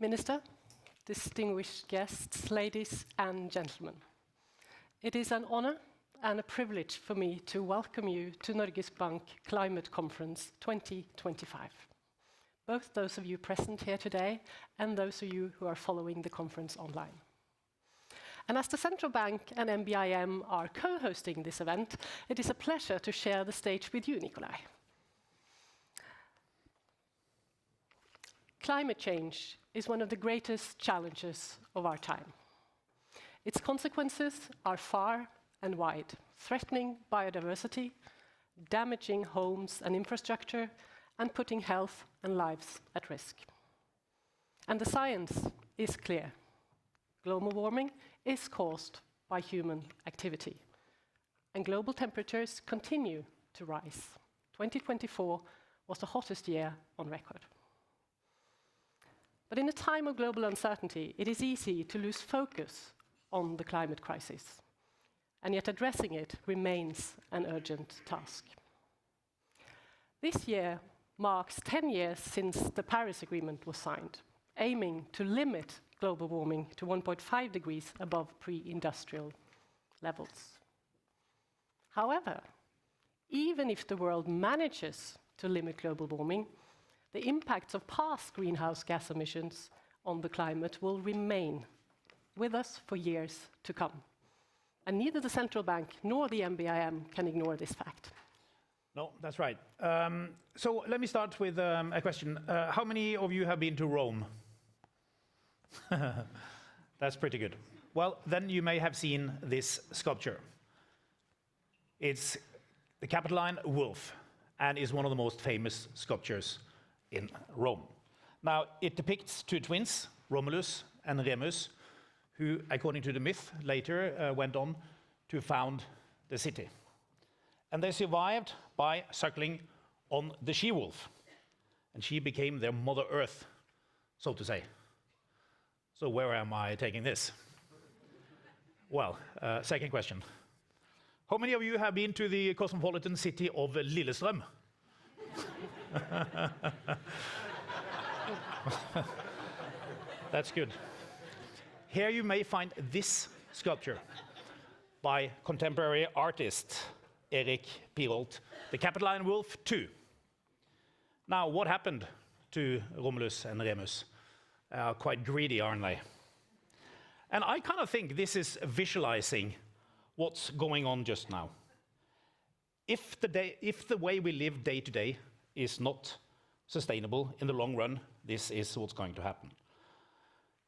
Minister, distinguished guests, ladies and gentlemen. It is an honor and a privilege for me to welcome you to Norges Bank Climate Conference 2025. Both those of you present here today and those of you who are following the conference online. And as the Central Bank and NBIM are co-hosting this event, it is a pleasure to share the stage with you, Nikolai. Climate change is one of the greatest challenges of our time. Its consequences are far and wide, threatening biodiversity, damaging homes and infrastructure, and putting health and lives at risk. And the science is clear. Global warming is caused by human activity, and global temperatures continue to rise. 2024 was the hottest year on record. But in a time of global uncertainty, it is easy to lose focus on the climate crisis, and yet addressing it remains an urgent task. This year marks 10 years since the Paris Agreement was signed, aiming to limit global warming to 1.5 degrees above pre-industrial levels. However, even if the world manages to limit global warming, the impacts of past greenhouse gas emissions on the climate will remain with us for years to come. And neither the Central Bank nor the NBIM can ignore this fact. No, that's right. So let me start with a question. How many of you have been to Rome? That's pretty good. Well, then you may have seen this sculpture. It's the Capitoline Wolf and is one of the most famous sculptures in Rome. Now, it depicts two twins, Romulus and Remus, who, according to the myth, later went on to found the city. And they survived by suckling on the she-wolf. And she became their Mother Earth, so to say. So where am I taking this? Well, second question. How many of you have been to the cosmopolitan city of Lillestrøm? That's good. Here you may find this sculpture by contemporary artist Erik Pirolt, the Capitoline Wolf 2. Now, what happened to Romulus and Remus? Quite greedy, aren't they? And I kind of think this is visualizing what's going on just now. If the way we live day to day is not sustainable in the long run, this is what's going to happen.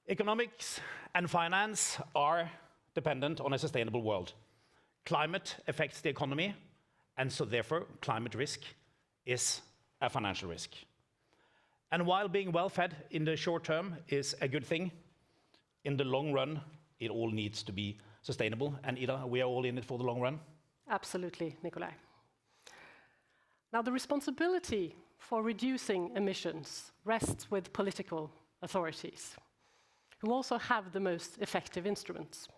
Economics and finance are dependent on a sustainable world. Climate affects the economy, and so therefore climate risk is a financial risk. And while being well-fed in the short term is a good thing, in the long run, it all needs to be sustainable. And Ida, we are all in it for the long run? Absolutely, Nikolai. Now, the responsibility for reducing emissions rests with political authorities, who also have the most effective instruments.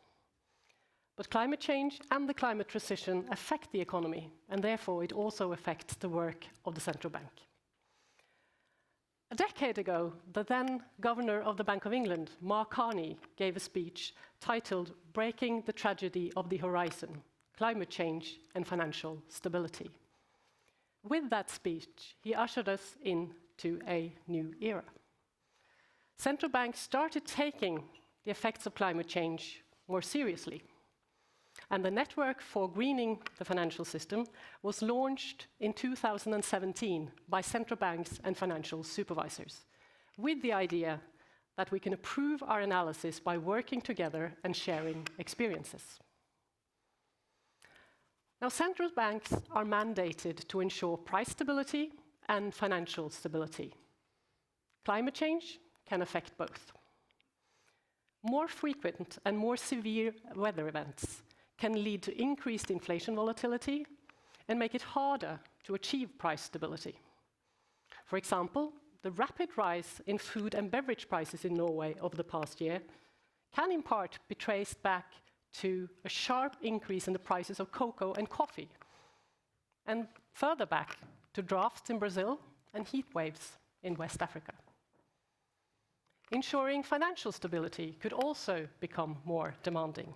But climate change and the climate transition affect the economy, and therefore it also affects the work of the Central Bank. A decade ago, the then Governor of the Bank of England, Mark Carney, gave a speech titled "Breaking the Tragedy of the Horizon: Climate Change and Financial Stability." With that speech, he ushered us into a new era. Central banks started taking the effects of climate change more seriously. And the Network for Greening the Financial System was launched in 2017 by central banks and financial supervisors, with the idea that we can improve our analysis by working together and sharing experiences. Now, central banks are mandated to ensure price stability and financial stability. Climate change can affect both. More frequent and more severe weather events can lead to increased inflation volatility and make it harder to achieve price stability. For example, the rapid rise in food and beverage prices in Norway over the past year can in part be traced back to a sharp increase in the prices of cocoa and coffee, and further back to droughts in Brazil and heat waves in West Africa. Ensuring financial stability could also become more demanding.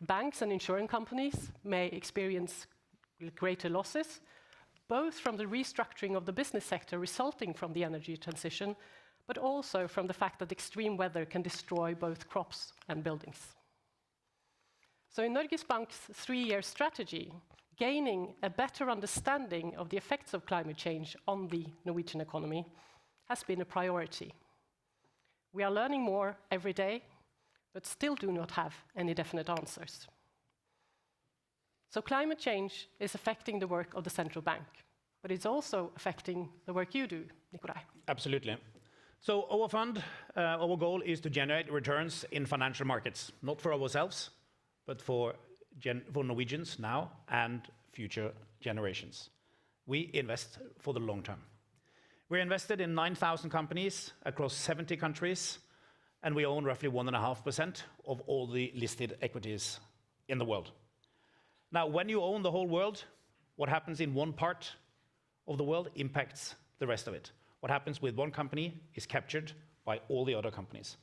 Banks and insurance companies may experience greater losses, both from the restructuring of the business sector resulting from the energy transition, but also from the fact that extreme weather can destroy both crops and buildings. So in Norges Bank's 3-year strategy, gaining a better understanding of the effects of climate change on the Norwegian economy has been a priority. We are learning more every day, but still do not have any definite answers. So climate change is affecting the work of the central bank, but it's also affecting the work you do, Nikolai. Absolutely. So our fund, our goal is to generate returns in financial markets, not for ourselves, but for Norwegians now and future generations. We invest for the long term. We're invested in 9,000 companies across 70 countries, and we own roughly 1.5% of all the listed equities in the world. Now, when you own the whole world, what happens in one part of the world impacts the rest of it. What happens with one company is captured by all the other companies.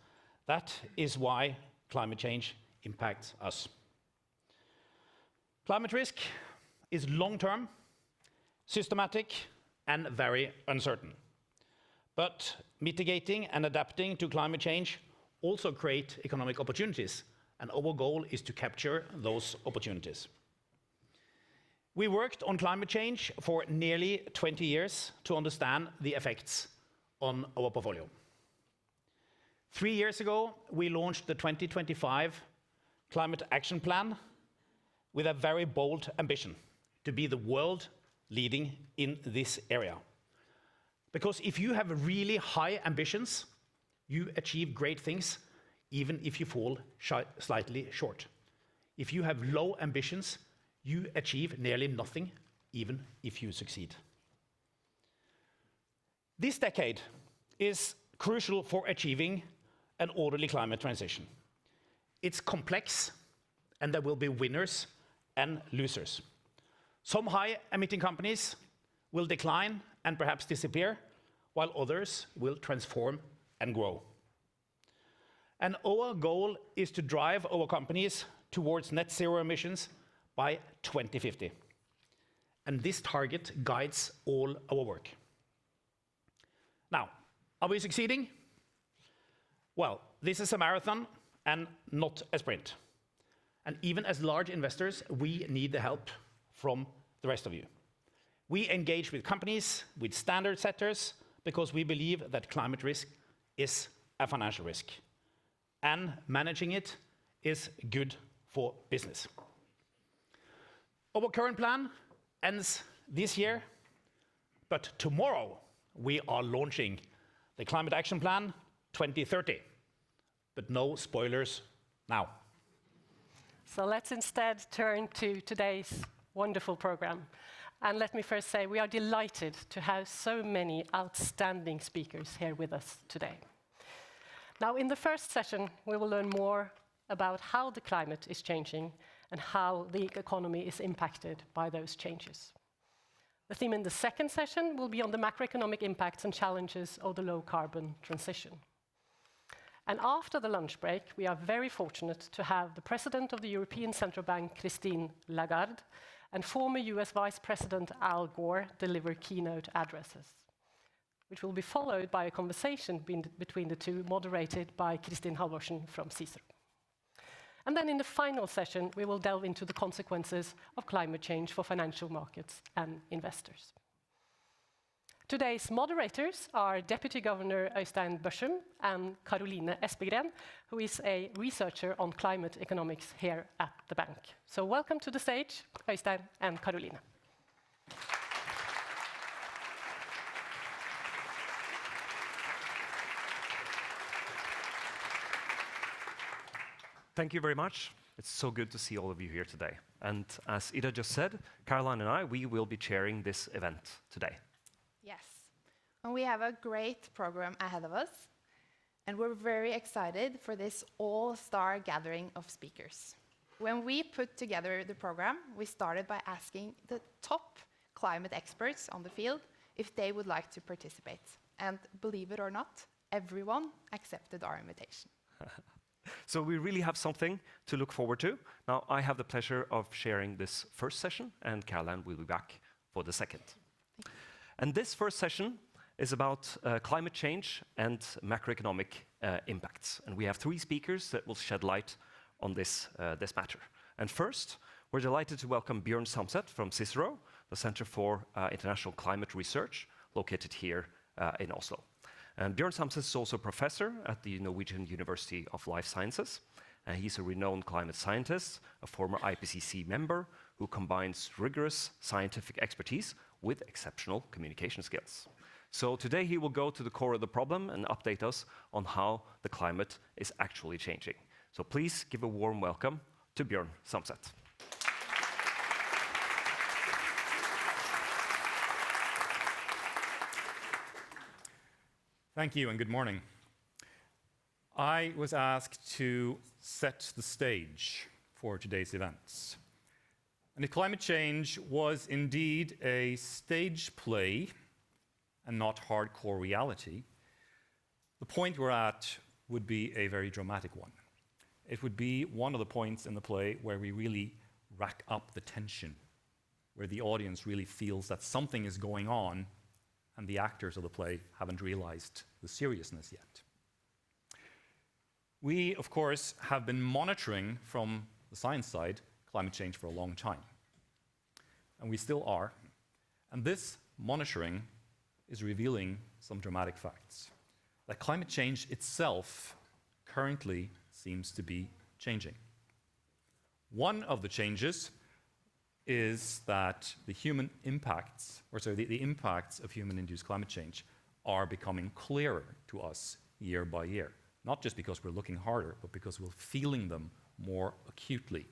That is why climate change impacts us. Climate risk is long-term, systematic, and very uncertain. But mitigating and adapting to climate change also create economic opportunities, and our goal is to capture those opportunities. We worked on climate change for nearly 20 years to understand the effects on our portfolio. 3 years ago, we launched the 2025 Climate Action Plan with a very bold ambition to be the world leading in this area. Because if you have really high ambitions, you achieve great things, even if you fall slightly short. If you have low ambitions, you achieve nearly nothing, even if you succeed. This decade is crucial for achieving an orderly climate transition. It's complex, and there will be winners and losers. Some high-emitting companies will decline and perhaps disappear, while others will transform and grow. And our goal is to drive our companies towards net zero emissions by 2050. And this target guides all our work. Now, are we succeeding? Well, this is a marathon and not a sprint. And even as large investors, we need the help from the rest of you. We engage with companies, with standard setters, because we believe that climate risk is a financial risk. And managing it is good for business. Our current plan ends this year, but tomorrow we are launching the Climate Action Plan 2030. But no spoilers now. So let's instead turn to today's wonderful program. And let me first say we are delighted to have so many outstanding speakers here with us today. Now, in the first session, we will learn more about how the climate is changing and how the economy is impacted by those changes. The theme in the second session will be on the macroeconomic impacts and challenges of the low-carbon transition. And after the lunch break, we are very fortunate to have the President of the European Central Bank, Christine Lagarde, and former US Vice President Al Gore deliver keynote addresses, which will be followed by a conversation between the two, moderated by Kristin Halvorsen from CICERO. And then in the final session, we will delve into the consequences of climate change for financial markets and investors. Today's moderators are Deputy Governor Øystein Børsum and Caroline Espegren, who is a researcher on climate economics here at the bank. So welcome to the stage, Øystein and Caroline. Thank you very much. It's so good to see all of you here today. And as Ida just said, Caroline and I, we will be chairing this event today. Yes, and we have a great program ahead of us, and we're very excited for this all-star gathering of speakers. When we put together the program, we started by asking the top climate experts on the field if they would like to participate. And believe it or not, everyone accepted our invitation. So we really have something to look forward to. Now, I have the pleasure of sharing this first session, and Caroline will be back for the second. And this first session is about climate change and macroeconomic impacts. And we have 3 speakers that will shed light on this matter. And first, we're delighted to welcome Bjørn Samset from Cicero, the Center for International Climate Research, located here in Oslo. And Bjørn Samset is also a professor at the Norwegian University of Life Sciences. And he's a renowned climate scientist, a former IPCC member who combines rigorous scientific expertise with exceptional communication skills. So today he will go to the core of the problem and update us on how the climate is actually changing. So please give a warm welcome to Bjørn Samset. Thank you and good morning. I was asked to set the stage for today's events. And if climate change was indeed a stage play and not hardcore reality, the point we're at would be a very dramatic one. It would be one of the points in the play where we really rack up the tension, where the audience really feels that something is going on and the actors of the play haven't realized the seriousness yet. We, of course, have been monitoring from the science side climate change for a long time. And we still are. And this monitoring is revealing some dramatic facts. That climate change itself currently seems to be changing. One of the changes is that the impacts of human-induced climate change are becoming clearer to us year by year. Not just because we're looking harder, but because we're feeling them more acutely.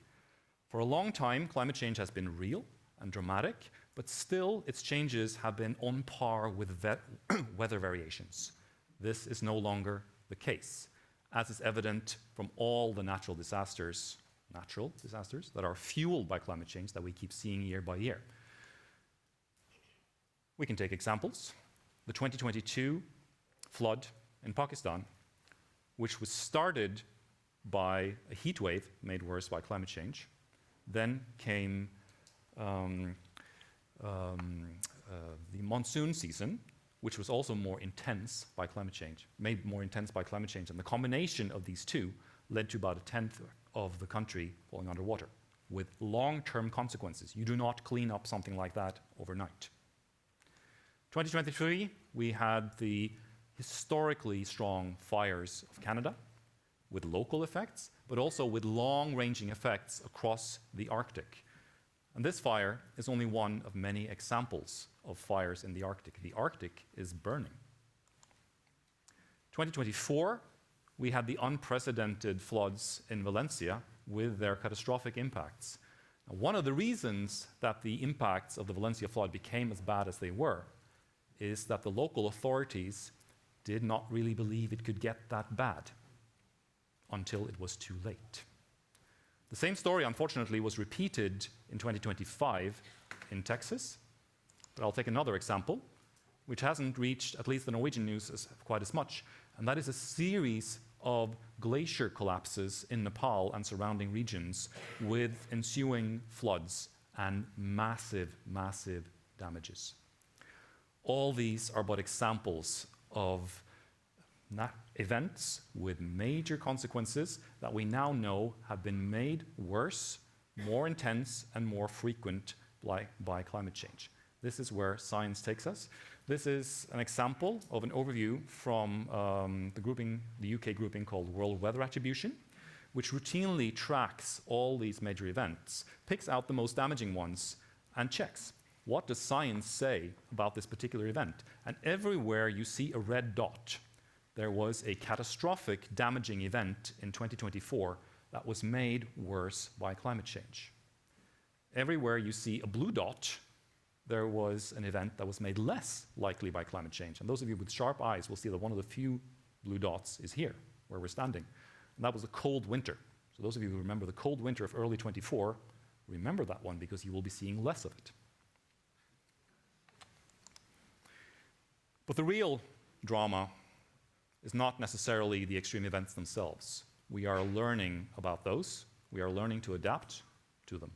For a long time, climate change has been real and dramatic, but still its changes have been on par with weather variations. This is no longer the case, as is evident from all the natural disasters that are fueled by climate change that we keep seeing year by year. We can take examples. The 2022 flood in Pakistan, which was started by a heat wave made worse by climate change. Then came the monsoon season, which was also more intense by climate change, made more intense by climate change. And the combination of these two led to about a tenth of the country falling underwater, with long-term consequences. You do not clean up something like that overnight. 2023, we had the historically strong fires of Canada, with local effects, but also with long-ranging effects across the Arctic. And this fire is only one of many examples of fires in the Arctic. The Arctic is burning. 2024, we had the unprecedented floods in Valencia with their catastrophic impacts. Now, one of the reasons that the impacts of the Valencia flood became as bad as they were is that the local authorities did not really believe it could get that bad until it was too late. The same story, unfortunately, was repeated in 2025 in Texas. But I'll take another example, which hasn't reached at least the Norwegian news quite as much, and that is a series of glacier collapses in Nepal and surrounding regions with ensuing floods and massive, massive damages. All these are but examples of events with major consequences that we now know have been made worse, more intense, and more frequent by climate change. This is where science takes us. This is an example of an overview from the UK grouping called World Weather Attribution, which routinely tracks all these major events, picks out the most damaging ones, and checks. What does science say about this particular event? And everywhere you see a red dot, there was a catastrophic damaging event in 2024 that was made worse by climate change. Everywhere you see a blue dot, there was an event that was made less likely by climate change. And those of you with sharp eyes will see that one of the few blue dots is here, where we're standing. And that was a cold winter. So those of you who remember the cold winter of early 24, remember that one because you will be seeing less of it. But the real drama is not necessarily the extreme events themselves. We are learning about those. We are learning to adapt to them.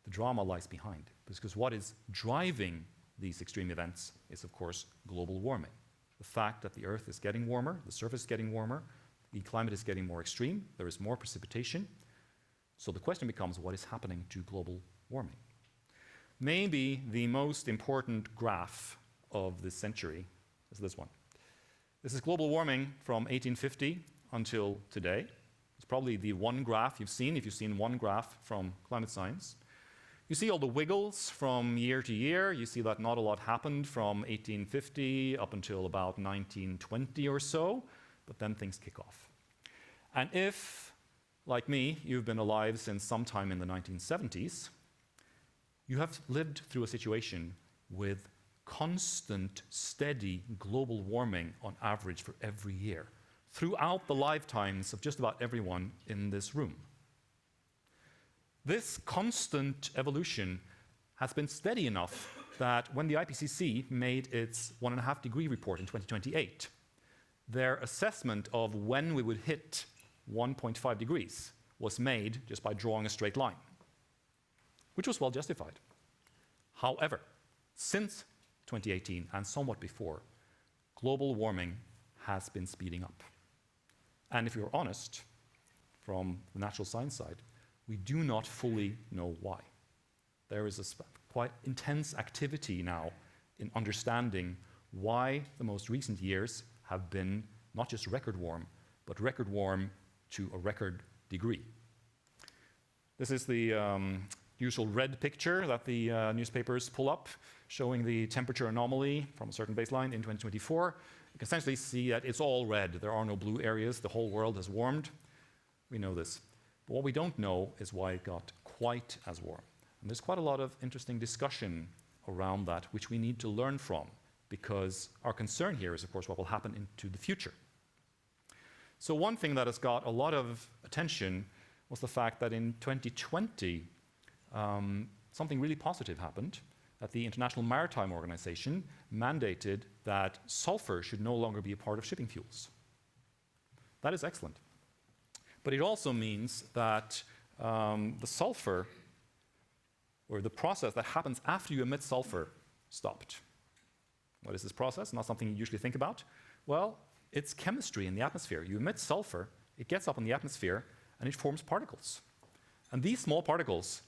The drama lies behind, because what is driving these extreme events is, of course, global warming. The fact that the Earth is getting warmer, the surface is getting warmer, the climate is getting more extreme, there is more precipitation. So the question becomes, what is happening to global warming? Maybe the most important graph of this century is this one. This is global warming from 1850 until today. It's probably the one graph you've seen, if you've seen one graph from climate science. You see all the wiggles from year to year. You see that not a lot happened from 1850 up until about 1920 or so, but then things kick off. And if, like me, you've been alive since sometime in the 1970s, you have lived through a situation with constant, steady global warming on average for every year, throughout the lifetimes of just about everyone in this room. This constant evolution has been steady enough that when the IPCC made its 1.5 degree report in 2028, their assessment of when we would hit 1.5 degrees was made just by drawing a straight line, which was well justified. However, since 2018 and somewhat before, global warming has been speeding up. And if you're honest, from the natural science side, we do not fully know why. There is a quite intense activity now in understanding why the most recent years have been not just record warm, but record warm to a record degree. This is the usual red picture that the newspapers pull up, showing the temperature anomaly from a certain baseline in 2024. You can essentially see that it's all red. There are no blue areas. The whole world has warmed. We know this. But what we don't know is why it got quite as warm. And there's quite a lot of interesting discussion around that, which we need to learn from, because our concern here is, of course, what will happen into the future. So one thing that has got a lot of attention was the fact that in 2020, something really positive happened, that the International Maritime Organization mandated that sulfur should no longer be a part of shipping fuels. That is excellent. But it also means that the sulfur, or the process that happens after you emit sulfur, stopped. What is this process? Not something you usually think about. Well, it's chemistry in the atmosphere. You emit sulfur, it gets up in the atmosphere, and it forms particles. And these small particles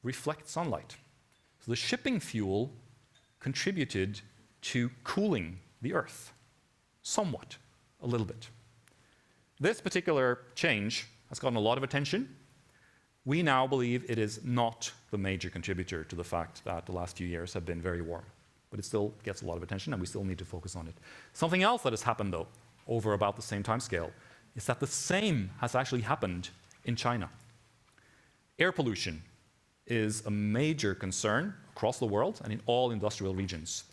reflect sunlight. So the shipping fuel contributed to cooling the Earth, somewhat, a little bit. This particular change has gotten a lot of attention. We now believe it is not the major contributor to the fact that the last few years have been very warm, but it still gets a lot of attention and we still need to focus on it. Something else that has happened, though, over about the same time scale, is that the same has actually happened in China. Air pollution is a major concern across the world and in all industrial regions.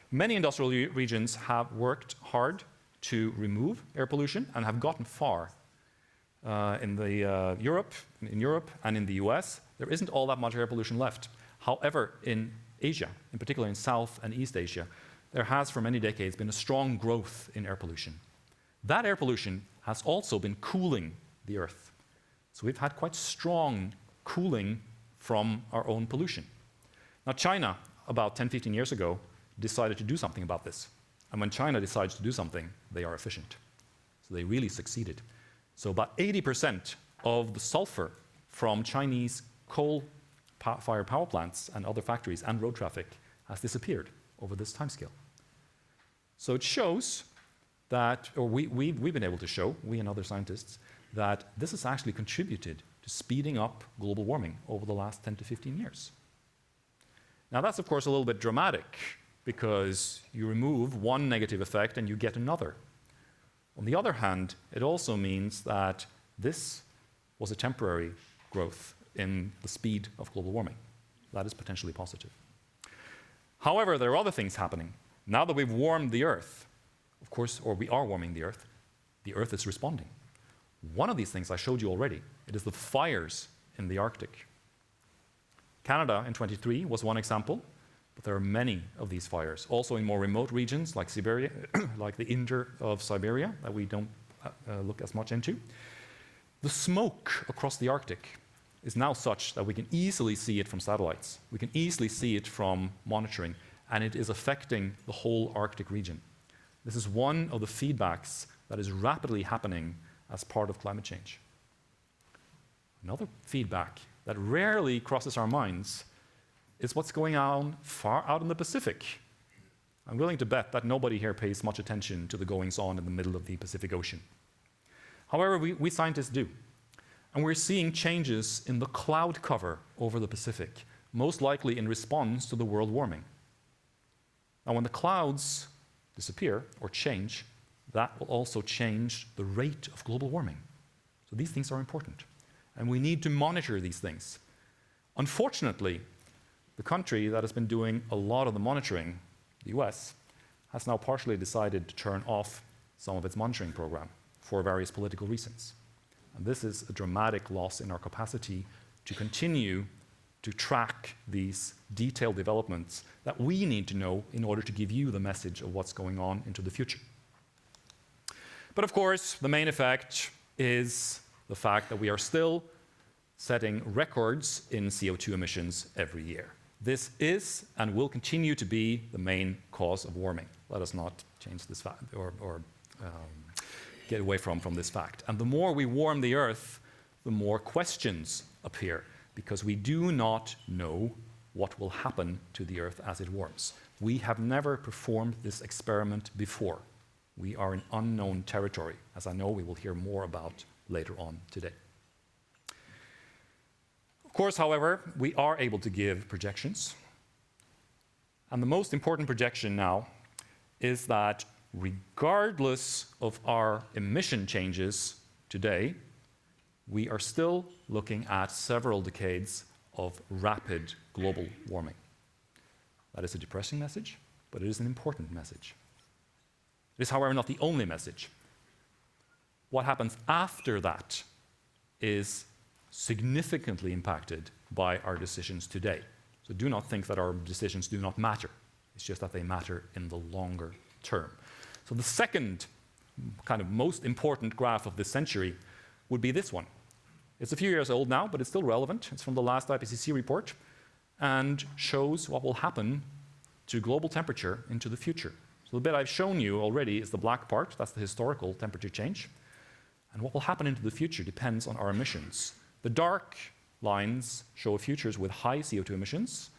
Many industrial regions have worked hard to remove air pollution and have gotten far. In Europe and in the US, there isn't all that much air pollution left. However, in Asia, in particular in South and East Asia, there has for many decades been a strong growth in air pollution. That air pollution has also been cooling the Earth. So we've had quite strong cooling from our own pollution. Now, China, about 10, 15 years ago, decided to do something about this. And when China decides to do something, they are efficient. So they really succeeded. So about 80% of the sulfur from Chinese coal-fired power plants and other factories and road traffic has disappeared over this timescale. So it shows that, or we've been able to show, we and other scientists, that this has actually contributed to speeding up global warming over the last 10 to 15 years. Now that's, of course, a little bit dramatic, because you remove one negative effect and you get another. On the other hand, it also means that this was a temporary growth in the speed of global warming. That is potentially positive. However, there are other things happening. Now that we've warmed the Earth, of course, or we are warming the Earth is responding. One of these things I showed you already. It is the fires in the Arctic. Canada in 23 was one example. The but there are many of these fires, also in more remote regions like Siberia, like the Inder of Siberia, that we don't look as much into. The smoke across the Arctic is now such that we can easily see it from satellites. We can easily see it from monitoring, and it is affecting the whole Arctic region. This is one of the feedbacks that is rapidly happening as part of climate change. Another feedback that rarely crosses our minds is what's going on far out in the Pacific. I'm willing to bet that nobody here pays much attention to the goings-on in the middle of the Pacific Ocean. However, we scientists do. And we're seeing changes in the cloud cover over the Pacific, most likely in response to the world warming. Now, when the clouds disappear or change, that will also change the rate of global warming. So these things are important. And we need to monitor these things. Unfortunately, the country that has been doing a lot of the monitoring, the US, has now partially decided to turn off some of its monitoring program for various political reasons. And this is a dramatic loss in our capacity to continue to track these detailed developments that we need to know in order to give you the message of what's going on into the future. But of course, the main effect is the fact that we are still setting records in CO2 emissions every year. This is and will continue to be the main cause of warming. Let us not change this fact or get away from this fact. And the more we warm the Earth, the more questions appear, because we do not know what will happen to the Earth as it warms. We have never performed this experiment before. We are in unknown territory, as I know we will hear more about later on today. Of course, however, we are able to give projections. And the most important projection now is that regardless of our emission changes today, we are still looking at several decades of rapid global warming. That is a depressing message, but it is an important message. It is, however, not the only message. What happens after that is significantly impacted by our decisions today. So do not think that our decisions do not matter. It's just that they matter in the longer term. So the second kind of most important graph of this century would be this one. It's a few years old now, but it's still relevant. It's from the last IPCC report and shows what will happen to global temperature into the future. So the bit I've shown you already is the black part. That's the historical temperature change. And what will happen into the future depends on our emissions. The dark lines show futures with high CO2 emissions.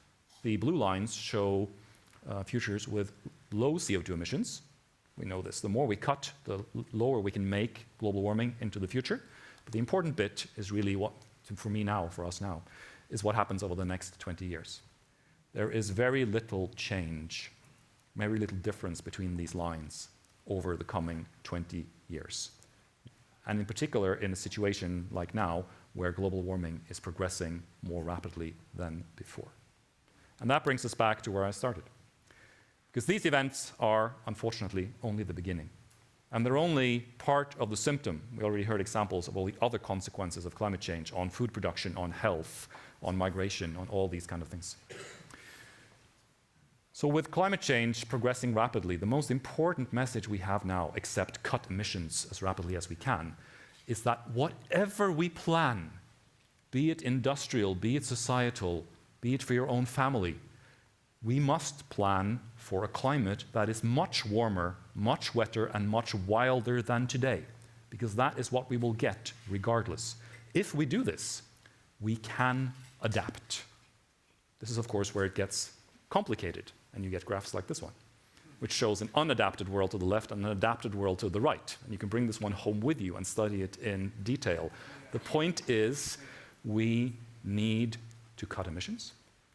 The blue lines show futures with low CO2 emissions. We know this. The more we cut, the lower we can make global warming into the future. But the important bit is really what, for me now, for us now, is what happens over the next 20 years. There is very little change, very little difference between these lines over the coming 20 years. And in particular, in a situation like now, where global warming is progressing more rapidly than before. And that brings us back to where I started. Because these events are, unfortunately, only the beginning. And they're only part of the symptom. We already heard examples of all the other consequences of climate change on food production, on health, on migration, on all these kind of things. So with climate change progressing rapidly, the most important message we have now, except cut emissions as rapidly as we can, is that whatever we plan, be it industrial, be it societal, be it for your own family, we must plan for a climate that is much warmer, much wetter, and much wilder than today, because that is what we will get regardless. If we do this, we can adapt. This is, of course, where it gets complicated, and you get graphs like this one, which shows an unadapted world to the left and an adapted world to the right. And you can bring this one home with you and study it in detail. The point is, we need to cut emissions,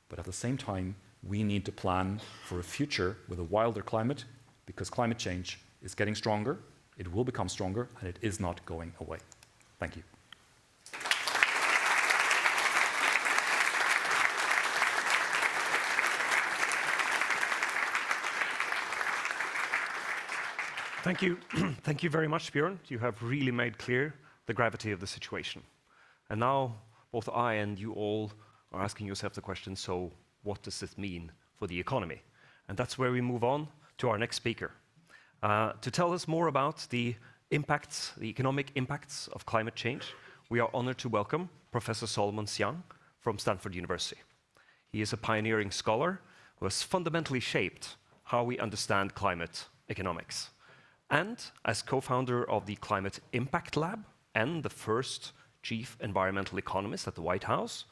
but at the same time, we need to plan for a future with a wilder climate, because climate change is getting stronger, it will become stronger, and it is not going away. Thank you. Thank you. Thank you very much, Björn. You have really made clear the gravity of the situation. And now, both I and you all are asking yourself the question, so what does this mean for the economy. And that's where we move on to our next speaker. To tell us more about the impacts, the economic impacts of climate change, we are honored to welcome Professor Solomon Siang from Stanford University. He is a pioneering scholar who has fundamentally shaped how we understand climate economics. And as co-founder of the Climate Impact Lab and the first chief environmental economist at the White House,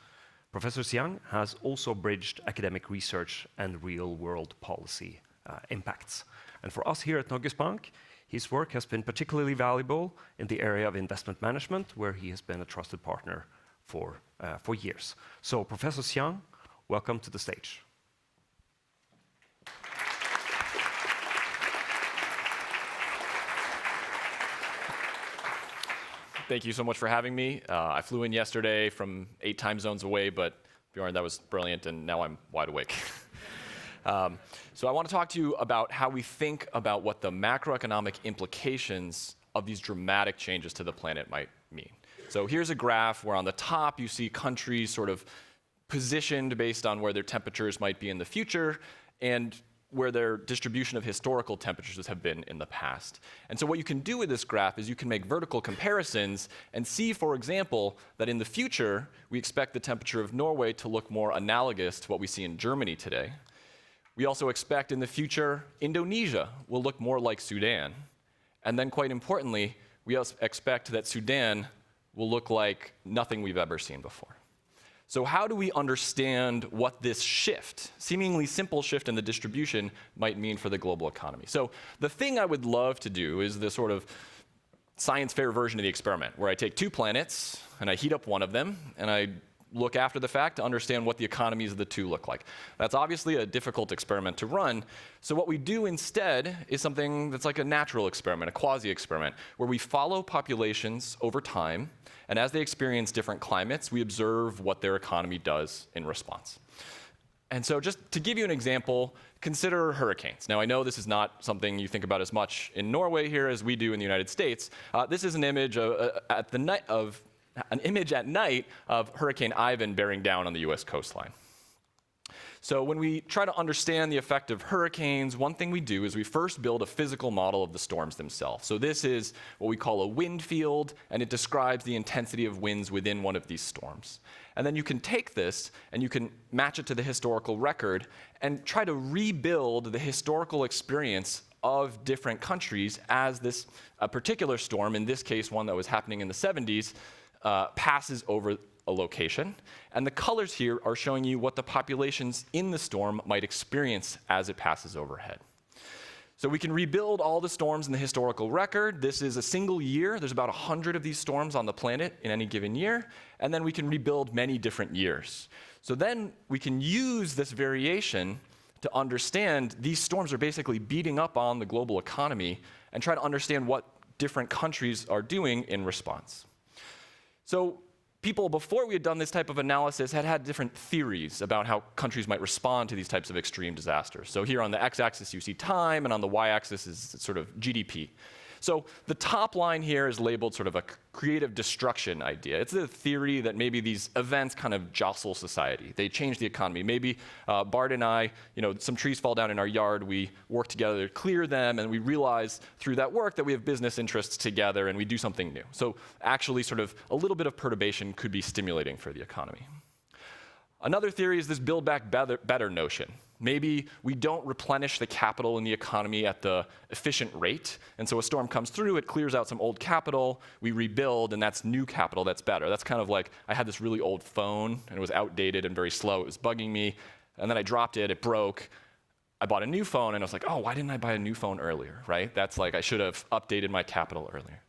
Professor Siang has also bridged academic research and real-world policy impacts. And for us here at Norges Bank, his work has been particularly valuable in the area of investment management, where he has been a trusted partner for years. So, Professor Siang, welcome to the stage. Thank you so much for having me. I flew in yesterday from 8 time zones away, but Bjorn, that was brilliant, and now I'm wide awake. So I want to talk to you about how we think about what the macroeconomic implications of these dramatic changes to the planet might mean. So here's a graph where on the top you see countries sort of positioned based on where their temperatures might be in the future, and where their distribution of historical temperatures have been in the past. And so what you can do with this graph is you can make vertical comparisons and see, for example, that in the future, we expect the temperature of Norway to look more analogous to what we see in Germany today. We also expect in the future, Indonesia will look more like Sudan. And then quite importantly, we also expect that Sudan will look like nothing we've ever seen before. So how do we understand what this shift, seemingly simple shift in the distribution, might mean for the global economy? So the thing I would love to do is the sort of science fair version of the experiment, where I take 2 planets and I heat up one of them, and I look after the fact to understand what the economies of the 2 look like. That's obviously a difficult experiment to run. So what we do instead is something that's like a natural experiment, a quasi-experiment, where we follow populations over time, and as they experience different climates, we observe what their economy does in response. And so just to give you an example, consider hurricanes. Now, I know this is not something you think about as much in Norway here as we do in the United States. This is an image at night of Hurricane Ivan bearing down on the US coastline. So when we try to understand the effect of hurricanes, one thing we do is we first build a physical model of the storms themselves. So this is what we call a wind field, and it describes the intensity of winds within one of these storms. And then you can take this and you can match it to the historical record and try to rebuild the historical experience of different countries as this particular storm, in this case one that was happening in the 70s, passes over a location. And the colors here are showing you what the populations in the storm might experience as it passes overhead. So we can rebuild all the storms in the historical record. This is a single year. There's about 100 of these storms on the planet in any given year. And then we can rebuild many different years. So then we can use this variation to understand these storms are basically beating up on the global economy and try to understand what different countries are doing in response. So people, before we had done this type of analysis, had different theories about how countries might respond to these types of extreme disasters. So here on the x-axis you see time, and on the y-axis is sort of GDP. So the top line here is labeled sort of a creative destruction idea. It's a theory that maybe these events kind of jostle society. They change the economy. Maybe Bart and I, some trees fall down in our yard, we work together to clear them, and we realize through that work that we have business interests together and we do something new. So actually sort of a little bit of perturbation could be stimulating for the economy. Another theory is this build back better notion. Maybe we don't replenish the capital in the economy at the efficient rate, and so a storm comes through, it clears out some old capital, we rebuild, and that's new capital that's better. That's kind of like I had this really old phone, and it was outdated and very slow, it was bugging me, and then I dropped it, it broke. I bought a new phone, and I was like, oh, why didn't I buy a new phone earlier, right? That's like I should have updated my capital earlier.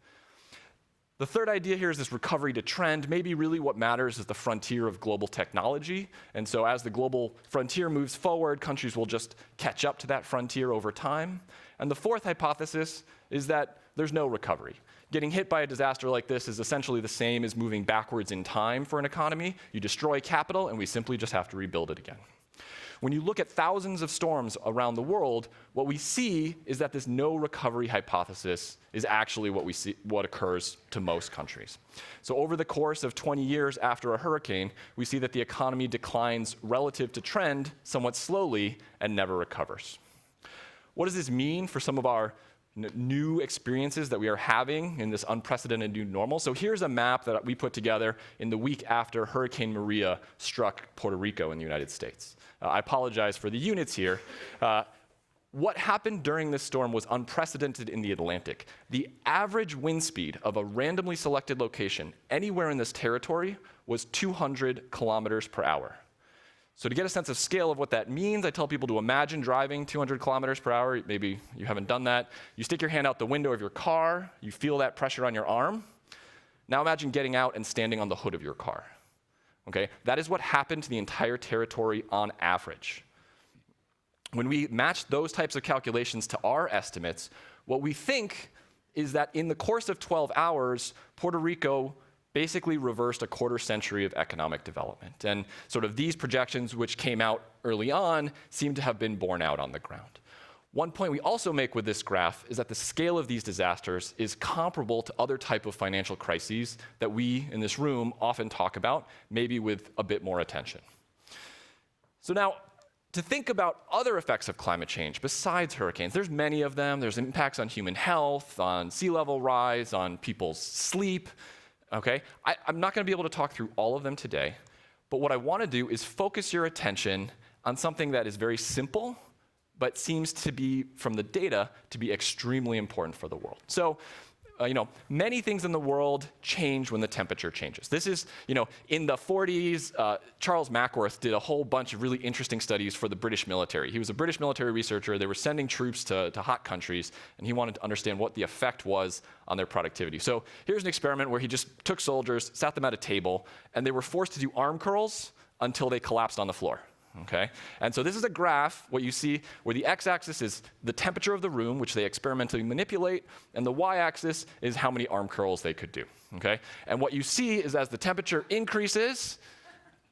The third idea here is this recovery to trend. Maybe really what matters is the frontier of global technology. And so as the global frontier moves forward, countries will just catch up to that frontier over time. And the fourth hypothesis is that there's no recovery. Getting hit by a disaster like this is essentially the same as moving backwards in time for an economy. You destroy capital, and we simply just have to rebuild it again. When you look at thousands of storms around the world, what we see is that this no recovery hypothesis is actually what occurs to most countries. So over the course of 20 years after a hurricane, we see that the economy declines relative to trend somewhat slowly and never recovers. What does this mean for some of our new experiences that we are having in this unprecedented new normal? So here's a map that we put together in the week after Hurricane Maria struck Puerto Rico in the United States. I apologize for the units here. What happened during this storm was unprecedented in the Atlantic. The average wind speed of a randomly selected location anywhere in this territory was 200 kilometers per hour. So to get a sense of scale of what that means, I tell people to imagine driving 200 kilometers per hour. Maybe you haven't done that. You stick your hand out the window of your car. You feel that pressure on your arm. Now imagine getting out and standing on the hood of your car. Okay? That is what happened to the entire territory on average. When we match those types of calculations to our estimates, what we think is that in the course of 12 hours, Puerto Rico basically reversed a quarter century of economic development. And sort of these projections, which came out early on, seem to have been borne out on the ground. One point we also make with this graph is that the scale of these disasters is comparable to other type of financial crises that we in this room often talk about, maybe with a bit more attention. So now, to think about other effects of climate change besides hurricanes, there's many of them. There's impacts on human health, on sea level rise, on people's sleep. Okay? I'm not going to be able to talk through all of them today, but what I want to do is focus your attention on something that is very simple, but seems to be, from the data, to be extremely important for the world. So, many things in the world change when the temperature changes. This is, in the 40s, Charles Mackworth did a whole bunch of really interesting studies for the British military. He was a British military researcher. They were sending troops to hot countries, and he wanted to understand what the effect was on their productivity. So here's an experiment where he just took soldiers, sat them at a table, and they were forced to do arm curls until they collapsed on the floor. Okay? And so this is a graph, what you see, where the x-axis is the temperature of the room, which they experimentally manipulate, and the y-axis is how many arm curls they could do. Okay? And what you see is as the temperature increases,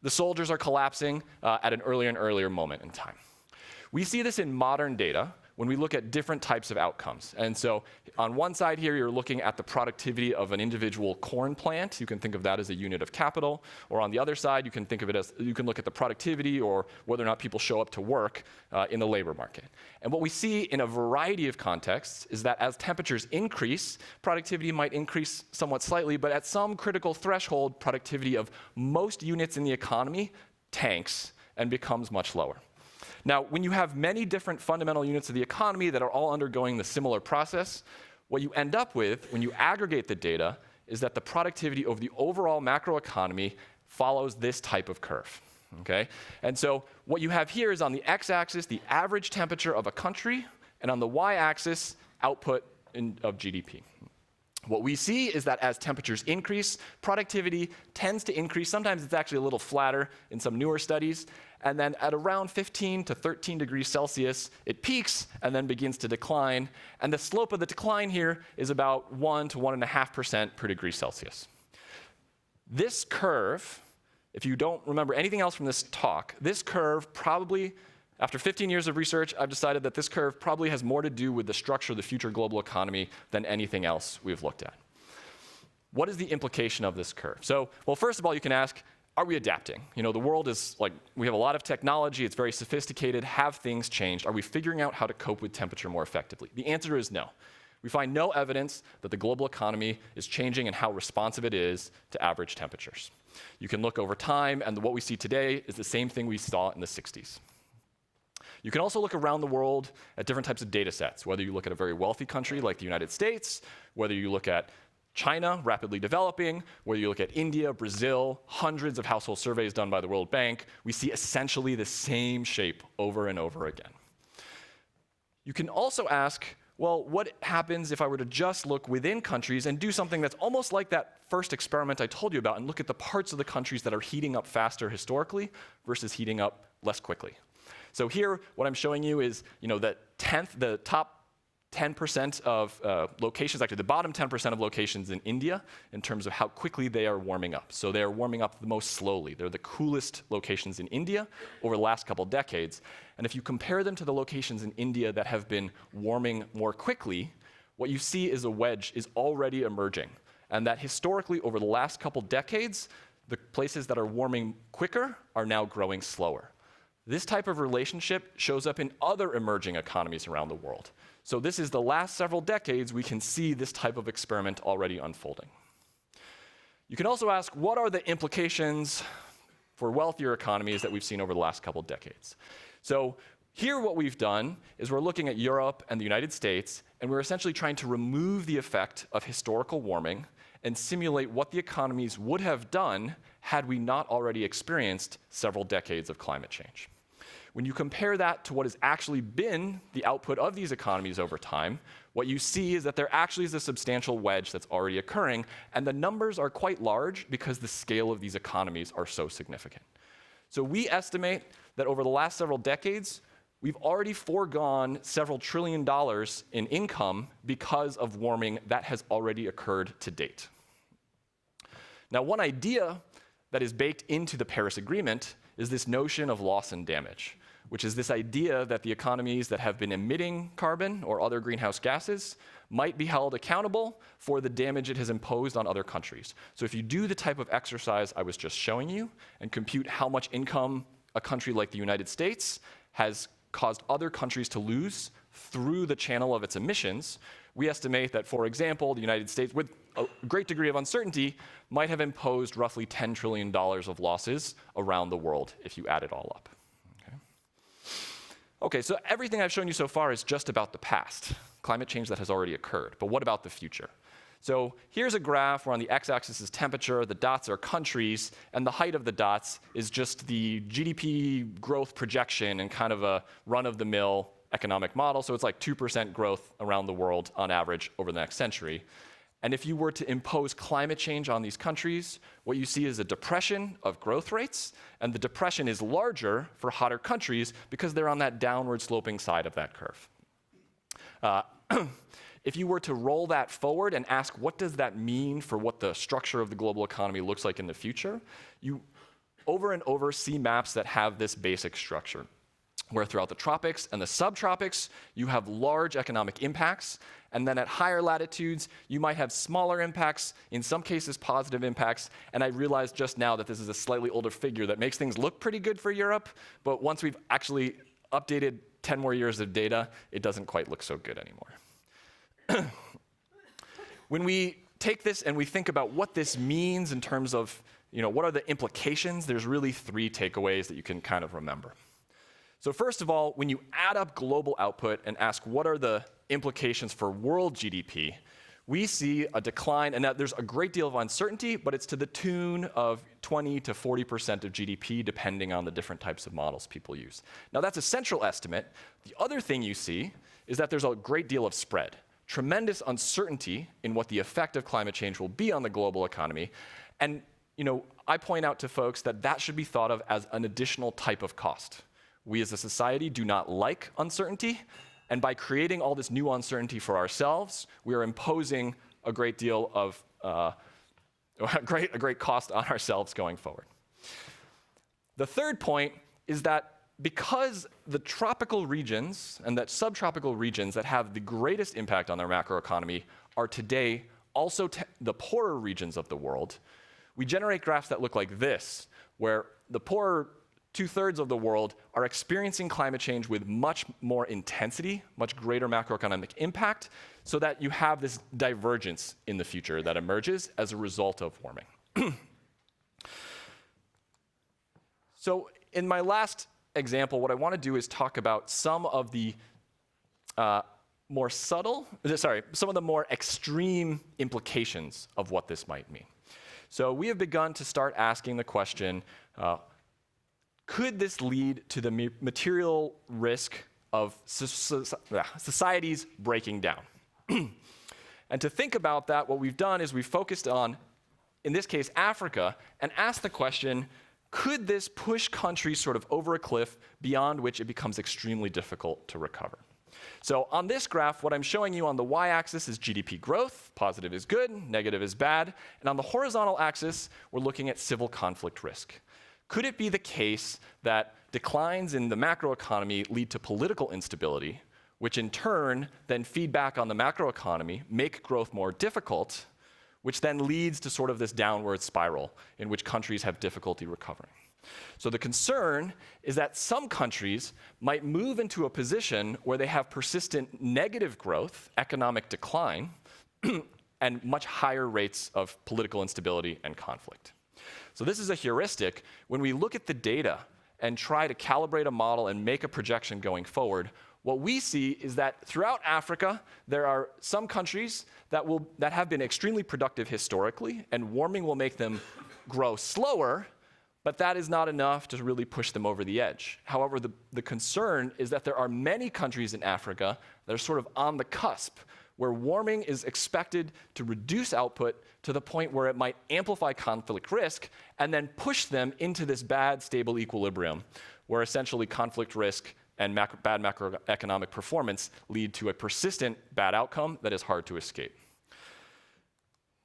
the soldiers are collapsing at an earlier and earlier moment in time. We see this in modern data when we look at different types of outcomes. And so on one side here, you're looking at the productivity of an individual corn plant. You can think of that as a unit of capital. Or on the other side, you can think of it as, you can look at the productivity or whether or not people show up to work in the labor market. And what we see in a variety of contexts is that as temperatures increase, productivity might increase somewhat slightly, but at some critical threshold, productivity of most units in the economy tanks and becomes much lower. Now, when you have many different fundamental units of the economy that are all undergoing the similar process, what you end up with when you aggregate the data is that the productivity of the overall macroeconomy follows this type of curve. Okay? And so what you have here is on the x-axis, the average temperature of a country, and on the y-axis, output of GDP. What we see is that as temperatures increase, productivity tends to increase. Sometimes it's actually a little flatter in some newer studies. And then at around 15 to 13 degrees Celsius, it peaks and then begins to decline. And the slope of the decline here is about 1 to 1.5% per degree Celsius. This curve, if you don't remember anything else from this talk, this curve probably, after 15 years of research, I've decided that this curve probably has more to do with the structure of the future global economy than anything else we've looked at. What is the implication of this curve? So, well, first of all, you can ask, are we adapting? The world is like, we have a lot of technology, it's very sophisticated. Have things changed? Are we figuring out how to cope with temperature more effectively? The answer is no. We find no evidence that the global economy is changing and how responsive it is to average temperatures. You can look over time, and what we see today is the same thing we saw in the 60s. You can also look around the world at different types of data sets, whether you look at a very wealthy country like the United States, whether you look at China, rapidly developing, whether you look at India, Brazil, hundreds of household surveys done by the World Bank, we see essentially the same shape over and over again. You can also ask, well, what happens if I were to just look within countries and do something that's almost like that first experiment I told you about and look at the parts of the countries that are heating up faster historically versus heating up less quickly? So here, what I'm showing you is, the top 10% of locations, actually the bottom 10% of locations in India in terms of how quickly they are warming up. So they are warming up the most slowly. They're the coolest locations in India over the last couple decades. And if you compare them to the locations in India that have been warming more quickly, what you see is a wedge is already emerging. And that historically, over the last couple decades, the places that are warming quicker are now growing slower. This type of relationship shows up in other emerging economies around the world. So this is the last several decades we can see this type of experiment already unfolding. You can also ask, what are the implications for wealthier economies that we've seen over the last couple decades? So here what we've done is we're looking at Europe and the United States, and we're essentially trying to remove the effect of historical warming and simulate what the economies would have done had we not already experienced several decades of climate change. When you compare that to what has actually been the output of these economies over time, what you see is that there actually is a substantial wedge that's already occurring, and the numbers are quite large because the scale of these economies are so significant. So we estimate that over the last several decades, we've already foregone several $1 trillion in income because of warming that has already occurred to date. Now, one idea that is baked into the Paris Agreement is this notion of loss and damage, which is this idea that the economies that have been emitting carbon or other greenhouse gases might be held accountable for the damage it has imposed on other countries. So if you do the type of exercise I was just showing you and compute how much income a country like the United States has caused other countries to lose through the channel of its emissions, we estimate that, for example, the United States, with a great degree of uncertainty, might have imposed roughly $10 trillion of losses around the world if you add it all up. Okay, so everything I've shown you so far is just about the past, climate change that has already occurred. But what about the future? So here's a graph where on the x-axis is temperature, the dots are countries, and the height of the dots is just the GDP growth projection and kind of a run-of-the-mill economic model. So it's like 2% growth around the world on average over the next century. And if you were to impose climate change on these countries, what you see is a depression of growth rates, and the depression is larger for hotter countries because they're on that downward sloping side of that curve. If you were to roll that forward and ask what does that mean for what the structure of the global economy looks like in the future, you over and over see maps that have this basic structure, where throughout the tropics and the subtropics, you have large economic impacts, and then at higher latitudes, you might have smaller impacts, in some cases positive impacts, and I realized just now that this is a slightly older figure that makes things look pretty good for Europe, but once we've actually updated 10 more years of data, it doesn't quite look so good anymore. When we take this and we think about what this means in terms of, what are the implications, there's really 3 takeaways that you can kind of remember. So first of all, when you add up global output and ask what are the implications for world GDP, we see a decline, and there's a great deal of uncertainty, but it's to the tune of 20 to 40% of GDP, depending on the different types of models people use. Now that's a central estimate. The other thing you see is that there's a great deal of spread, tremendous uncertainty in what the effect of climate change will be on the global economy, and I point out to folks that that should be thought of as an additional type of cost. We as a society do not like uncertainty, and by creating all this new uncertainty for ourselves, we are imposing a great deal of a great cost on ourselves going forward. The third point is that because the tropical regions and that subtropical regions that have the greatest impact on our macroeconomy are today also the poorer regions of the world, we generate graphs that look like this, where the poorer 2/3 of the world are experiencing climate change with much more intensity, much greater macroeconomic impact, so that you have this divergence in the future that emerges as a result of warming. So in my last example, what I want to do is talk about some of the some of the more extreme implications of what this might mean. So we have begun to start asking the question, could this lead to the material risk of societies breaking down? And to think about that, what we've done is we've focused on, in this case, Africa, and asked the question, could this push countries sort of over a cliff beyond which it becomes extremely difficult to recover? So on this graph, what I'm showing you on the y-axis is GDP growth. Positive is good, negative is bad. And on the horizontal axis, we're looking at civil conflict risk. Could it be the case that declines in the macroeconomy lead to political instability, which in turn then feed back on the macroeconomy, make growth more difficult, which then leads to sort of this downward spiral in which countries have difficulty recovering? So the concern is that some countries might move into a position where they have persistent negative growth, economic decline, and much higher rates of political instability and conflict. So this is a heuristic. When we look at the data and try to calibrate a model and make a projection going forward, what we see is that throughout Africa, there are some countries that have been extremely productive historically, and warming will make them grow slower, but that is not enough to really push them over the edge. However, the concern is that there are many countries in Africa that are sort of on the cusp, where warming is expected to reduce output to the point where it might amplify conflict risk and then push them into this bad, stable equilibrium, where essentially conflict risk and bad macroeconomic performance lead to a persistent bad outcome that is hard to escape.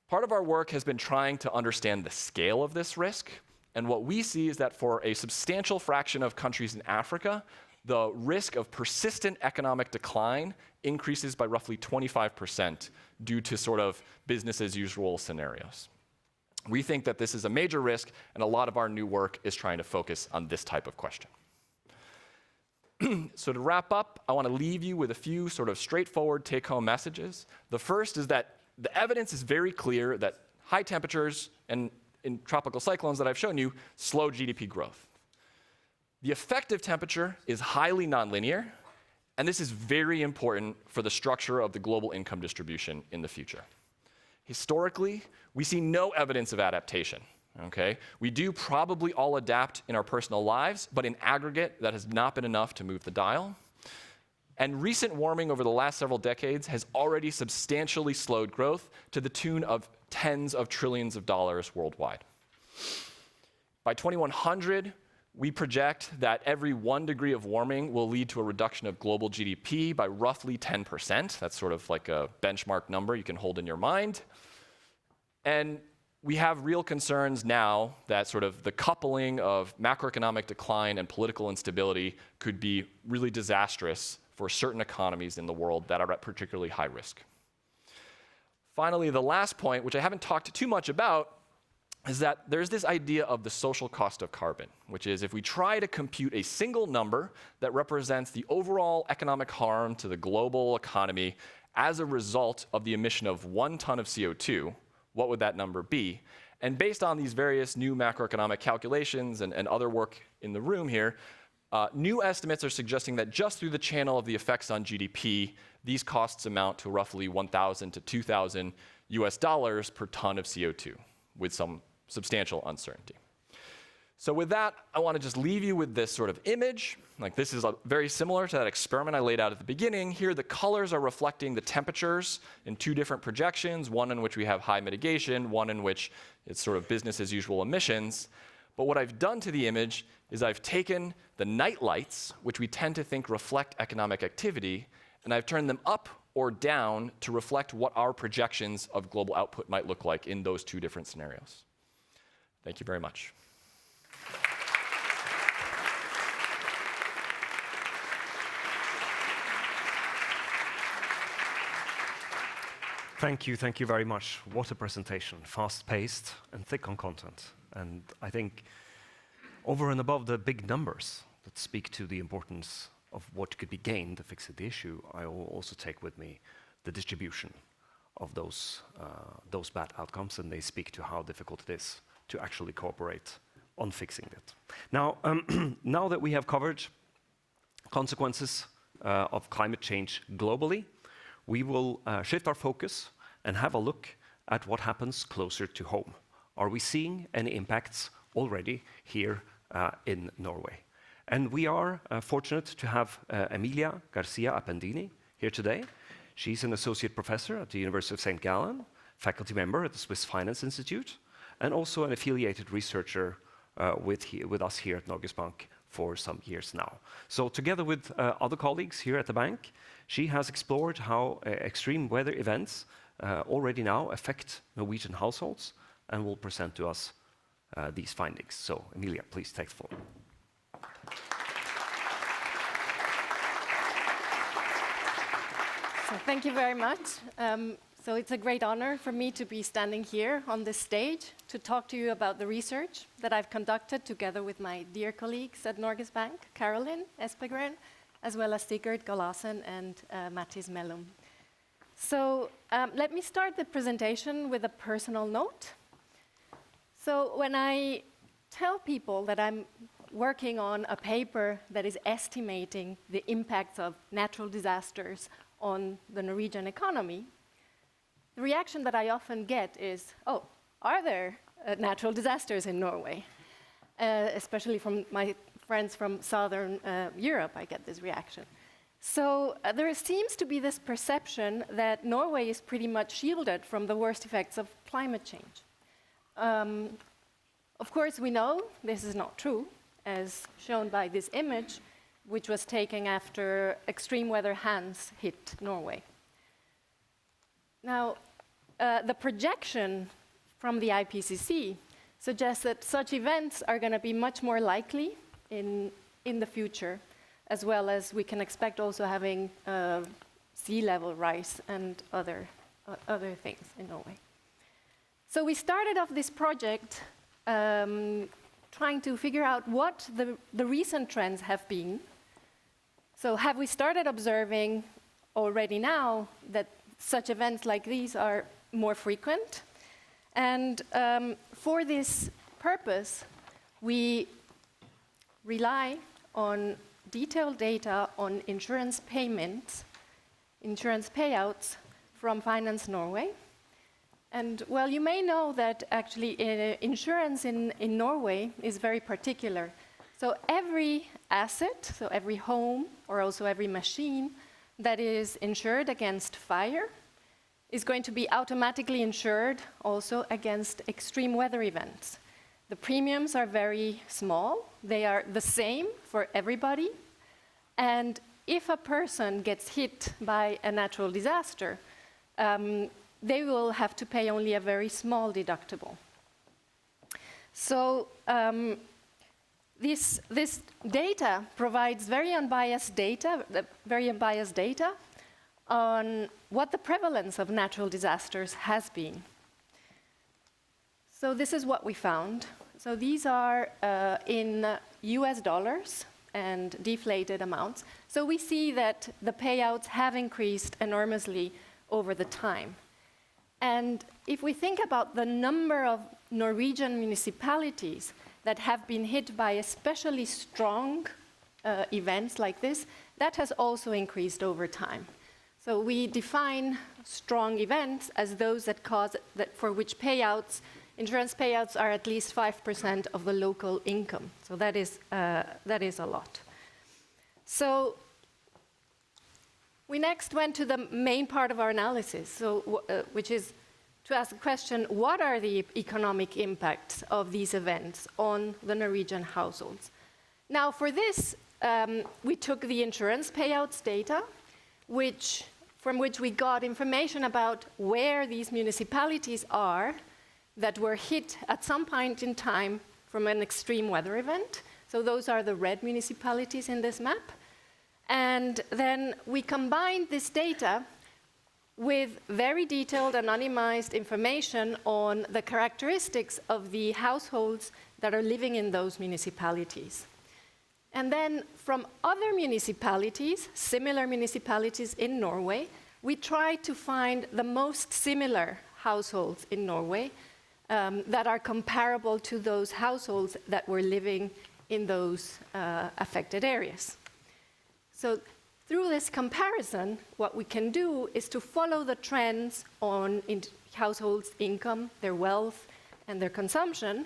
Part of our work has been trying to understand the scale of this risk. And what we see is that for a substantial fraction of countries in Africa, the risk of persistent economic decline increases by roughly 25% due to sort of business as usual scenarios. We think that this is a major risk, and a lot of our new work is trying to focus on this type of question. So to wrap up, I want to leave you with a few sort of straightforward take-home messages. The first is that the evidence is very clear that high temperatures and in tropical cyclones that I've shown you slow GDP growth. The effective temperature is highly nonlinear, and this is very important for the structure of the global income distribution in the future. Historically, we see no evidence of adaptation. Okay? We do probably all adapt in our personal lives, but in aggregate, that has not been enough to move the dial. And recent warming over the last several decades has already substantially slowed growth to the tune of tens of trillions of dollars worldwide. By 2100, we project that every 1 degree of warming will lead to a reduction of global GDP by roughly 10%. That's sort of like a benchmark number you can hold in your mind. And we have real concerns now that sort of the coupling of macroeconomic decline and political instability could be really disastrous for certain economies in the world that are at particularly high risk. Finally, the last point, which I haven't talked too much about, is that there's this idea of the social cost of carbon, which is if we try to compute a single number that represents the overall economic harm to the global economy as a result of the emission of 1 ton of CO2, what would that number be? And based on these various new macroeconomic calculations and other work in the room here, new estimates are suggesting that just through the channel of the effects on GDP, these costs amount to roughly 1,000 to 2,000 US dollars per ton of CO2, with some substantial uncertainty. So with that, I want to just leave you with this sort of image. Like this is very similar to that experiment I laid out at the beginning. Here, the colors are reflecting the temperatures in 2 different projections, one in which we have high mitigation, one in which it's sort of business as usual emissions. But what I've done to the image is I've taken the night lights, which we tend to think reflect economic activity, and I've turned them up or down to reflect what our projections of global output might look like in those 2 different scenarios. Thank you very much. Thank you very much. What a presentation, fast-paced and thick on content. And I think over and above the big numbers that speak to the importance of what could be gained to fix the issue, I will also take with me the distribution of those bad outcomes, and they speak to how difficult it is to actually cooperate on fixing it. Now, now that we have covered consequences of climate change globally, we will shift our focus and have a look at what happens closer to home. Are we seeing any impacts already here in Norway? And we are fortunate to have Emilia Garcia Appendini here today. She's an associate professor at the University of St. Gallen, faculty member at the Swiss Finance Institute, and also an affiliated researcher with us here at Norges Bank for some years now. So together with other colleagues here at the bank, she has explored how extreme weather events already now affect Norwegian households and will present to us these findings. So Emilia, please take the floor. So thank you very much. So it's a great honor for me to be standing here on this stage to talk to you about the research that I've conducted together with my dear colleagues at Norges Bank, Caroline Espegren, as well as Sigurd Galassen and Mattis Mellum. So let me start the presentation with a personal note. So when I tell people that I'm working on a paper that is estimating the impacts of natural disasters on the Norwegian economy, the reaction that I often get is, oh, are there natural disasters in Norway? Especially from my friends from Southern Europe, I get this reaction. So there seems to be this perception that Norway is pretty much shielded from the worst effects of climate change. Of course, we know this is not true, as shown by this image, which was taken after extreme weather Hans hit Norway. Now, the projection from the IPCC suggests that such events are going to be much more likely in the future, as well as we can expect also having sea level rise and other things in Norway. So we started off this project trying to figure out what the recent trends have been. So have we started observing already now that such events like these are more frequent? And for this purpose, we rely on detailed data on insurance payments, insurance payouts from Finance Norway. And well, you may know that actually insurance in Norway is very particular. So every asset, so every home or also every machine that is insured against fire is going to be automatically insured also against extreme weather events. The premiums are very small. They are the same for everybody. And if a person gets hit by a natural disaster, they will have to pay only a very small deductible. So this data provides very unbiased data on what the prevalence of natural disasters has been. So this is what we found. So these are in US dollars and deflated amounts. So we see that the payouts have increased enormously over the time. And if we think about the number of Norwegian municipalities that have been hit by especially strong events like this, that has also increased over time. So we define strong events as those for which payouts, insurance payouts are at least 5% of the local income. So that is a lot. So we next went to the main part of our analysis, so, which is to ask the question, what are the economic impacts of these events on the Norwegian households? Now for this, we took the insurance payouts data, from which we got information about where these municipalities are that were hit at some point in time from an extreme weather event. So those are the red municipalities in this map. And then we combined this data with very detailed anonymized information on the characteristics of the households that are living in those municipalities. And then from other municipalities, similar municipalities in Norway, we tried to find the most similar households in Norway that are comparable to those households that were living in those affected areas. So through this comparison, what we can do is to follow the trends on households' income, their wealth, and their consumption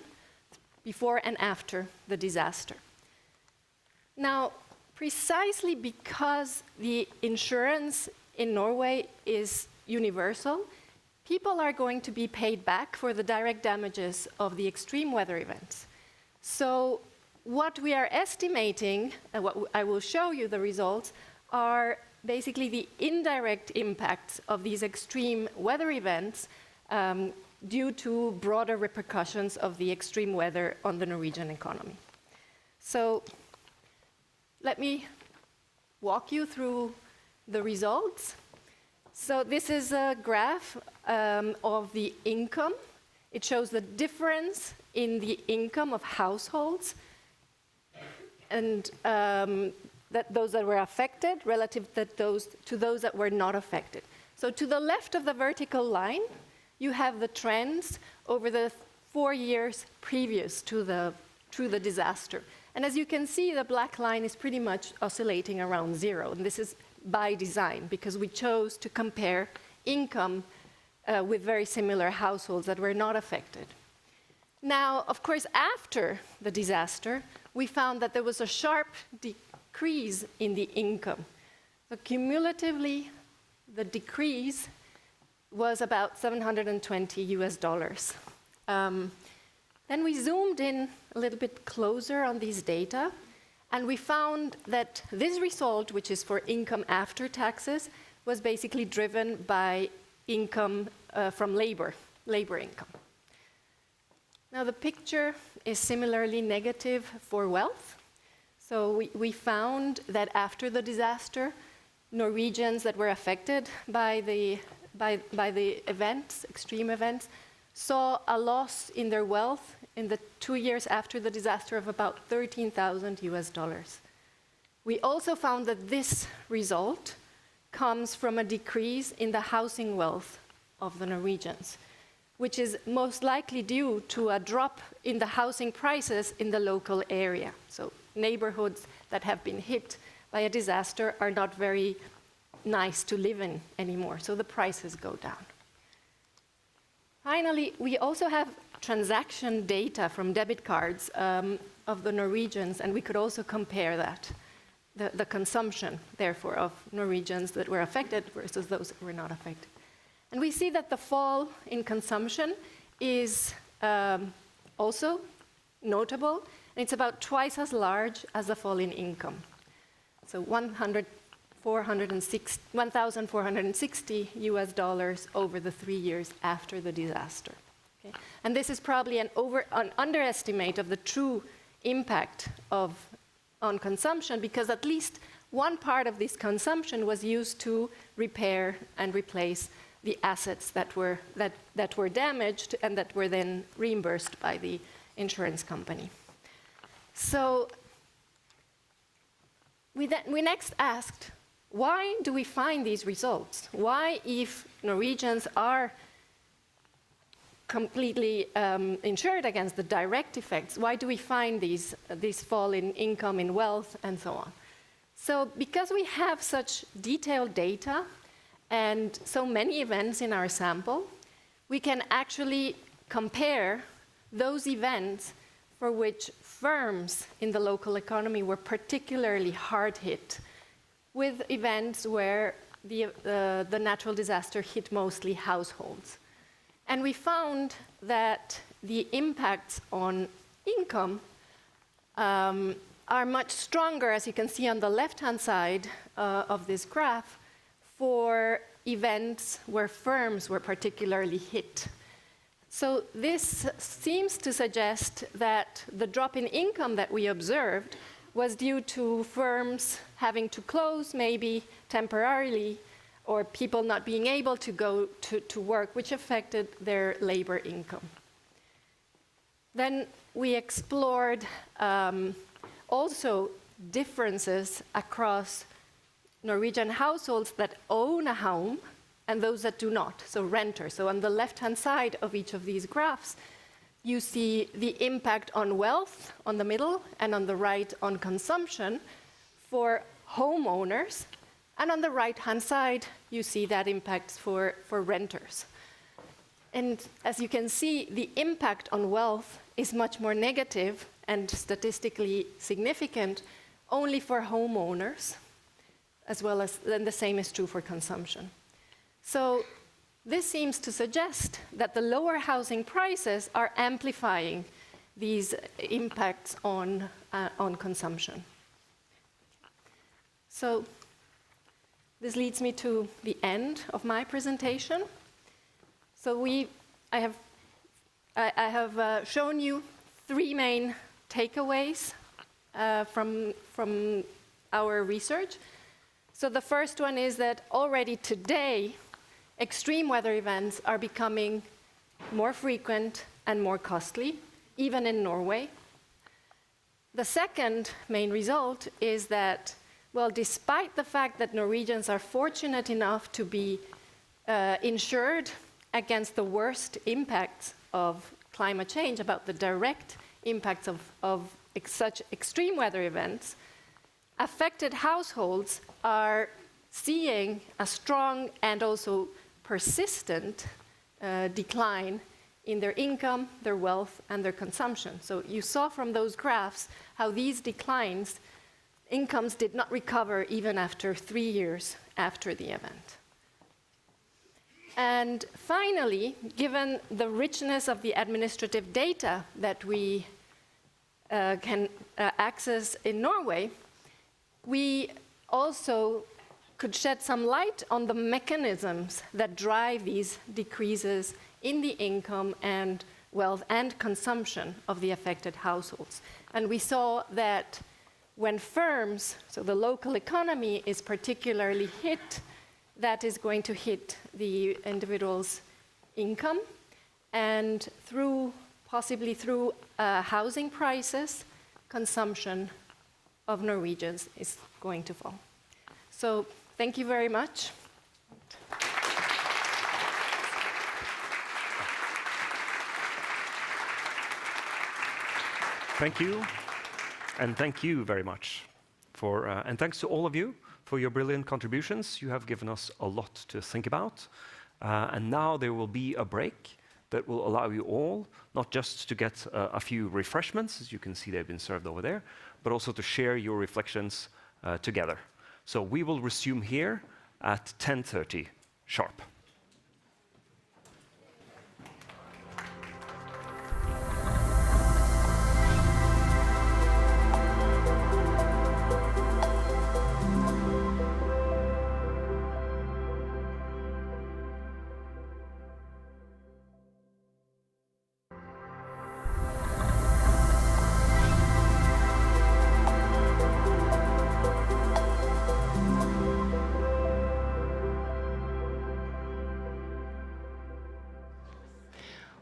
before and after the disaster. Now, precisely because the insurance in Norway is universal, people are going to be paid back for the direct damages of the extreme weather events. So what we are estimating, and what I will show you the results, are basically the indirect impacts of these extreme weather events due to broader repercussions of the extreme weather on the Norwegian economy. So let me walk you through the results. So this is a graph of the income. It shows the difference in the income of households and those that were affected relative to those that were not affected. So to the left of the vertical line, you have the trends over the 4 years previous to the disaster. And as you can see, the black line is pretty much oscillating around 0. And this is by design, because we chose to compare income with very similar households that were not affected. Now, of course, after the disaster, we found that there was a sharp decrease in the income. So cumulatively, the decrease was about $720 US. Then we zoomed in a little bit closer on these data, and we found that this result, which is for income after taxes, was basically driven by income from labor income. Now the picture is similarly negative for wealth. So we found that after the disaster, Norwegians that were affected by the events, extreme events, saw a loss in their wealth in the 2 years after the disaster of about $13,000 US. We also found that this result comes from a decrease in the housing wealth of the Norwegians, which is most likely due to a drop in the housing prices in the local area. So neighborhoods that have been hit by a disaster are not very nice to live in anymore, so the prices go down. Finally, we also have transaction data from debit cards of the Norwegians, and we could also compare that, the consumption, therefore, of Norwegians that were affected versus those that were not affected. And we see that the fall in consumption is also notable, and it's about twice as large as the fall in income. So $1,460 US over the 3 years after the disaster. Okay? And this is probably an underestimate of the true impact on consumption, because at least one part of this consumption was used to repair and replace the assets that were damaged and that were then reimbursed by the insurance company. So we next asked, why do we find these results? Why, if Norwegians are completely insured against the direct effects, why do we find this fall in income, in wealth, and so on? So because we have such detailed data and so many events in our sample, we can actually compare those events for which firms in the local economy were particularly hard hit, with events where the natural disaster hit mostly households. And we found that the impacts on income are much stronger, as you can see on the left-hand side of this graph, for events where firms were particularly hit. So this seems to suggest that the drop in income that we observed was due to firms having to close, maybe temporarily, or people not being able to go to work, which affected their labor income. Then we explored also differences across Norwegian households that own a home and those that do not, so renters. So on the left-hand side of each of these graphs, you see the impact on wealth on the middle, and on the right on consumption for homeowners. And on the right-hand side, you see that impact for renters. And as you can see, the impact on wealth is much more negative and statistically significant only for homeowners, as well as, then the same is true for consumption. So this seems to suggest that the lower housing prices are amplifying these impacts on consumption. So this leads me to the end of my presentation. So I have shown you three main takeaways from our research. So the first one is that already today, extreme weather events are becoming more frequent and more costly, even in Norway. The second main result is that, well, despite the fact that Norwegians are fortunate enough to be insured against the worst impacts of climate change, about the direct impacts of such extreme weather events, affected households are seeing a strong and also persistent decline in their income, their wealth, and their consumption. So you saw from those graphs how these declines, incomes did not recover even after 3 years after the event. And finally, given the richness of the administrative data that we can access in Norway, we also could shed some light on the mechanisms that drive these decreases in the income and wealth and consumption of the affected households. And we saw that when firms, so the local economy, is particularly hit, that is going to hit the individual's income, and possibly through housing prices, consumption of Norwegians is going to fall. So thank you very much. Thank you, and thank you very much and thanks to all of you for your brilliant contributions. You have given us a lot to think about. And now there will be a break that will allow you all, not just to get a few refreshments, as you can see they've been served over there, but also to share your reflections together. So we will resume here at 10:30 sharp.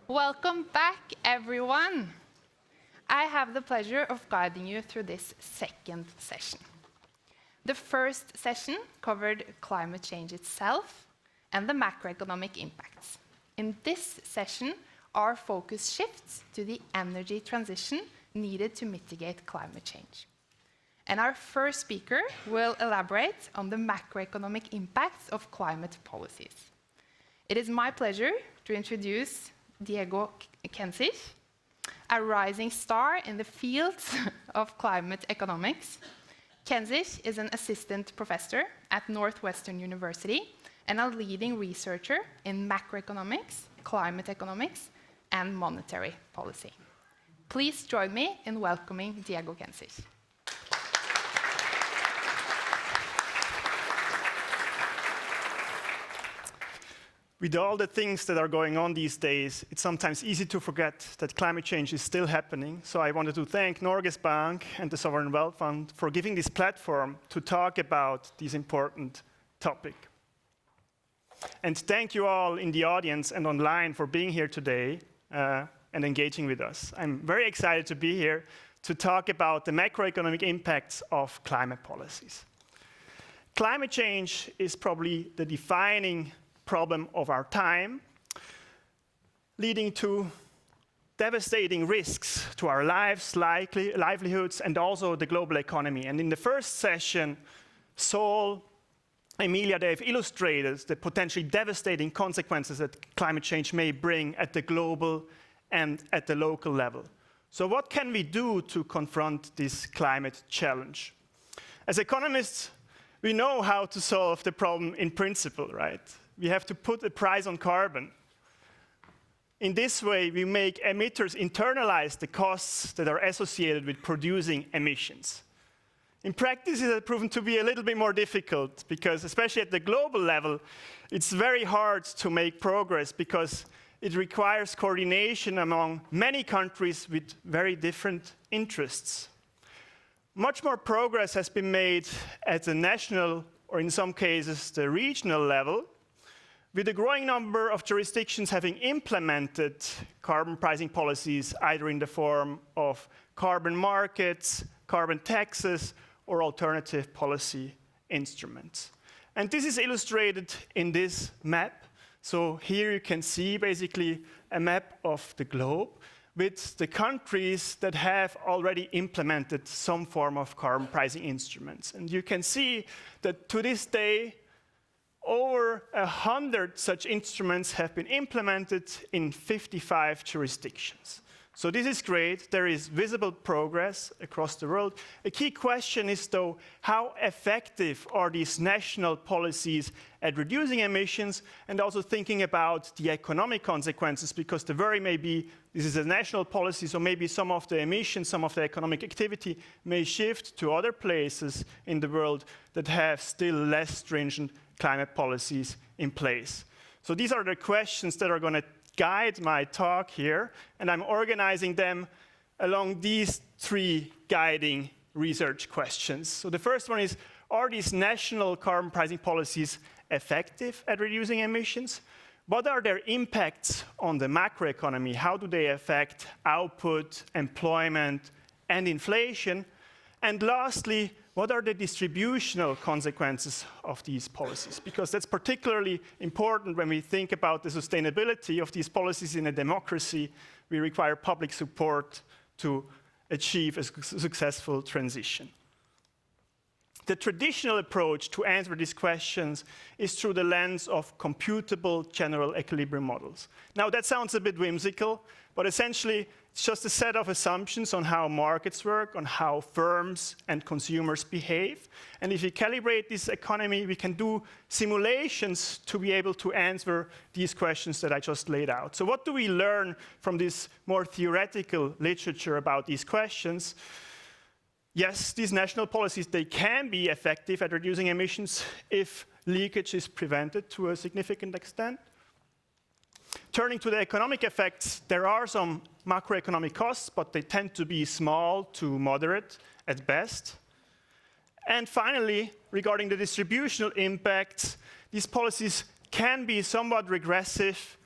Welcome back, everyone. I have the pleasure of guiding you through this second session. The first session covered climate change itself and the macroeconomic impacts. In this session, our focus shifts to the energy transition needed to mitigate climate change. And our first speaker will elaborate on the macroeconomic impacts of climate policies. It is my pleasure to introduce Diego Kensich, a rising star in the fields of climate economics. Kensich is an assistant professor at Northwestern University and a leading researcher in macroeconomics, climate economics, and monetary policy. Please join me in welcoming Diego Kensich. With all the things that are going on these days, it's sometimes easy to forget that climate change is still happening. So I wanted to thank Norges Bank and the Sovereign Wealth Fund for giving this platform to talk about this important topic. And thank you all in the audience and online for being here today and engaging with us. I'm very excited to be here to talk about the macroeconomic impacts of climate policies. Climate change is probably the defining problem of our time, leading to devastating risks to our lives, livelihoods, and also the global economy. And in the first session, Sol, Emilia, they have illustrated the potentially devastating consequences that climate change may bring at the global and at the local level. So what can we do to confront this climate challenge? As economists, we know how to solve the problem in principle, right? We have to put a price on carbon. In this way, we make emitters internalize the costs that are associated with producing emissions. In practice, it has proven to be a little bit more difficult because, especially at the global level, it's very hard to make progress because it requires coordination among many countries with very different interests. Much more progress has been made at the national, or in some cases, the regional level, with a growing number of jurisdictions having implemented carbon pricing policies, either in the form of carbon markets, carbon taxes, or alternative policy instruments. And this is illustrated in this map. So here you can see basically a map of the globe with the countries that have already implemented some form of carbon pricing instruments. And you can see that to this day, over 100 such instruments have been implemented in 55 jurisdictions. So this is great. There is visible progress across the world. A key question is, though, how effective are these national policies at reducing emissions and also thinking about the economic consequences, because the worry may be this is a national policy, so maybe some of the emissions, some of the economic activity may shift to other places in the world that have still less stringent climate policies in place. So these are the questions that are going to guide my talk here, and I'm organizing them along these three guiding research questions. So the first one is, are these national carbon pricing policies effective at reducing emissions? What are their impacts on the macroeconomy? How do they affect output, employment, and inflation? And lastly, what are the distributional consequences of these policies? Because that's particularly important when we think about the sustainability of these policies in a democracy. We require public support to achieve a successful transition. The traditional approach to answer these questions is through the lens of computable general equilibrium models. Now, that sounds a bit whimsical, but essentially, it's just a set of assumptions on how markets work, on how firms and consumers behave. And if we calibrate this economy, we can do simulations to be able to answer these questions that I just laid out. So what do we learn from this more theoretical literature about these questions? Yes, these national policies, they can be effective at reducing emissions if leakage is prevented to a significant extent. Turning to the economic effects, there are some macroeconomic costs, but they tend to be small to moderate at best. And finally, regarding the distributional impacts, these policies can be somewhat regressive,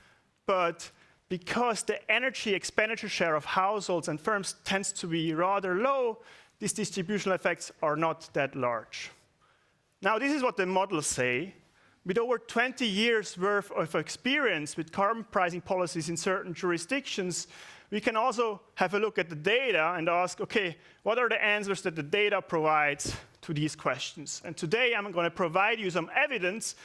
but because the energy expenditure share of households and firms tends to be rather low, these distributional effects are not that large. Now, this is what the models say. With over 20 years' worth of experience with carbon pricing policies in certain jurisdictions, we can also have a look at the data and ask, okay, what are the answers that the data provides to these questions? And today I'm going to provide you some evidence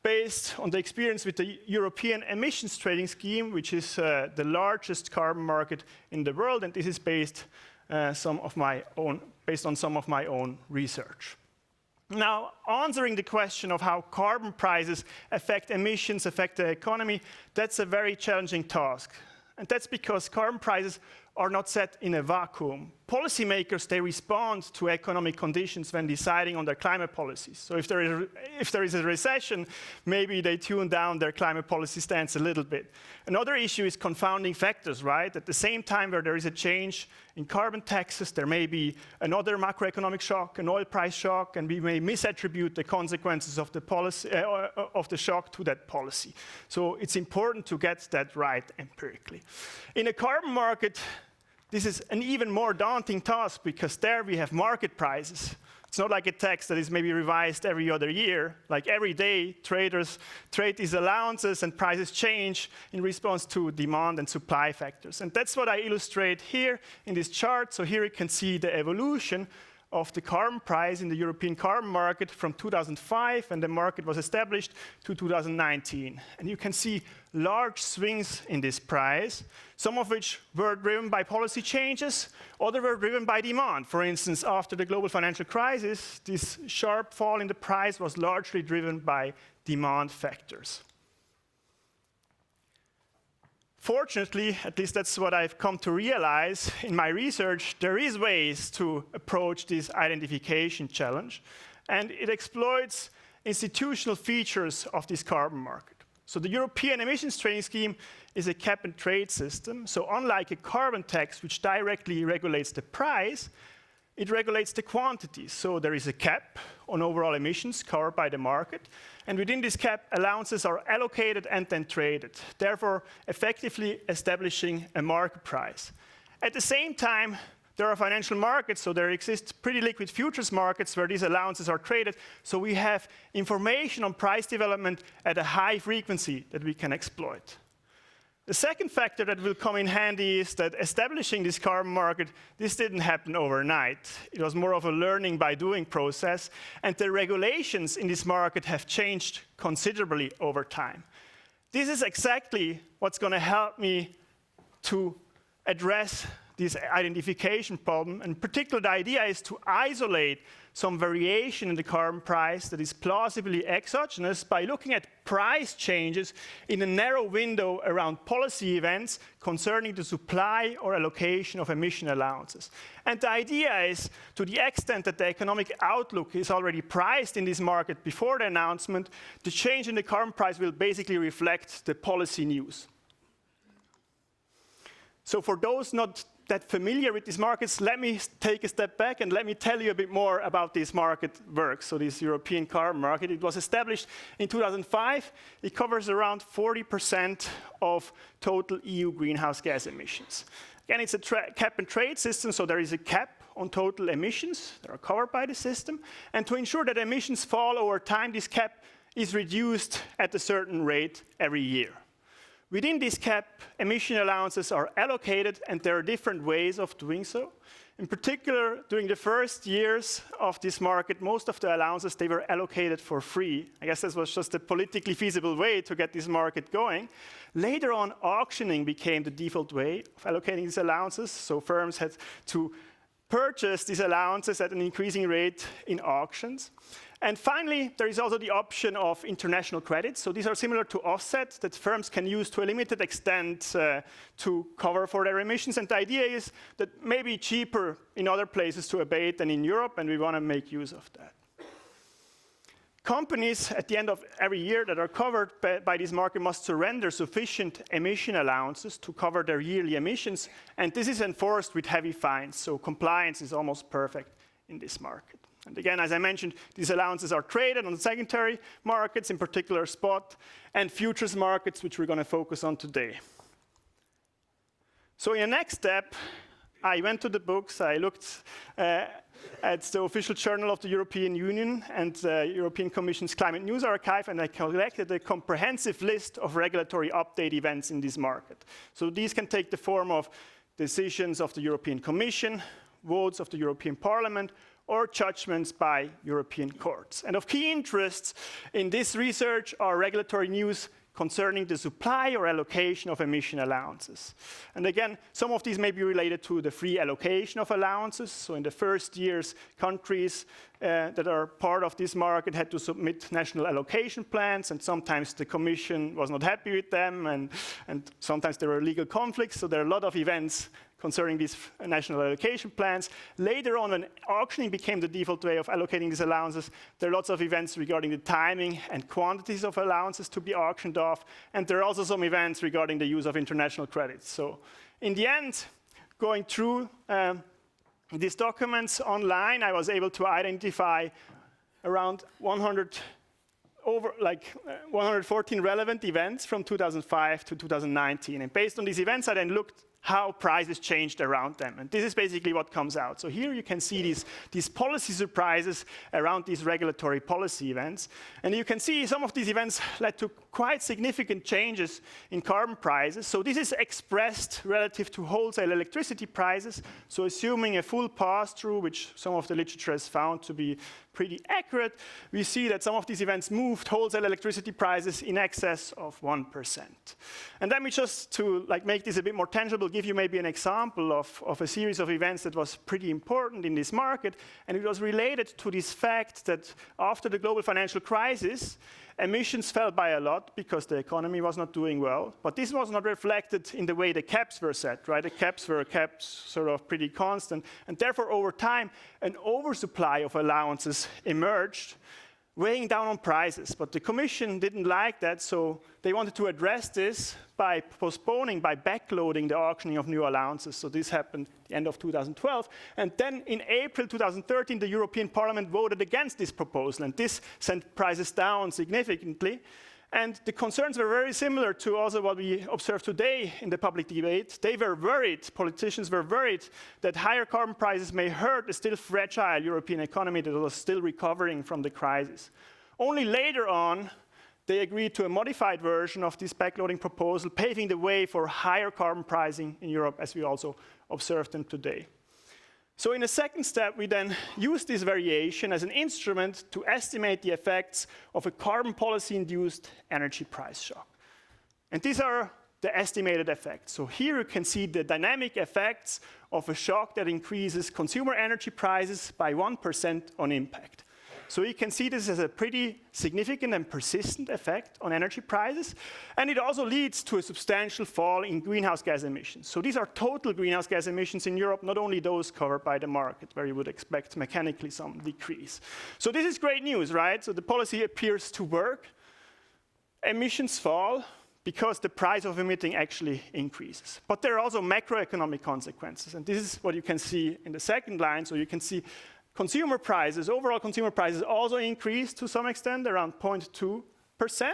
based on the experience with the European Emissions Trading Scheme, which is the largest carbon market in the world, and this is based on some of my own research. Now, answering the question of how carbon prices affect emissions, affect the economy, that's a very challenging task. And that's because carbon prices are not set in a vacuum. Policymakers, they respond to economic conditions when deciding on their climate policies. So if there is a recession, maybe they tune down their climate policy stance a little bit. Another issue is confounding factors, right? At the same time where there is a change in carbon taxes, there may be another macroeconomic shock, an oil price shock, and we may misattribute the consequences of the policy, of the shock to that policy. So it's important to get that right empirically. In a carbon market, this is an even more daunting task because there we have market prices. It's not like a tax that is maybe revised every other year. Like every day, traders trade these allowances and prices change in response to demand and supply factors. And that's what I illustrate here in this chart. So here you can see the evolution of the carbon price in the European carbon market from 2005, when the market was established, to 2019. And you can see large swings in this price, some of which were driven by policy changes, others were driven by demand. For instance, after the global financial crisis, this sharp fall in the price was largely driven by demand factors. Fortunately, at least that's what I've come to realize in my research, there is ways to approach this identification challenge, and it exploits institutional features of this carbon market. So the European emissions trading scheme is a cap and trade system. So unlike a carbon tax, which directly regulates the price, it regulates the quantities. So there is a cap on overall emissions covered by the market. And within this cap, allowances are allocated and then traded, therefore effectively establishing a market price. At the same time, there are financial markets, so there exist pretty liquid futures markets where these allowances are traded. So we have information on price development at a high frequency that we can exploit. The second factor that will come in handy is that establishing this carbon market, this didn't happen overnight. It was more of a learning by doing process, and the regulations in this market have changed considerably over time. This is exactly what's going to help me to address this identification problem. And in particular, the idea is to isolate some variation in the carbon price that is plausibly exogenous by looking at price changes in a narrow window around policy events concerning the supply or allocation of emission allowances. And the idea is, to the extent that the economic outlook is already priced in this market before the announcement, the change in the carbon price will basically reflect the policy news. So for those not that familiar with these markets, let me take a step back and let me tell you a bit more about this market works. So this European carbon market, it was established in 2005. It covers around 40% of total EU greenhouse gas emissions. Again, it's a cap and trade system, so there is a cap on total emissions that are covered by the system. And to ensure that emissions fall over time, this cap is reduced at a certain rate every year. Within this cap, emission allowances are allocated, and there are different ways of doing so. In particular, during the first years of this market, most of the allowances, they were allocated for free. I guess this was just a politically feasible way to get this market going. Later on, auctioning became the default way of allocating these allowances, so firms had to purchase these allowances at an increasing rate in auctions. And finally, there is also the option of international credits. So these are similar to offsets that firms can use to a limited extent to cover for their emissions. And the idea is that maybe cheaper in other places to abate than in Europe, and we want to make use of that. Companies at the end of every year that are covered by this market must surrender sufficient emission allowances to cover their yearly emissions. And this is enforced with heavy fines. So compliance is almost perfect in this market. And again, as I mentioned, these allowances are traded on secondary markets, in particular spot and futures markets, which we're going to focus on today. So in the next step, I went to the books, I looked at the official journal of the European Union and the European Commission's Climate News Archive, and I collected a comprehensive list of regulatory update events in this market. So these can take the form of decisions of the European Commission, votes of the European Parliament, or judgments by European courts. And of key interest in this research are regulatory news concerning the supply or allocation of emission allowances. And again, some of these may be related to the free allocation of allowances. So in the first years, countries that are part of this market had to submit national allocation plans, and sometimes the Commission was not happy with them, and sometimes there were legal conflicts. So there are a lot of events concerning these national allocation plans. Later on, when auctioning became the default way of allocating these allowances, there are lots of events regarding the timing and quantities of allowances to be auctioned off, and there are also some events regarding the use of international credits. So in the end, going through these documents online, I was able to identify around 114 relevant events from 2005 to 2019. And based on these events, I then looked how prices changed around them. And this is basically what comes out. So here you can see these policy surprises around these regulatory policy events. And you can see some of these events led to quite significant changes in carbon prices. So this is expressed relative to wholesale electricity prices. So assuming a full pass-through, which some of the literature has found to be pretty accurate, we see that some of these events moved wholesale electricity prices in excess of 1%. And let me just, to make this a bit more tangible, give you maybe an example of a series of events that was pretty important in this market, and it was related to this fact that after the global financial crisis, emissions fell by a lot because the economy was not doing well, but this was not reflected in the way the caps were set, right? The caps were kept sort of pretty constant, and therefore over time, an oversupply of allowances emerged, weighing down on prices. But the Commission didn't like that, so they wanted to address this by postponing, by backloading the auctioning of new allowances. So this happened at the end of 2012. And then in April 2013, the European Parliament voted against this proposal, and this sent prices down significantly. And the concerns were very similar to also what we observe today in the public debate. They were worried, politicians were worried, that higher carbon prices may hurt the still fragile European economy that was still recovering from the crisis. Only later on, they agreed to a modified version of this backloading proposal, paving the way for higher carbon pricing in Europe, as we also observe them today. So in a second step, we then use this variation as an instrument to estimate the effects of a carbon policy-induced energy price shock. And these are the estimated effects. So here you can see the dynamic effects of a shock that increases consumer energy prices by 1% on impact. So you can see this as a pretty significant and persistent effect on energy prices, and it also leads to a substantial fall in greenhouse gas emissions. So these are total greenhouse gas emissions in Europe, not only those covered by the market, where you would expect mechanically some decrease. So this is great news, right? So the policy appears to work. Emissions fall because the price of emitting actually increases. But there are also macroeconomic consequences, and this is what you can see in the second line. So you can see consumer prices, overall consumer prices also increase to some extent, around 0.2%,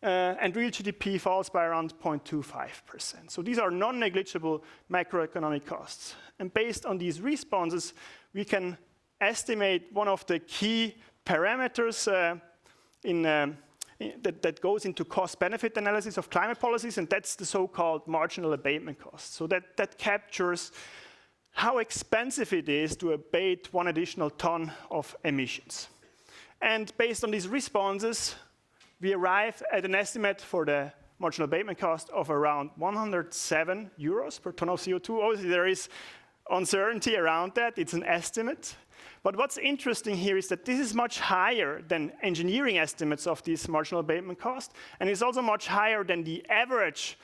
and real GDP falls by around 0.25%. So these are non-negligible macroeconomic costs. And based on these responses, we can estimate one of the key parameters that goes into cost-benefit analysis of climate policies, and that's the so-called marginal abatement cost. So that captures how expensive it is to abate 1 additional ton of emissions. And based on these responses, we arrive at an estimate for the marginal abatement cost of around 107 euros per ton of CO2. Obviously, there is uncertainty around that. It's an estimate. But what's interesting here is that this is much higher than engineering estimates of this marginal abatement cost, and it's also much higher than the average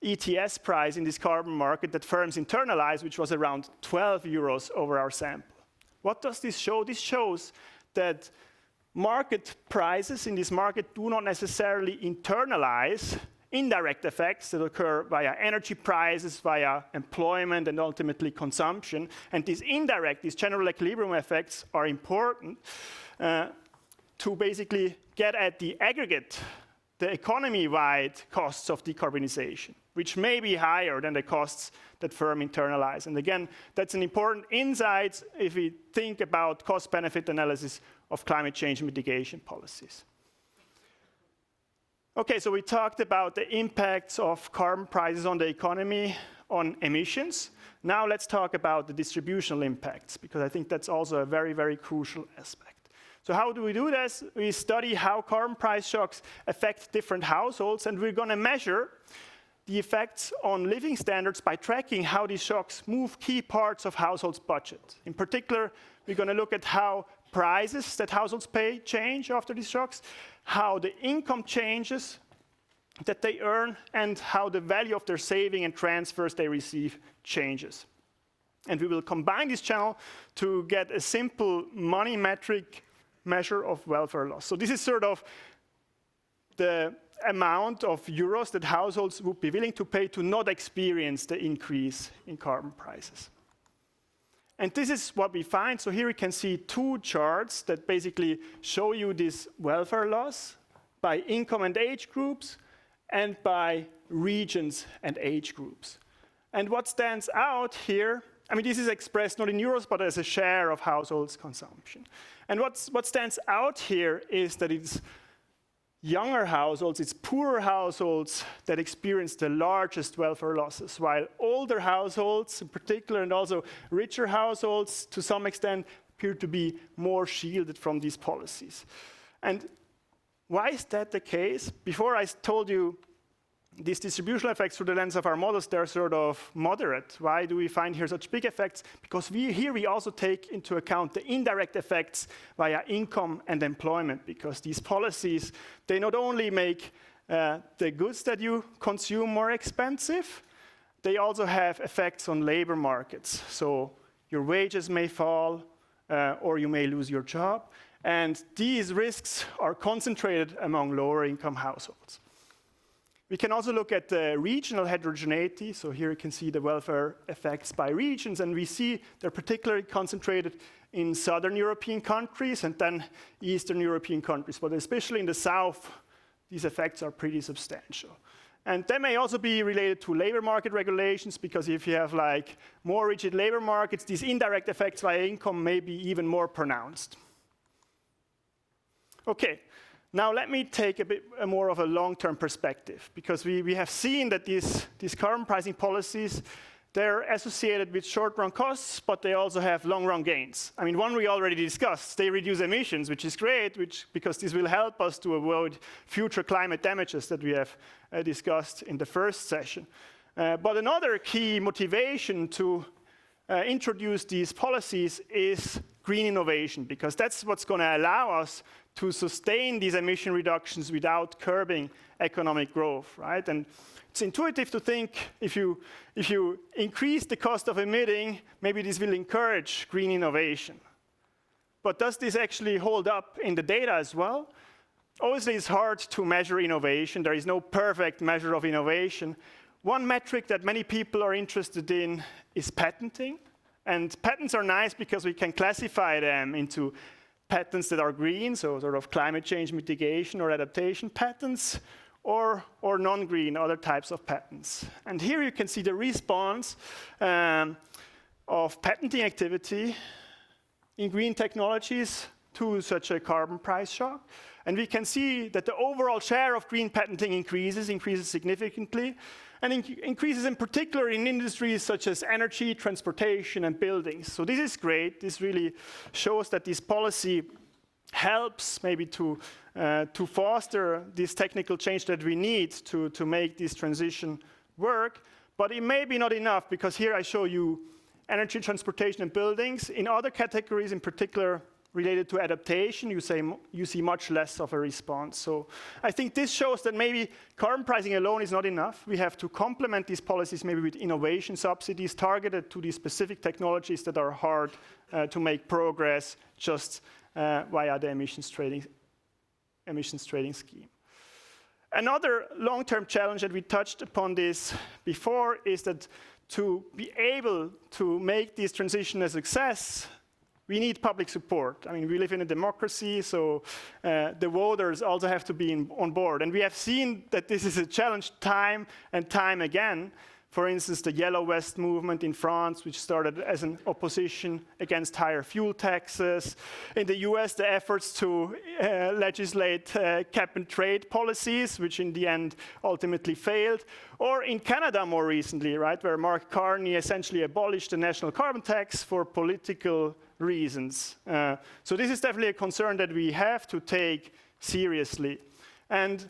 ETS price in this carbon market that firms internalize, which was around 12 euros over our sample. What does this show? This shows that market prices in this market do not necessarily internalize indirect effects that occur via energy prices, via employment, and ultimately consumption. And these indirect, these general equilibrium effects are important to basically get at the aggregate, the economy-wide costs of decarbonization, which may be higher than the costs that firms internalize. And again, that's an important insight if we think about cost-benefit analysis of climate change mitigation policies. Okay, so we talked about the impacts of carbon prices on the economy, on emissions. Now let's talk about the distributional impacts, because I think that's also a very, very crucial aspect. So how do we do this? We study how carbon price shocks affect different households, and we're going to measure the effects on living standards by tracking how these shocks move key parts of households' budget. In particular, we're going to look at how prices that households pay change after these shocks, how the income changes that they earn, and how the value of their saving and transfers they receive changes. And we will combine this channel to get a simple money metric measure of welfare loss. So this is sort of the amount of euros that households would be willing to pay to not experience the increase in carbon prices. And this is what we find. So here you can see two charts that basically show you this welfare loss by income and age groups and by regions and age groups. And what stands out here, I mean, this is expressed not in euros, but as a share of households' consumption. And what stands out here is that it's younger households, it's poorer households that experience the largest welfare losses, while older households in particular, and also richer households to some extent, appear to be more shielded from these policies. And why is that the case? Before I told you these distributional effects through the lens of our models, they're sort of moderate. Why do we find here such big effects? Because we also take into account the indirect effects via income and employment, because these policies, they not only make the goods that you consume more expensive, they also have effects on labor markets. So your wages may fall, or you may lose your job. And these risks are concentrated among lower income households. We can also look at the regional heterogeneity. So here you can see the welfare effects by regions, and we see they're particularly concentrated in southern European countries and then Eastern European countries. But especially in the south, these effects are pretty substantial. And they may also be related to labor market regulations, because if you have like more rigid labor markets, these indirect effects via income may be even more pronounced. Okay. Now let me take a bit more of a long-term perspective, because we have seen that these carbon pricing policies, they're associated with short-run costs, but they also have long-run gains. I mean, one we already discussed, they reduce emissions, which is great, because this will help us to avoid future climate damages that we have discussed in the first session. But another key motivation to introduce these policies is green innovation, because that's what's going to allow us to sustain these emission reductions without curbing economic growth, right? And it's intuitive to think if you increase the cost of emitting, maybe this will encourage green innovation. But does this actually hold up in the data as well? Obviously, it's hard to measure innovation. There is no perfect measure of innovation. One metric that many people are interested in is patenting. And patents are nice because we can classify them into patents that are green, so sort of climate change mitigation or adaptation patents, or non-green, other types of patents. And here you can see the response of patenting activity in green technologies to such a carbon price shock. And we can see that the overall share of green patenting increases significantly, and increases in particular in industries such as energy, transportation, and buildings. So this is great. This really shows that this policy helps maybe to foster this technical change that we need to make this transition work. But it may be not enough, because here I show you energy, transportation, and buildings. In other categories, in particular related to adaptation, you see much less of a response. So I think this shows that maybe carbon pricing alone is not enough. We have to complement these policies maybe with innovation subsidies targeted to these specific technologies that are hard to make progress just via the emissions trading scheme. Another long-term challenge that we touched upon this before is that to be able to make this transition a success, we need public support. I mean, we live in a democracy, so the voters also have to be on board. And we have seen that this is a challenge time and time again. For instance, the Yellow Vest movement in France, which started as an opposition against higher fuel taxes. In the US, the efforts to legislate cap-and-trade policies, which in the end ultimately failed. Or in Canada more recently, right, where Mark Carney essentially abolished the national carbon tax for political reasons. So this is definitely a concern that we have to take seriously. And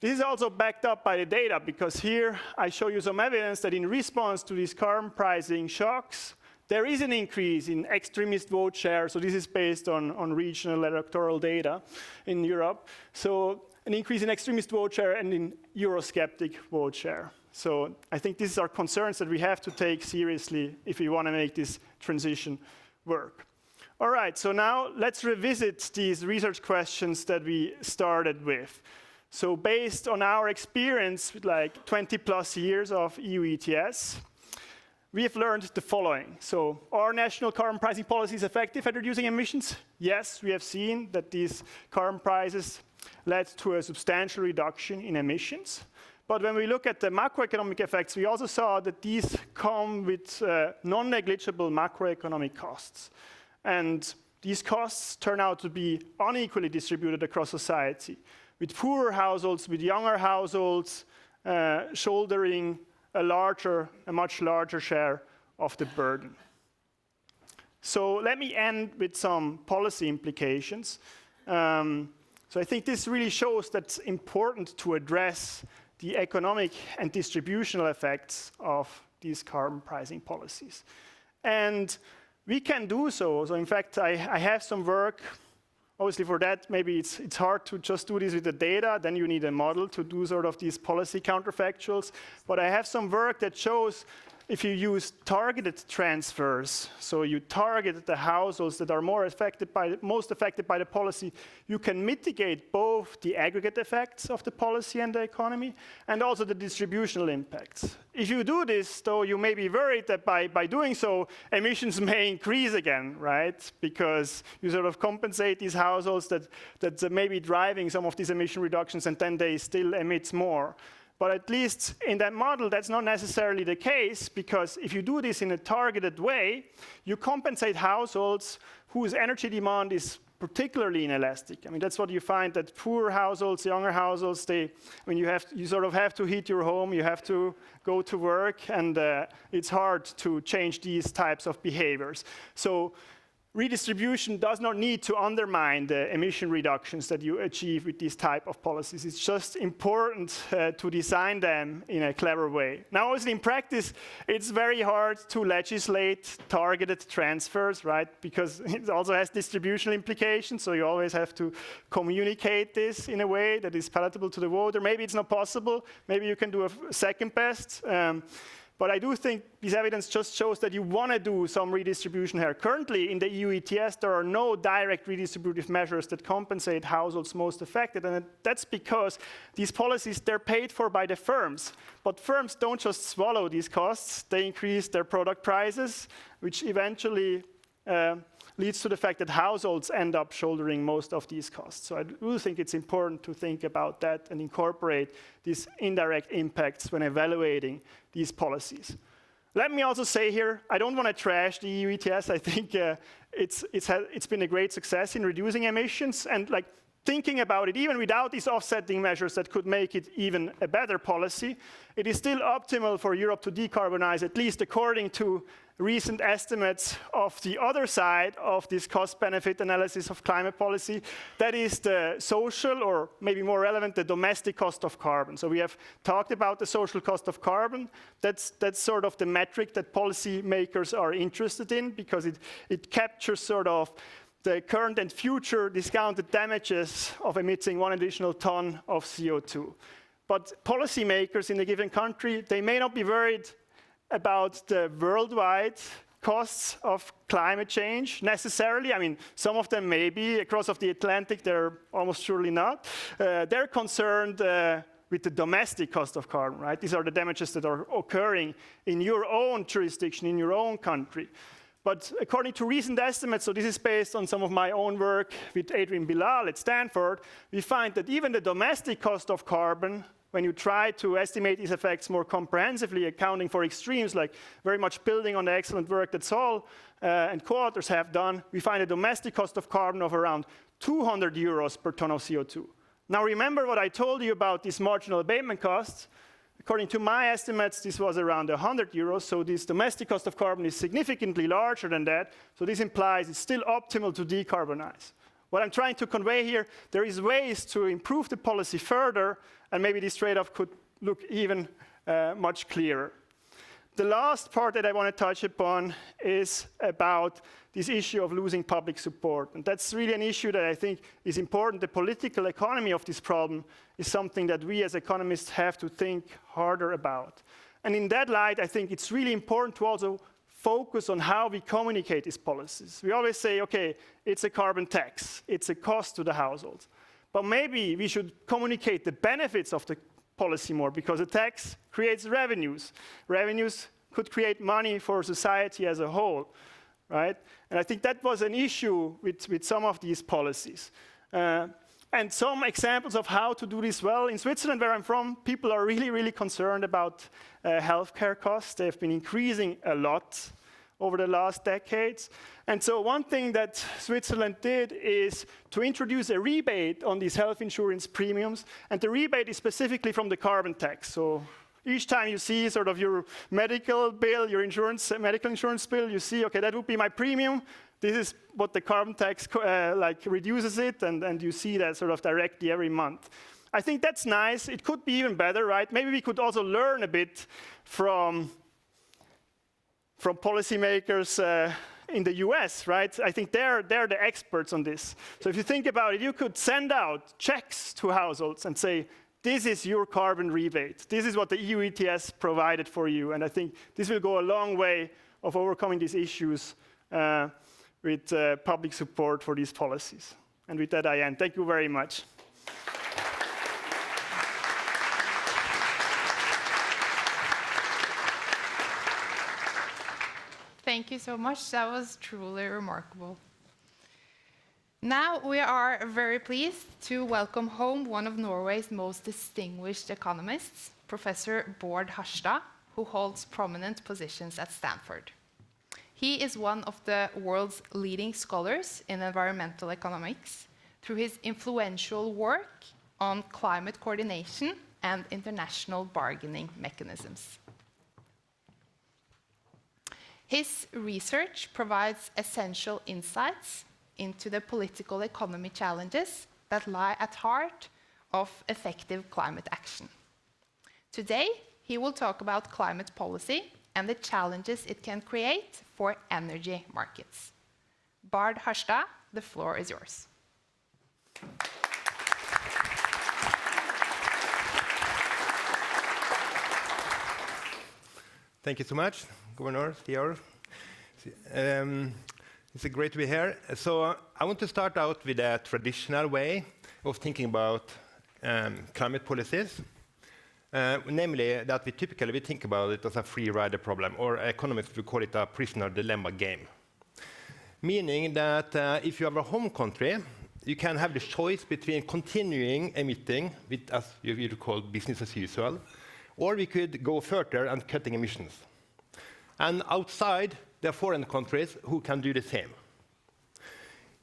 this is also backed up by the data, because here I show you some evidence that in response to these carbon pricing shocks, there is an increase in extremist vote share. So this is based on regional electoral data in Europe. So an increase in extremist vote share and in Eurosceptic vote share. So I think these are concerns that we have to take seriously if we want to make this transition work. All right, so now let's revisit these research questions that we started with. So based on our experience with like 20 plus years of EU ETS, we have learned the following. So are national carbon pricing policies effective at reducing emissions? Yes, we have seen that these carbon prices led to a substantial reduction in emissions. But when we look at the macroeconomic effects, we also saw that these come with non-negligible macroeconomic costs. And these costs turn out to be unequally distributed across society, with poorer households, with younger households, shouldering a much larger share of the burden. So let me end with some policy implications. So I think this really shows that it's important to address the economic and distributional effects of these carbon pricing policies. And we can do so. So in fact, I have some work. Obviously for that, maybe it's hard to just do this with the data. Then you need a model to do sort of these policy counterfactuals. But I have some work that shows if you use targeted transfers, so you target the households that are most affected by the policy, you can mitigate both the aggregate effects of the policy and the economy, and also the distributional impacts. If you do this, though, you may be worried that by doing so, emissions may increase again, right? Because you sort of compensate these households that may be driving some of these emission reductions, and then they still emit more. But at least in that model, that's not necessarily the case, because if you do this in a targeted way, you compensate households whose energy demand is particularly inelastic. I mean, that's what you find, that poor households, younger households, you sort of have to heat your home, you have to go to work, and it's hard to change these types of behaviors. So redistribution does not need to undermine the emission reductions that you achieve with these type of policies. It's just important to design them in a clever way. Now, obviously, in practice, it's very hard to legislate targeted transfers, right? Because it also has distributional implications, so you always have to communicate this in a way that is palatable to the voter. Maybe it's not possible. Maybe you can do a second best. But I do think this evidence just shows that you want to do some redistribution here. Currently, in the EU ETS, there are no direct redistributive measures that compensate households most affected. And that's because these policies, they're paid for by the firms. But firms don't just swallow these costs. They increase their product prices, which eventually leads to the fact that households end up shouldering most of these costs. So I do think it's important to think about that and incorporate these indirect impacts when evaluating these policies. Let me also say here, I don't want to trash the EU ETS. I think it's been a great success in reducing emissions. And thinking about it, even without these offsetting measures that could make it even a better policy, it is still optimal for Europe to decarbonize, at least according to recent estimates of the other side of this cost-benefit analysis of climate policy. That is the social, or maybe more relevant, the domestic cost of carbon. So we have talked about the social cost of carbon. That's sort of the metric that policymakers are interested in, because it captures sort of the current and future discounted damages of emitting 1 additional ton of CO2. But policymakers in a given country, they may not be worried about the worldwide costs of climate change necessarily. I mean, some of them may be. Across of the Atlantic, they're almost surely not. They're concerned with the domestic cost of carbon, right? These are the damages that are occurring in your own jurisdiction, in your own country. But according to recent estimates, so this is based on some of my own work with Adrian Bilal at Stanford, we find that even the domestic cost of carbon, when you try to estimate these effects more comprehensively, accounting for extremes, like very much building on the excellent work that Sol and co-authors have done, we find a domestic cost of carbon of around 200 euros per ton of CO2. Now remember what I told you about these marginal abatement costs. According to my estimates, this was around 100 euros, so this domestic cost of carbon is significantly larger than that, so this implies it's still optimal to decarbonize. What I'm trying to convey here, there is ways to improve the policy further, and maybe this trade-off could look even much clearer. The last part that I want to touch upon is about this issue of losing public support. And that's really an issue that I think is important. The political economy of this problem is something that we as economists have to think harder about. And in that light, I think it's really important to also focus on how we communicate these policies. We always say, okay, it's a carbon tax, it's a cost to the households. But maybe we should communicate the benefits of the policy more, because a tax creates revenues. Revenues could create money for society as a whole, right? And I think that was an issue with some of these policies. And some examples of how to do this well. In Switzerland, where I'm from, people are really, really concerned about healthcare costs. They've been increasing a lot over the last decades. And so one thing that Switzerland did is to introduce a rebate on these health insurance premiums. And the rebate is specifically from the carbon tax. So each time you see sort of your medical bill, your medical insurance bill, you see, okay, that would be my premium. This is what the carbon tax reduces it, and you see that sort of directly every month. I think that's nice. It could be even better, right? Maybe we could also learn a bit from policymakers in the US, right? I think they're the experts on this. So if you think about it, you could send out checks to households and say, this is your carbon rebate. This is what the EU ETS provided for you. And I think this will go a long way of overcoming these issues with public support for these policies. And with that, I end. Thank you very much. Thank you so much. That was truly remarkable. Now we are very pleased to welcome home one of Norway's most distinguished economists, Professor Bård Harstad, who holds prominent positions at Stanford. He is one of the world's leading scholars in environmental economics through his influential work on climate coordination and international bargaining mechanisms. His research provides essential insights into the political economy challenges that lie at heart of effective climate action. Today, he will talk about climate policy and the challenges it can create for energy markets. Bård Harstad, the floor is yours. Thank you so much, Governor Theo. It's great to be here. So I want to start out with a traditional way of thinking about climate policies, namely that we typically think about it as a free rider problem, or economists would call it a prisoner dilemma game. Meaning that if you have a home country, you can have the choice between continuing emitting with, as you would call, business as usual, or we could go further and cutting emissions. And outside, there are foreign countries who can do the same.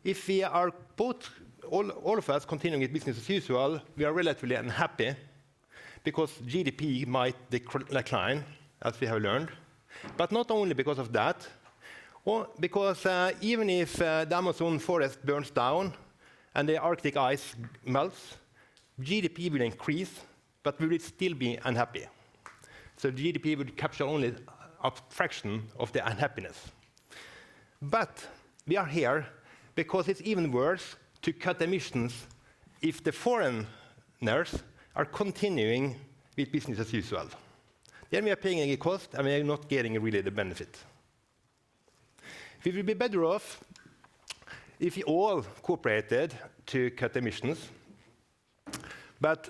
If we are both, all of us, continuing with business as usual, we are relatively unhappy because GDP might decline, as we have learned. But not only because of that, or because even if the Amazon forest burns down and the Arctic ice melts, GDP will increase, but we will still be unhappy. So GDP would capture only a fraction of the unhappiness. But we are here because it's even worse to cut emissions if the foreigners are continuing with business as usual. Then we are paying a cost and we are not getting really the benefit. We will be better off if we all cooperated to cut emissions. But,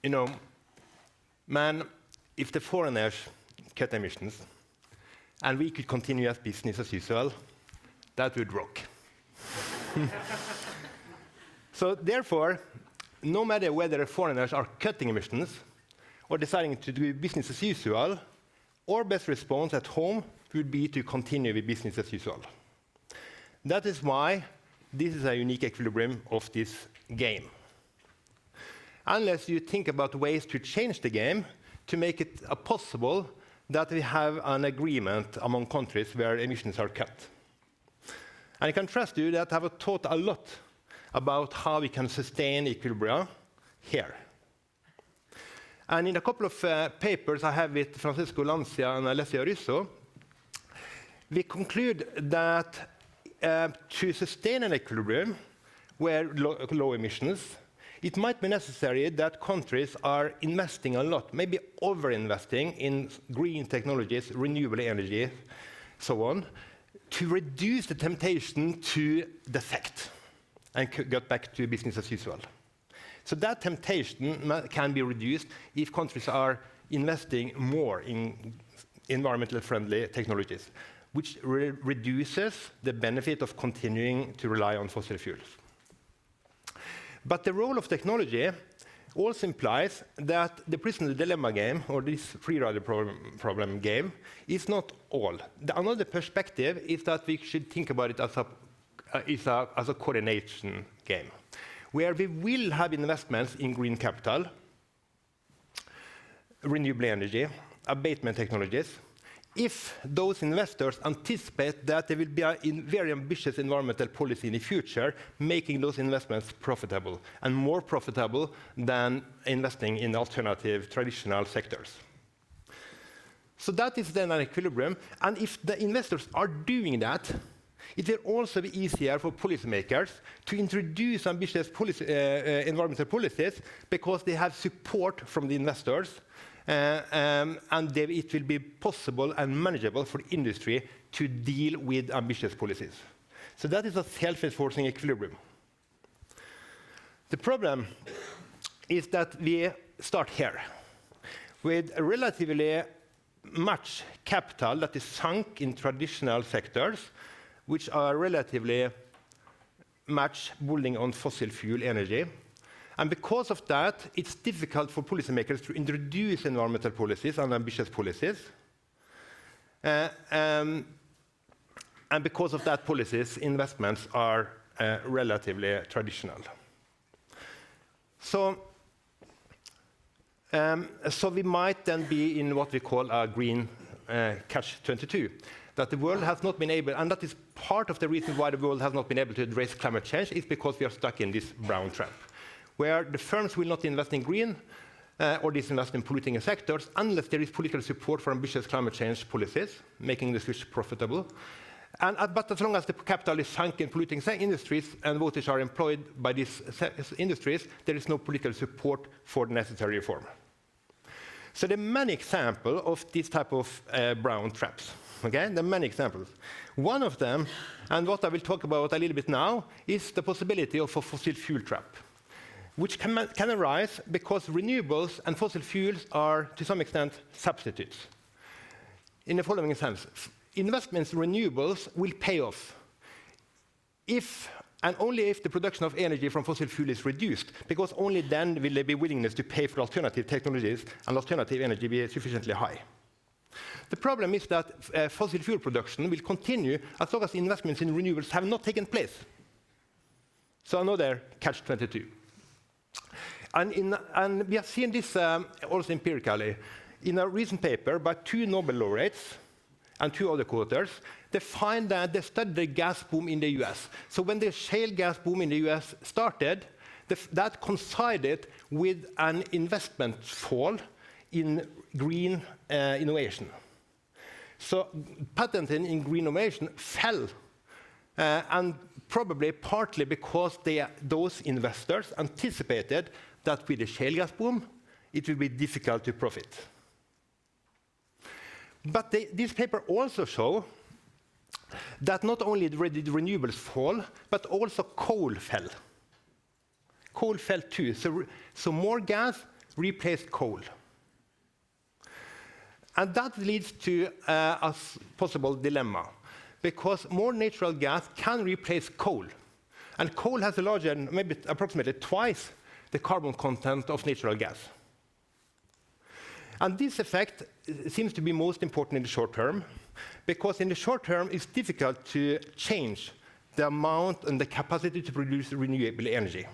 you know, man, if the foreigners cut emissions and we could continue as business as usual, that would rock. So therefore, no matter whether foreigners are cutting emissions or deciding to do business as usual, our best response at home would be to continue with business as usual. That is why this is a unique equilibrium of this game. Unless you think about ways to change the game to make it possible that we have an agreement among countries where emissions are cut. And I can trust you that I have thought a lot about how we can sustain equilibrium here. And in a couple of papers I have with Francisco Lancia and Alessia Russo, we conclude that to sustain an equilibrium where low emissions, it might be necessary that countries are investing a lot, maybe over-investing in green technologies, renewable energy, so on, to reduce the temptation to defect and get back to business as usual. So that temptation can be reduced if countries are investing more in environmentally friendly technologies, which reduces the benefit of continuing to rely on fossil fuels. But the role of technology also implies that the prisoner dilemma game, or this free rider problem game, is not all. Another perspective is that we should think about it as a coordination game, where we will have investments in green capital, renewable energy, abatement technologies, if those investors anticipate that there will be a very ambitious environmental policy in the future, making those investments profitable, and more profitable than investing in alternative traditional sectors. So that is then an equilibrium, and if the investors are doing that, it will also be easier for policymakers to introduce ambitious environmental policies because they have support from the investors, and it will be possible and manageable for industry to deal with ambitious policies. So that is a self-enforcing equilibrium. The problem is that we start here with relatively much capital that is sunk in traditional sectors, which are relatively much building on fossil fuel energy. And because of that, it's difficult for policymakers to introduce environmental policies and ambitious policies. And because of that policies, investments are relatively traditional. So we might then be in what we call a green catch-22, that the world has not been able, and that is part of the reason why the world has not been able to address climate change, is because we are stuck in this brown trap, where the firms will not invest in green or disinvest in polluting sectors unless there is political support for ambitious climate change policies, making the switch profitable. But as long as the capital is sunk in polluting industries and voters are employed by these industries, there is no political support for the necessary reform. So there are many examples of this type of brown traps. Okay? There are many examples. One of them, and what I will talk about a little bit now, is the possibility of a fossil fuel trap, which can arise because renewables and fossil fuels are, to some extent, substitutes. In the following sense, investments in renewables will pay off if and only if the production of energy from fossil fuel is reduced, because only then will there be willingness to pay for alternative technologies and alternative energy be sufficiently high. The problem is that fossil fuel production will continue as long as investments in renewables have not taken place. So another catch-22. And we have seen this also empirically. In a recent paper by 2 Nobel laureates and 2 other co-authors, they find that they studied the gas boom in the US. So when the shale gas boom in the US started, that coincided with an investment fall in green innovation. So patenting in green innovation fell, and probably partly because those investors anticipated that with the shale gas boom, it will be difficult to profit. But this paper also shows that not only did renewables fall, but also coal fell. Coal fell too, so more gas replaced coal. And that leads to a possible dilemma, because more natural gas can replace coal. And coal has a larger, maybe approximately twice the carbon content of natural gas. And this effect seems to be most important in the short term, because in the short term it's difficult to change the amount and the capacity to produce renewable energy.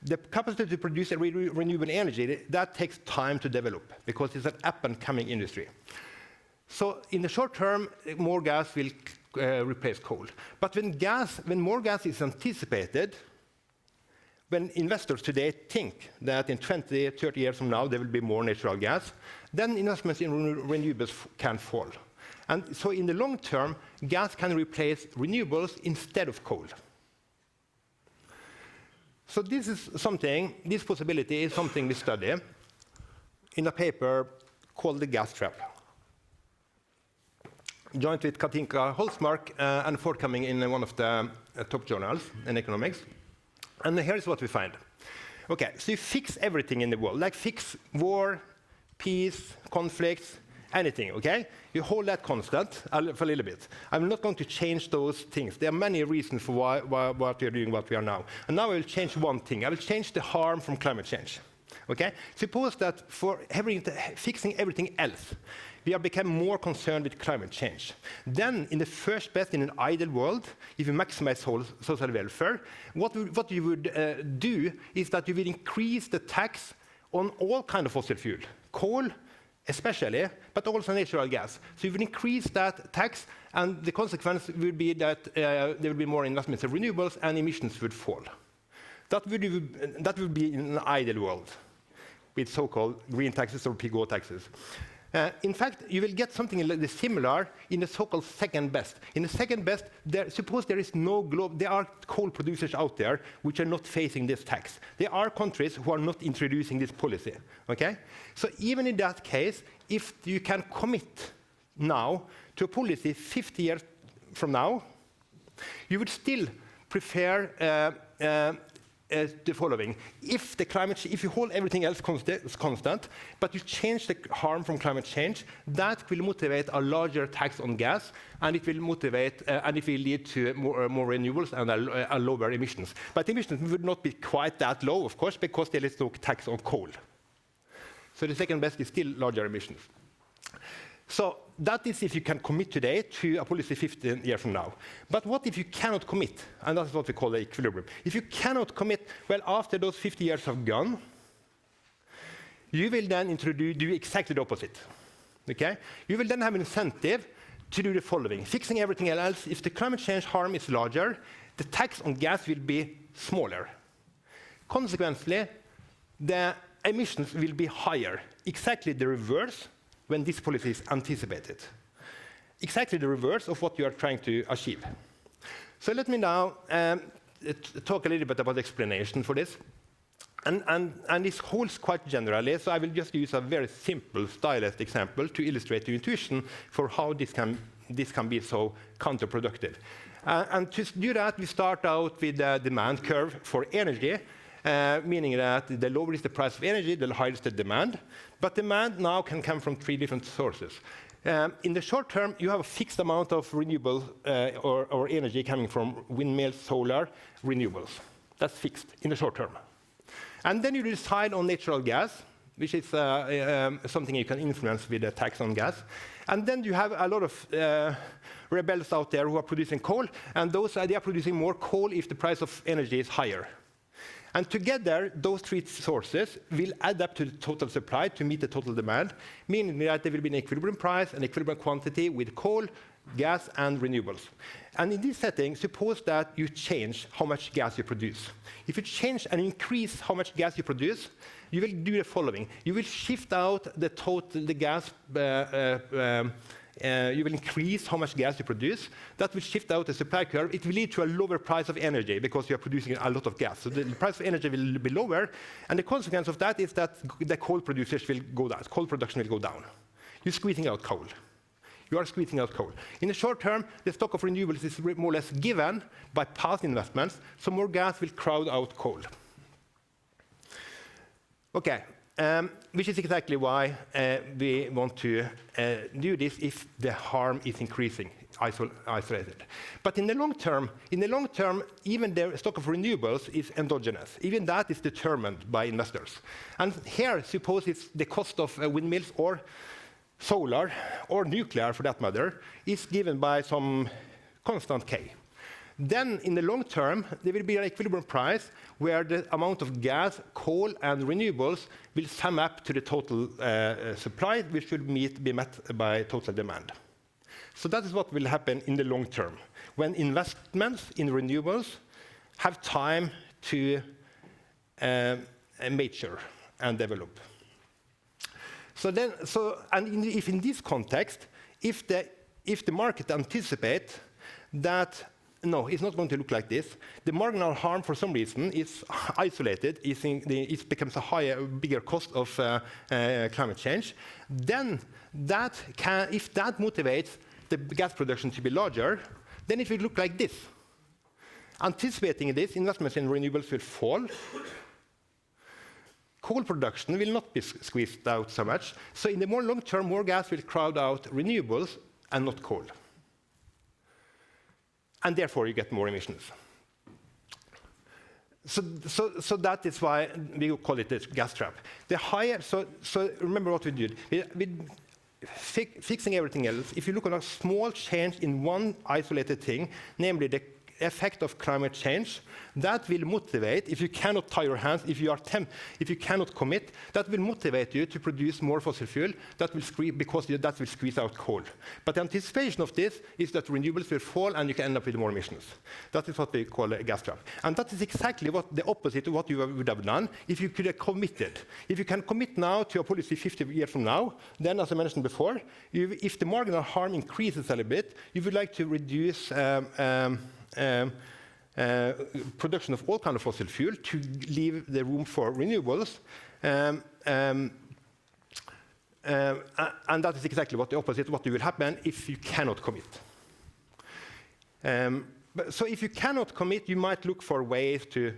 The capacity to produce renewable energy, that takes time to develop, because it's an up-and-coming industry. So in the short term, more gas will replace coal. But when more gas is anticipated, when investors today think that in 20, 30 years from now there will be more natural gas, then investments in renewables can fall. And so in the long term, gas can replace renewables instead of coal. So this possibility is something we study in a paper called The Gas Trap, joint with Katinka Holzmark and forthcoming in one of the top journals in economics. And here's what we find. Okay, so you fix everything in the world, like fix war, peace, conflicts, anything, okay? You hold that constant for a little bit. I'm not going to change those things. There are many reasons for why what we are doing what we are now. And now I will change one thing. I will change the harm from climate change, okay? Suppose that for fixing everything else, we have become more concerned with climate change. Then, in the first best, in an ideal world, if you maximize social welfare, what you would do is that you would increase the tax on all kinds of fossil fuel, coal, especially, but also natural gas. So you will increase that tax, and the consequence would be that there will be more investments in renewables and emissions would fall. That would be in an ideal world with so-called green taxes or PGO taxes. In fact, you will get something similar in the so-called second best. In the second best, suppose there is no there are coal producers out there which are not facing this tax. There are countries who are not introducing this policy. Okay? So even in that case, if you can commit now to a policy 50 years from now, you would still prefer the following. If you hold everything else constant, but you change the harm from climate change, that will motivate a larger tax on gas, and it will motivate, and it will lead to more renewables and a lower emissions. But emissions would not be quite that low, of course, because there is no tax on coal. So the second best is still larger emissions. So that is if you can commit today to a policy 15 years from now. But what if you cannot commit? And that's what we call the equilibrium. If you cannot commit, well, after those 50 years have gone, you will then do exactly the opposite. Okay? You will then have an incentive to do the following. Fixing everything else, if the climate change harm is larger, the tax on gas will be smaller. Consequently, the emissions will be higher. Exactly the reverse when this policy is anticipated. Exactly the reverse of what you are trying to achieve. So let me now talk a little bit about the explanation for this. And this holds quite generally, so I will just use a very simple stylized example to illustrate the intuition for how this can be so counterproductive. And to do that, we start out with the demand curve for energy, meaning that the lower is the price of energy, the higher is the demand. But demand now can come from 3 different sources. In the short term, you have a fixed amount of renewable or energy coming from windmills, solar, renewables. That's fixed in the short term. And then you decide on natural gas, which is something you can influence with a tax on gas. And then you have a lot of rebels out there who are producing coal, and they are producing more coal if the price of energy is higher. And together, those 3 sources will add up to the total supply to meet the total demand, meaning that there will be an equilibrium price, an equilibrium quantity with coal, gas, and renewables. And in this setting, suppose that you change how much gas you produce. If you change and increase how much gas you produce, you will do the following. You will shift out the gas, you will increase how much gas you produce. That will shift out the supply curve. It will lead to a lower price of energy because you are producing a lot of gas. So the price of energy will be lower, and the consequence of that is that the coal producers will go down. Coal production will go down. You're squeezing out coal. You are squeezing out coal. In the short term, the stock of renewables is more or less given by past investments, so more gas will crowd out coal. Okay. Which is exactly why we want to do this if the harm is increasing, isolated. But in the long term, even the stock of renewables is endogenous. Even that is determined by investors. And here, suppose it's the cost of windmills or solar or nuclear, for that matter, is given by some constant K. Then, in the long term, there will be an equilibrium price where the amount of gas, coal, and renewables will sum up to the total supply, which will be met by total demand. So that is what will happen in the long term, when investments in renewables have time to mature and develop. If in this context, if the market anticipates that no, it's not going to look like this. The marginal harm, for some reason, is isolated. It becomes a bigger cost of climate change. Then, if that motivates the gas production to be larger, then it will look like this. Anticipating this, investments in renewables will fall. Coal production will not be squeezed out so much. So in the more long term, more gas will crowd out renewables and not coal. And therefore, you get more emissions. So that is why we call it the gas trap. The higher, so remember what we did. With fixing everything else, if you look at a small change in one isolated thing, namely the effect of climate change, that will motivate, if you cannot tie your hands, if you cannot commit, that will motivate you to produce more fossil fuel, because that will squeeze out coal. But the anticipation of this is that renewables will fall and you can end up with more emissions. That is what we call a gas trap. And that is exactly the opposite of what you would have done if you could have committed. If you can commit now to a policy 50 years from now, then, as I mentioned before, if the marginal harm increases a little bit, you would like to reduce production of all kinds of fossil fuel to leave the room for renewables. And that is exactly what the opposite, what will happen if you cannot commit. So if you cannot commit, you might look for ways to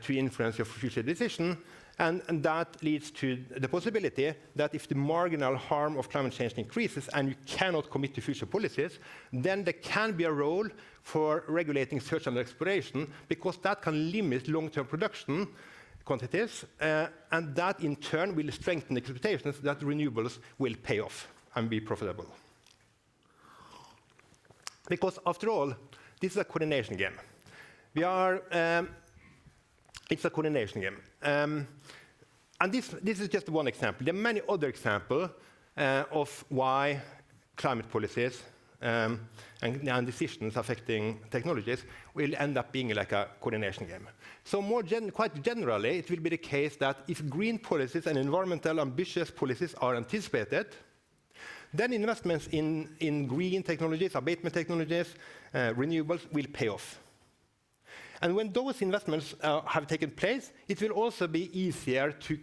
influence your future decision. And that leads to the possibility that if the marginal harm of climate change increases and you cannot commit to future policies, then there can be a role for regulating search and exploration, because that can limit long-term production quantities, and that in turn will strengthen expectations that renewables will pay off and be profitable. Because after all, this is a coordination game. It's a coordination game. And this is just one example. There are many other examples of why climate policies and decisions affecting technologies will end up being like a coordination game. So quite generally, it will be the case that if green policies and environmental ambitious policies are anticipated, then investments in green technologies, abatement technologies, renewables will pay off. And when those investments have taken place, it will also be easier to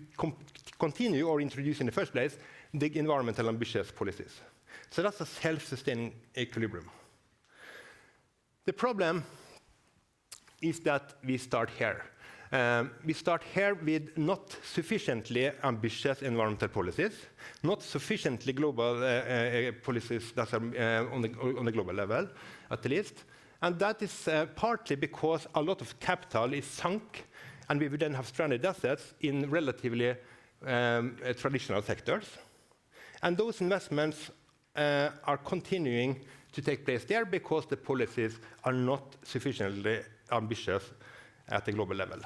continue or introduce in the first place the environmental ambitious policies. So that's a self-sustaining equilibrium. The problem is that we start here. We start here with not sufficiently ambitious environmental policies, not sufficiently global policies that are on the global level, at least. And that is partly because a lot of capital is sunk, and we would then have stranded assets in relatively traditional sectors. And those investments are continuing to take place there because the policies are not sufficiently ambitious at the global level.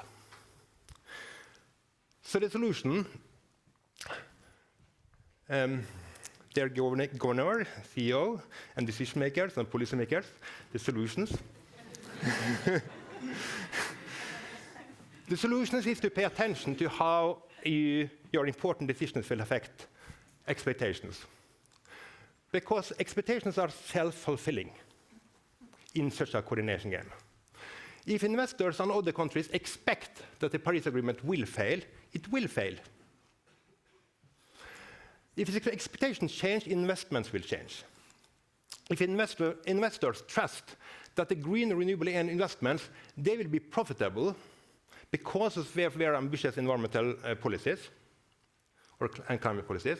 So the solution, their governor, CEO, and decision makers and policymakers, the solutions. The solutions is to pay attention to how your important decisions will affect expectations. Because expectations are self-fulfilling in such a coordination game. If investors and other countries expect that the Paris Agreement will fail, it will fail. If expectations change, investments will change. If investors trust that the green renewable investments, they will be profitable because of their ambitious environmental policies and climate policies,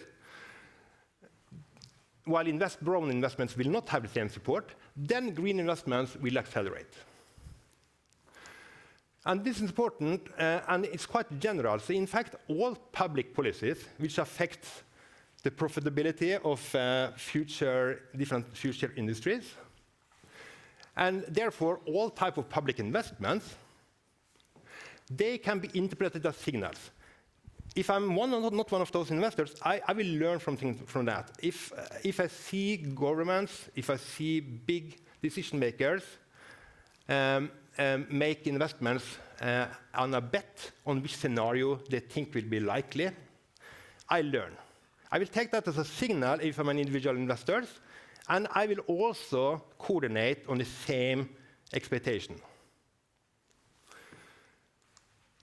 while brown investments will not have the same support, then green investments will accelerate. And this is important, and it's quite general. So in fact, all public policies which affect the profitability of different future industries, and therefore all type of public investments, they can be interpreted as signals. If I'm not one of those investors, I will learn from that. If I see governments, if I see big decision makers make investments on a bet on which scenario they think will be likely, I learn. I will take that as a signal if I'm an individual investor, and I will also coordinate on the same expectation.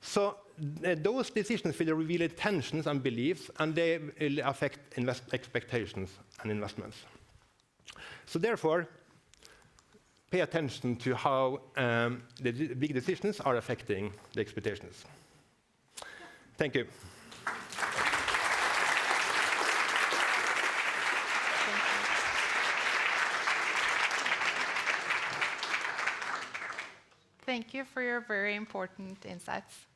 So those decisions will reveal intentions and beliefs, and they will affect expectations and investments. So therefore, pay attention to how the big decisions are affecting the expectations. Thank you. Thank you for your very important insights.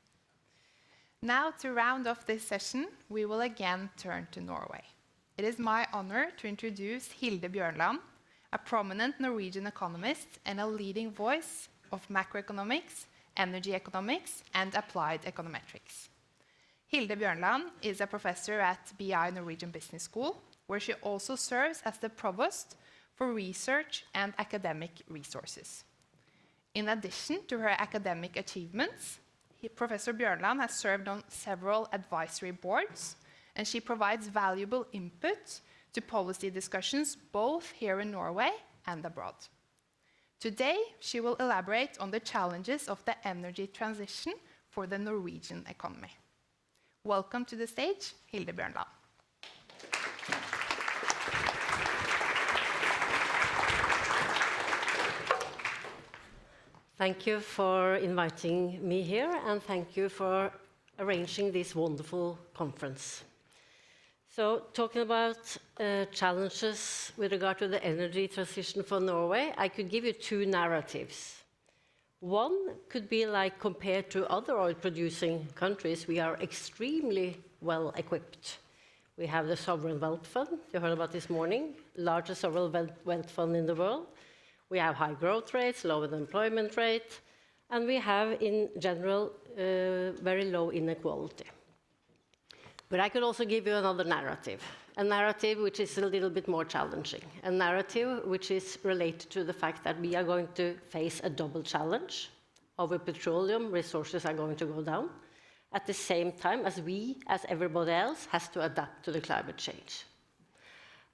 Now, to round off this session, we will again turn to Norway. It is my honor to introduce Hilde Bjørnland, a prominent Norwegian economist and a leading voice of macroeconomics, energy economics, and applied econometrics. Hilde Bjørnland is a professor at BI Norwegian Business School, where she also serves as the provost for research and academic resources. In addition to her academic achievements, Professor Bjørnland has served on several advisory boards, and she provides valuable input to policy discussions both here in Norway and abroad. Today, she will elaborate on the challenges of the energy transition for the Norwegian economy. Welcome to the stage, Hilde Bjørnland. Thank you for inviting me here, and thank you for arranging this wonderful conference. So, talking about challenges with regard to the energy transition for Norway, I could give you two narratives. One could be like compared to other oil-producing countries, we are extremely well equipped. We have the sovereign wealth fund, you heard about this morning, largest sovereign wealth fund in the world. We have high growth rates, low unemployment rate, and we have, in general, very low inequality. But I could also give you another narrative, a narrative which is a little bit more challenging, a narrative which is related to the fact that we are going to face a double challenge. Our petroleum resources are going to go down, at the same time as we, as everybody else, has to adapt to the climate change.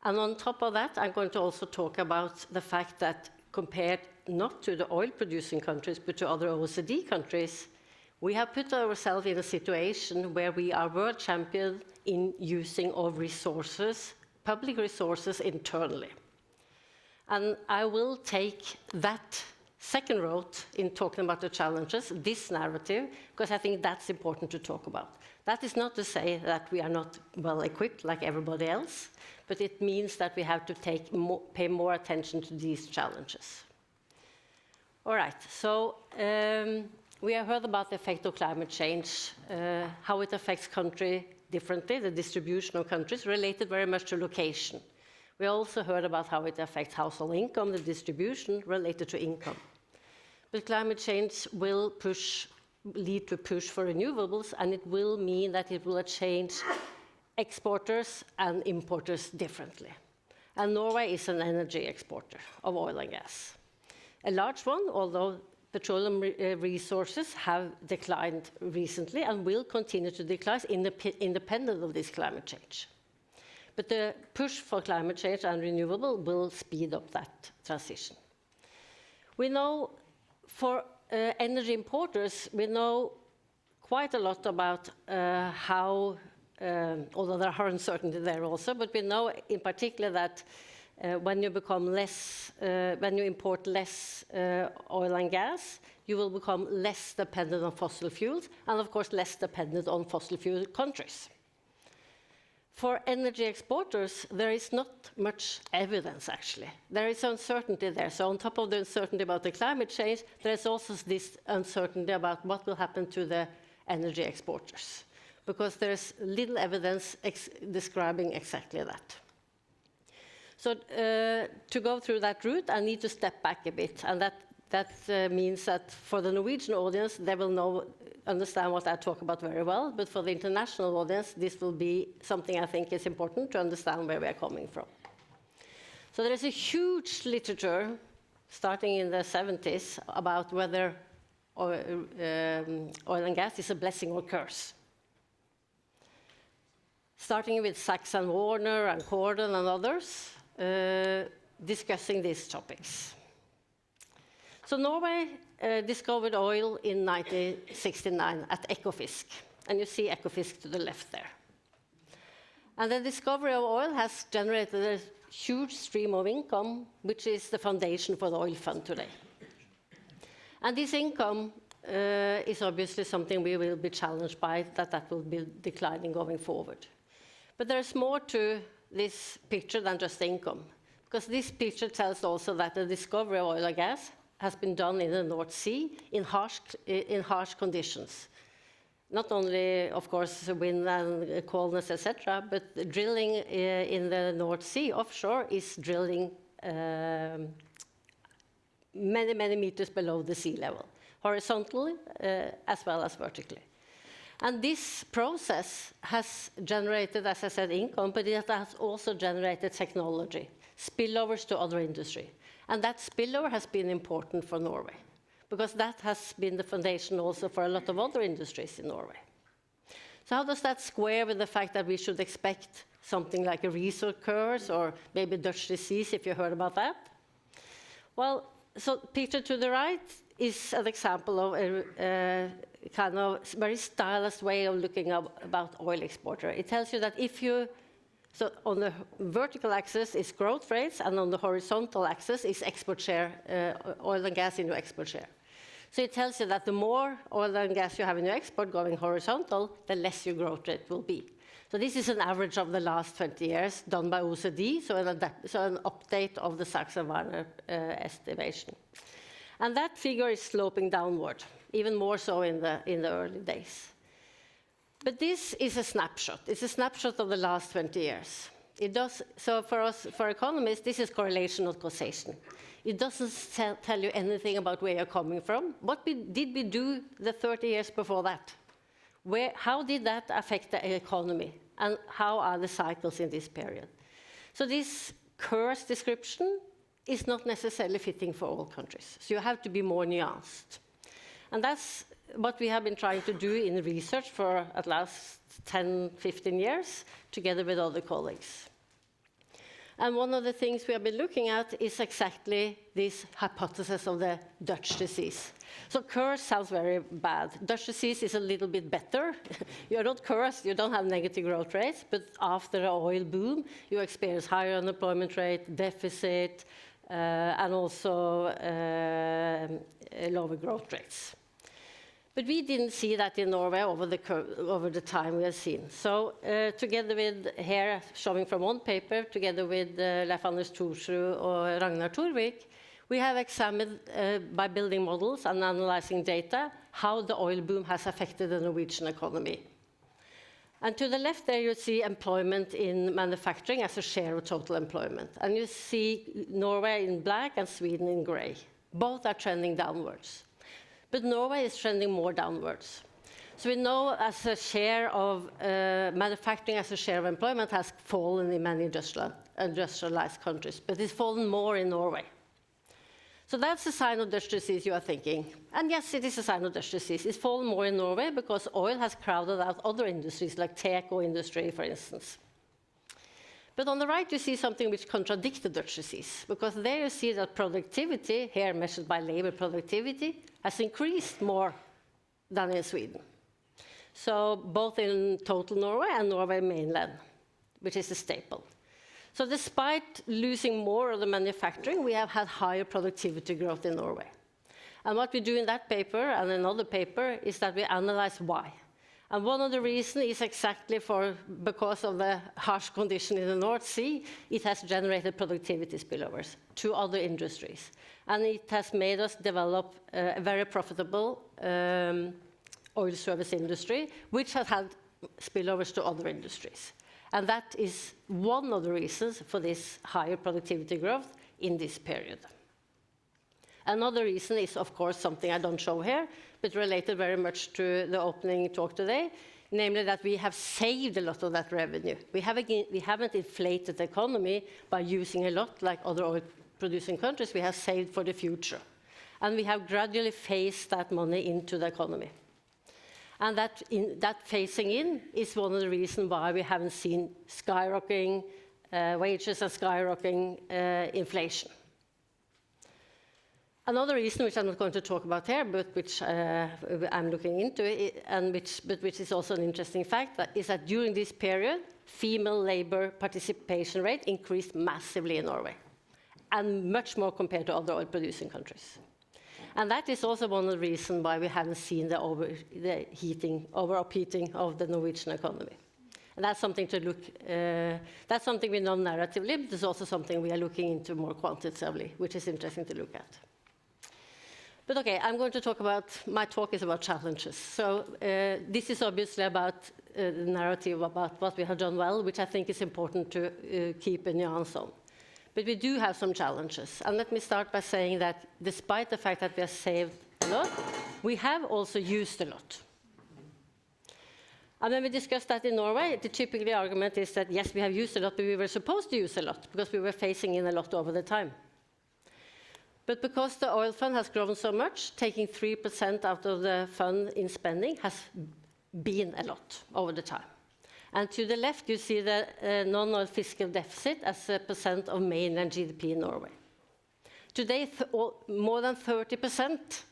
And on top of that, I'm going to also talk about the fact that compared not to the oil-producing countries, but to other OECD countries, we have put ourselves in a situation where we are world champion in using of resources, public resources internally. And I will take that second route in talking about the challenges, this narrative, because I think that's important to talk about. That is not to say that we are not well equipped like everybody else, but it means that we have to pay more attention to these challenges. All right, so we have heard about the effect of climate change, how it affects countries differently, the distribution of countries related very much to location. We also heard about how it affects household income, the distribution related to income. But climate change will lead to push for renewables, and it will mean that it will change exporters and importers differently. And Norway is an energy exporter of oil and gas. A large one, although petroleum resources have declined recently and will continue to decline independent of this climate change. But the push for climate change and renewable will speed up that transition. We know for energy importers, we know quite a lot about how, although there are uncertainty there also, but we know in particular that when you import less oil and gas, you will become less dependent on fossil fuels, and of course less dependent on fossil fuel countries. For energy exporters, there is not much evidence, actually. There is uncertainty there. So on top of the uncertainty about the climate change, there is also this uncertainty about what will happen to the energy exporters, because there's little evidence describing exactly that. So to go through that route, I need to step back a bit, and that means that for the Norwegian audience, they will understand what I talk about very well, but for the international audience, this will be something I think is important to understand where we are coming from. So there is a huge literature, starting in the 70s, about whether oil and gas is a blessing or curse. Starting with Sachs and Warner and Gordon and others, discussing these topics. So Norway discovered oil in 1969 at Ekofisk, and you see Ekofisk to the left there. And the discovery of oil has generated a huge stream of income, which is the foundation for the oil fund today. And this income is obviously something we will be challenged by, that will be declining going forward. But there's more to this picture than just income, because this picture tells also that the discovery of oil and gas has been done in the North Sea in harsh conditions. Not only, of course, wind and coldness, etc., but drilling in the North Sea offshore is drilling many, many meters below the sea level, horizontally as well as vertically. And this process has generated, as I said, income, but it has also generated technology, spillovers to other industry. And that spillover has been important for Norway, because that has been the foundation also for a lot of other industries in Norway. So how does that square with the fact that we should expect something like a resource curse or maybe Dutch disease, if you heard about that? Well, so picture to the right is an example of a kind of very stylized way of looking about oil exporter. It tells you that if you, so on the vertical axis is growth rates, and on the horizontal axis is export share, oil and gas in your export share. So it tells you that the more oil and gas you have in your export going horizontal, the less your growth rate will be. So this is an average of the last 20 years done by OECD, so an update of the Sachs-Weiner estimation. And that figure is sloping downward, even more so in the early days. But this is a snapshot. It's a snapshot of the last 20 years. It does, so for us, for economists, this is correlation, not causation. It doesn't tell you anything about where you're coming from. What did we do the 30 years before that? How did that affect the economy? And how are the cycles in this period? So this curse description is not necessarily fitting for all countries. So you have to be more nuanced. And that's what we have been trying to do in research for at last 10, 15 years, together with other colleagues. And one of the things we have been looking at is exactly this hypothesis of the Dutch disease. So curse sounds very bad. Dutch disease is a little bit better. You're not cursed, you don't have negative growth rates, but after the oil boom, you experience higher unemployment rate, deficit, and also lower growth rates. But we didn't see that in Norway over the time we have seen. So together with, here showing from one paper, together with Leif Anders Thorsrud or Ragnar Torvik, we have examined by building models and analyzing data how the oil boom has affected the Norwegian economy. And to the left there you see employment in manufacturing as a share of total employment. And you see Norway in black and Sweden in gray. Both are trending downwards. But Norway is trending more downwards. So we know as a share of manufacturing as a share of employment has fallen in many industrialized countries, but it's fallen more in Norway. So that's a sign of Dutch disease, you are thinking. And yes, it is a sign of Dutch disease. It's fallen more in Norway because oil has crowded out other industries, like teco industry, for instance. But on the right, you see something which contradicts the Dutch disease, because there you see that productivity, here measured by labor productivity, has increased more than in Sweden. So both in total Norway and Norway mainland, which is a staple. So despite losing more of the manufacturing, we have had higher productivity growth in Norway. And what we do in that paper and another paper is that we analyze why. And one of the reasons is exactly because of the harsh condition in the North Sea, it has generated productivity spillovers to other industries. And it has made us develop a very profitable oil service industry, which has had spillovers to other industries. And that is one of the reasons for this higher productivity growth in this period. Another reason is, of course, something I don't show here, but related very much to the opening talk today, namely that we have saved a lot of that revenue. We haven't inflated the economy by using a lot like other oil-producing countries. We have saved for the future. And we have gradually phased that money into the economy. And that phasing in is one of the reasons why we haven't seen skyrocketing wages and skyrocketing inflation. Another reason, which I'm not going to talk about here, but which I'm looking into, but which is also an interesting fact, is that during this period, female labor participation rate increased massively in Norway, and much more compared to other oil-producing countries. And that is also one of the reasons why we haven't seen the overheating of the Norwegian economy. And that's something to look, that's something we know narratively, but it's also something we are looking into more quantitatively, which is interesting to look at. But okay, I'm going to talk about, my talk is about challenges. So this is obviously about the narrative about what we have done well, which I think is important to keep a nuance on. But we do have some challenges. And let me start by saying that despite the fact that we have saved a lot, we have also used a lot. And when we discussed that in Norway, the typical argument is that, yes, we have used a lot, but we were supposed to use a lot because we were phasing in a lot over the time. But because the oil fund has grown so much, taking 3% out of the fund in spending has been a lot over the time. And to the left, you see the non-oil fiscal deficit as a percent of mainland GDP in Norway. Today, more than 30%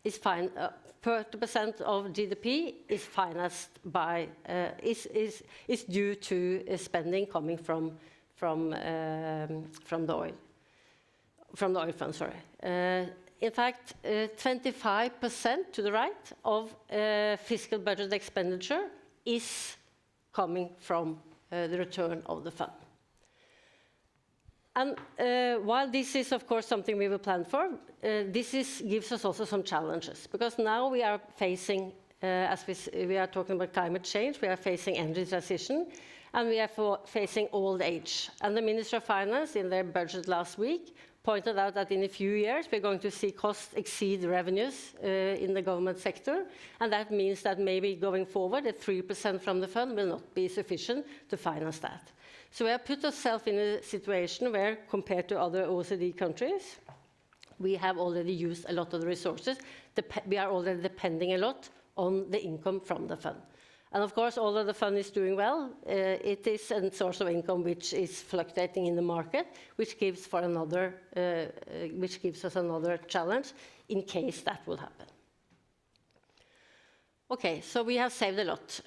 is 30% of GDP is financed by is due to spending coming from the oil fund. Sorry. In fact, 25% to the right of fiscal budget expenditure is coming from the return of the fund. And while this is, of course, something we will plan for, this gives us also some challenges, because now we are facing, as we are talking about climate change, we are facing energy transition, and we are facing old age. And the Minister of Finance, in their budget last week, pointed out that in a few years we're going to see costs exceed revenues in the government sector, and that means that maybe going forward, 3% from the fund will not be sufficient to finance that. So we have put ourselves in a situation where, compared to other OECD countries, we have already used a lot of the resources. We are already depending a lot on the income from the fund. And of course, although the fund is doing well, it is a source of income which is fluctuating in the market, which gives us another challenge in case that will happen. Okay, so we have saved a lot.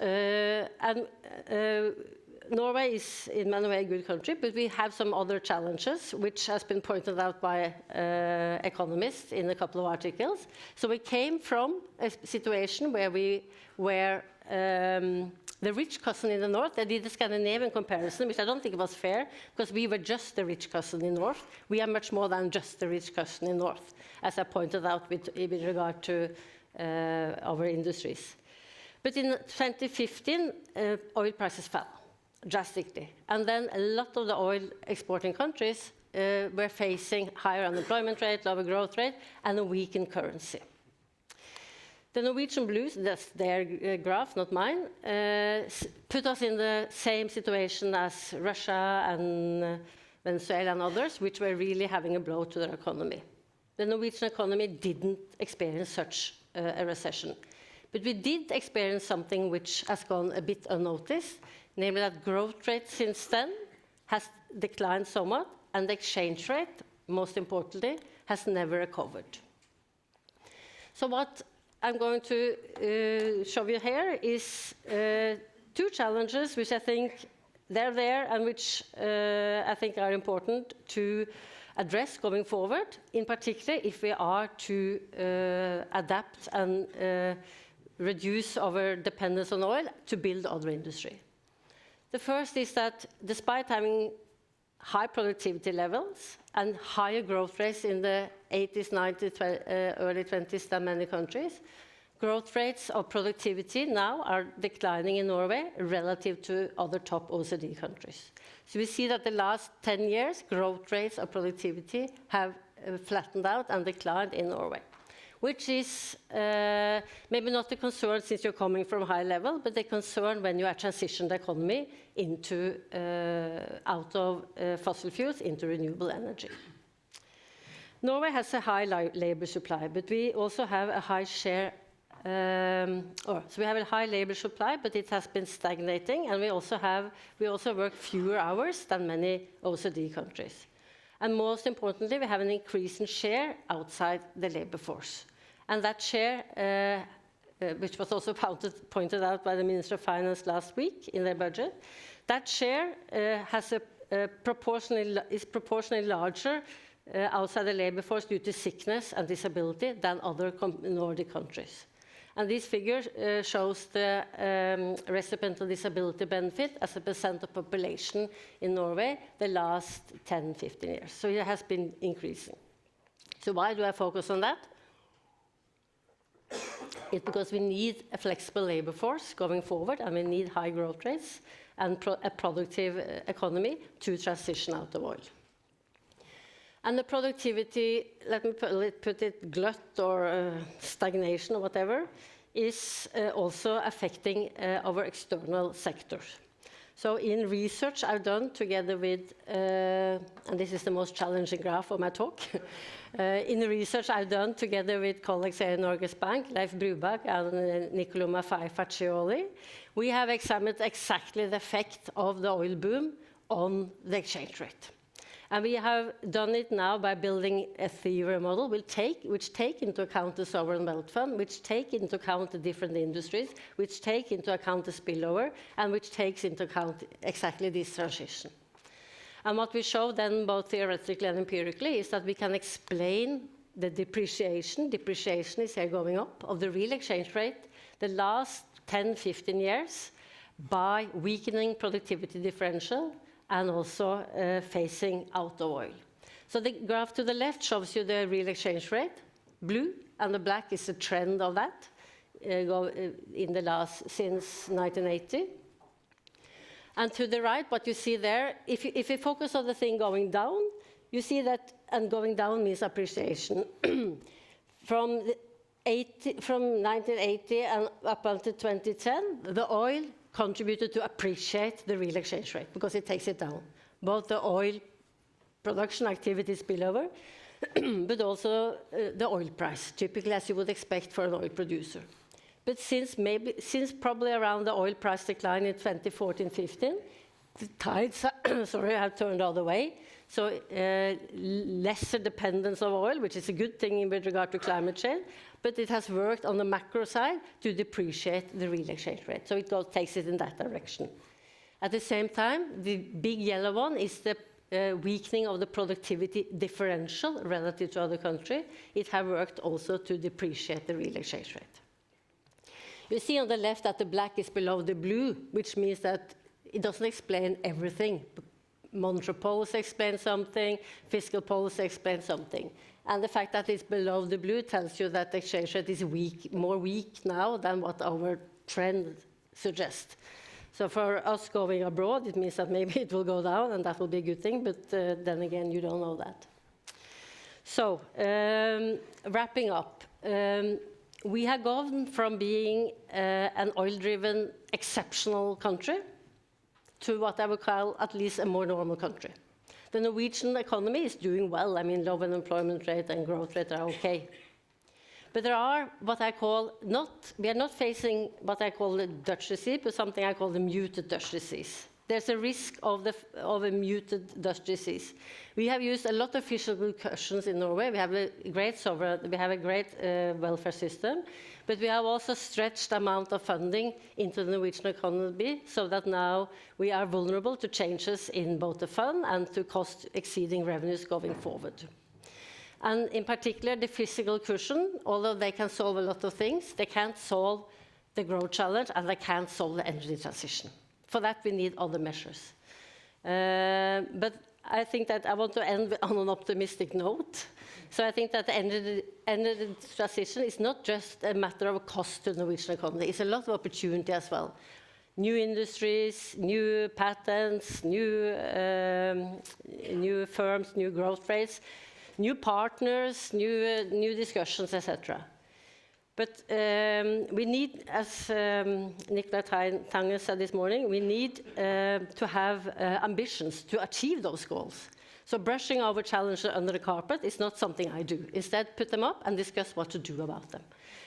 Norway is in many ways a good country, but we have some other challenges, which has been pointed out by economists in a couple of articles. So we came from a situation where the rich cousin in the north, they did a Scandinavian comparison, which I don't think was fair, because we were just the rich cousin in north. We are much more than just the rich cousin in north, as I pointed out with regard to our industries. But in 2015, oil prices fell drastically. And then a lot of the oil exporting countries were facing higher unemployment rate, lower growth rate, and a weakened currency. The Norwegian blues, that's their graph, not mine, put us in the same situation as Russia and Venezuela and others, which were really having a blow to their economy. The Norwegian economy didn't experience such a recession. But we did experience something which has gone a bit unnoticed, namely that growth rate since then has declined somewhat, and the exchange rate, most importantly, has never recovered. So what I'm going to show you here is two challenges which I think they're there and which I think are important to address going forward, in particular if we are to adapt and reduce our dependence on oil to build other industry. The first is that despite having high productivity levels and higher growth rates in the 80s, 90s, early 20s than many countries, growth rates of productivity now are declining in Norway relative to other top OECD countries. So we see that the last 10 years, growth rates of productivity have flattened out and declined in Norway, which is maybe not a concern since you're coming from high level, but a concern when you are transitioning the economy into out of fossil fuels into renewable energy. Norway has a high labor supply, but we also have a high share. So we have a high labor supply, but it has been stagnating, and we also work fewer hours than many OECD countries. And most importantly, we have an increasing share outside the labor force. And that share, which was also pointed out by the Minister of Finance last week in their budget, that share is proportionally larger outside the labor force due to sickness and disability than other Nordic countries. And this figure shows the recipiental disability benefit as a percent of population in Norway the last 10, 15 years. So it has been increasing. So why do I focus on that? It's because we need a flexible labor force going forward, and we need high growth rates. and a productive economy to transition out of oil. And the productivity, let me put it glut or stagnation or whatever, is also affecting our external sectors. So in research I've done together with, and this is the most challenging graph of my talk, in the research I've done together with colleagues here in Norges Bank, Leif Brubak and Niccolò Maffei-Faccioli, we have examined exactly the effect of the oil boom on the exchange rate. And we have done it now by building a theory model which take into account the sovereign wealth fund, which take into account the different industries, which take into account the spillover, and which takes into account exactly this transition. And what we show then, both theoretically and empirically, is that we can explain the depreciation is here going up, of the real exchange rate the last 10, 15 years by weakening productivity differential and also phasing out of oil. So the graph to the left shows you the real exchange rate, blue, and the black is the trend of that in the last, since 1980. And to the right, what you see there, if you focus on the thing going down, you see that, and going down means appreciation. From 1980 and up until 2010, the oil contributed to appreciate the real exchange rate because it takes it down. Both the oil production activity spillover, but also the oil price, typically as you would expect for an oil producer. But since probably around the oil price decline in 2014-15, the tides have turned the other way. So lesser dependence of oil, which is a good thing with regard to climate change, but it has worked on the macro side to depreciate the real exchange rate. So it takes it in that direction. At the same time, the big yellow one is the weakening of the productivity differential relative to other countries. It has worked also to depreciate the real exchange rate. You see on the left that the black is below the blue, which means that it doesn't explain everything. Monetary policy explains something, fiscal policy explains something. And the fact that it's below the blue tells you that the exchange rate is more weak now than what our trend suggests. So for us going abroad, it means that maybe it will go down, and that will be a good thing, but then again, you don't know that. So, wrapping up, we have gone from being an oil-driven exceptional country to what I would call at least a more normal country. The Norwegian economy is doing well. I mean, low unemployment rate and growth rate are okay. But there are what I call we are not facing what I call the Dutch disease, but something I call the muted Dutch disease. There's a risk of a muted Dutch disease. We have used a lot of fiscal cushions in Norway. We have a great welfare system, but we have also stretched the amount of funding into the Norwegian economy so that now we are vulnerable to changes in both the fund and to cost exceeding revenues going forward. And in particular, the fiscal cushion, although they can solve a lot of things, they can't solve the growth challenge and they can't solve the energy transition. For that, we need other measures. But I think that I want to end on an optimistic note. So I think that the energy transition is not just a matter of cost to the Norwegian economy. It's a lot of opportunity as well. New industries, new patents, new firms, new growth rates, new partners, new discussions, etc. But we need, as Nicolai Tange said this morning, we need to have ambitions to achieve those goals. So brushing over challenges under the carpet is not something I do. Instead, put them up and discuss what to do about them.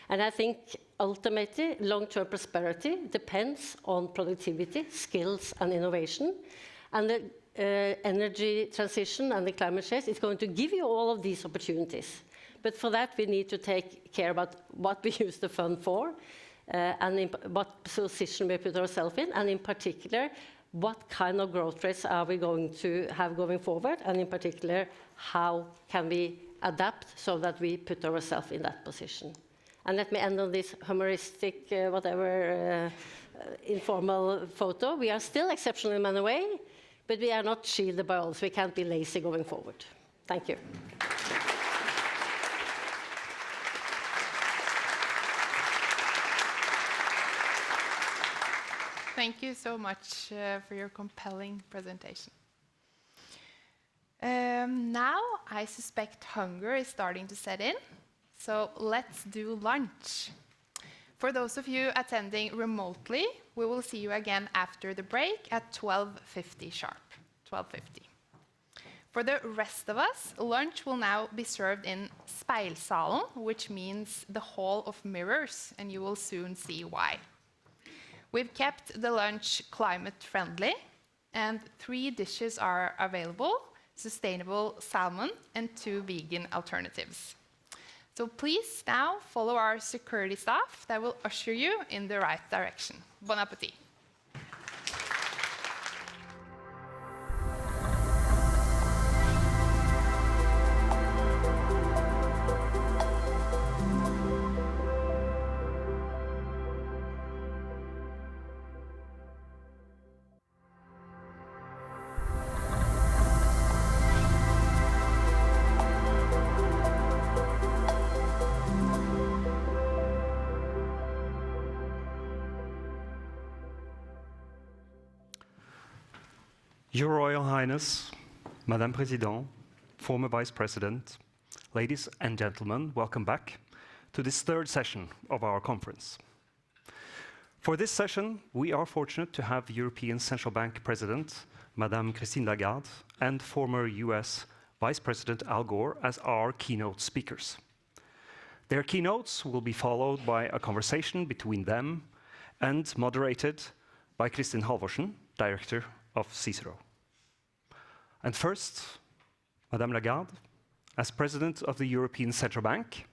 And I think ultimately, long-term prosperity depends on productivity, skills, and innovation. And the energy transition and the climate change is going to give you all of these opportunities. But for that, we need to take care about what we use the fund for, and what position we put ourselves in, and in particular, what kind of growth rates are we going to have going forward, and in particular, how can we adapt so that we put ourselves in that position. And let me end on this humoristic, informal photo. We are still exceptional in many ways, but we are not shielded by all, so we can't be lazy going forward. Thank you. thank you so much for your compelling presentation. Now, I suspect hunger is starting to set in, so let's do lunch. For those of you attending remotely, we will see you again after the break at 12:50 sharp. 12:50. For the rest of us, lunch will now be served in Speilsalen, which means the hall of mirrors, and you will soon see why. We've kept the lunch climate friendly, and 3 dishes are available: sustainable salmon and 2 vegan alternatives. So please now follow our security staff that will usher you in the right direction. Bon appétit. Your Royal Highness, Madame Présidente, former Vice President, ladies and gentlemen, welcome back to this 3rd session of our conference. For this session, we are fortunate to have European Central Bank President, Madame Christine Lagarde, and former US Vice President Al Gore as our keynote speakers. Their keynotes will be followed by a conversation between them and moderated by Kristin Halvorsen, Director of Cicero. And first, Madame Lagarde, as President of the European Central Bank,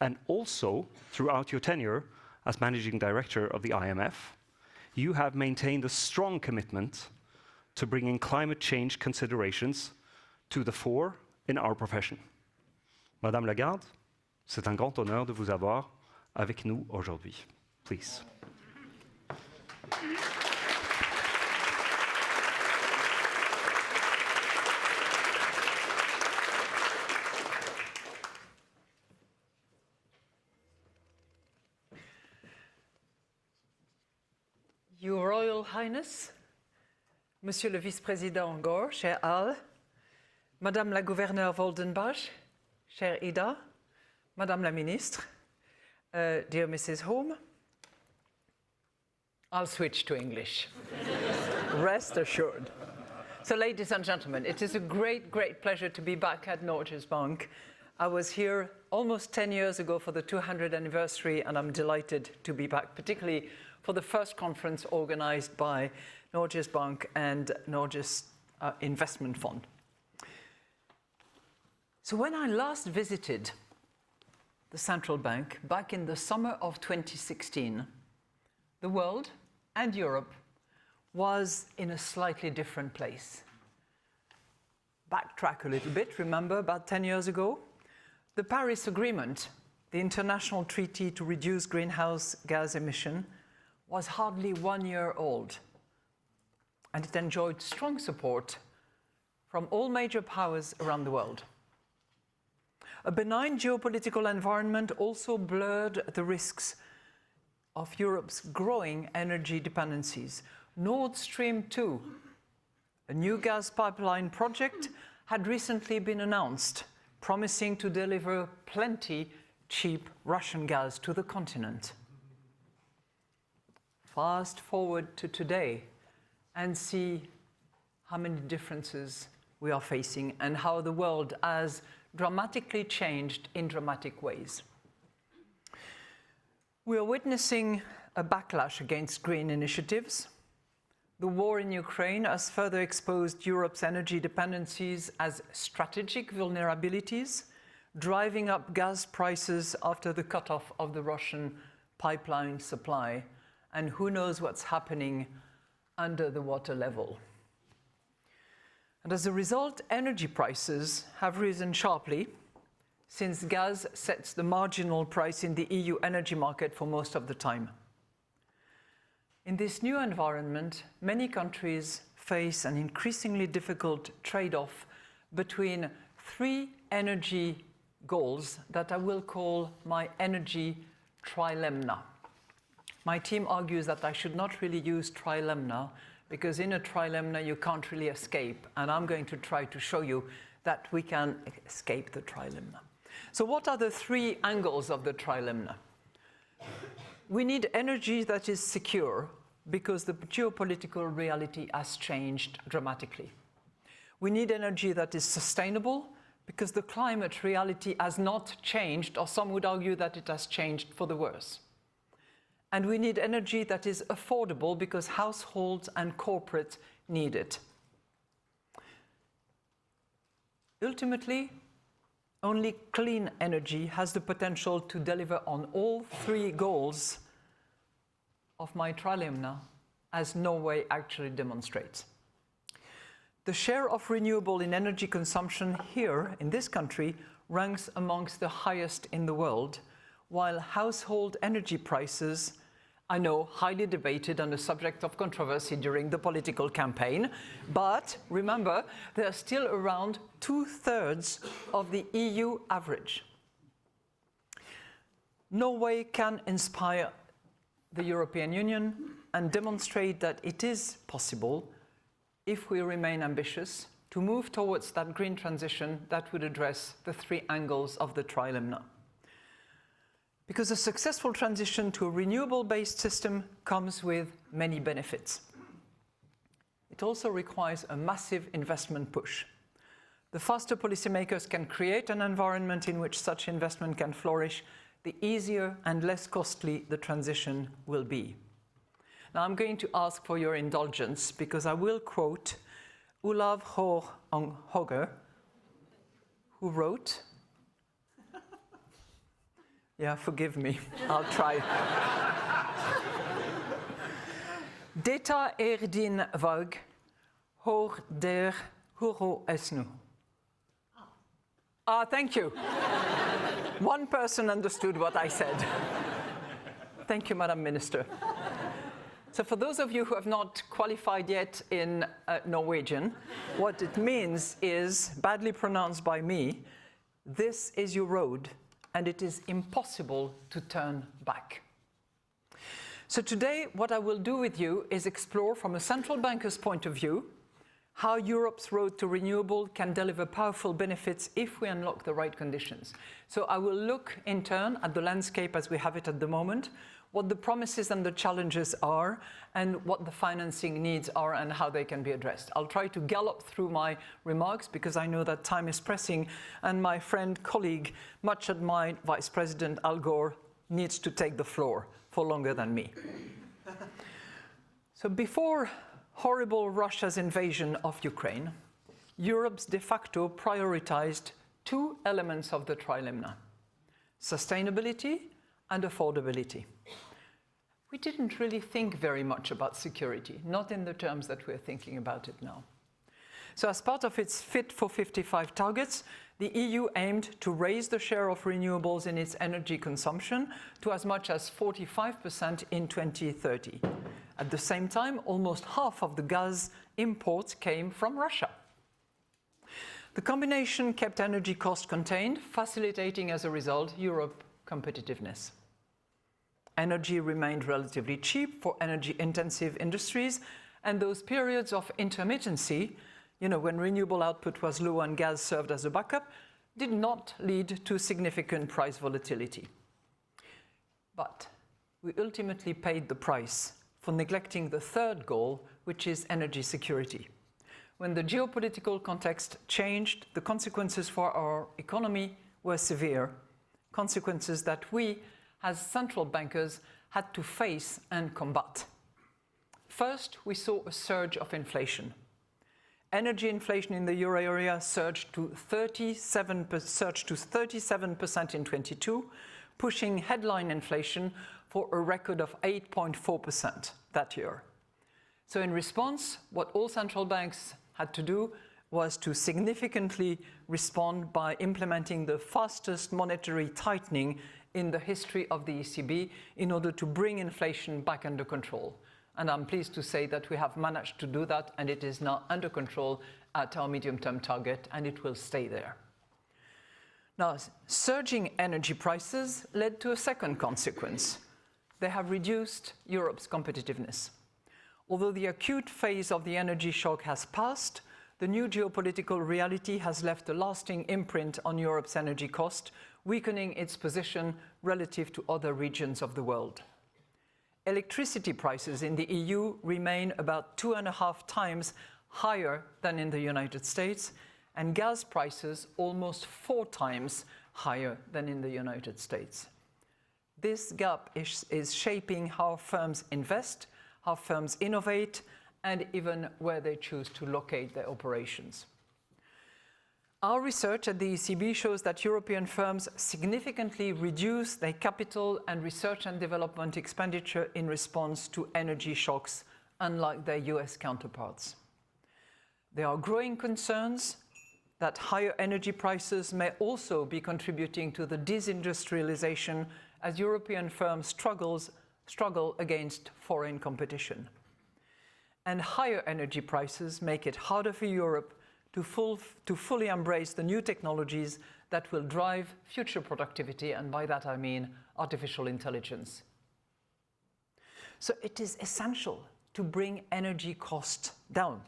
and also throughout your tenure as Managing Director of the IMF, you have maintained a strong commitment to bringing climate change considerations to the fore in our profession. Madame Lagarde, c'est un grand honneur de vous avoir avec nous aujourd'hui. Please. Your Royal Highness, Monsieur le Vice-président Gore, cher Al, Madame la Gouverneure Waldenbach, chère Ida, Madame la Ministre, dear Mrs. Home, I'll switch to English. Rest assured. So, ladies and gentlemen, it is a great, great pleasure to be back at Norges Bank. I was here almost 10 years ago for the 200th anniversary, and I'm delighted to be back, particularly for the first conference organized by Norges Bank and Norges Investment Fund. So when I last visited the central bank back in the summer of 2016, the world and Europe was in a slightly different place. Backtrack a little bit, remember about 10 years ago? The Paris Agreement, the international treaty to reduce greenhouse gas emission, was hardly 1 year old, and it enjoyed strong support from all major powers around the world. A benign geopolitical environment also blurred the risks of Europe's growing energy dependencies. Nord Stream 2, a new gas pipeline project, had recently been announced, promising to deliver plenty cheap Russian gas to the continent. Fast forward to today and see how many differences we are facing and how the world has dramatically changed in dramatic ways. We are witnessing a backlash against green initiatives. The war in Ukraine has further exposed Europe's energy dependencies as strategic vulnerabilities, driving up gas prices after the cutoff of the Russian pipeline supply. And who knows what's happening under the water level. And as a result, energy prices have risen sharply since gas sets the marginal price in the EU energy market for most of the time. In this new environment, many countries face an increasingly difficult trade-off between 3 energy goals that I will call my energy trilemma. my team argues that I should not really use trilemma, because in a trilemma you can't really escape, and I'm going to try to show you that we can escape the trilemma. So what are the three angles of the trilemma? We need energy that is secure, because the geopolitical reality has changed dramatically. We need energy that is sustainable, because the climate reality has not changed, or some would argue that it has changed for the worse. And we need energy that is affordable, because households and corporates need it. Ultimately, only clean energy has the potential to deliver on all three goals of my trilemma, as Norway actually demonstrates. The share of renewable in energy consumption here in this country ranks amongst the highest in the world, while household energy prices, I know, highly debated and a subject of controversy during the political campaign, but remember, they are still around 2/3 of the EU average. Norway can inspire the European Union and demonstrate that it is possible, if we remain ambitious, to move towards that green transition that would address the three angles of the trilemma. Because a successful transition to a renewable-based system comes with many benefits. It also requires a massive investment push. The faster policymakers can create an environment in which such investment can flourish, the easier and less costly the transition will be. Now I'm going to ask for your indulgence, because I will quote Olav Hauge, who wrote, yeah, forgive me, I'll try. Detta din valg, hor der huro esnu. Ah, thank you. One person understood what I said. Thank you, Madam Minister. So for those of you who have not qualified yet in Norwegian, what it means is, badly pronounced by me, this is your road, and it is impossible to turn back. So today, what I will do with you is explore from a central banker's point of view how Europe's road to renewable can deliver powerful benefits if we unlock the right conditions. So I will look in turn at the landscape as we have it at the moment, what the promises and the challenges are, and what the financing needs are and how they can be addressed. I'll try to gallop through my remarks because I know that time is pressing, and my friend, colleague, much admired Vice President Al Gore needs to take the floor for longer than me. So before horrible Russia's invasion of Ukraine, Europe's de facto prioritized two elements of the trilemma: sustainability and affordability. We didn't really think very much about security, not in the terms that we're thinking about it now. So as part of its Fit for 55 targets, the EU aimed to raise the share of renewables in its energy consumption to as much as 45% in 2030. At the same time, almost half of the gas imports came from Russia. The combination kept energy costs contained, facilitating as a result Europe's competitiveness. Energy remained relatively cheap for energy-intensive industries, and those periods of intermittency, when renewable output was low and gas served as a backup, did not lead to significant price volatility. But we ultimately paid the price for neglecting the third goal, which is energy security. When the geopolitical context changed, the consequences for our economy were severe, consequences that we, as central bankers, had to face and combat. First, we saw a surge of inflation. Energy inflation in the euro area surged to 37% in 22, pushing headline inflation for a record of 8.4% that year. So in response, what all central banks had to do was to significantly respond by implementing the fastest monetary tightening in the history of the ECB in order to bring inflation back under control. And I'm pleased to say that we have managed to do that, and it is now under control at our medium-term target, and it will stay there. Now, surging energy prices led to a second consequence. they have reduced Europe's competitiveness. Although the acute phase of the energy shock has passed, the new geopolitical reality has left a lasting imprint on Europe's energy cost, weakening its position relative to other regions of the world. Electricity prices in the EU remain about 2.5 times higher than in the United States, and gas prices almost 4 times higher than in the United States. This gap is shaping how firms invest, how firms innovate, and even where they choose to locate their operations. Our research at the ECB shows that European firms significantly reduce their capital and research and development expenditure in response to energy shocks, unlike their US counterparts. There are growing concerns that higher energy prices may also be contributing to the disindustrialization as European firms struggle against foreign competition. And higher energy prices make it harder for Europe to fully embrace the new technologies that will drive future productivity, and by that I mean artificial intelligence. So it is essential to bring energy costs down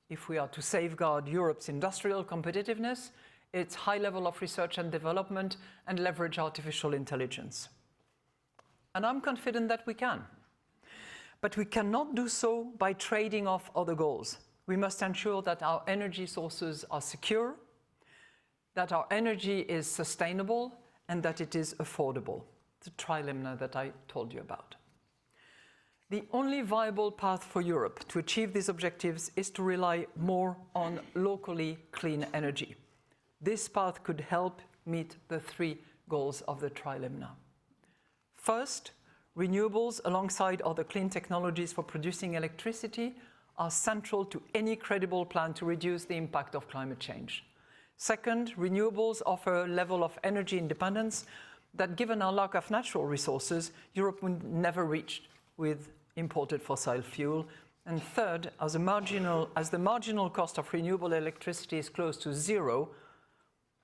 if we are to safeguard Europe's industrial competitiveness, its high level of research and development, and leverage artificial intelligence. And I'm confident that we can. But we cannot do so by trading off other goals. We must ensure that our energy sources are secure, that our energy is sustainable, and that it is affordable. The trilemma that I told you about. The only viable path for Europe to achieve these objectives is to rely more on locally clean energy. This path could help meet the 3 goals of the trilemma. First, renewables alongside other clean technologies for producing electricity are central to any credible plan to reduce the impact of climate change. Second, renewables offer a level of energy independence that, given our lack of natural resources, Europe would never reach with imported fossil fuel. And third, as the marginal cost of renewable electricity is close to zero,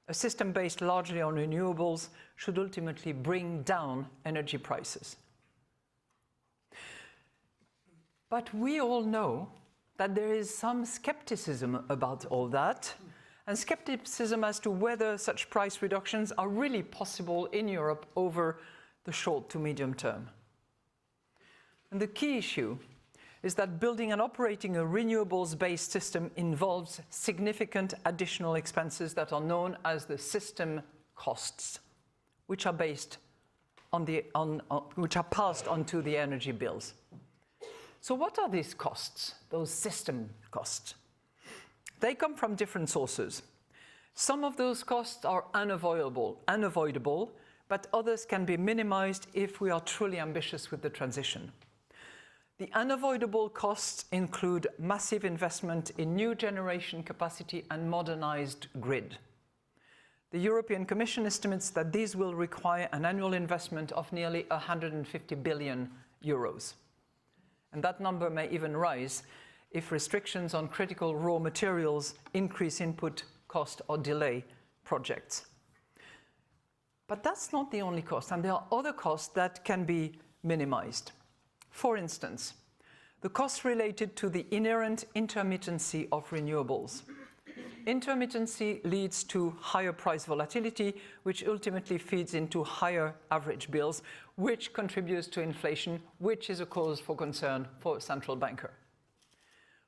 a system based largely on renewables should ultimately bring down energy prices. But we all know that there is some skepticism about all that, and skepticism as to whether such price reductions are really possible in Europe over the short to medium term. And the key issue is that building and operating a renewables-based system involves significant additional expenses that are known as the system costs, which are based on which are passed onto the energy bills. So what are these costs, those system costs? They come from different sources. Some of those costs are unavoidable, but others can be minimized if we are truly ambitious with the transition. The unavoidable costs include massive investment in new generation capacity and modernized grid. The European Commission estimates that these will require an annual investment of nearly 150 billion euros. And that number may even rise if restrictions on critical raw materials increase input cost or delay projects. But that's not the only cost, and there are other costs that can be minimized. For instance, the costs related to the inherent intermittency of renewables. Intermittency leads to higher price volatility, which ultimately feeds into higher average bills, which contributes to inflation, which is a cause for concern for a central banker.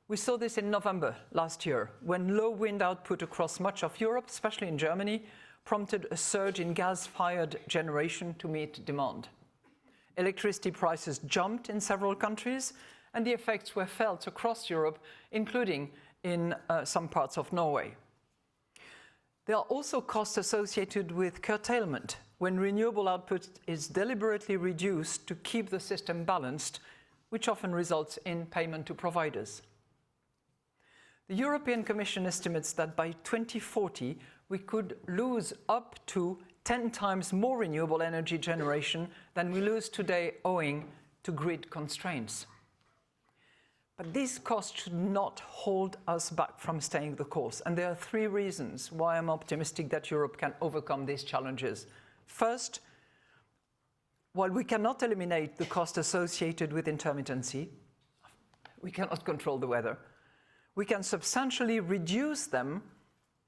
We saw this in November last year, when low wind output across much of Europe, especially in Germany, prompted a surge in gas-fired generation to meet demand. Electricity prices jumped in several countries, and the effects were felt across Europe, including in some parts of Norway. There are also costs associated with curtailment, when renewable output is deliberately reduced to keep the system balanced, which often results in payment to providers. The European Commission estimates that by 2040, we could lose up to 10 times more renewable energy generation than we lose today owing to grid constraints. But these costs should not hold us back from staying the course. And there are 3 reasons why I'm optimistic that Europe can overcome these challenges. First, while we cannot eliminate the cost associated with intermittency, we cannot control the weather, we can substantially reduce them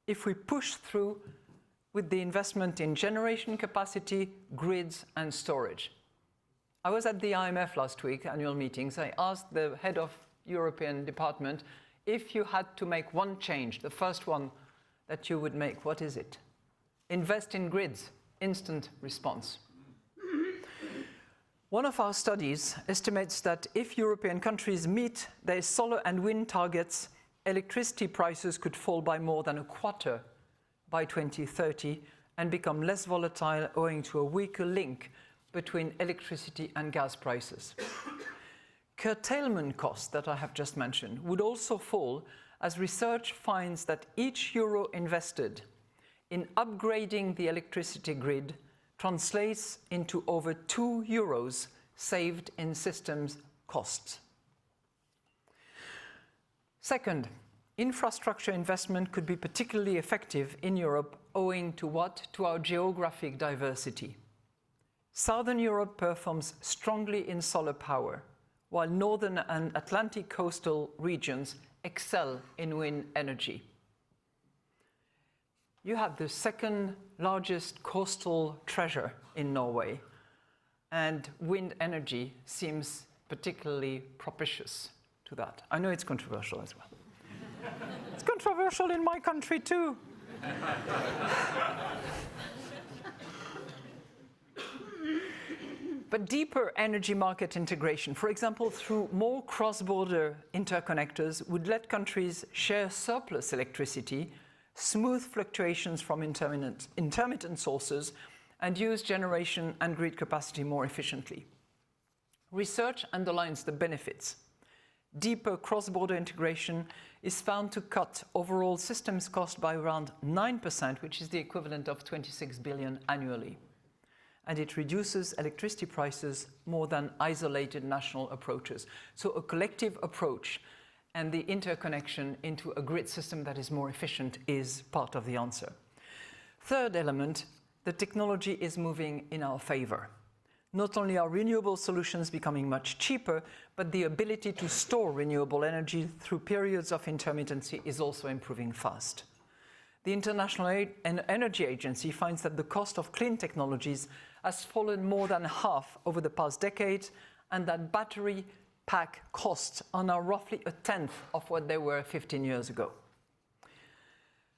if we push through with the investment in generation capacity, grids, and storage. I was at the IMF last week, annual meetings. I asked the head of European department, if you had to make one change, the first one that you would make, what is it? Invest in grids, instant response. One of our studies estimates that if European countries meet their solar and wind targets, electricity prices could fall by more than a quarter by 2030 and become less volatile owing to a weaker link between electricity and gas prices. Curtailment costs that I have just mentioned would also fall as research finds that each euro invested in upgrading the electricity grid translates into over 2 euros saved in systems costs. Second, infrastructure investment could be particularly effective in Europe owing to what? To our geographic diversity. Southern Europe performs strongly in solar power, while northern and Atlantic coastal regions excel in wind energy. You have the second largest coastal treasure in Norway, and wind energy seems particularly propitious to that. I know it's controversial as well. It's controversial in my country too. But deeper energy market integration, for example, through more cross-border interconnectors, would let countries share surplus electricity, smooth fluctuations from intermittent sources, and use generation and grid capacity more efficiently. Research underlines the benefits. Deeper cross-border integration is found to cut overall systems cost by around 9%, which is the equivalent of 26 billion annually. And it reduces electricity prices more than isolated national approaches. So a collective approach and the interconnection into a grid system that is more efficient is part of the answer. Third element, the technology is moving in our favor. Not only are renewable solutions becoming much cheaper, but the ability to store renewable energy through periods of intermittency is also improving fast. The International Energy Agency finds that the cost of clean technologies has fallen more than half over the past decade, and that battery pack costs are now roughly a tenth of what they were 15 years ago.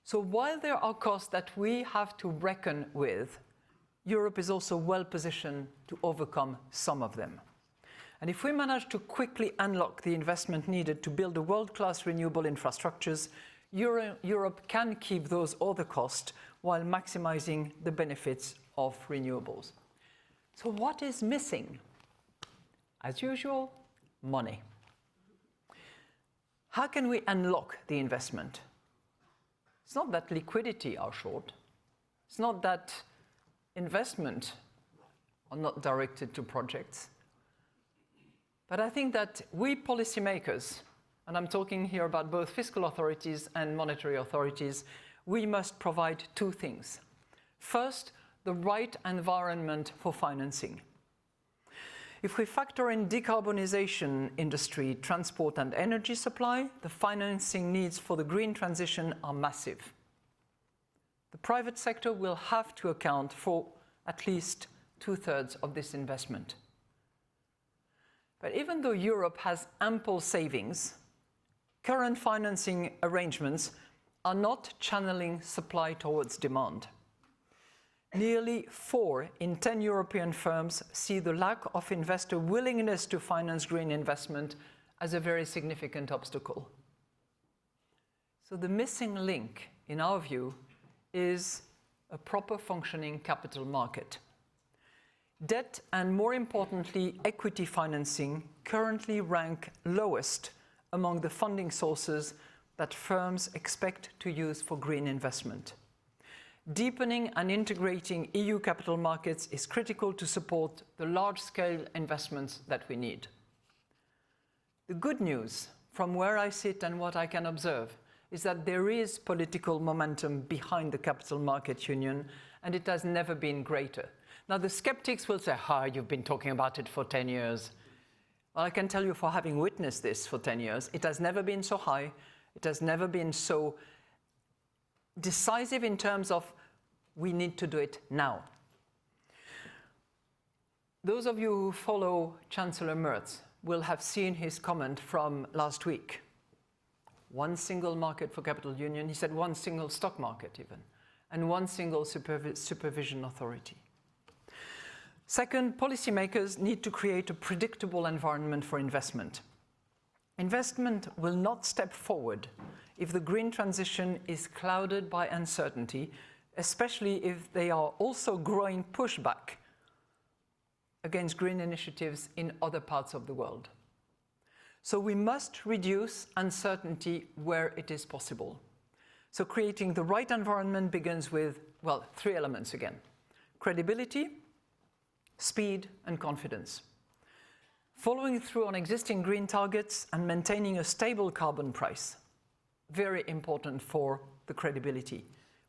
So while there are costs that we have to reckon with, Europe is also well positioned to overcome some of them. And if we manage to quickly unlock the investment needed to build a world-class renewable infrastructures, Europe can keep those other costs while maximizing the benefits of renewables. So what is missing? As usual, money. How can we unlock the investment? It's not that liquidity are short. It's not that investment are not directed to projects. But I think that we policymakers, and I'm talking here about both fiscal authorities and monetary authorities, we must provide two things. First, the right environment for financing. If we factor in decarbonization industry, transport and energy supply, the financing needs for the green transition are massive. The private sector will have to account for at least 2/3 of this investment. But even though Europe has ample savings, current financing arrangements are not channeling supply towards demand. Nearly 4 in 10 European firms see the lack of investor willingness to finance green investment as a very significant obstacle. So the missing link, in our view, is a proper functioning capital market. Debt and, more importantly, equity financing currently rank lowest among the funding sources that firms expect to use for green investment. Deepening and integrating EU capital markets is critical to support the large-scale investments that we need. The good news, from where I sit and what I can observe, is that there is political momentum behind the Capital Market Union, and it has never been greater. Now, the skeptics will say, you've been talking about it for 10 years. Well, I can tell you, for having witnessed this for 10 years, it has never been so high. It has never been so decisive in terms of we need to do it now. Those of you who follow Chancellor Merz will have seen his comment from last week. One single market for capital union, he said one single stock market even, and one single supervision authority. Second, policymakers need to create a predictable environment for investment. Investment will not step forward if the green transition is clouded by uncertainty, especially if they are also growing pushback against green initiatives in other parts of the world. So we must reduce uncertainty where it is possible. So creating the right environment begins with, well, 3 elements again: credibility, speed, and confidence. Following through on existing green targets and maintaining a stable carbon price, very important for the credibility.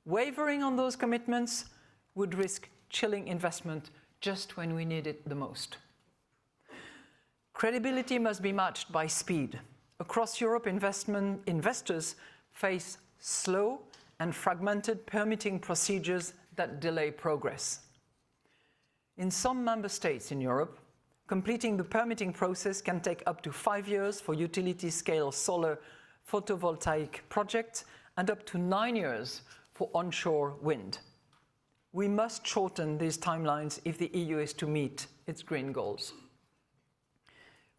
Wavering on those commitments would risk chilling investment just when we need it the most. Credibility must be matched by speed. Across Europe, investors face slow and fragmented permitting procedures that delay progress. In some member states in Europe, completing the permitting process can take up to 5 years for utility-scale solar photovoltaic projects and up to 9 years for onshore wind. We must shorten these timelines if the EU is to meet its green goals.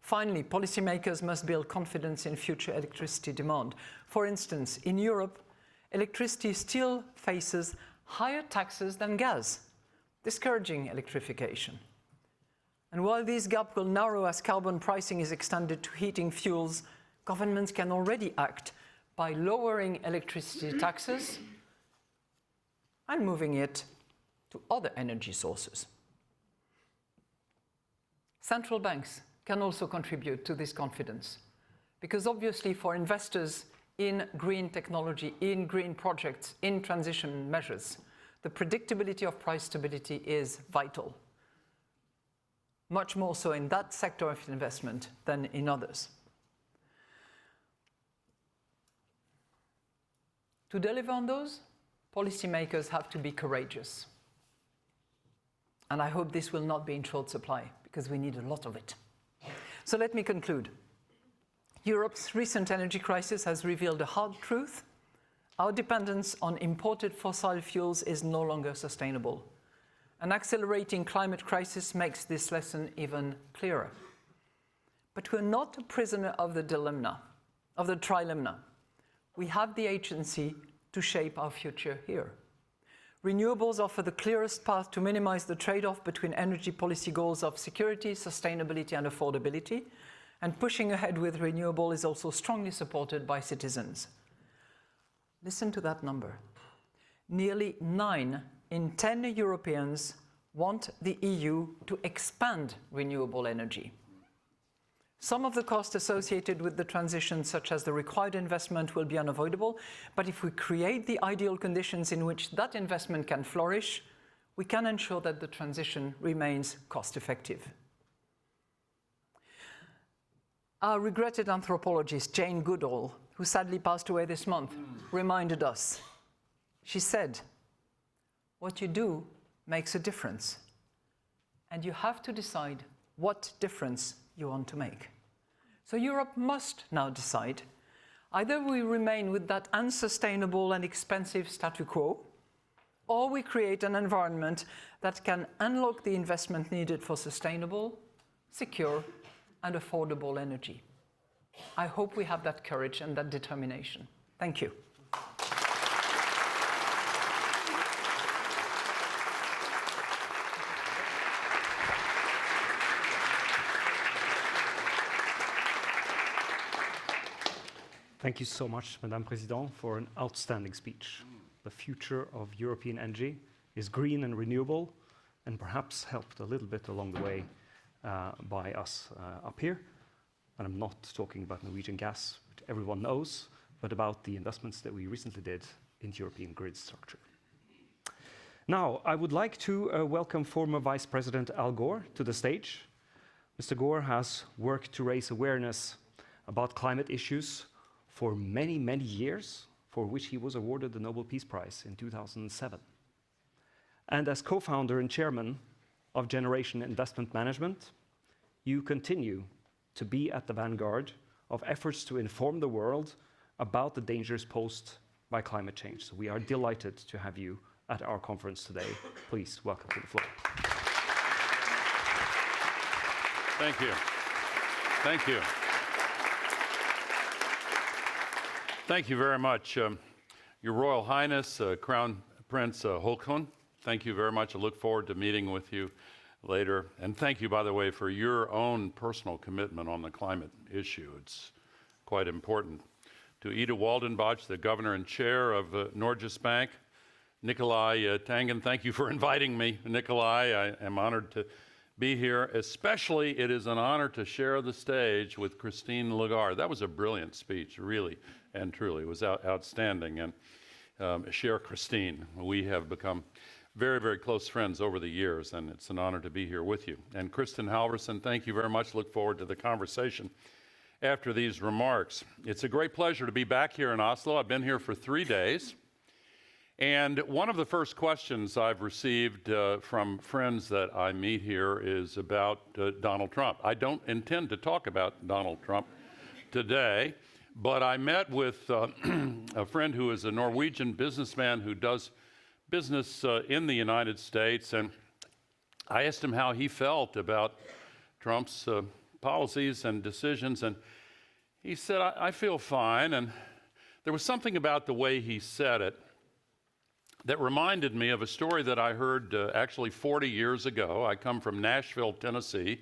Finally, policymakers must build confidence in future electricity demand. For instance, in Europe, electricity still faces higher taxes than gas, discouraging electrification. And while this gap will narrow as carbon pricing is extended to heating fuels, governments can already act by lowering electricity taxes and moving it to other energy sources. Central banks can also contribute to this confidence, because obviously for investors in green technology, in green projects, in transition measures, the predictability of price stability is vital, much more so in that sector of investment than in others. To deliver on those, policymakers have to be courageous. And I hope this will not be in short supply, because we need a lot of it. So let me conclude. Europe's recent energy crisis has revealed a hard truth. Our dependence on imported fossil fuels is no longer sustainable. An accelerating climate crisis makes this lesson even clearer. But we're not a prisoner of the dilemma, of the trilemma. We have the agency to shape our future here. Renewables offer the clearest path to minimize the trade-off between energy policy goals of security, sustainability, and affordability. And pushing ahead with renewable is also strongly supported by citizens. Listen to that number. Nearly 9 in 10 Europeans want the EU to expand renewable energy. Some of the costs associated with the transition, such as the required investment, will be unavoidable, but if we create the ideal conditions in which that investment can flourish, we can ensure that the transition remains cost-effective. Our regretted anthropologist, Jane Goodall, who sadly passed away this month, reminded us. She said, "What you do makes a difference, and you have to decide what difference you want to make." So Europe must now decide. Either we remain with that unsustainable and expensive statu quo, or we create an environment that can unlock the investment needed for sustainable, secure, and affordable energy. I hope we have that courage and that determination. Thank you. Thank you so much, Madame Présidente, for an outstanding speech. The future of European energy is green and renewable, and perhaps helped a little bit along the way by us up here. And I'm not talking about Norwegian gas, which everyone knows, but about the investments that we recently did in European grid structure. Now, I would like to welcome former Vice President Al Gore to the stage. Mr. Gore has worked to raise awareness about climate issues for many, many years, for which he was awarded the Nobel Peace Prize in 2007. And as co-founder and chairman of Generation Investment Management, you continue to be at the vanguard of efforts to inform the world about the dangers posed by climate change. So we are delighted to have you at our conference today. Please, welcome to the floor. Thank you. Thank you. Thank you very much. Your Royal Highness, Crown Prince Haakon, thank you very much. I look forward to meeting with you later. And thank you, by the way, for your own personal commitment on the climate issue. It's quite important. To Ida Waldenbach, the governor and chair of Norges Bank, Nikolai Tangen, thank you for inviting me. Nikolai, I am honored to be here. Especially, it is an honor to share the stage with Christine Lagarde. That was a brilliant speech, really and truly. It was outstanding. And cher Christine, we have become very, very close friends over the years, and it's an honor to be here with you. And Kristen Halvorsen, thank you very much. Look forward to the conversation after these remarks. It's a great pleasure to be back here in Oslo. I've been here for 3 days. And one of the first questions I've received from friends that I meet here is about Donald Trump. I don't intend to talk about Donald Trump today, but I met with a friend who is a Norwegian businessman who does business in the United States, and I asked him how he felt about Trump's policies and decisions, and he said, I feel fine. And there was something about the way he said it that reminded me of a story that I heard actually 40 years ago. I come from Nashville, Tennessee,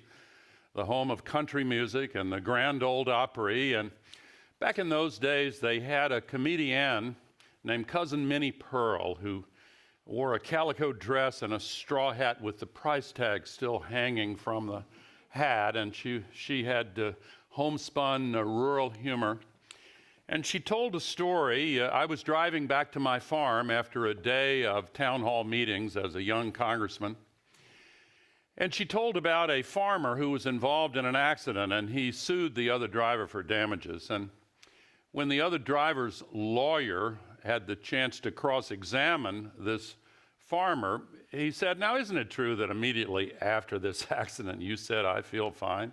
the home of country music and the Grand Ole Opry. And back in those days, they had a comedian named Cousin Minnie Pearl who wore a calico dress and a straw hat with the price tag still hanging from the hat. And she had homespun rural humor. And she told a story. I was driving back to my farm after a day of town hall meetings as a young congressman. And she told about a farmer who was involved in an accident, and he sued the other driver for damages. And when the other driver's lawyer had the chance to cross-examine this farmer, he said, now, isn't it true that immediately after this accident you said, I feel fine?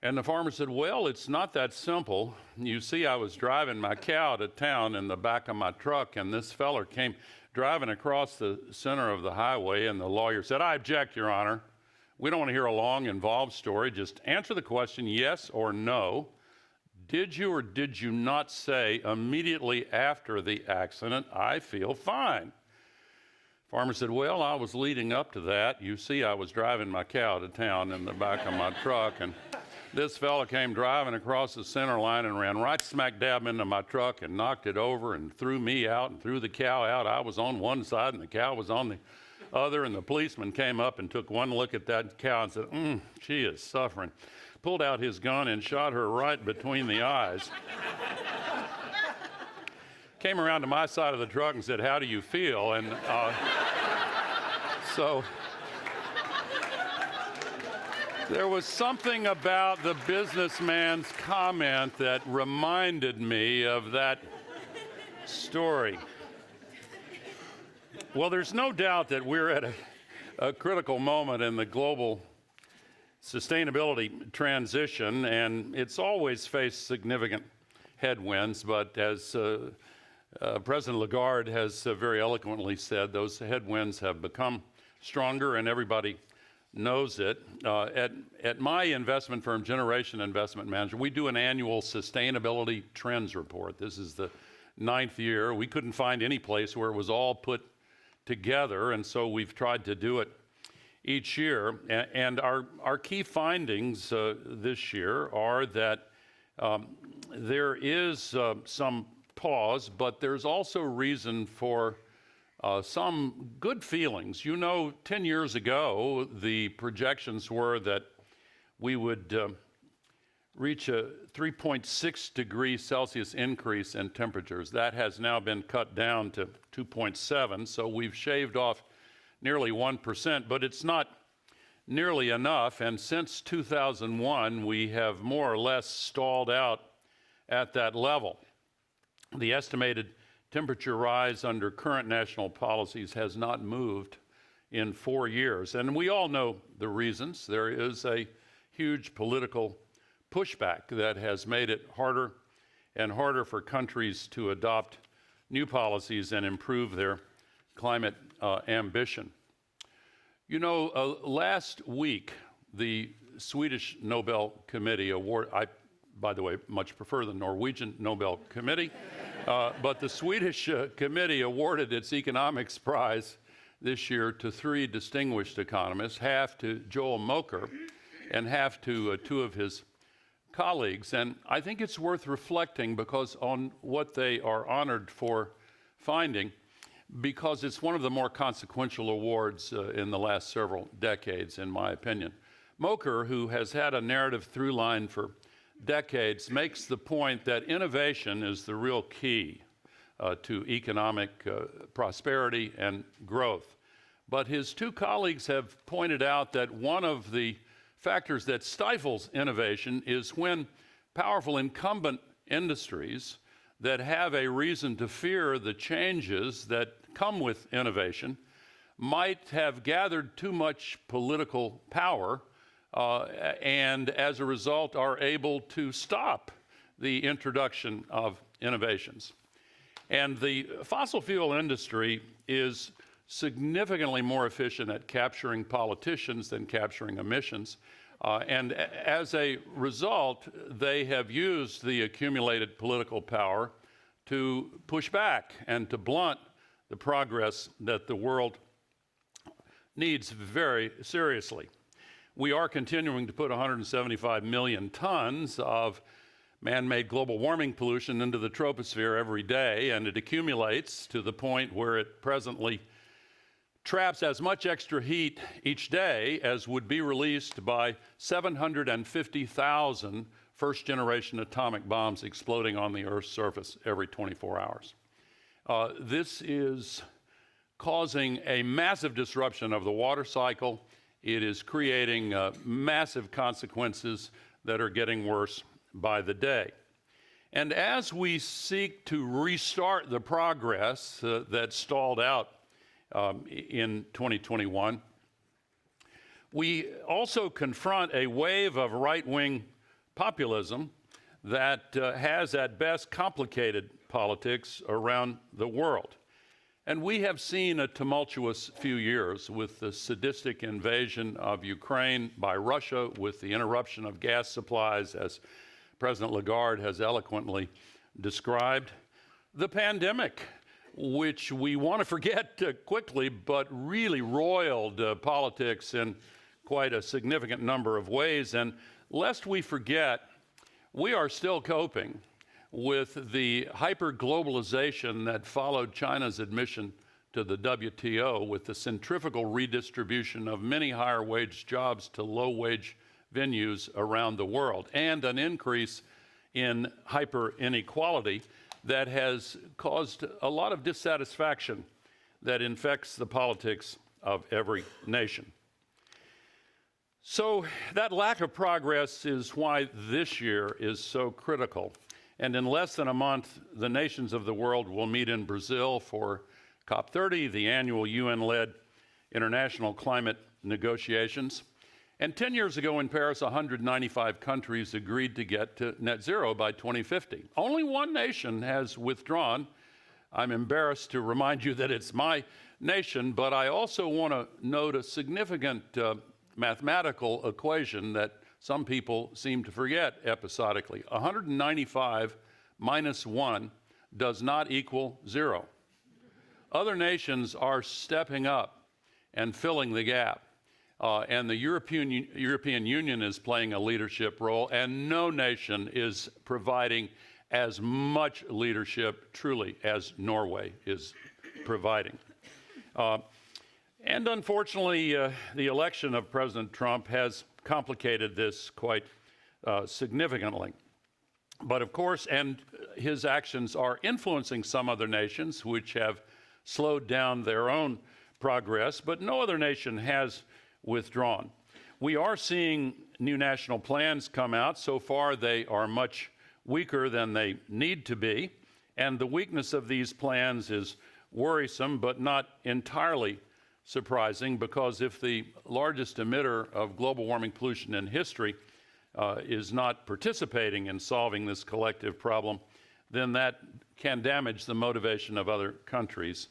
And the farmer said, well, it's not that simple. You see, I was driving my cow to town in the back of my truck, and this feller came driving across the center of the highway, and the lawyer said, I object, Your Honor. We don't want to hear a long, involved story. Just answer the question, yes or no. Did you or did you not say immediately after the accident, I feel fine? Farmer said, well, I was leading up to that. You see, I was driving my cow to town in the back of my truck, and this fella came driving across the center line and ran right smack dab into my truck and knocked it over and threw me out and threw the cow out. I was on one side and the cow was on the other, and the policeman came up and took one look at that cow and said, she is suffering. Pulled out his gun and shot her right between the eyes. Came around to my side of the truck and said, how do you feel? And so there was something about the businessman's comment that reminded me of that story. Well, there's no doubt that we're at a critical moment in the global sustainability transition, and it's always faced significant headwinds, but as President Lagarde has very eloquently said, those headwinds have become stronger, and everybody knows it. At my investment firm, Generation Investment Management, we do an annual sustainability trends report. This is the 9th year. We couldn't find any place where it was all put together, and so we've tried to do it each year. And our key findings this year are that there is some pause, but there's also reason for some good feelings. You know, 10 years ago, the projections were that we would reach a 3.6 degrees Celsius increase in temperatures. That has now been cut down to 2.7, so we've shaved off nearly 1%, but it's not nearly enough, and since 2001, we have more or less stalled out at that level. The estimated temperature rise under current national policies has not moved in 4 years, and we all know the reasons. There is a huge political pushback that has made it harder and harder for countries to adopt new policies and improve their climate ambition. You know, last week, the Swedish Nobel Committee I, by the way, much prefer the Norwegian Nobel Committee, but the Swedish committee awarded its economics prize this year to 3 distinguished economists, half to Joel Mocher and half to 2 of his colleagues. And I think it's worth reflecting because on what they are honored for finding, because it's one of the more consequential awards in the last several decades, in my opinion. Mocher, who has had a narrative through line for decades, makes the point that innovation is the real key to economic prosperity and growth. But his 2 colleagues have pointed out that one of the factors that stifles innovation is when powerful incumbent industries that have a reason to fear the changes that come with innovation might have gathered too much political power and as a result are able to stop the introduction of innovations. And the fossil fuel industry is significantly more efficient at capturing politicians than capturing emissions. And as a result, they have used the accumulated political power to push back and to blunt the progress that the world needs very seriously. We are continuing to put 175 million tons of man-made global warming pollution into the troposphere every day, and it accumulates to the point where it presently traps as much extra heat each day as would be released by 750,000 first-generation atomic bombs exploding on the Earth's surface every 24 hours. This is causing a massive disruption of the water cycle. It is creating massive consequences that are getting worse by the day. And as we seek to restart the progress that stalled out in 2021, we also confront a wave of right-wing populism that has at best complicated politics around the world. And we have seen a tumultuous few years with the sadistic invasion of Ukraine by Russia, with the interruption of gas supplies, as President Lagarde has eloquently described, the pandemic, which we want to forget quickly, but really roiled politics in quite a significant number of ways. And lest we forget, we are still coping with the hyper-globalization that followed China's admission to the WTO, with the centrifugal redistribution of many higher-wage jobs to low-wage venues around the world, and an increase in hyper-inequality that has caused a lot of dissatisfaction that infects the politics of every nation. So that lack of progress is why this year is so critical. And in less than a month, the nations of the world will meet in Brazil for COP30, the annual UN-led international climate negotiations. And 10 years ago in Paris, 195 countries agreed to get to net zero by 2050. Only one nation has withdrawn. I'm embarrassed to remind you that it's my nation, but I also want to note a significant mathematical equation that some people seem to forget episodically. 195 minus 1 does not equal 0. Other nations are stepping up and filling the gap. And the European Union is playing a leadership role, and no nation is providing as much leadership, truly, as Norway is providing. And unfortunately, the election of President Trump has complicated this quite significantly. But of course, and his actions are influencing some other nations which have slowed down their own progress, but no other nation has withdrawn. We are seeing new national plans come out. So far, they are much weaker than they need to be, and the weakness of these plans is worrisome, but not entirely surprising, because if the largest emitter of global warming pollution in history is not participating in solving this collective problem, then that can damage the motivation of other countries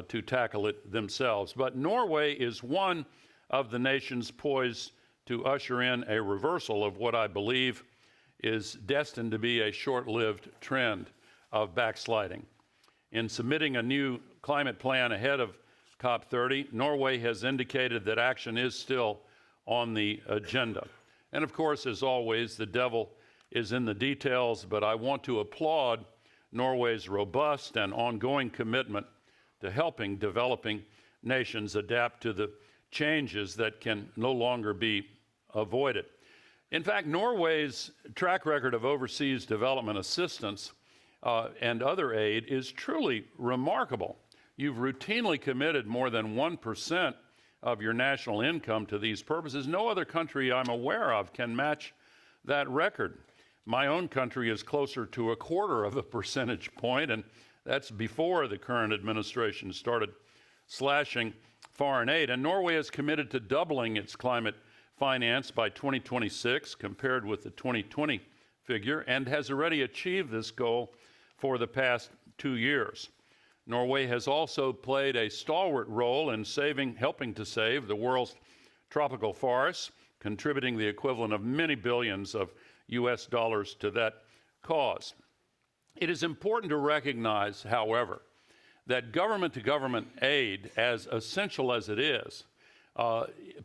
to tackle it themselves. But Norway is one of the nations poised to usher in a reversal of what I believe is destined to be a short-lived trend of backsliding. In submitting a new climate plan ahead of COP30, Norway has indicated that action is still on the agenda. And of course, as always, the devil is in the details, but I want to applaud Norway's robust and ongoing commitment to helping developing nations adapt to the changes that can no longer be avoided. In fact, Norway's track record of overseas development assistance and other aid is truly remarkable. You've routinely committed more than 1% of your national income to these purposes. No other country I'm aware of can match that record. My own country is closer to 0.25 percentage point, and that's before the current administration started slashing foreign aid. And Norway is committed to doubling its climate finance by 2026 compared with the 2020 figure, and has already achieved this goal for the past 2 years. Norway has also played a stalwart role in helping to save the world's tropical forests, contributing the equivalent of many billions of US dollars to that cause. It is important to recognize, however, that government-to-government aid, as essential as it is,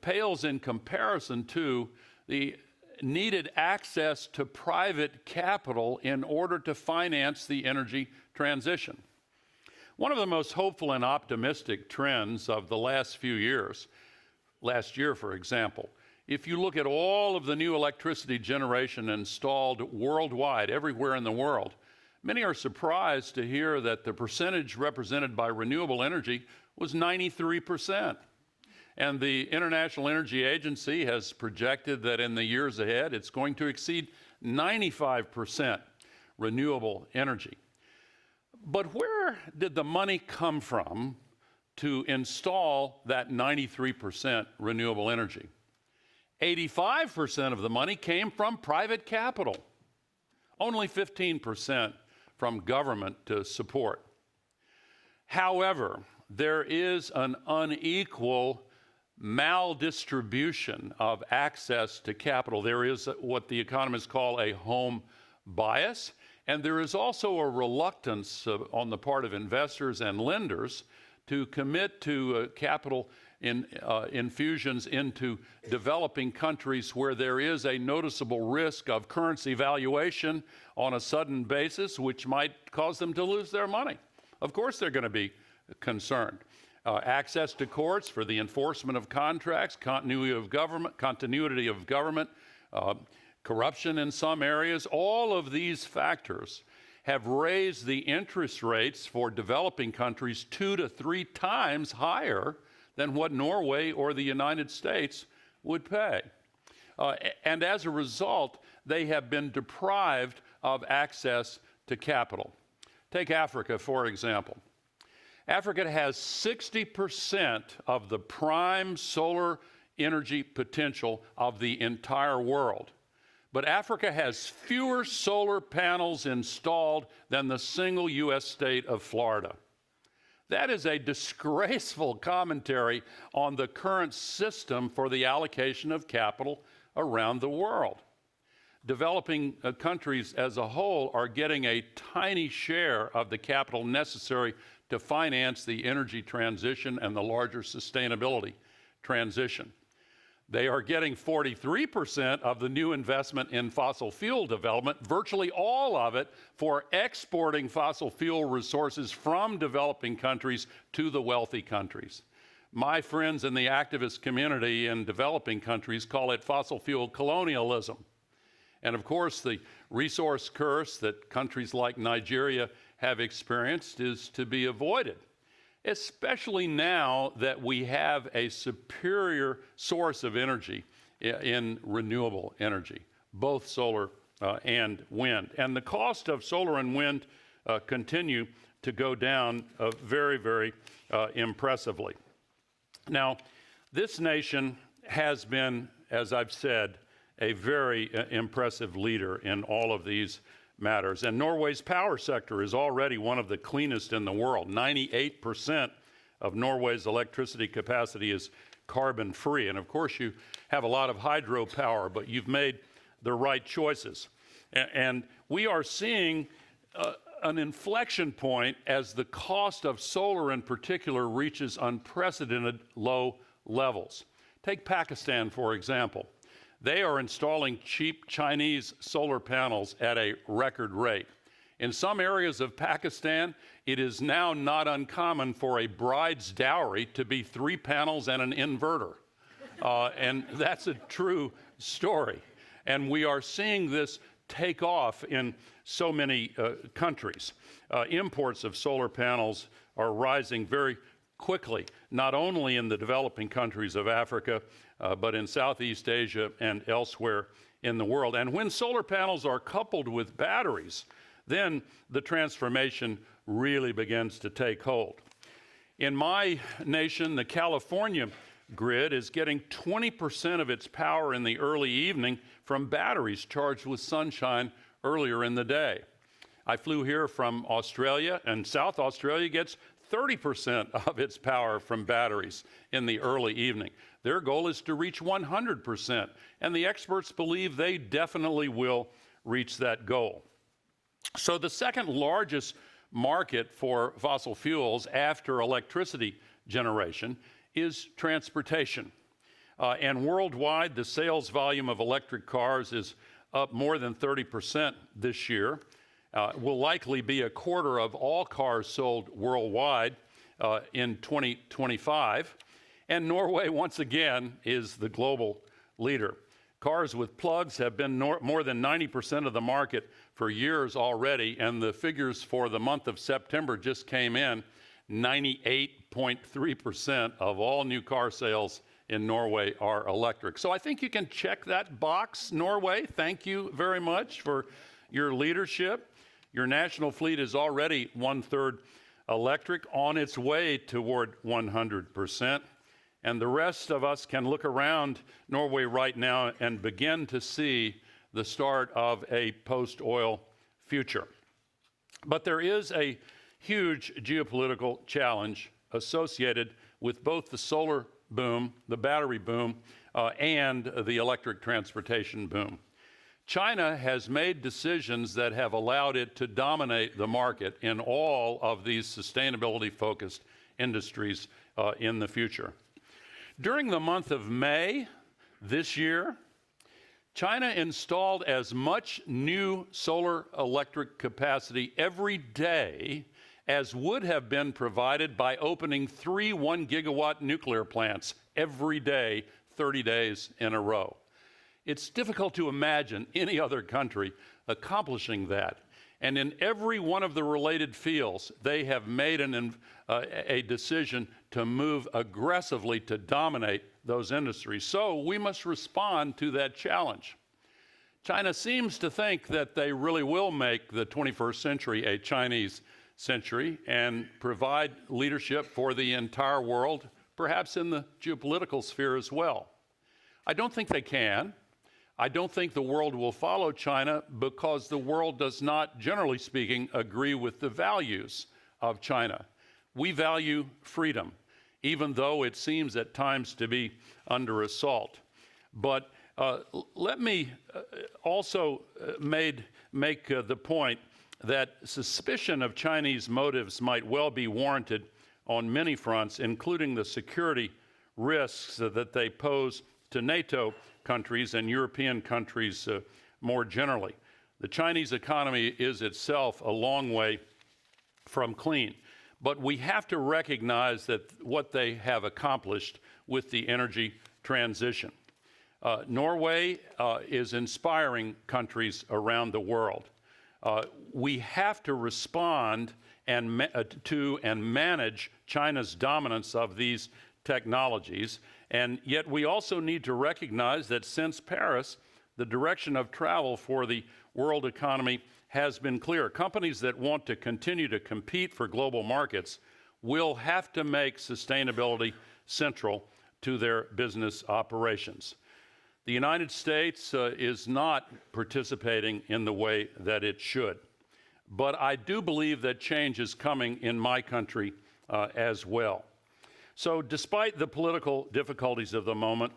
pales in comparison to the needed access to private capital in order to finance the energy transition. One of the most hopeful and optimistic trends of the last few years, last year, for example, if you look at all of the new electricity generation installed worldwide, everywhere in the world, many are surprised to hear that the percentage represented by renewable energy was 93%. And the International Energy Agency has projected that in the years ahead, it's going to exceed 95% renewable energy. But where did the money come from to install that 93% renewable energy? 85% of the money came from private capital, only 15% from government support. However, there is an unequal maldistribution of access to capital. There is what the economists call a home bias, and there is also a reluctance on the part of investors and lenders to commit to capital infusions into developing countries where there is a noticeable risk of currency valuation on a sudden basis, which might cause them to lose their money. Of course, they're going to be concerned. Access to courts for the enforcement of contracts, continuity of government, corruption in some areas, all of these factors have raised the interest rates for developing countries 2 to 3 times higher than what Norway or the United States would pay. And as a result, they have been deprived of access to capital. Take Africa, for example. Africa has 60% of the prime solar energy potential of the entire world. But Africa has fewer solar panels installed than the single US state of Florida. That is a disgraceful commentary on the current system for the allocation of capital around the world. Developing countries as a whole are getting a tiny share of the capital necessary to finance the energy transition and the larger sustainability transition. They are getting 43% of the new investment in fossil fuel development, virtually all of it for exporting fossil fuel resources from developing countries to the wealthy countries. My friends in the activist community in developing countries call it fossil fuel colonialism. And of course, the resource curse that countries like Nigeria have experienced is to be avoided, especially now that we have a superior source of energy in renewable energy, both solar and wind. And the cost of solar and wind continue to go down very, very impressively. Now, this nation has been, as I've said, a very impressive leader in all of these matters. And Norway's power sector is already one of the cleanest in the world. 98% of Norway's electricity capacity is carbon-free. And of course, you have a lot of hydropower, but you've made the right choices. And we are seeing an inflection point as the cost of solar in particular reaches unprecedented low levels. Take Pakistan, for example. They are installing cheap Chinese solar panels at a record rate. In some areas of Pakistan, it is now not uncommon for a bride's dowry to be 3 panels and an inverter. And that's a true story. And we are seeing this take off in so many countries. Imports of solar panels are rising very quickly, not only in the developing countries of Africa, but in Southeast Asia and elsewhere in the world. And when solar panels are coupled with batteries, then the transformation really begins to take hold. In my nation, the California grid is getting 20% of its power in the early evening from batteries charged with sunshine earlier in the day. I flew here from Australia, and South Australia gets 30% of its power from batteries in the early evening. Their goal is to reach 100%, and the experts believe they definitely will reach that goal. So the second largest market for fossil fuels after electricity generation is transportation. And worldwide, the sales volume of electric cars is up more than 30% this year. Will likely be a quarter of all cars sold worldwide in 2025. And Norway, once again, is the global leader. Cars with plugs have been more than 90% of the market for years already, and the figures for the month of September just came in. 98.3% of all new car sales in Norway are electric. So I think you can check that box, Norway. Thank you very much for your leadership. Your national fleet is already 1/3 electric, on its way toward 100%. And the rest of us can look around Norway right now and begin to see the start of a post-oil future. But there is a huge geopolitical challenge associated with both the solar boom, the battery boom, and the electric transportation boom. China has made decisions that have allowed it to dominate the market in all of these sustainability-focused industries in the future. During the month of May this year, China installed as much new solar electric capacity every day as would have been provided by opening 3 1-gigawatt nuclear plants every day, 30 days in a row. It's difficult to imagine any other country accomplishing that. And in every one of the related fields, they have made a decision to move aggressively to dominate those industries. So we must respond to that challenge. China seems to think that they really will make the 21st century a Chinese century and provide leadership for the entire world, perhaps in the geopolitical sphere as well. I don't think they can. I don't think the world will follow China because the world does not, generally speaking, agree with the values of China. We value freedom, even though it seems at times to be under assault. But let me also make the point that suspicion of Chinese motives might well be warranted on many fronts, including the security risks that they pose to NATO countries and European countries more generally. The Chinese economy is itself a long way from clean, but we have to recognize that what they have accomplished with the energy transition. Norway is inspiring countries around the world. We have to respond to and manage China's dominance of these technologies, and yet we also need to recognize that since Paris, the direction of travel for the world economy has been clear. Companies that want to continue to compete for global markets will have to make sustainability central to their business operations. The United States is not participating in the way that it should. But I do believe that change is coming in my country as well. So despite the political difficulties of the moment,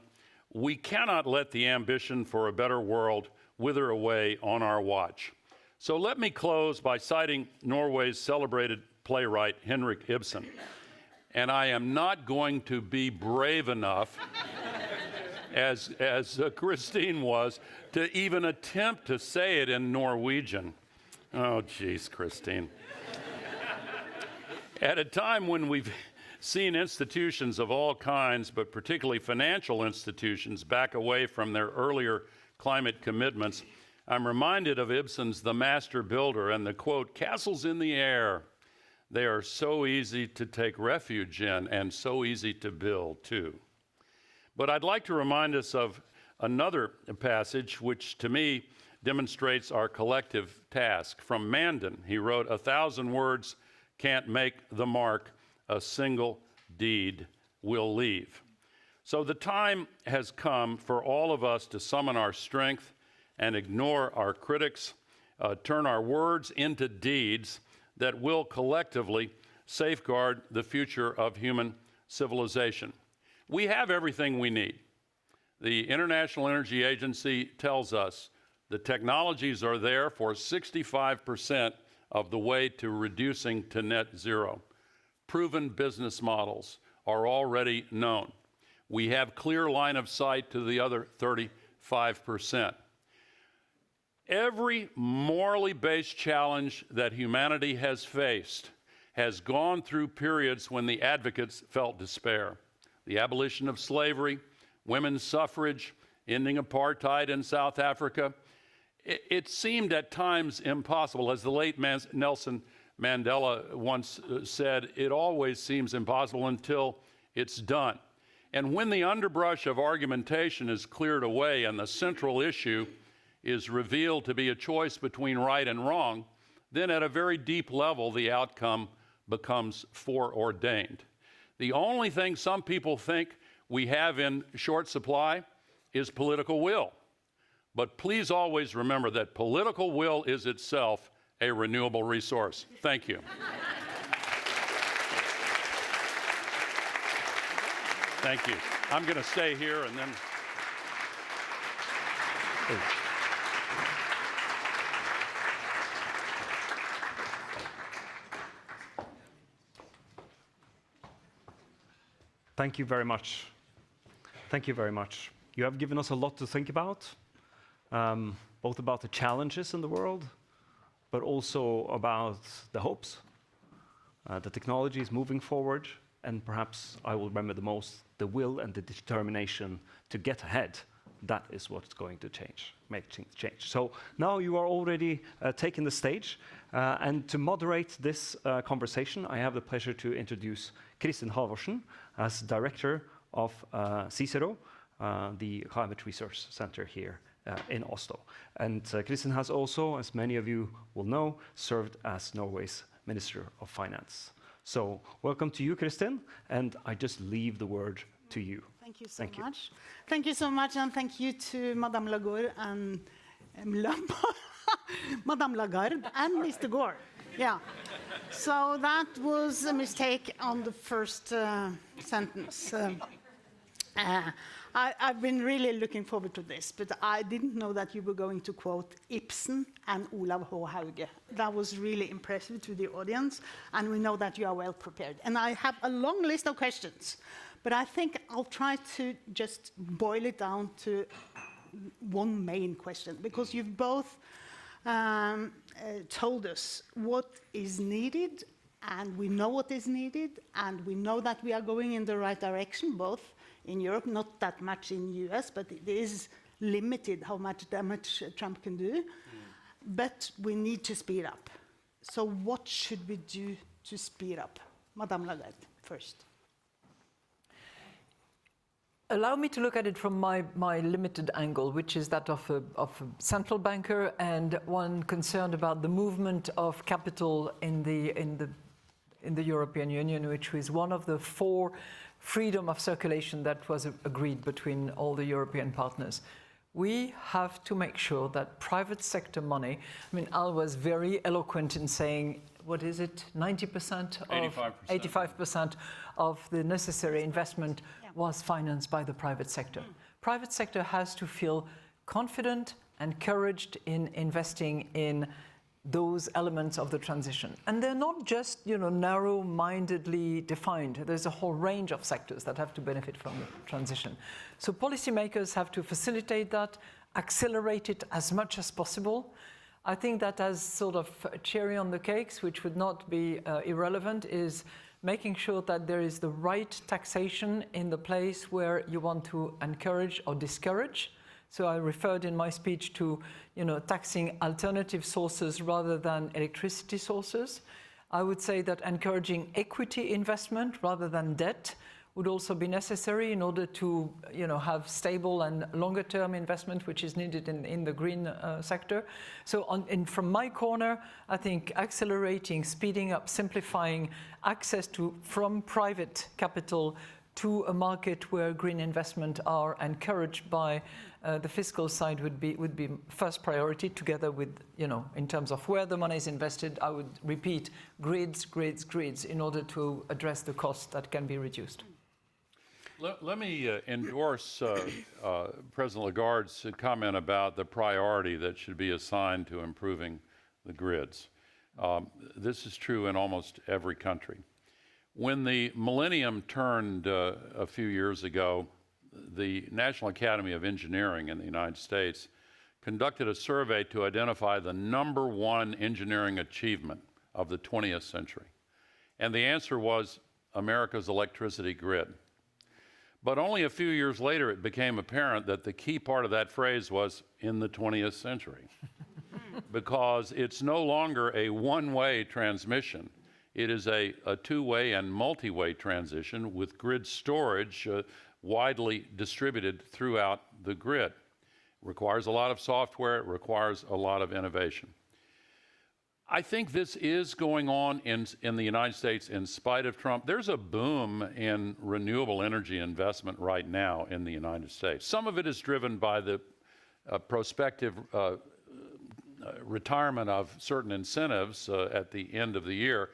we cannot let the ambition for a better world wither away on our watch. So let me close by citing Norway's celebrated playwright, Henrik Ibsen. And I am not going to be brave enough, as Christine was, to even attempt to say it in Norwegian. Oh, geez, Christine. At a time when we've seen institutions of all kinds, but particularly financial institutions, back away from their earlier climate commitments, I'm reminded of Ibsen's The Master Builder and the quote, "Castles in the air, they are so easy to take refuge in and so easy to build too." But I'd like to remind us of another passage which to me demonstrates our collective task. From Mandan, he wrote, "1,000 words can't make the mark, a single deed will leave." So the time has come for all of us to summon our strength and ignore our critics, turn our words into deeds that will collectively safeguard the future of human civilization. We have everything we need. The International Energy Agency tells us the technologies are there for 65% of the way to reducing to net zero. Proven business models are already known. We have clear line of sight to the other 35%. Every morally based challenge that humanity has faced has gone through periods when the advocates felt despair. The abolition of slavery, women's suffrage, ending apartheid in South Africa. It seemed at times impossible. As the late Nelson Mandela once said, it always seems impossible until it's done. And when the underbrush of argumentation is cleared away and the central issue is revealed to be a choice between right and wrong, then at a very deep level, the outcome becomes foreordained. The only thing some people think we have in short supply is political will. But please always remember that political will is itself a renewable resource. Thank you. Thank you. I'm going to stay here and then... Thank you very much. Thank you very much. You have given us a lot to think about, both about the challenges in the world, but also about the hopes. The technology is moving forward, and perhaps I will remember the most, the will and the determination to get ahead. That is what's going to make things change. So now you are already taking the stage, and to moderate this conversation, I have the pleasure to introduce Kristin Halvorsen as Director of CICERO, the Climate Research Center here in Oslo. And Kristin has also, as many of you will know, served as Norway's Minister of Finance. So welcome to you, Kristin, and I just leave the word to you. Thank you so much. Thank you so much, and thank you to Madame Lagarde and Madame Lagarde and Mr. Gore. Yeah. So that was a mistake on the first sentence. I've been really looking forward to this, but I didn't know that you were going to quote Ibsen and Olav H. Hauge. That was really impressive to the audience, and we know that you are well prepared. And I have a long list of questions, but I think I'll try to just boil it down to one main question, because you've both told us what is needed, and we know what is needed, and we know that we are going in the right direction, both in Europe, not that much in the US, but it is limited how much damage Trump can do. But we need to speed up. So what should we do to speed up? Madame Lagarde, first. Allow me to look at it from my limited angle, which is that of a central banker and one concerned about the movement of capital in the European Union, which is one of the 4 freedom of circulation that was agreed between all the European partners. We have to make sure that private sector money, I mean, Al was very eloquent in saying, what is it, 90% of 85% of the necessary investment was financed by the private sector. Private sector has to feel confident, encouraged in investing in those elements of the transition. And they're not just, narrow-mindedly defined. There's a whole range of sectors that have to benefit from the transition. So policymakers have to facilitate that, accelerate it as much as possible. I think that as sort of a cherry on the cakes, which would not be irrelevant, is making sure that there is the right taxation in the place where you want to encourage or discourage. So I referred in my speech to, taxing alternative sources rather than electricity sources. I would say that encouraging equity investment rather than debt would also be necessary in order to, have stable and longer-term investment, which is needed in the green sector. So from my corner, I think accelerating, speeding up, simplifying access from private capital to a market where green investment are encouraged by the fiscal side would be first priority, together with, in terms of where the money is invested, I would repeat, grids, in order to address the costs that can be reduced. Let me endorse President Lagarde's comment about the priority that should be assigned to improving the grids. This is true in almost every country. When the millennium turned a few years ago, the National Academy of Engineering in the United States conducted a survey to identify the #1 engineering achievement of the 20th century. And the answer was America's electricity grid. But only a few years later, it became apparent that the key part of that phrase was in the 20th century, because it's no longer a one-way transmission. It is a two-way and multi-way transition with grid storage widely distributed throughout the grid. It requires a lot of software. It requires a lot of innovation. I think this is going on in the United States in spite of Trump. There's a boom in renewable energy investment right now in the United States. Some of it is driven by the prospective retirement of certain incentives at the end of the year,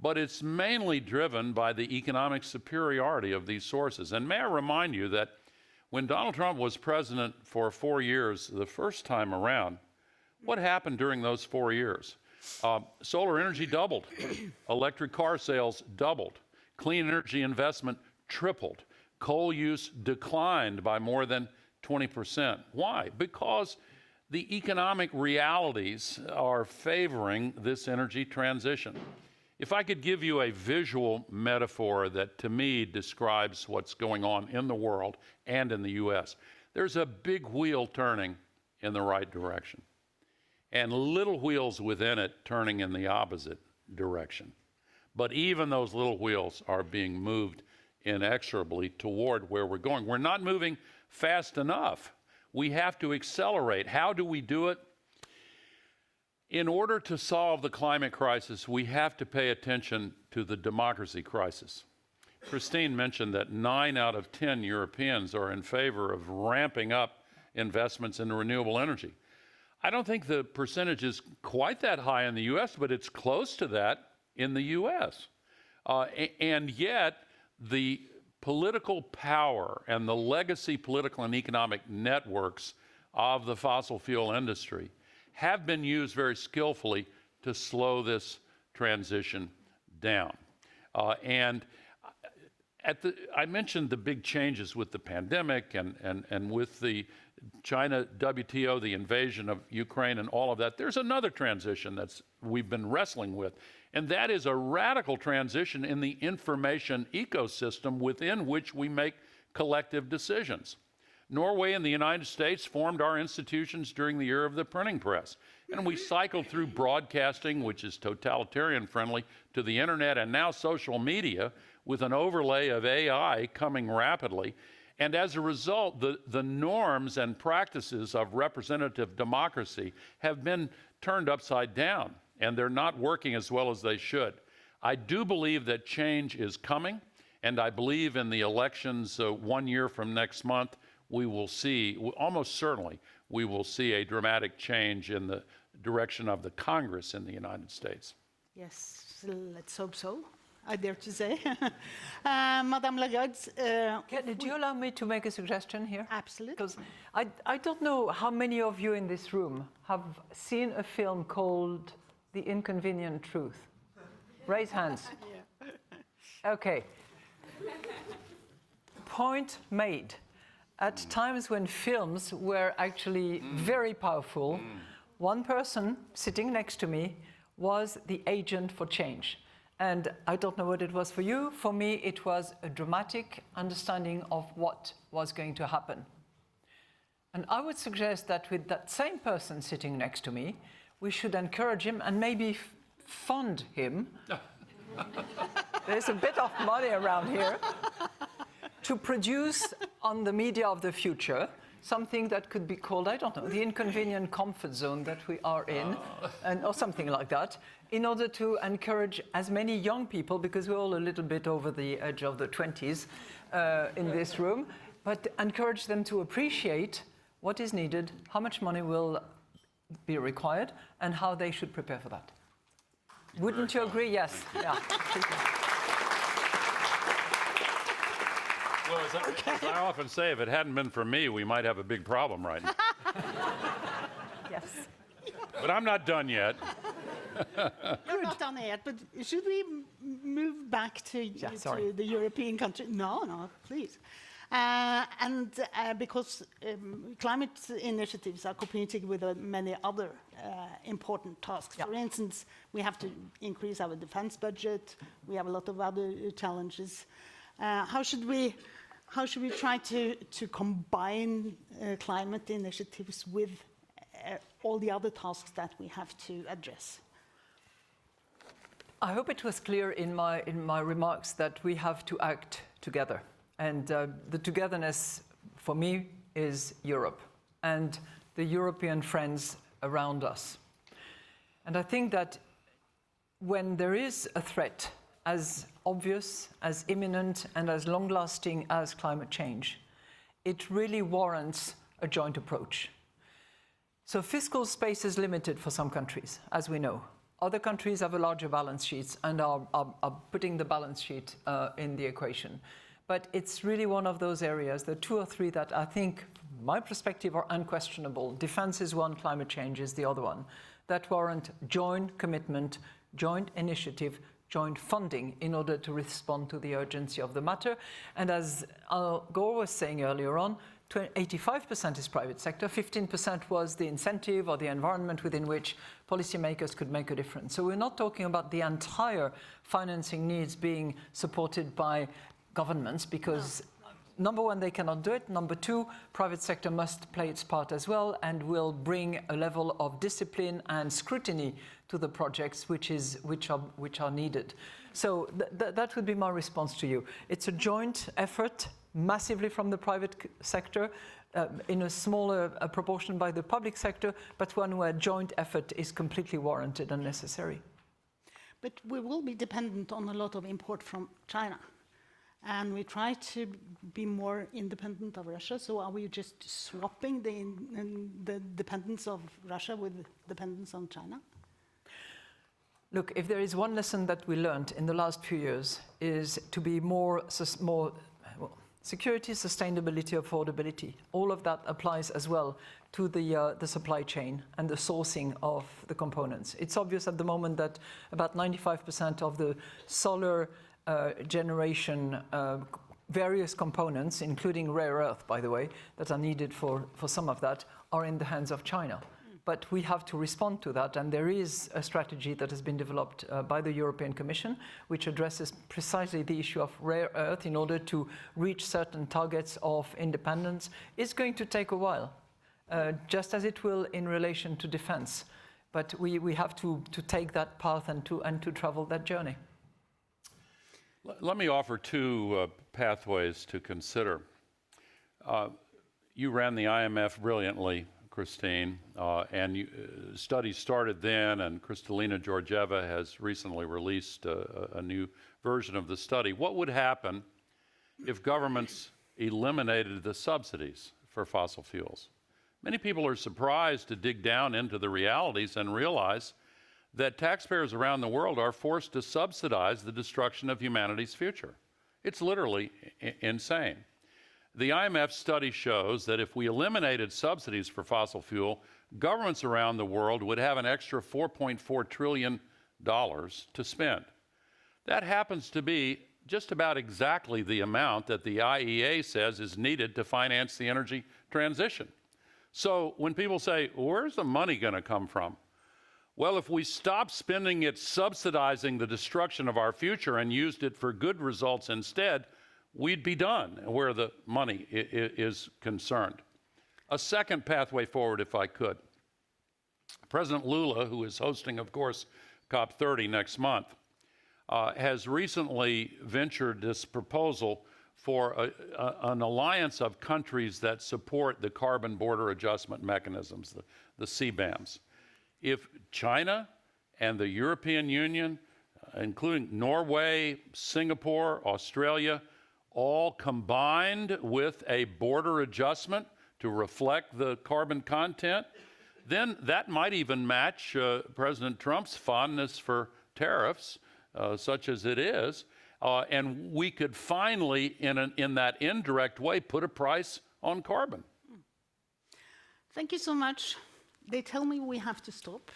but it's mainly driven by the economic superiority of these sources. And may I remind you that when Donald Trump was president for 4 years the first time around, what happened during those 4 years? Solar energy doubled. Electric car sales doubled. Clean energy investment tripled. Coal use declined by more than 20%. Why? Because the economic realities are favoring this energy transition. If I could give you a visual metaphor that to me describes what's going on in the world and in the US, there's a big wheel turning in the right direction, and little wheels within it turning in the opposite direction. But even those little wheels are being moved inexorably toward where we're going. We're not moving fast enough. We have to accelerate. How do we do it? In order to solve the climate crisis, we have to pay attention to the democracy crisis. Christine mentioned that 9 out of 10 Europeans are in favor of ramping up investments in renewable energy. I don't think the percentage is quite that high in the US, but it's close to that in the US. And yet, the political power and the legacy political and economic networks of the fossil fuel industry have been used very skillfully to slow this transition down. I mentioned the big changes with the pandemic and with the China WTO, the invasion of Ukraine and all of that. There's another transition we've been wrestling with, and that is a radical transition in the information ecosystem within which we make collective decisions. Norway and the United States formed our institutions during the era of the printing press. And we cycled through broadcasting, which is totalitarian friendly, to the internet and now social media with an overlay of AI coming rapidly. And as a result, the norms and practices of representative democracy have been turned upside down, and they're not working as well as they should. I do believe that change is coming, and I believe in the elections 1 year from next month, we will see, almost certainly, we will see a dramatic change in the direction of the Congress in the United States. Yes, let's hope so, I dare to say. Madame Lagarde. Do you allow me to make a suggestion here? Absolutely. Because I don't know how many of you in this room have seen a film called The Inconvenient Truth. Raise hands. Okay. Point made. At times when films were actually very powerful, one person sitting next to me was the agent for change. And I don't know what it was for you. For me, it was a dramatic understanding of what was going to happen. And I would suggest that with that same person sitting next to me, we should encourage him and maybe fund him. There's a bit of money around here. To produce on the media of the future something that could be called, I don't know, the inconvenient comfort zone that we are in, or something like that, in order to encourage as many young people, because we're all a little bit over the edge of the 20s in this room, but encourage them to appreciate what is needed, how much money will be required, and how they should prepare for that. Wouldn't you agree? Yes. Yeah. Well, as I often say, if it hadn't been for me, we might have a big problem right now. Yes. But I'm not done yet. You're not done yet, but should we move back to the European country? No, please. Because climate initiatives are competing with many other important tasks. For instance, we have to increase our defense budget. We have a lot of other challenges. How should we try to combine climate initiatives with all the other tasks that we have to address? I hope it was clear in my remarks that we have to act together. And the togetherness, for me, is Europe and the European friends around us. And I think that when there is a threat as obvious, as imminent, and as long-lasting as climate change, it really warrants a joint approach. So fiscal space is limited for some countries, as we know. Other countries have a larger balance sheets and are putting the balance sheet in the equation. But it's really one of those areas, the 2 or 3 that I think, from my perspective, are unquestionable. Defense is one, climate change is the other one, that warrant joint commitment, joint initiative, joint funding in order to respond to the urgency of the matter. And as Gore was saying earlier on, 85% is private sector, 15% was the incentive or the environment within which policymakers could make a difference. So we're not talking about the entire financing needs being supported by governments, because number one, they cannot do it. Number two, private sector must play its part as well and will bring a level of discipline and scrutiny to the projects which are needed. So that would be my response to you. It's a joint effort, massively from the private sector, in a smaller proportion by the public sector, but one where joint effort is completely warranted and necessary. But we will be dependent on a lot of import from China. And we try to be more independent of Russia. So are we just swapping the dependence of Russia with dependence on China? Look, if there is one lesson that we learned in the last few years, is to be more security, sustainability, affordability. All of that applies as well to the supply chain and the sourcing of the components. It's obvious at the moment that about 95% of the solar generation various components, including rare earth, by the way, that are needed for some of that, are in the hands of China. but we have to respond to that. And there is a strategy that has been developed by the European Commission, which addresses precisely the issue of rare earth in order to reach certain targets of independence. It's going to take a while, just as it will in relation to defense. But we have to take that path and to travel that journey. Let me offer two pathways to consider. You ran the IMF brilliantly, Christine, and studies started then, and Kristalina Georgieva has recently released a new version of the study. What would happen if governments eliminated the subsidies for fossil fuels? Many people are surprised to dig down into the realities and realize that taxpayers around the world are forced to subsidize the destruction of humanity's future. It's literally insane. The IMF study shows that if we eliminated subsidies for fossil fuel, governments around the world would have an extra $4.4 trillion to spend. That happens to be just about exactly the amount that the IEA says is needed to finance the energy transition. So when people say, where's the money going to come from? Well, if we stopped spending it subsidizing the destruction of our future and used it for good results instead, we'd be done where the money is concerned. A second pathway forward, if I could. President Lula, who is hosting, of course, COP30 next month, has recently ventured this proposal for an alliance of countries that support the carbon border adjustment mechanisms, the CBAMs. If China and the European Union, including Norway, Singapore, Australia, all combined with a border adjustment to reflect the carbon content, then that might even match President Trump's fondness for tariffs, such as it is, and we could finally, in that indirect way, put a price on carbon. Thank you so much. They tell me we have to stop.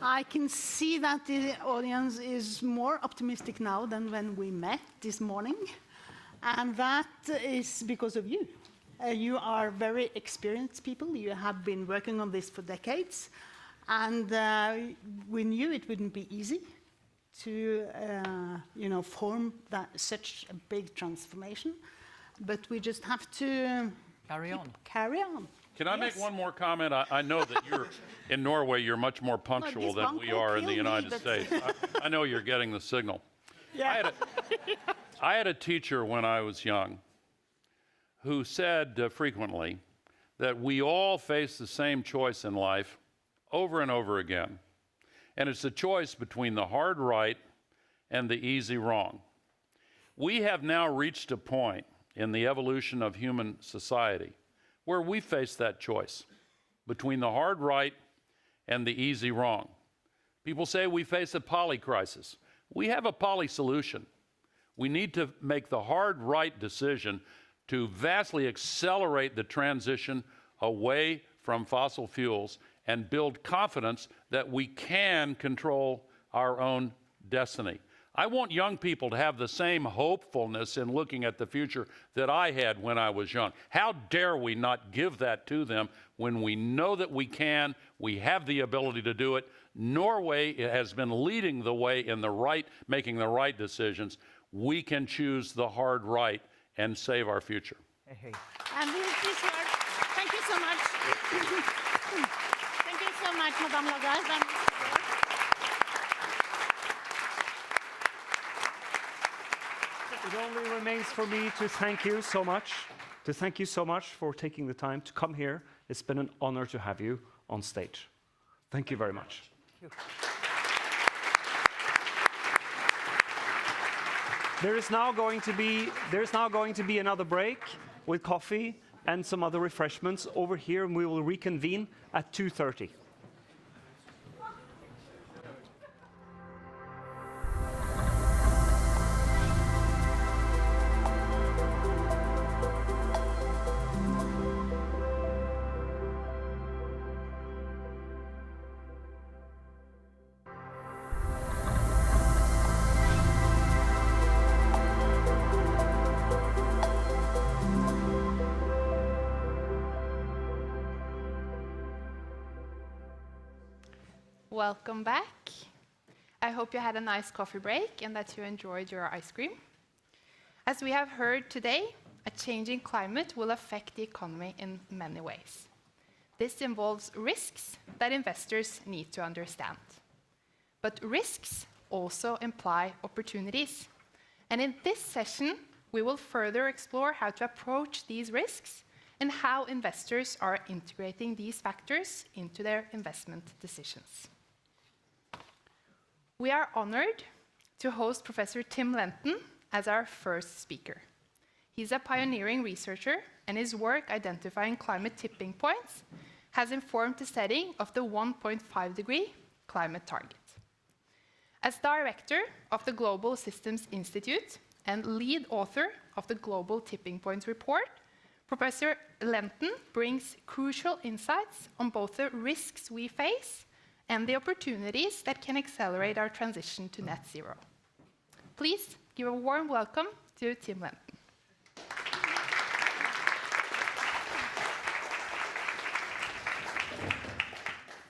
I can see that the audience is more optimistic now than when we met this morning. And that is because of you. You are very experienced people. You have been working on this for decades. And we knew it wouldn't be easy to form such a big transformation. But we just have to carry on. Can I make one more comment? I know that you're in Norway, you're much more punctual than we are in the United States. I know you're getting the signal. Yeah. I had a teacher when I was young who said frequently that we all face the same choice in life over and over again. And it's a choice between the hard right and the easy wrong. We have now reached a point in the evolution of human society where we face that choice between the hard right and the easy wrong. People say we face a poly crisis. We have a poly solution. We need to make the hard right decision to vastly accelerate the transition away from fossil fuels and build confidence that we can control our own destiny. I want young people to have the same hopefulness in looking at the future that I had when I was young. How dare we not give that to them when we know that we can, we have the ability to do it. Norway has been leading the way in making the right decisions. We can choose the hard right and save our future. And this word, thank you so much. Thank you so much, Madame Lagarde. It only remains for me to thank you so much, for taking the time to come here. It's been an honor to have you on stage. Thank you very much. Thank you. There is now going to be another break with coffee and some other refreshments over here, and we will reconvene at 2:30. Welcome back. I hope you had a nice coffee break and that you enjoyed your ice cream. As we have heard today, a changing climate will affect the economy in many ways. This involves risks that investors need to understand. But risks also imply opportunities. And in this session, we will further explore how to approach these risks and how investors are integrating these factors into their investment decisions. We are honored to host Professor Tim Lenton as our first speaker. He's a pioneering researcher, and his work identifying climate tipping points has informed the setting of the 1.5-degree climate target. As director of the Global Systems Institute and lead author of the Global Tipping Points report, Professor Lenton brings crucial insights on both the risks we face and the opportunities that can accelerate our transition to net zero. Please give a warm welcome to Tim Lenton.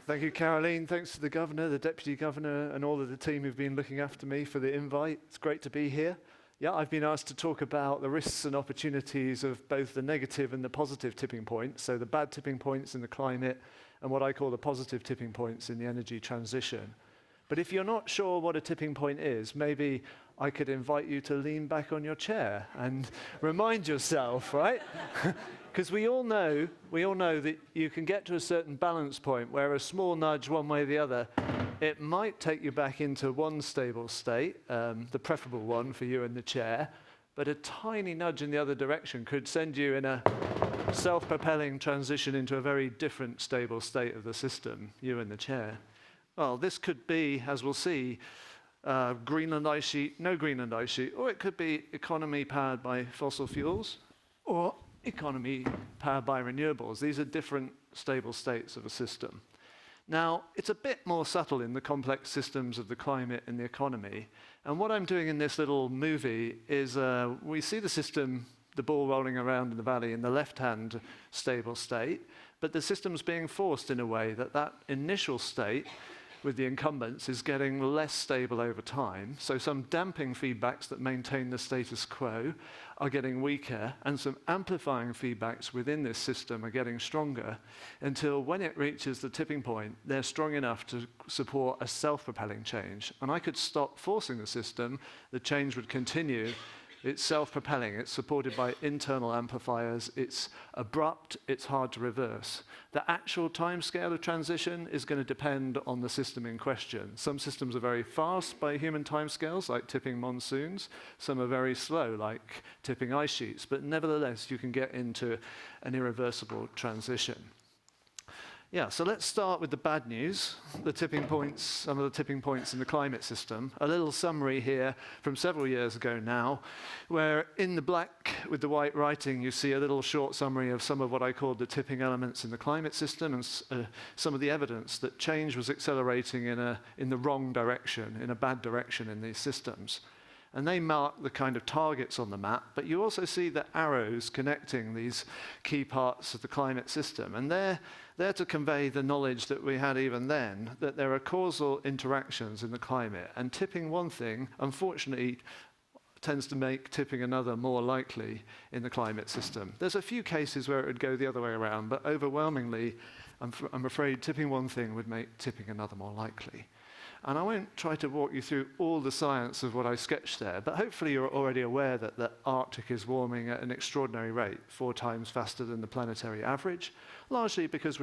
Thank you, Caroline. Thanks to the Governor, the Deputy Governor, and all of the team who've been looking after me for the invite. It's great to be here. Yeah, I've been asked to talk about the risks and opportunities of both the negative and the positive tipping points, so the bad tipping points in the climate and what I call the positive tipping points in the energy transition. But if you're not sure what a tipping point is, maybe I could invite you to lean back on your chair and remind yourself, right? Because we all know that you can get to a certain balance point where a small nudge one way or the other, it might take you back into one stable state, the preferable one for you in the chair, but a tiny nudge in the other direction could send you in a self-propelling transition into a very different stable state of the system, you in the chair. Well, this could be, as we'll see, Greenland ice sheet, no Greenland ice sheet, or it could be economy powered by fossil fuels, or economy powered by renewables. These are different stable states of a system. Now, it's a bit more subtle in the complex systems of the climate and the economy. And what I'm doing in this little movie is we see the system, the ball rolling around in the valley in the left-hand stable state, but the system's being forced in a way that that initial state with the incumbents is getting less stable over time. So some damping feedbacks that maintain the status quo are getting weaker, and some amplifying feedbacks within this system are getting stronger until when it reaches the tipping point, they're strong enough to support a self-propelling change. And I could stop forcing the system, the change would continue. It's self-propelling, it's supported by internal amplifiers, it's abrupt, it's hard to reverse. The actual timescale of transition is going to depend on the system in question. Some systems are very fast by human timescales, like tipping monsoons. Some are very slow, like tipping ice sheets. But nevertheless, you can get into an irreversible transition. Yeah, so let's start with the bad news, the tipping points, some of the tipping points in the climate system. A little summary here from several years ago now, where in the black with the white writing, you see a little short summary of some of what I called the tipping elements in the climate system and some of the evidence that change was accelerating in the wrong direction, in a bad direction in these systems. And they mark the kind of targets on the map, but you also see the arrows connecting these key parts of the climate system. And they're there to convey the knowledge that we had even then, that there are causal interactions in the climate. And tipping one thing, unfortunately, tends to make tipping another more likely in the climate system. There's a few cases where it would go the other way around, but overwhelmingly, I'm afraid tipping one thing would make tipping another more likely. And I won't try to walk you through all the science of what I sketched there, but hopefully you're already aware that the Arctic is warming at an extraordinary rate, 4 times faster than the planetary average, largely because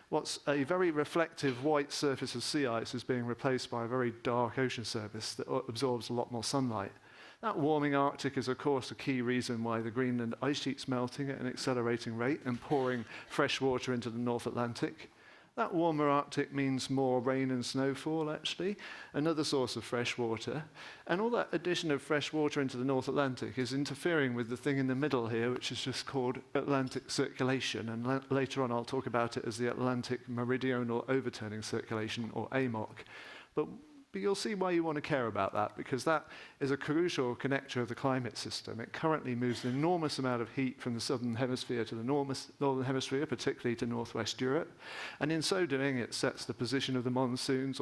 what's a very reflective white surface of sea ice is being replaced by a very dark ocean surface that absorbs a lot more sunlight. That warming Arctic is, of course, a key reason why the Greenland ice sheet's melting at an accelerating rate and pouring fresh water into the North Atlantic. That warmer Arctic means more rain and snowfall, actually, another source of fresh water. And all that addition of fresh water into the North Atlantic is interfering with the thing in the middle here, which is just called Atlantic circulation. And later on, I'll talk about it as the Atlantic Meridional Overturning Circulation, or AMOC. But But you'll see why you want to care about that, because that is a crucial connector of the climate system. It currently moves an enormous amount of heat from the southern hemisphere to the northern hemisphere, particularly to northwest Europe. And in so doing, it sets the position of the monsoons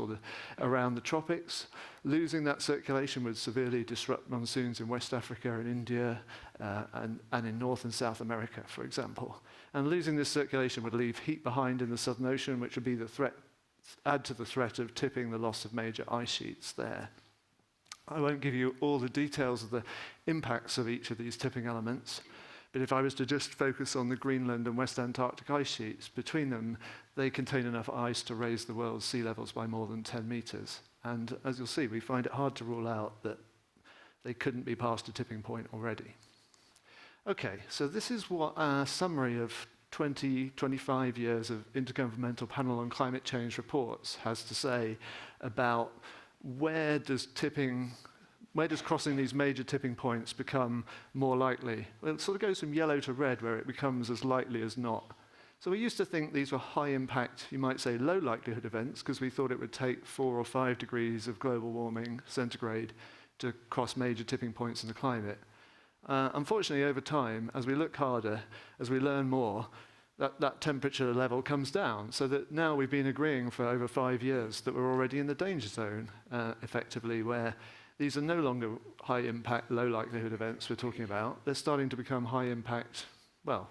around the tropics. Losing that circulation would severely disrupt monsoons in West Africa and India and in North and South America, for example. And losing this circulation would leave heat behind in the Southern Ocean, which would be add to the threat of tipping the loss of major ice sheets there. I won't give you all the details of the impacts of each of these tipping elements, but if I was to just focus on the Greenland and West Antarctic ice sheets, between them, they contain enough ice to raise the world's sea levels by more than 10 meters. And as you'll see, we find it hard to rule out that they couldn't be past a tipping point already. Okay, so this is what our summary of 25 years of Intergovernmental Panel on Climate Change reports has to say about where does crossing these major tipping points become more likely? Well, it sort of goes from yellow to red, where it becomes as likely as not. So we used to think these were high impact, you might say low likelihood events, because we thought it would take 4 or 5 degrees of global warming centigrade to cross major tipping points in the climate. Unfortunately, over time, as we look harder, as we learn more, that temperature level comes down, so that now we've been agreeing for over 5 years that we're already in the danger zone, effectively, where these are no longer high impact, low likelihood events we're talking about. They're starting to become high impact, well,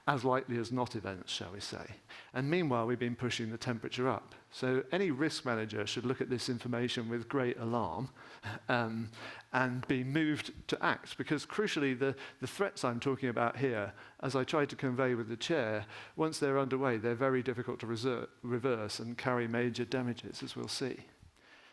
as likely as not events, shall we say. And meanwhile, we've been pushing the temperature up. So any risk manager should look at this information with great alarm and be moved to act, because crucially, the threats I'm talking about here, as I tried to convey with the chair, once they're underway, they're very difficult to reverse and carry major damages, as we'll see.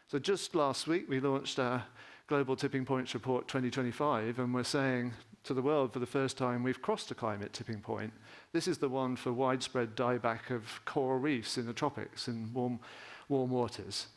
So just last week, we launched our Global Tipping Points Report 2025, and we're saying to the world for the first time, we've crossed a climate tipping point. This is the one for widespread dieback of coral reefs in the tropics in warm waters.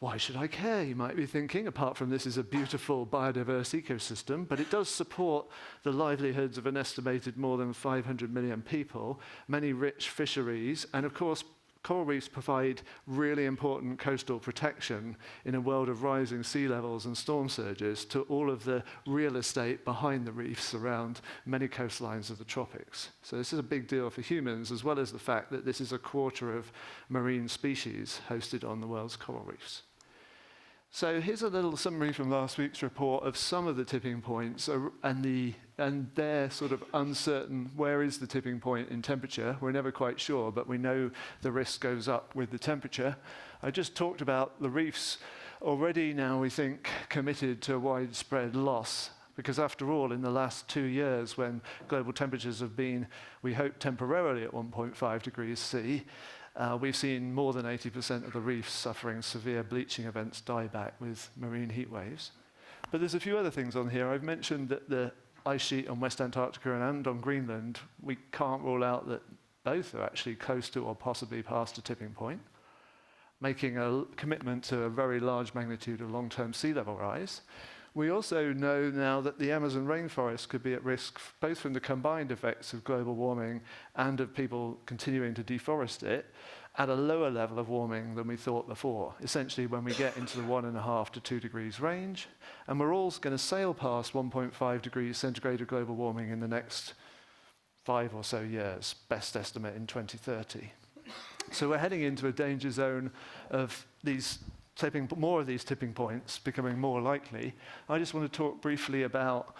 Why should I care, you might be thinking, apart from this is a beautiful biodiverse ecosystem, but it does support the livelihoods of an estimated more than 500 million people, many rich fisheries, and of course, coral reefs provide really important coastal protection in a world of rising sea levels and storm surges to all of the real estate behind the reefs around many coastlines of the tropics. So this is a big deal for humans, as well as the fact that this is a quarter of marine species hosted on the world's coral reefs. So here's a little summary from last week's report of some of the tipping points and they're sort of uncertain. Where is the tipping point in temperature? We're never quite sure, but we know the risk goes up with the temperature. I just talked about the reefs already now, we think, committed to widespread loss, because after all, in the last 2 years, when global temperatures have been, we hope, temporarily at 1.5 degrees C, we've seen more than 80% of the reefs suffering severe bleaching events die back with marine heat waves. But there's a few other things on here. I've mentioned that the ice sheet on West Antarctica and on Greenland, we can't rule out that both are actually close to or possibly past a tipping point, making a commitment to a very large magnitude of long-term sea level rise. We also know now that the Amazon rainforest could be at risk both from the combined effects of global warming and of people continuing to deforest it at a lower level of warming than we thought before, essentially when we get into the 1.5 to 2 degrees range. And we're all going to sail past 1.5 degrees centigrade of global warming in the next 5 or so years, best estimate in 2030. So we're heading into a danger zone of more of these tipping points becoming more likely. I just want to talk briefly about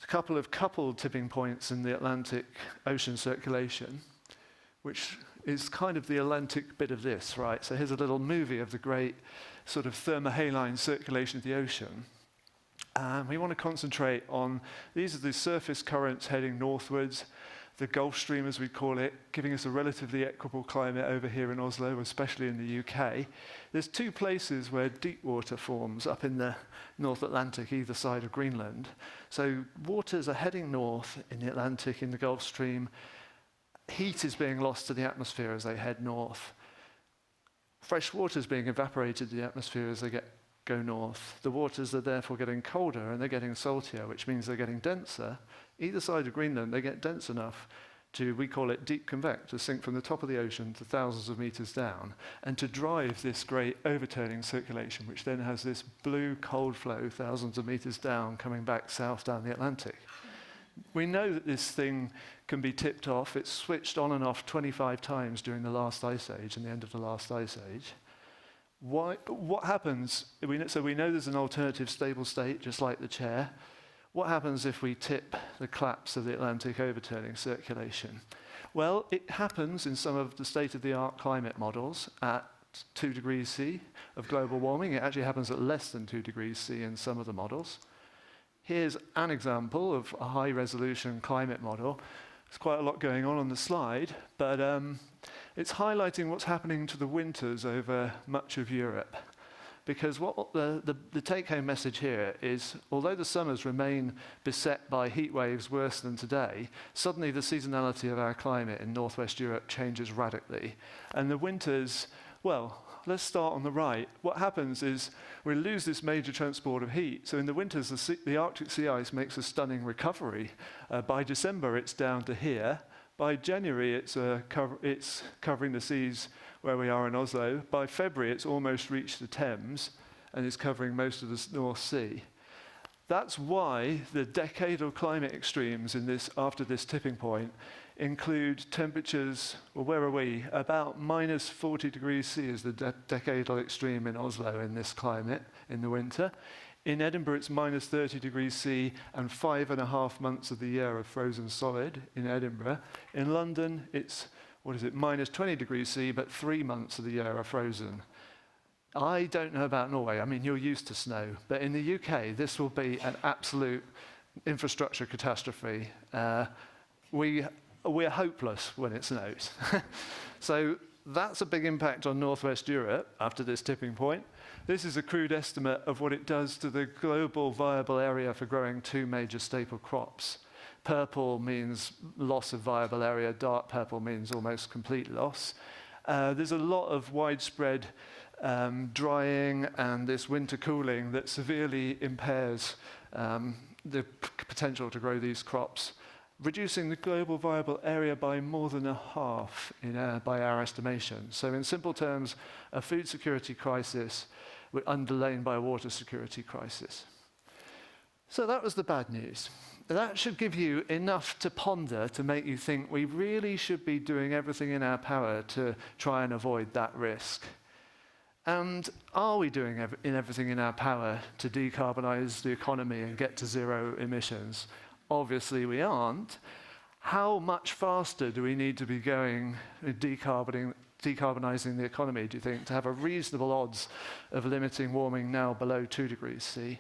a couple of coupled tipping points in the Atlantic Ocean circulation, which is kind of the Atlantic bit of this, right? So here's a little movie of the great sort of thermohaline circulation of the ocean. And we want to concentrate on, these are the surface currents heading northwards, the Gulf Stream, as we call it, giving us a relatively equable climate over here in Oslo, especially in the UK. There's 2 places where deep water forms up in the North Atlantic, either side of Greenland. So waters are heading north in the Atlantic, in the Gulf Stream. Heat is being lost to the atmosphere as they head north. Fresh water is being evaporated to the atmosphere as they go north. The waters are therefore getting colder and they're getting saltier, which means they're getting denser. Either side of Greenland, they get dense enough to, we call it deep convect, to sink from the top of the ocean to thousands of meters down, and to drive this great overturning circulation, which then has this blue cold flow thousands of meters down, coming back south down the Atlantic. We know that this thing can be tipped off. It's switched on and off 25 times during the last ice age and the end of the last ice age. What happens, so we know there's an alternative stable state, just like the chair. What happens if we tip the collapse of the Atlantic overturning circulation? Well, it happens in some of the state-of-the-art climate models at 2 degrees C of global warming. It actually happens at less than 2 degrees C in some of the models. Here's an example of a high-resolution climate model. There's quite a lot going on the slide, but it's highlighting what's happening to the winters over much of Europe. Because what the take-home message here is, although the summers remain beset by heat waves worse than today, suddenly the seasonality of our climate in Northwest Europe changes radically. And the winters, well, let's start on the right. What happens is we lose this major transport of heat. So in the winters, the Arctic sea ice makes a stunning recovery. By December, it's down to here. By January, it's covering the seas where we are in Oslo. By February, it's almost reached the Thames and is covering most of the North Sea. That's why the decadal climate extremes after this tipping point include temperatures, well, where are we? About minus 40 degrees C is the decadal extreme in Oslo in this climate in the winter. In Edinburgh, it's minus 30 degrees C and 5.5 months of the year are frozen solid in Edinburgh. In London, it's, minus 20 degrees C, but 3 months of the year are frozen. I don't know about Norway. I mean, you're used to snow. But in the UK, this will be an absolute infrastructure catastrophe. We're hopeless when it snows. So that's a big impact on Northwest Europe after this tipping point. This is a crude estimate of what it does to the global viable area for growing 2 major staple crops. Purple means loss of viable area, dark purple means almost complete loss. There's a lot of widespread drying and this winter cooling that severely impairs the potential to grow these crops, reducing the global viable area by more than a half by our estimation. So in simple terms, a food security crisis underlain by a water security crisis. So that was the bad news. That should give you enough to ponder to make you think we really should be doing everything in our power to try and avoid that risk. And are we doing everything in our power to decarbonize the economy and get to zero emissions? Obviously we aren't. How much faster do we need to be going decarbonizing the economy, do you think, to have a reasonable odds of limiting warming now below 2 degrees C?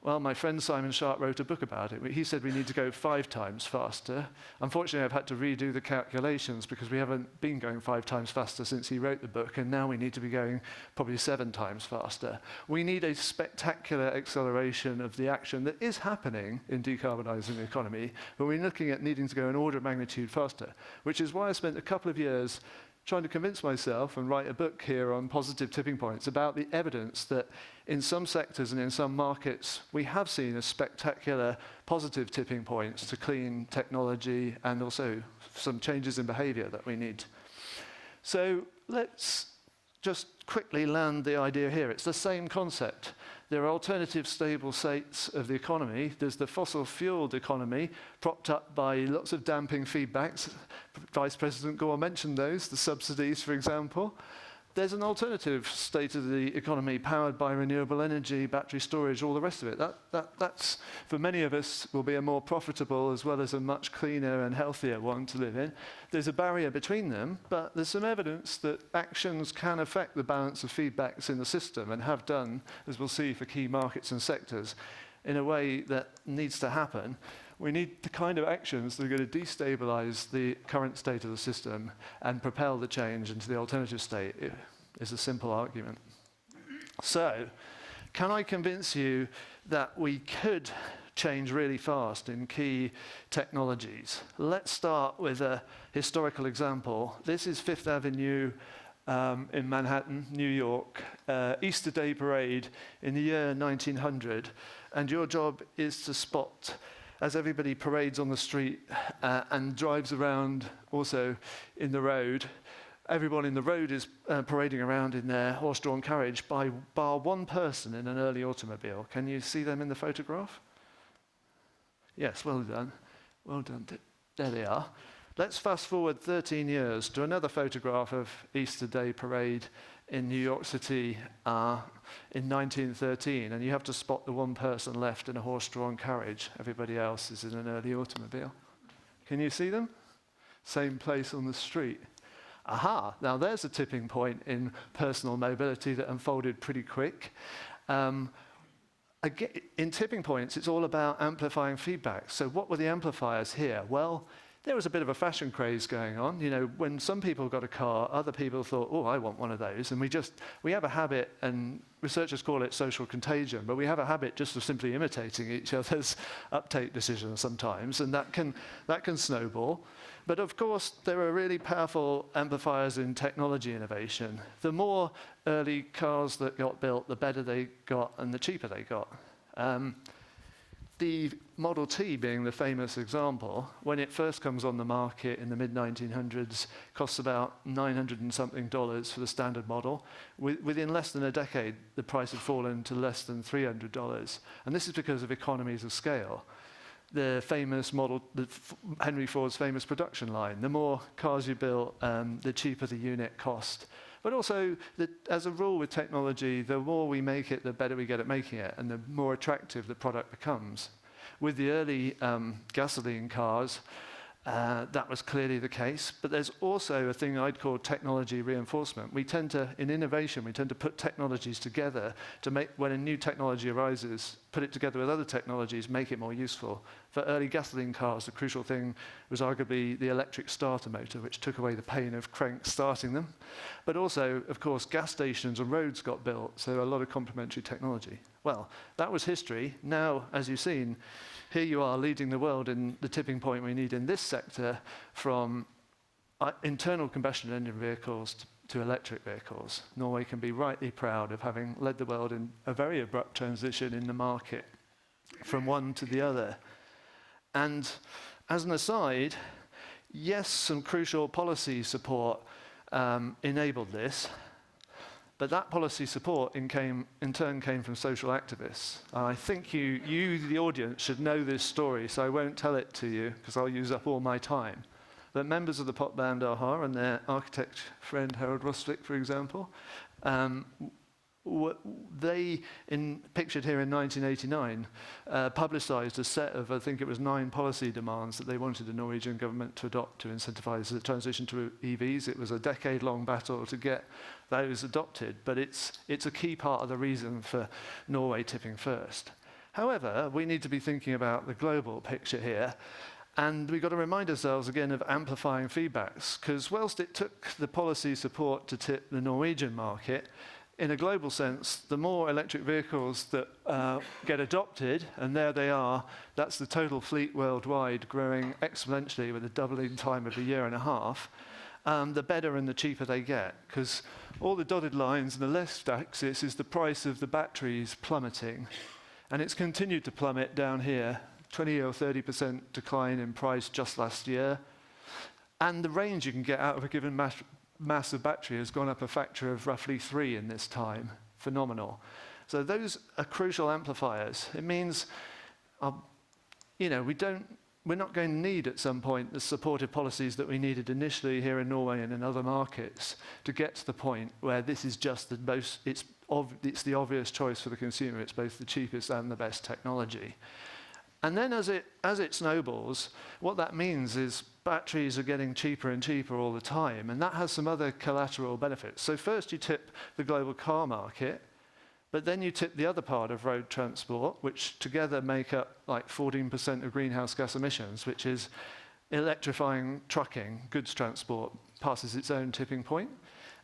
Well, my friend Simon Sharp wrote a book about it. He said we need to go 5 times faster. Unfortunately, I've had to redo the calculations because we haven't been going 5 times faster since he wrote the book, and now we need to be going probably 7 times faster. We need a spectacular acceleration of the action that is happening in decarbonizing the economy, but we're looking at needing to go an order of magnitude faster, which is why I spent a couple of years trying to convince myself and write a book here on positive tipping points about the evidence that in some sectors and in some markets, we have seen a spectacular positive tipping points to clean technology and also some changes in behavior that we need. So let's just quickly land the idea here. It's the same concept. There are alternative stable states of the economy. There's the fossil-fueled economy, propped up by lots of damping feedbacks. Vice President Gore mentioned those, the subsidies, for example. There's an alternative state of the economy powered by renewable energy, battery storage, all the rest of it. That's, for many of us, will be a more profitable as well as a much cleaner and healthier one to live in. There's a barrier between them, but there's some evidence that actions can affect the balance of feedbacks in the system and have done, as we'll see for key markets and sectors, in a way that needs to happen. We need the kind of actions that are going to destabilize the current state of the system and propel the change into the alternative state. It is a simple argument. So, can I convince you that we could change really fast in key technologies? Let's start with a historical example. This is Fifth Avenue in Manhattan, New York, Easter Day parade in the year 1900. And your job is to spot as everybody parades on the street and drives around also in the road, everyone in the road is parading around in their horse-drawn carriage bar one person in an early automobile. Can you see them in the photograph? Yes, well done. Well done. There they are. Let's fast forward 13 years to another photograph of Easter Day parade in New York City in 1913, and you have to spot the one person left in a horse-drawn carriage. Everybody else is in an early automobile. Can you see them? Same place on the street. Aha, now there's a tipping point in personal mobility that unfolded pretty quick. Again, in tipping points, it's all about amplifying feedback. So what were the amplifiers here? Well, there was a bit of a fashion craze going on. You know, when some people got a car, other people thought, oh, I want one of those. And we have a habit, and researchers call it social contagion, but we have a habit just of simply imitating each other's uptake decisions sometimes, and that can snowball. But of course, there are really powerful amplifiers in technology innovation. The more early cars that got built, the better they got and the cheaper they got. The Model T being the famous example, when it first comes on the market in the mid-1900s, costs about $900 and something for the standard model. Within less than a decade, the price had fallen to less than $300. And this is because of economies of scale. The famous model, Henry Ford's famous production line, the more cars you built, the cheaper the unit cost. But also, as a rule with technology, the more we make it, the better we get at making it, and the more attractive the product becomes. With the early gasoline cars, that was clearly the case. But there's also a thing I'd call technology reinforcement. In innovation, we tend to put technologies together to make, when a new technology arises, put it together with other technologies, make it more useful. For early gasoline cars, the crucial thing was arguably the electric starter motor, which took away the pain of cranks starting them. But also, of course, gas stations and roads got built, so a lot of complementary technology. Well, that was history. Now, as you've seen, here you are leading the world in the tipping point we need in this sector from internal combustion engine vehicles to electric vehicles. Norway can be rightly proud of having led the world in a very abrupt transition in the market from one to the other. And as an aside, yes, some crucial policy support enabled this, but that policy support in turn came from social activists. I think you, the audience, should know this story, so I won't tell it to you, because I'll use up all my time. But members of the pop band a-ha and their architect friend Harold Rosvik, for example, pictured here in 1989, publicized a set of, I think it was 9 policy demands that they wanted the Norwegian government to adopt to incentivize the transition to EVs. It was a decade-long battle to get those adopted, but it's a key part of the reason for Norway tipping first. However, we need to be thinking about the global picture here, and we've got to remind ourselves again of amplifying feedbacks, because whilst it took the policy support to tip the Norwegian market, in a global sense, the more electric vehicles that get adopted, and there they are, that's the total fleet worldwide growing exponentially with a doubling time of a year and a half, the better and the cheaper they get, because all the dotted lines on the left axis is the price of the batteries plummeting, and it's continued to plummet down here, 20 or 30% decline in price just last year, and the range you can get out of a given mass of battery has gone up a factor of roughly 3 in this time. Phenomenal. So those are crucial amplifiers. It means, we're not going to need at some point the supportive policies that we needed initially here in Norway and in other markets to get to the point where this is just the most, it's the obvious choice for the consumer. It's both the cheapest and the best technology. And then as it snowballs, what that means is batteries are getting cheaper and cheaper all the time, and that has some other collateral benefits. So first you tip the global car market, but then you tip the other part of road transport, which together make up like 14% of greenhouse gas emissions, which is electrifying trucking, goods transport, passes its own tipping point.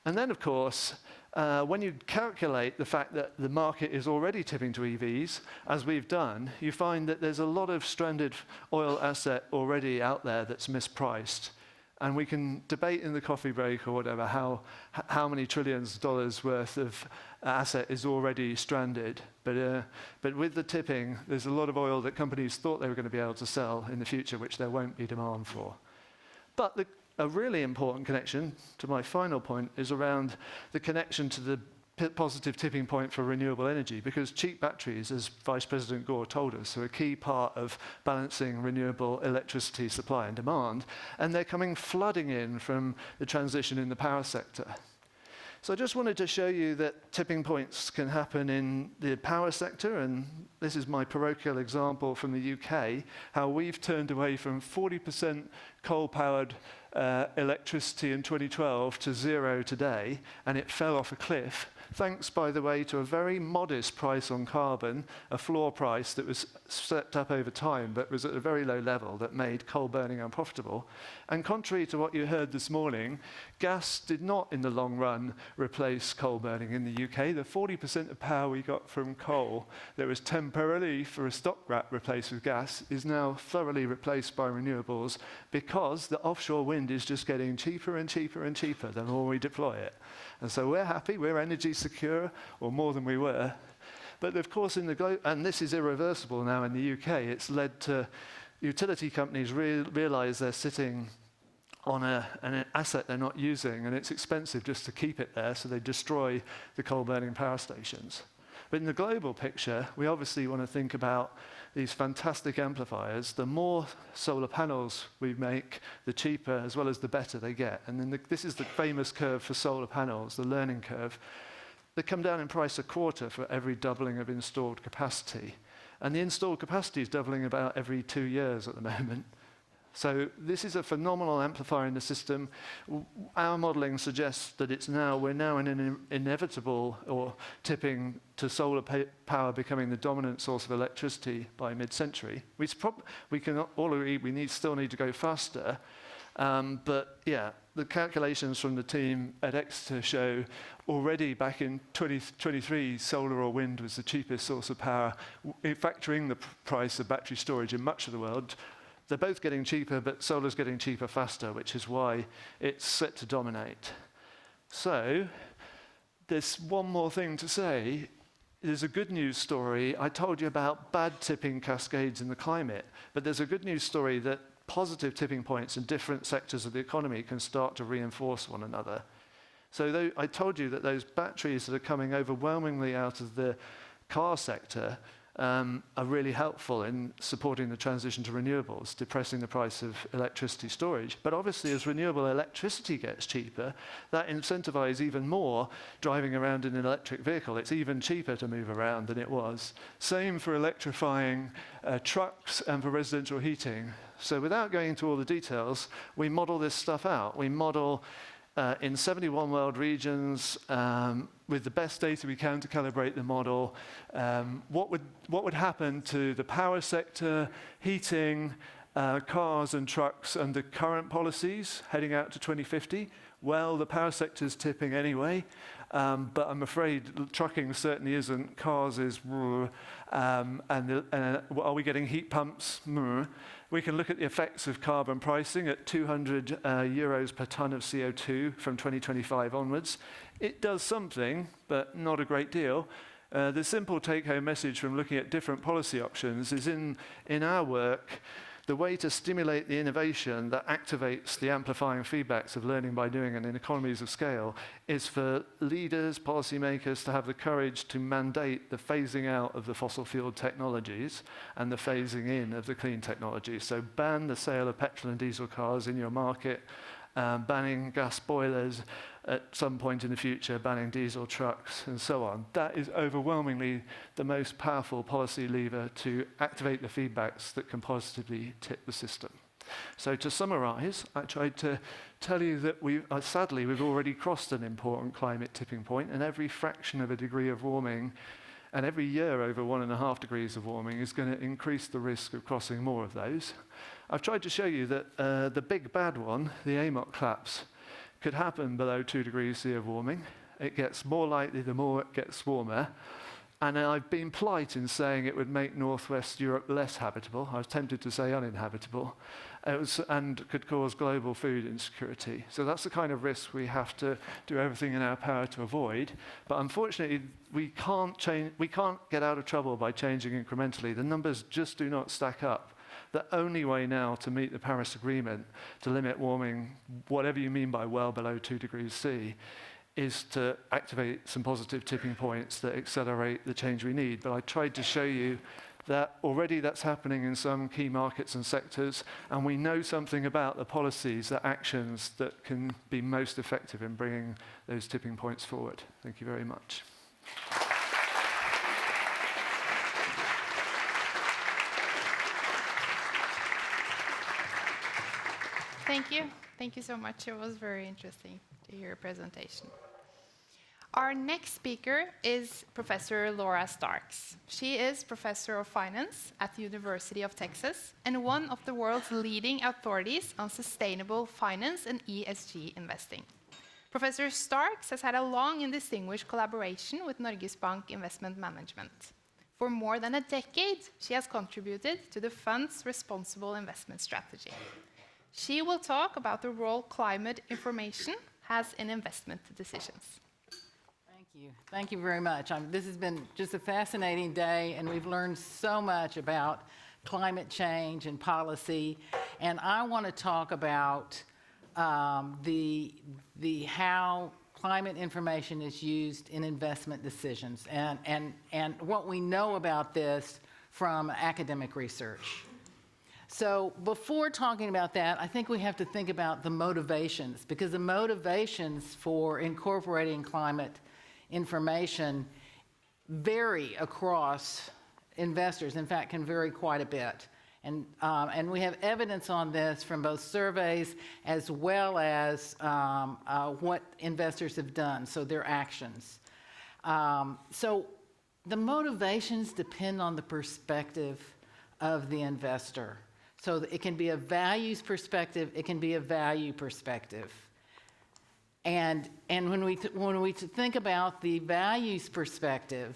And then, of course, when you calculate the fact that the market is already tipping to EVs, as we've done, you find that there's a lot of stranded oil asset already out there that's mispriced. And we can debate in the coffee break or whatever how many trillions of dollars worth of asset is already stranded. But with the tipping, there's a lot of oil that companies thought they were going to be able to sell in the future, which there won't be demand for. But a really important connection to my final point is around the connection to the positive tipping point for renewable energy, because cheap batteries, as Vice President Gore told us, are a key part of balancing renewable electricity supply and demand, and they're coming flooding in from the transition in the power sector. So I just wanted to show you that tipping points can happen in the power sector, and this is my parochial example from the UK, how we've turned away from 40% coal-powered electricity in 2012 to 0 today, and it fell off a cliff, thanks, by the way, to a very modest price on carbon, a floor price that was stepped up over time, but was at a very low level that made coal burning unprofitable. And contrary to what you heard this morning, gas did not, in the long run, replace coal burning in the UK. The 40% of power we got from coal that was temporarily for a stopgap replaced with gas is now thoroughly replaced by renewables, because the offshore wind is just getting cheaper and cheaper and cheaper the more we deploy it. And so we're happy, we're energy secure, or more than we were. But of course, and this is irreversible now in the UK, it's led to utility companies realize they're sitting on an asset they're not using, and it's expensive just to keep it there, so they destroy the coal-burning power stations. But in the global picture, we obviously want to think about these fantastic amplifiers. The more solar panels we make, the cheaper as well as the better they get. And then this is the famous curve for solar panels, the learning curve. They come down in price a quarter for every doubling of installed capacity. And the installed capacity is doubling about every 2 years at the moment. So this is a phenomenal amplifier in the system. Our modeling suggests that we're now in an inevitable or tipping to solar power becoming the dominant source of electricity by mid-century. We can all agree we still need to go faster. But yeah, the calculations from the team at Exeter show already back in 2023, solar or wind was the cheapest source of power, factoring the price of battery storage in much of the world. They're both getting cheaper, but solar's getting cheaper faster, which is why it's set to dominate. So there's one more thing to say. There's a good news story. I told you about bad tipping cascades in the climate, but there's a good news story that positive tipping points in different sectors of the economy can start to reinforce one another. So I told you that those batteries that are coming overwhelmingly out of the car sector are really helpful in supporting the transition to renewables, depressing the price of electricity storage. But obviously, as renewable electricity gets cheaper, that incentivizes even more driving around in an electric vehicle. It's even cheaper to move around than it was. Same for electrifying trucks and for residential heating. So without going into all the details, we model this stuff out. We model in 71 world regions, with the best data we can to calibrate the model, what would happen to the power sector, heating, cars and trucks under current policies heading out to 2050? Well, the power sector's tipping anyway, but I'm afraid trucking certainly isn't. Cars is, are we getting heat pumps? We can look at the effects of carbon pricing at 200 euros per tonne of CO2 from 2025 onwards. It does something, but not a great deal. The simple take-home message from looking at different policy options is in our work, the way to stimulate the innovation that activates the amplifying feedbacks of learning by doing and in economies of scale is for leaders, policymakers to have the courage to mandate the phasing out of the fossil fuel technologies and the phasing in of the clean technologies. So ban the sale of petrol and diesel cars in your market, banning gas boilers at some point in the future, banning diesel trucks, and so on. That is overwhelmingly the most powerful policy lever to activate the feedbacks that can positively tip the system. So to summarize, I tried to tell you that sadly, we've already crossed an important climate tipping point, and every fraction of a degree of warming, and every year over 1.5 degrees of warming is going to increase the risk of crossing more of those. I've tried to show you that the big bad one, the AMOC collapse, could happen below 2 degrees C of warming. It gets more likely the more it gets warmer. And I've been polite in saying it would make Northwest Europe less habitable. I was tempted to say uninhabitable. and could cause global food insecurity. So that's the kind of risk we have to do everything in our power to avoid. But unfortunately, we can't get out of trouble by changing incrementally. The numbers just do not stack up. The only way now to meet the Paris Agreement, to limit warming, whatever you mean by well below 2 degrees C, is to activate some positive tipping points that accelerate the change we need. But I tried to show you that already that's happening in some key markets and sectors, and we know something about the policies, the actions that can be most effective in bringing those tipping points forward. Thank you very much. Thank you. Thank you so much. It was very interesting to hear your presentation. Our next speaker is Professor Laura Starks. She is Professor of Finance at the University of Texas and one of the world's leading authorities on sustainable finance and ESG investing. Professor Starks has had a long and distinguished collaboration with Norges Bank Investment Management. For more than a decade, she has contributed to the fund's responsible investment strategy. She will talk about the role climate information has in investment decisions. Thank you. Thank you very much. This has been just a fascinating day, and we've learned so much about climate change and policy. And I want to talk about how climate information is used in investment decisions and what we know about this from academic research. So before talking about that, I think we have to think about the motivations, because the motivations for incorporating climate information vary across investors. In fact, can vary quite a bit. And we have evidence on this from both surveys as well as what investors have done, so their actions. So the motivations depend on the perspective of the investor. So it can be a values perspective, it can be a value perspective. And when we think about the values perspective,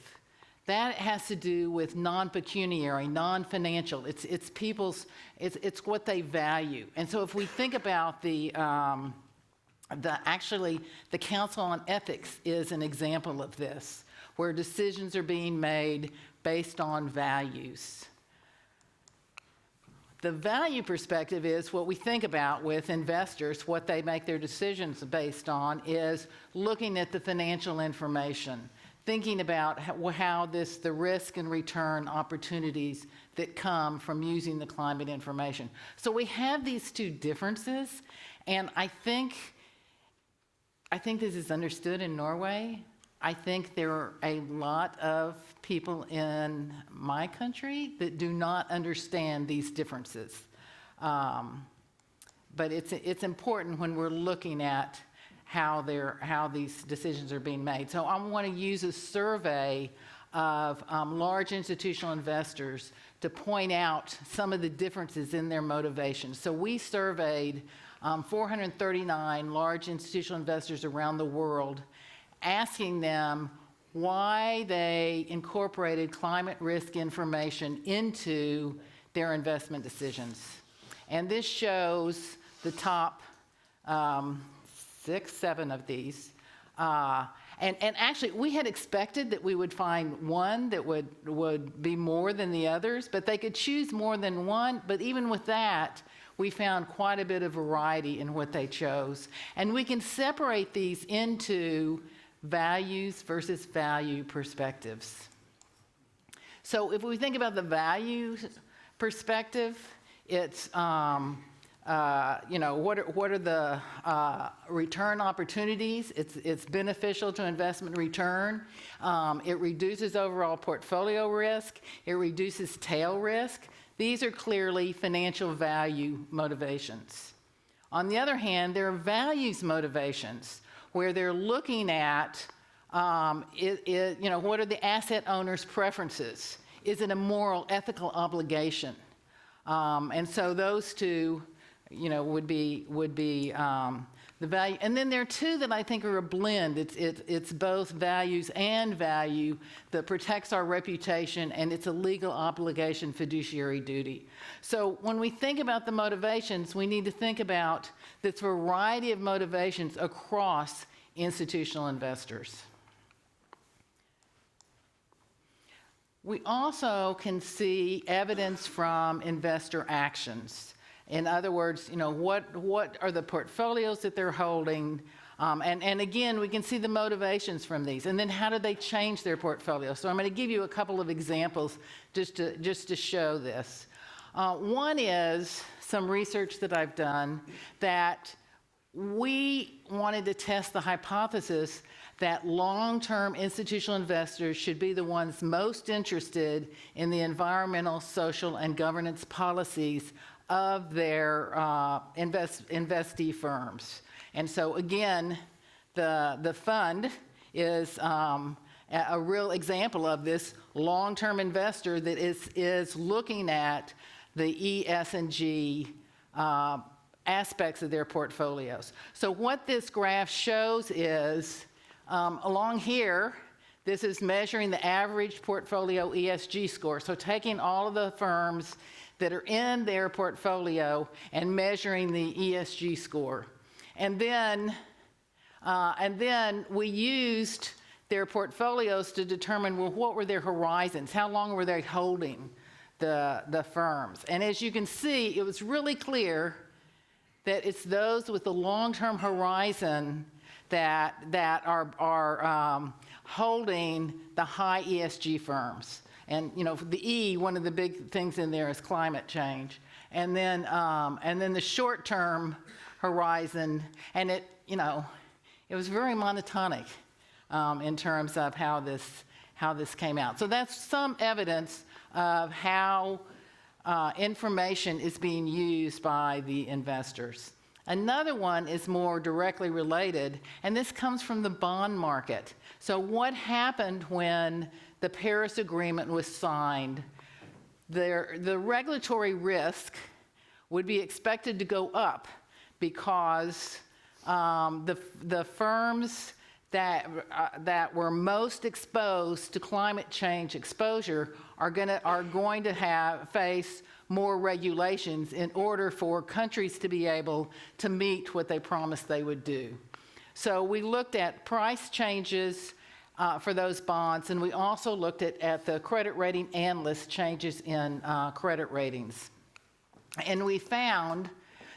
that has to do with non-pecuniary, non-financial. It's people's, it's what they value. And so if we think about actually the Council on Ethics is an example of this, where decisions are being made based on values. The value perspective is what we think about with investors. What they make their decisions based on is looking at the financial information, thinking about how the risk and return opportunities that come from using the climate information. So we have these two differences, and I think this is understood in Norway. I think there are a lot of people in my country that do not understand these differences. But it's important when we're looking at how these decisions are being made. So I want to use a survey of large institutional investors to point out some of the differences in their motivations. So we surveyed 439 large institutional investors around the world, asking them why they incorporated climate risk information into their investment decisions. And this shows the top 6, 7 of these. And actually, we had expected that we would find one that would be more than the others, but they could choose more than one. But even with that, we found quite a bit of variety in what they chose. And we can separate these into values versus value perspectives. So if we think about the value perspective, it's what are the return opportunities? It's beneficial to investment return. It reduces overall portfolio risk. It reduces tail risk. These are clearly financial value motivations. On the other hand, there are values motivations, where they're looking at, what are the asset owner's preferences? Is it a moral, ethical obligation? And so those two, would be the value. And then there are two that I think are a blend. It's both values and value that protects our reputation, and it's a legal obligation, fiduciary duty. So when we think about the motivations, we need to think about this variety of motivations across institutional investors. We also can see evidence from investor actions. In other words, what are the portfolios that they're holding? And again, we can see the motivations from these. And then how do they change their portfolio? So I'm going to give you a couple of examples just to show this. One is some research that I've done that we wanted to test the hypothesis that long-term institutional investors should be the ones most interested in the environmental, social, and governance policies of their investee firms. And so again, the fund is a real example of this long-term investor that is looking at the E, S, and G aspects of their portfolios. So what this graph shows is, along here, this is measuring the average portfolio ESG score. So taking all of the firms that are in their portfolio and measuring the ESG score. And then we used their portfolios to determine, well, what were their horizons? How long were they holding the firms? And as you can see, it was really clear that it's those with the long-term horizon that are holding the high ESG firms. And the E, one of the big things in there is climate change. And then the short-term horizon, and it was very monotonic in terms of how this came out. So that's some evidence of how information is being used by the investors. Another one is more directly related, and this comes from the bond market. So what happened when the Paris Agreement was signed? The regulatory risk would be expected to go up because the firms that were most exposed to climate change exposure are going to face more regulations in order for countries to be able to meet what they promised they would do. So we looked at price changes for those bonds, and we also looked at the credit rating analyst changes in credit ratings. And we found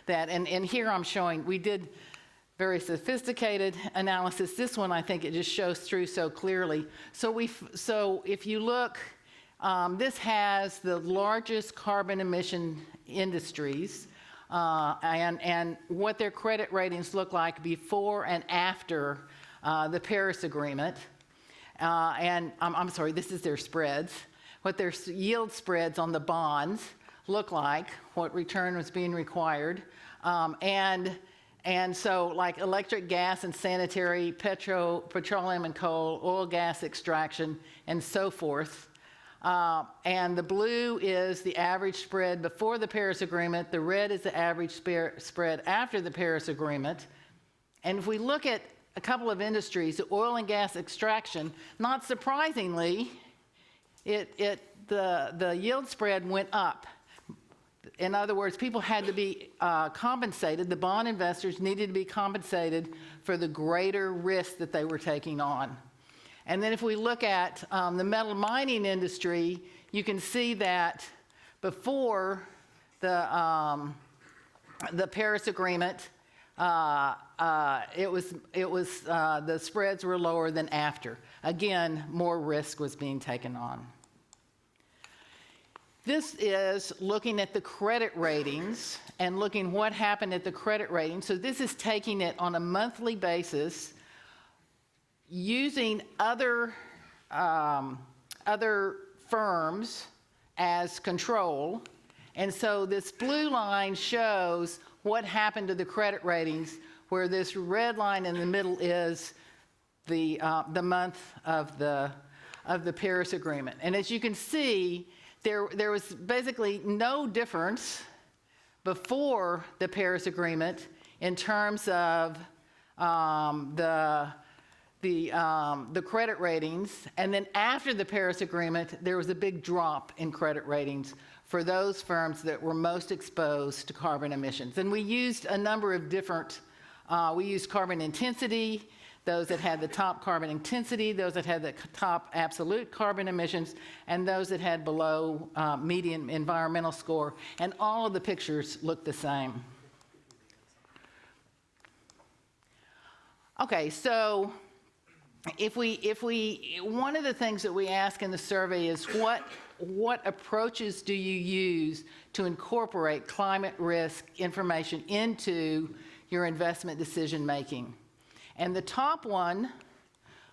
that, and here I'm showing, we did very sophisticated analysis. This one, I think it just shows through so clearly. So if you look, this has the largest carbon emission industries and what their credit ratings look like before and after the Paris Agreement. And I'm sorry, this is their spreads. What their yield spreads on the bonds look like, what return was being required. And so like electric, gas, and sanitary, petroleum and coal, oil, gas extraction, and so forth. And the blue is the average spread before the Paris Agreement. The red is the average spread after the Paris Agreement. And if we look at a couple of industries, the oil and gas extraction, not surprisingly, the yield spread went up. In other words, people had to be compensated. The bond investors needed to be compensated for the greater risk that they were taking on. And then if we look at the metal mining industry, you can see that before the Paris Agreement, the spreads were lower than after. Again, more risk was being taken on. This is looking at the credit ratings and looking what happened at the credit rating. So this is taking it on a monthly basis, using other firms as control. And so this blue line shows what happened to the credit ratings, where this red line in the middle is the month of the Paris Agreement. And as you can see, there was basically no difference before the Paris Agreement in terms of the credit ratings. And then after the Paris Agreement, there was a big drop in credit ratings for those firms that were most exposed to carbon emissions. And we used a number of different, we used carbon intensity, those that had the top carbon intensity, those that had the top absolute carbon emissions, and those that had below median environmental score. And all of the pictures look the same. Okay, so one of the things that we ask in the survey is what approaches do you use to incorporate climate risk information into your investment decision making? And the top one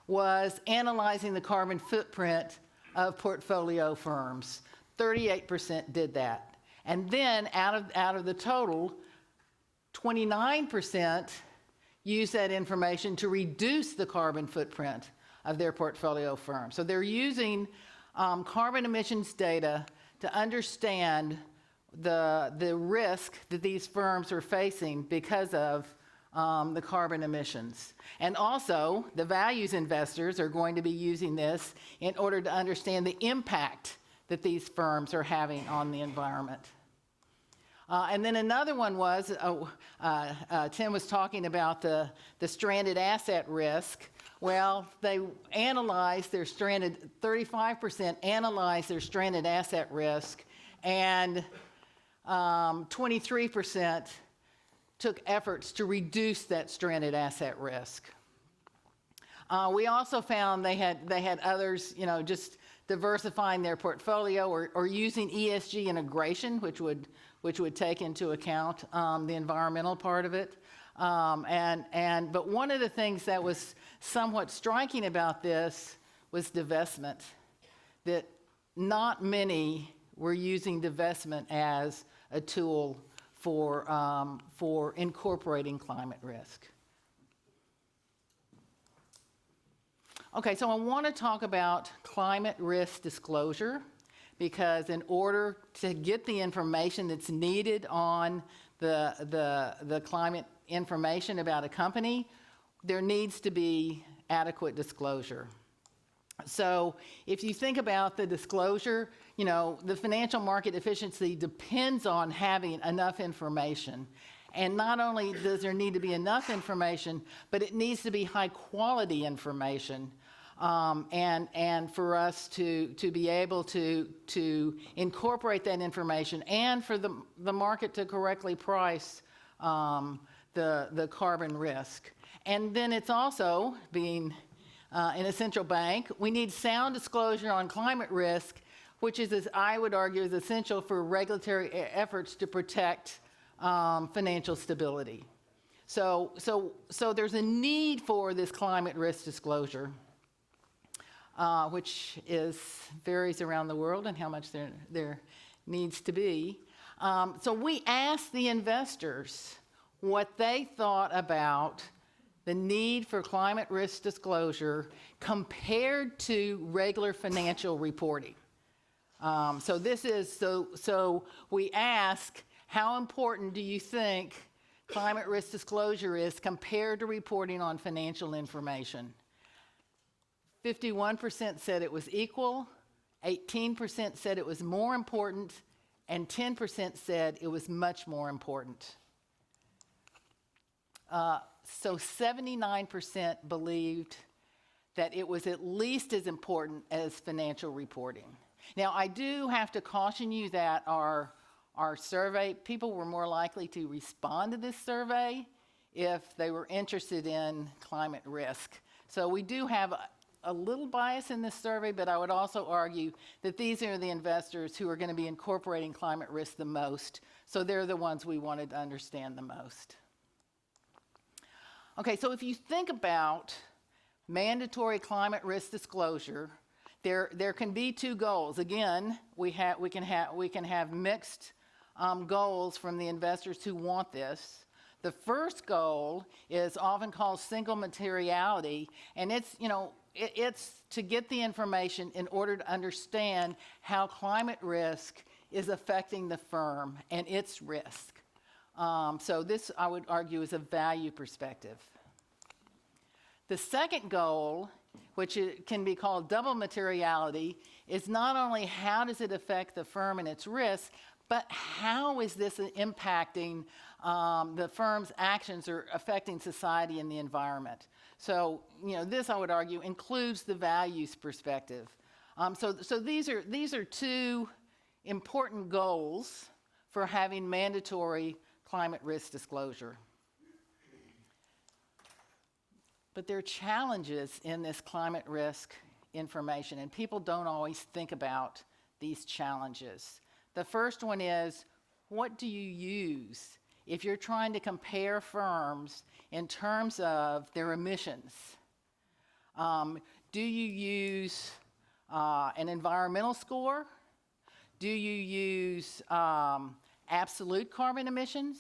was analyzing the carbon footprint of portfolio firms. 38% did that. And then out of the total, 29% used that information to reduce the carbon footprint of their portfolio firm. So they're using carbon emissions data to understand the risk that these firms are facing because of the carbon emissions. And also, the values investors are going to be using this in order to understand the impact that these firms are having on the environment. And then another one was, Tim was talking about the stranded asset risk. Well, they analyzed their 35% analyzed their stranded asset risk, and 23% took efforts to reduce that stranded asset risk. We also found they had others, just diversifying their portfolio or using ESG integration, which would take into account the environmental part of it. But one of the things that was somewhat striking about this was divestment, that not many were using divestment as a tool for incorporating climate risk. Okay, so I want to talk about climate risk disclosure, because in order to get the information that's needed on the climate information about a company, there needs to be adequate disclosure. So if you think about the disclosure, the financial market efficiency depends on having enough information. And not only does there need to be enough information, but it needs to be high quality information. And for us to be able to incorporate that information, and for the market to correctly price the carbon risk. And then it's also, being in a central bank, we need sound disclosure on climate risk, which is, as I would argue, is essential for regulatory efforts to protect financial stability. So there's a need for this climate risk disclosure, which varies around the world and how much there needs to be. So we asked the investors what they thought about the need for climate risk disclosure compared to regular financial reporting. So we ask, how important do you think climate risk disclosure is compared to reporting on financial information? 51% said it was equal, 18% said it was more important, and 10% said it was much more important. So 79% believed that it was at least as important as financial reporting. Now, I do have to caution you that our survey, people were more likely to respond to this survey if they were interested in climate risk. So we do have a little bias in this survey, but I would also argue that these are the investors who are going to be incorporating climate risk the most. So they're the ones we wanted to understand the most. Okay, so if you think about mandatory climate risk disclosure, there can be two goals. Again, we can have mixed goals from the investors who want this. The first goal is often called single materiality, and it's to get the information in order to understand how climate risk is affecting the firm and its risk. So this, I would argue, is a value perspective. The second goal, which can be called double materiality, is not only how does it affect the firm and its risk, but how is this impacting the firm's actions or affecting society and the environment. So, this, I would argue, includes the values perspective. So these are two important goals for having mandatory climate risk disclosure. But there are challenges in this climate risk information, and people don't always think about these challenges. The first one is, what do you use if you're trying to compare firms in terms of their emissions? Do you use an environmental score? Do you use absolute carbon emissions?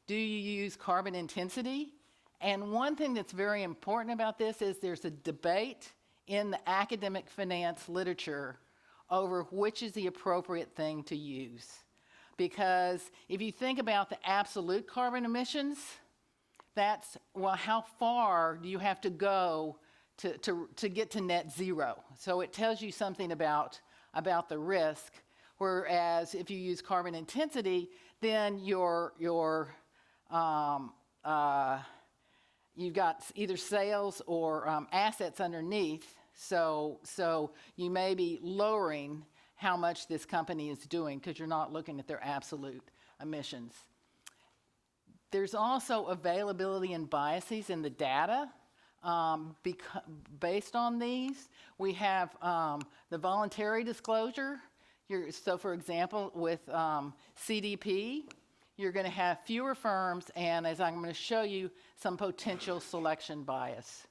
Do you use carbon intensity? And one thing that's very important about this is there's a debate in the academic finance literature over which is the appropriate thing to use. Because if you think about the absolute carbon emissions, that's, well, how far do you have to go to get to net zero? So it tells you something about the risk. Whereas if you use carbon intensity, then you've got either sales or assets underneath, so you may be lowering how much this company is doing because you're not looking at their absolute emissions. There's also availability and biases in the data. Based on these, we have the voluntary disclosure. So for example, with CDP, you're going to have fewer firms, and as I'm going to show you, some potential selection bias.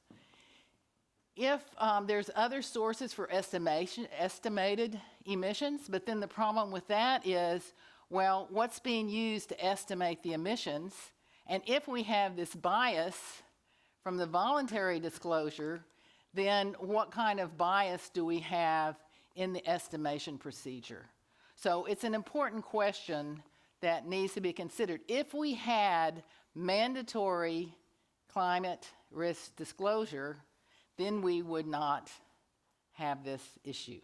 If there's other sources for estimated emissions, but then the problem with that is, well, what's being used to estimate the emissions? And if we have this bias from the voluntary disclosure, then what kind of bias do we have in the estimation procedure? So it's an important question that needs to be considered. If we had mandatory climate risk disclosure, then we would not have this issue.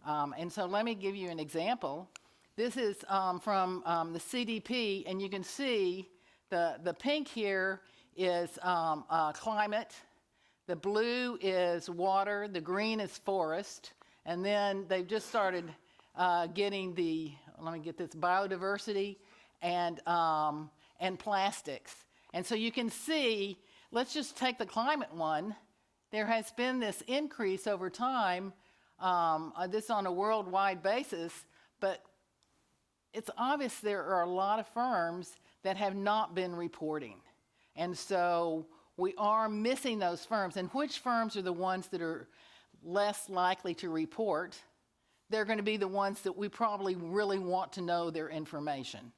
And so let me give you an example. This is from the CDP, and you can see the pink here is climate, the blue is water, the green is forest, and then they've just started getting the, let me get this, biodiversity and plastics. And so you can see, let's just take the climate one. There has been this increase over time, this on a worldwide basis, but it's obvious there are a lot of firms that have not been reporting. And so we are missing those firms. And which firms are the ones that are less likely to report? They're going to be the ones that we probably really want to know their information.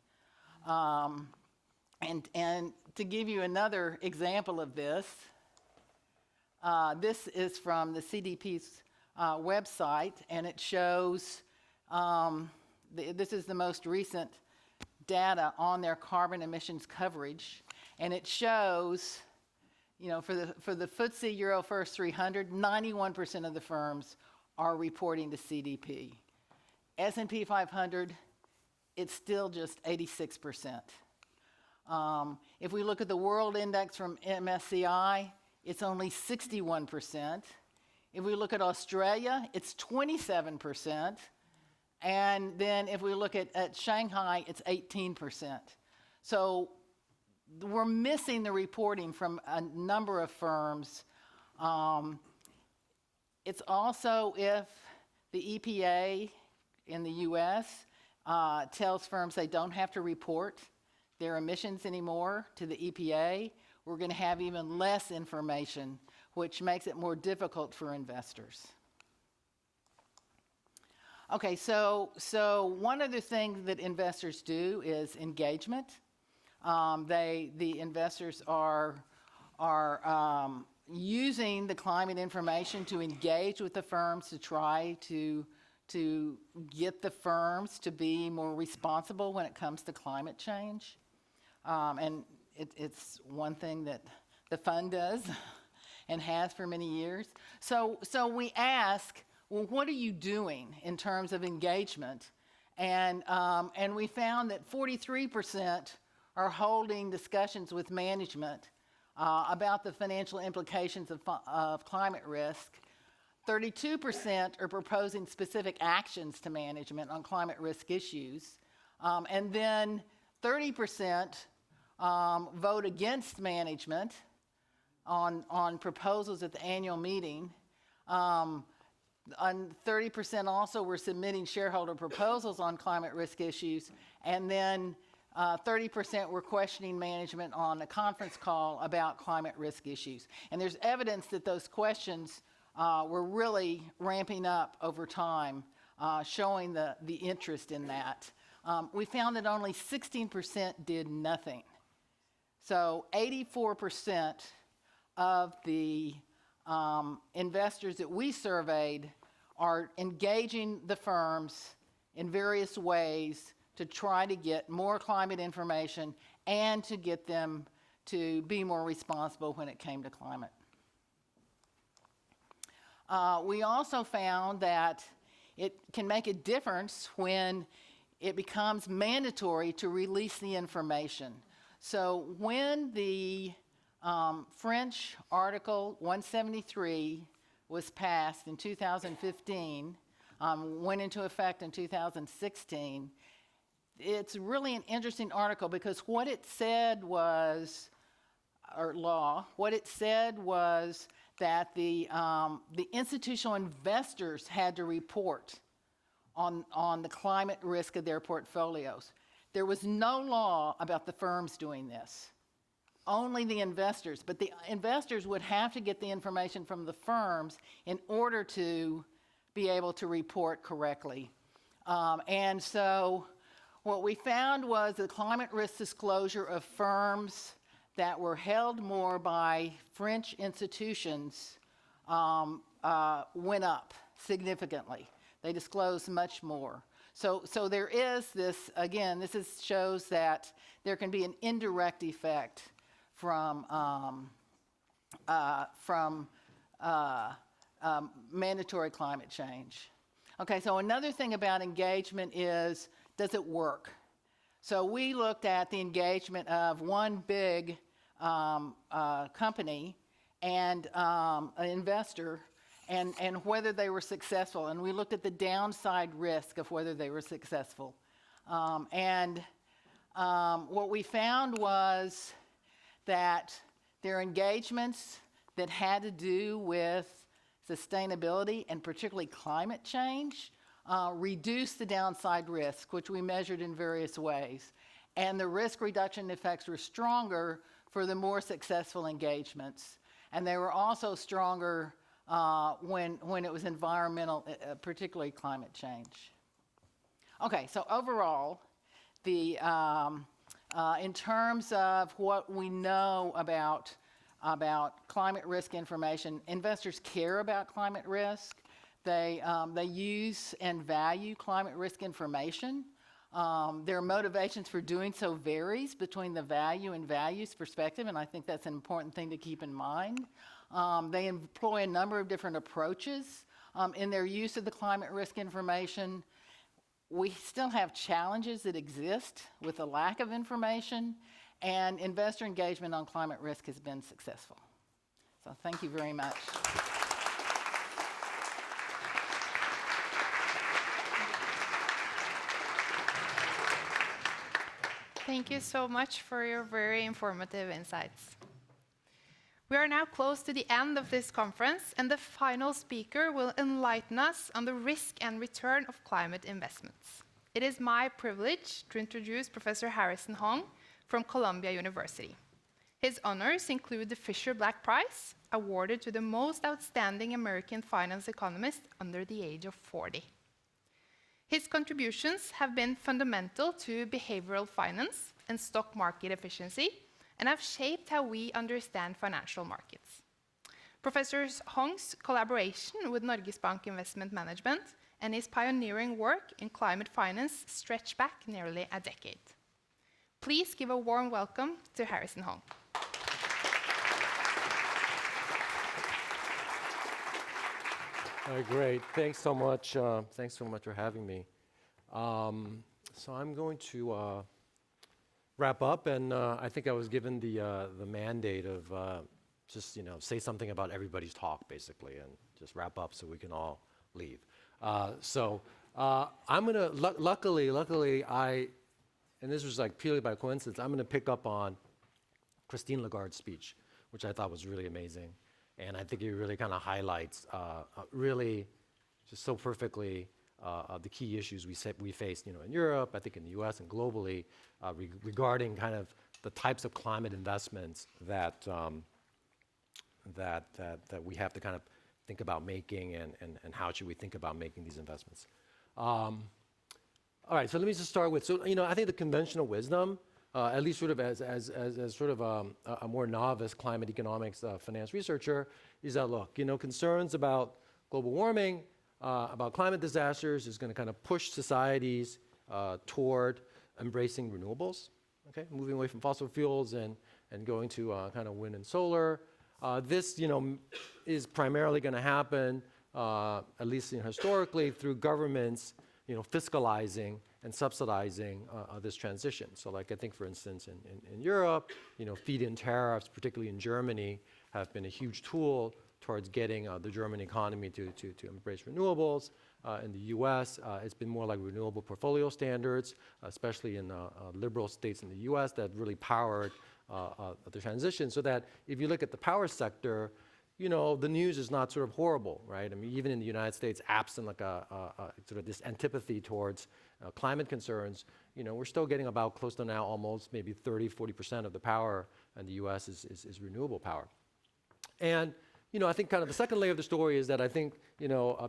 And to give you another example of this, this is from the CDP's website, and it shows, this is the most recent data on their carbon emissions coverage, and it shows, for the FTSE Euro First 300, 91% of the firms are reporting to CDP. S&P 500, it's still just 86%. If we look at the world index from MSCI, it's only 61%. If we look at Australia, it's 27%. And then if we look at Shanghai, it's 18%. So we're missing the reporting from a number of firms. It's also if the EPA in the US tells firms they don't have to report their emissions anymore to the EPA, we're going to have even less information, which makes it more difficult for investors. Okay, so one other thing that investors do is engagement. The investors are using the climate information to engage with the firms to try to get the firms to be more responsible when it comes to climate change. and it's one thing that the fund does and has for many years. So we ask, well, what are you doing in terms of engagement? And we found that 43% are holding discussions with management about the financial implications of climate risk. 32% are proposing specific actions to management on climate risk issues. And then 30% vote against management on proposals at the annual meeting. And 30% also were submitting shareholder proposals on climate risk issues. And then 30% were questioning management on a conference call about climate risk issues. And there's evidence that those questions were really ramping up over time, showing the interest in that. We found that only 16% did nothing. So 84% of the investors that we surveyed are engaging the firms in various ways to try to get more climate information and to get them to be more responsible when it came to climate. We also found that it can make a difference when it becomes mandatory to release the information. So when the French Article 173 was passed in 2015, went into effect in 2016, it's really an interesting article because what it said was, or law, what it said was that the institutional investors had to report on the climate risk of their portfolios. There was no law about the firms doing this, only the investors. But the investors would have to get the information from the firms in order to be able to report correctly. And so what we found was the climate risk disclosure of firms that were held more by French institutions went up significantly. They disclosed much more. So there is this, again, this shows that there can be an indirect effect from mandatory climate change. Okay, so another thing about engagement is, does it work? So we looked at the engagement of one big company and an investor and whether they were successful. And we looked at the downside risk of whether they were successful. What we found was that their engagements that had to do with sustainability and particularly climate change reduced the downside risk, which we measured in various ways. And the risk reduction effects were stronger for the more successful engagements. And they were also stronger when it was environmental, particularly climate change. Okay, so overall, in terms of what we know about climate risk information, investors care about climate risk. They use and value climate risk information. Their motivations for doing so varies between the value and values perspective, and I think that's an important thing to keep in mind. They employ a number of different approaches in their use of the climate risk information. We still have challenges that exist with the lack of information, and investor engagement on climate risk has been successful. So thank you very much. Thank you so much for your very informative insights. We are now close to the end of this conference, and the final speaker will enlighten us on the risk and return of climate investments. It is my privilege to introduce Professor Harrison Hong from Columbia University. His honors include the Fisher Black Prize, awarded to the most outstanding American finance economist under the age of 40. His contributions have been fundamental to behavioral finance and stock market efficiency, and have shaped how we understand financial markets. Professor Hong's collaboration with Norges Bank Investment Management and his pioneering work in climate finance stretch back nearly a decade. Please give a warm welcome to Harrison Hong. Great. Thanks so much. Thanks so much for having me. So I'm going to wrap up, and I think I was given the mandate of just say something about everybody's talk, basically, and just wrap up so we can all leave. So I'm gonna luckily and this was like purely by coincidence, I'm gonna pick up on Christine Lagarde's speech, which I thought was really amazing. And I think it really kind of highlights really just so perfectly the key issues we face, in Europe, I think in the US and globally, regarding kind of the types of climate investments that we have to kind of think about making, and how should we think about making these investments. All right, so let me just start with, I think the conventional wisdom, at least sort of as sort of a more novice climate economics finance researcher, is that, look, concerns about global warming, about climate disasters is going to kind of push societies toward embracing renewables, okay, moving away from fossil fuels and going to kind of wind and solar. This, is primarily going to happen, at least historically, through governments, fiscalizing and subsidizing this transition. So, like I think, for instance, in Europe, feed-in tariffs, particularly in Germany, have been a huge tool towards getting the German economy to embrace renewables. In the US, it's been more like renewable portfolio standards, especially in liberal states in the US, that really powered the transition. So that if you look at the power sector, the news is not sort of horrible, right? I mean, even in the United States, absent like a sort of this antipathy towards climate concerns, we're still getting about close to now almost maybe 30-40% of the power in the US is renewable power. And, I think kind of the second layer of the story is that I think,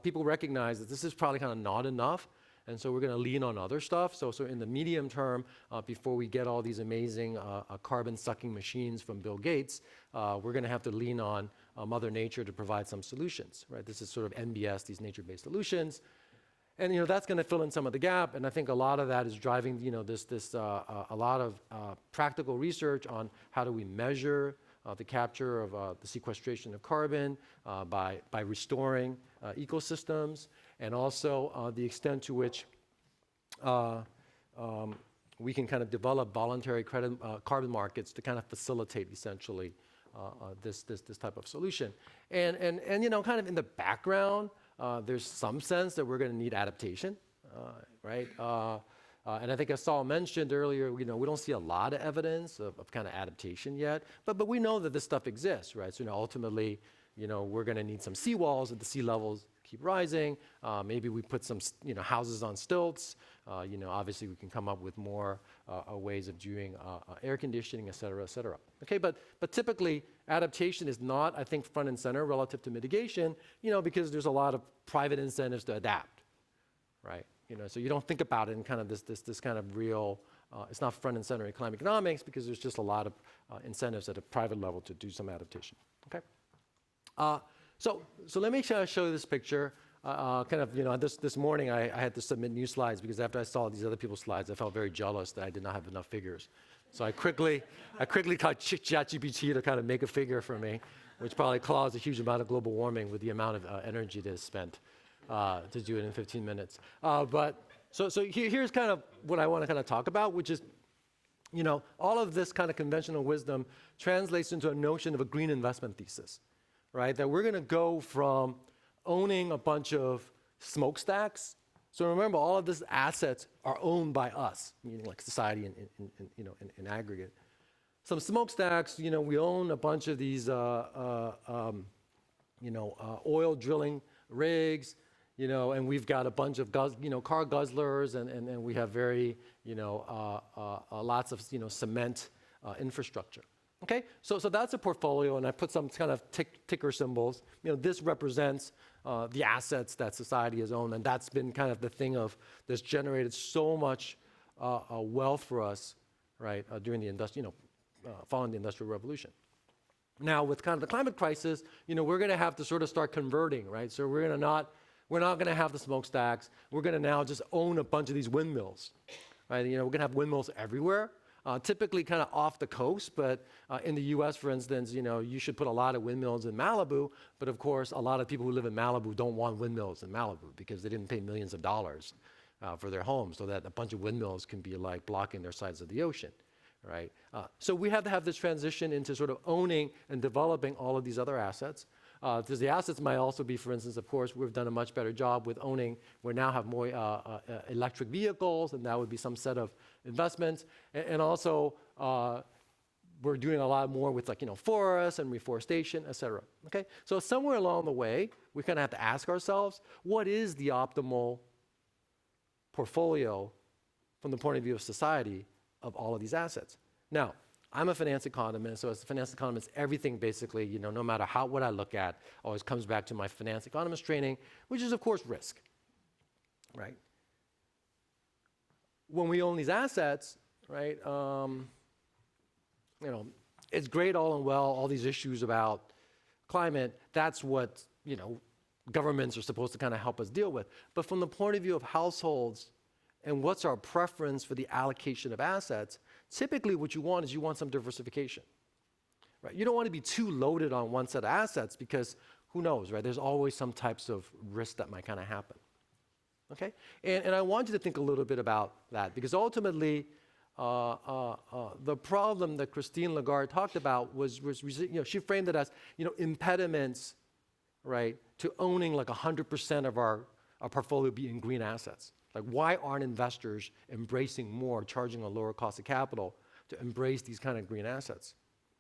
people recognize that this is probably kind of not enough. And so we're going to lean on other stuff. So in the medium term, before we get all these amazing carbon-sucking machines from Bill Gates, we're going to have to lean on Mother Nature to provide some solutions, right? This is sort of NBS, these nature-based solutions. And, that's going to fill in some of the gap. And I think a lot of that is driving, a lot of practical research on how do we measure the capture of the sequestration of carbon by restoring ecosystems, and also the extent to which we can kind of develop voluntary carbon markets to kind of facilitate essentially this type of solution. And kind of in the background, there's some sense that we're going to need adaptation, right? And I think, as Saul mentioned earlier, we don't see a lot of evidence of kind of adaptation yet, but we know that this stuff exists, right? So ultimately, we're going to need some seawalls if the sea levels keep rising. Maybe we put some, houses on stilts. Obviously, we can come up with more ways of doing air conditioning, et cetera, et cetera. Okay, but typically, adaptation is not, I think, front and center relative to mitigation, because there's a lot of private incentives to adapt, right? So you don't think about it in kind of this kind of real, it's not front and center in climate economics, because there's just a lot of incentives at a private level to do some adaptation, okay? So let me show you this picture. Kind of, this morning I had to submit new slides, because after I saw these other people's slides, I felt very jealous that I did not have enough figures. So I quickly got ChatGPT to kind of make a figure for me, which probably caused a huge amount of global warming with the amount of energy that is spent to do it in 15 minutes. But here's kind of what I want to kind of talk about, which is, all of this kind of conventional wisdom translates into a notion of a green investment thesis, right? That we're going to go from owning a bunch of smokestacks. So remember, all of these assets are owned by us, meaning like society in aggregate. Some smokestacks, we own a bunch of these, oil drilling rigs, and we've got a bunch of car guzzlers, and we have very, lots of, cement infrastructure. Okay, so that's a portfolio, and I put some kind of ticker symbols. This represents the assets that society has owned, and that's been kind of the thing that's generated so much wealth for us, right, during the following the Industrial Revolution. Now, with kind of the climate crisis, we're going to have to sort of start converting, right? So we're not going to have the smokestacks. We're going to now just own a bunch of these windmills, right? We're going to have windmills everywhere. typically kind of off the coast, but in the US, for instance, you should put a lot of windmills in Malibu, but of course, a lot of people who live in Malibu don't want windmills in Malibu because they didn't pay millions of dollars for their homes, so that a bunch of windmills can be like blocking their sides of the ocean, right? So we have to have this transition into sort of owning and developing all of these other assets. Because the assets might also be, for instance, of course, we've done a much better job with owning. We now have more electric vehicles, and that would be some set of investments. And also, we're doing a lot more with forests and reforestation, et cetera. Okay? So somewhere along the way, we kind of have to ask ourselves, what is the optimal portfolio from the point of view of society of all of these assets? Now, I'm a finance economist, so as a finance economist, everything basically, no matter what I look at, always comes back to my finance economist training, which is, of course, risk, right? When we own these assets, right, it's great all and well, all these issues about climate, that's what, governments are supposed to kind of help us deal with. But from the point of view of households and what's our preference for the allocation of assets, typically what you want is some diversification, right? You don't want to be too loaded on one set of assets because who knows, right? There's always some types of risk that might kind of happen, okay? And I want you to think a little bit about that because ultimately, the problem that Christine Lagarde talked about was she framed it as, impediments, right, to owning like 100% of our portfolio being green assets. Like, why aren't investors embracing more, charging a lower cost of capital to embrace these kind of green assets?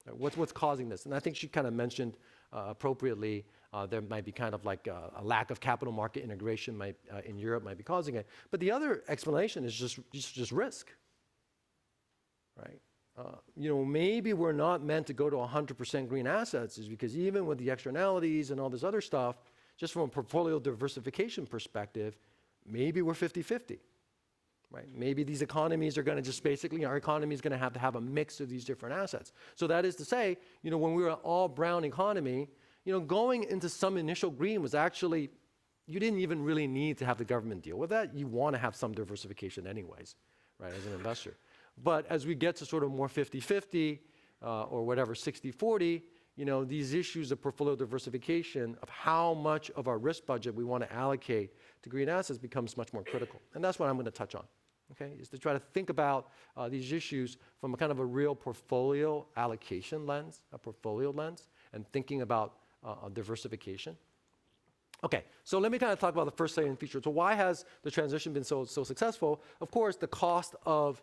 What's causing this? And I think she kind of mentioned appropriately there might be kind of like a lack of capital market integration in Europe might be causing it. But the other explanation is just risk, right? Maybe we're not meant to go to 100% green assets is because even with the externalities and all this other stuff, just from a portfolio diversification perspective, maybe we're 50-50, right? Maybe these economies are going to just basically, our economy is going to have a mix of these different assets. So that is to say, when we were an all brown economy, going into some initial green was actually, you didn't even really need to have the government deal with that. You want to have some diversification anyways, right, as an investor. But as we get to sort of more 50-50 or whatever, 60-40, these issues of portfolio diversification, of how much of our risk budget we want to allocate to green assets becomes much more critical. And that's what I'm going to touch on, okay, is to try to think about these issues from a kind of a real portfolio allocation lens, a portfolio lens, and thinking about diversification. Okay, so let me kind of talk about the first salient feature. So why has the transition been so successful? Of course, the cost of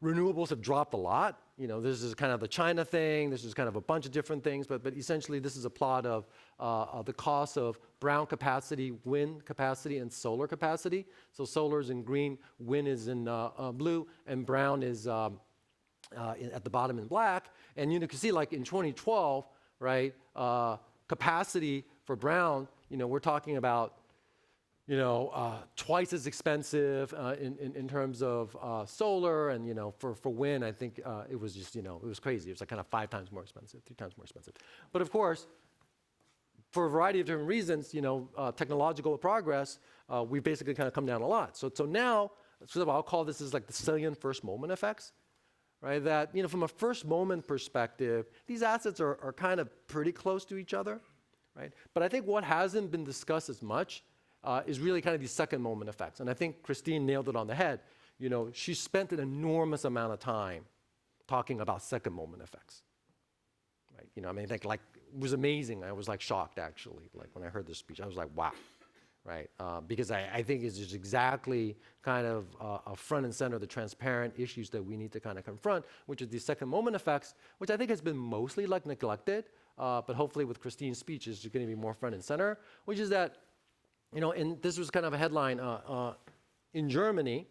renewables have dropped a lot. This is kind of the China thing. This is kind of a bunch of different things, but essentially this is a plot of the cost of brown capacity, wind capacity, and solar capacity. So solar is in green, wind is in blue, and brown is at the bottom in black. And you can see, like in 2012, right, capacity for brown, we're talking about twice as expensive in terms of solar, and for wind, I think it was just it was crazy. It was like kind of 5 times more expensive, 3 times more expensive. But of course, for a variety of different reasons, technological progress, we basically kind of come down a lot. So now, sort of, I'll call this as like the salient first moment effects, right? That from a first moment perspective, these assets are kind of pretty close to each other, right? But I think what hasn't been discussed as much is really kind of these second moment effects. And I think Christine nailed it on the head. She spent an enormous amount of time talking about second moment effects, right? Like it was amazing. I was like shocked, actually. Like when I heard this speech, I was like, wow, right? Because I think it's just exactly kind of a front and center of the transparent issues that we need to kind of confront, which is these second moment effects, which I think has been mostly like neglected, but hopefully with Christine's speech is going to be more front and center, which is that, and this was kind of a headline, in Germany,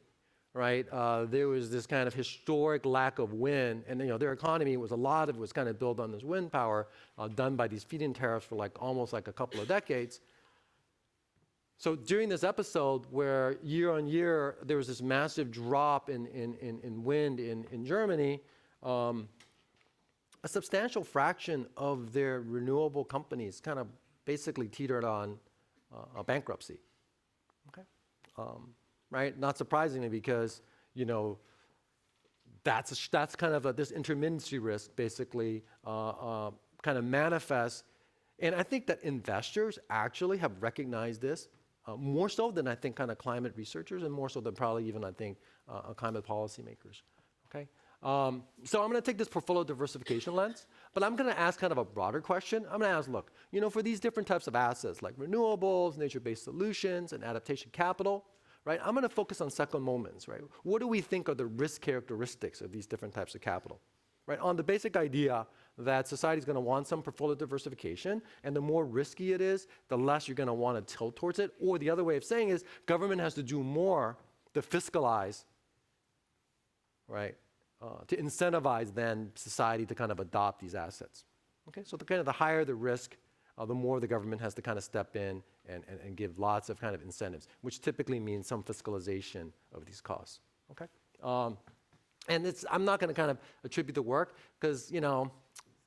right, there was this kind of historic lack of wind, and their economy was kind of built on this wind power done by these feed-in tariffs for like almost like a couple of decades. So during this episode where year on year there was this massive drop in wind in Germany, a substantial fraction of their renewable companies kind of basically teetered on a bankruptcy, okay? Right? Not surprisingly, because, that's kind of this intermittency risk basically kind of manifests. And I think that investors actually have recognized this more so than I think kind of climate researchers, and more so than probably even I think climate policymakers. Okay, so I'm going to take this portfolio diversification lens, but I'm going to ask kind of a broader question. I'm going to ask, look, you know, for these different types of assets like renewables, nature-based solutions, and adaptation capital, right? I'm going to focus on second moments, right? What do we think are the risk characteristics of these different types of capital, right? On the basic idea that society is going to want some portfolio diversification, and the more risky it is, the less you're going to want to tilt towards it. Or the other way of saying is government has to do more to fiscalize, right? To incentivize then society to kind of adopt these assets. Okay, so the higher the risk, the more the government has to kind of step in and give lots of kind of incentives, which typically means some fiscalization of these costs. Okay, and I'm not going to kind of attribute the work because, you know,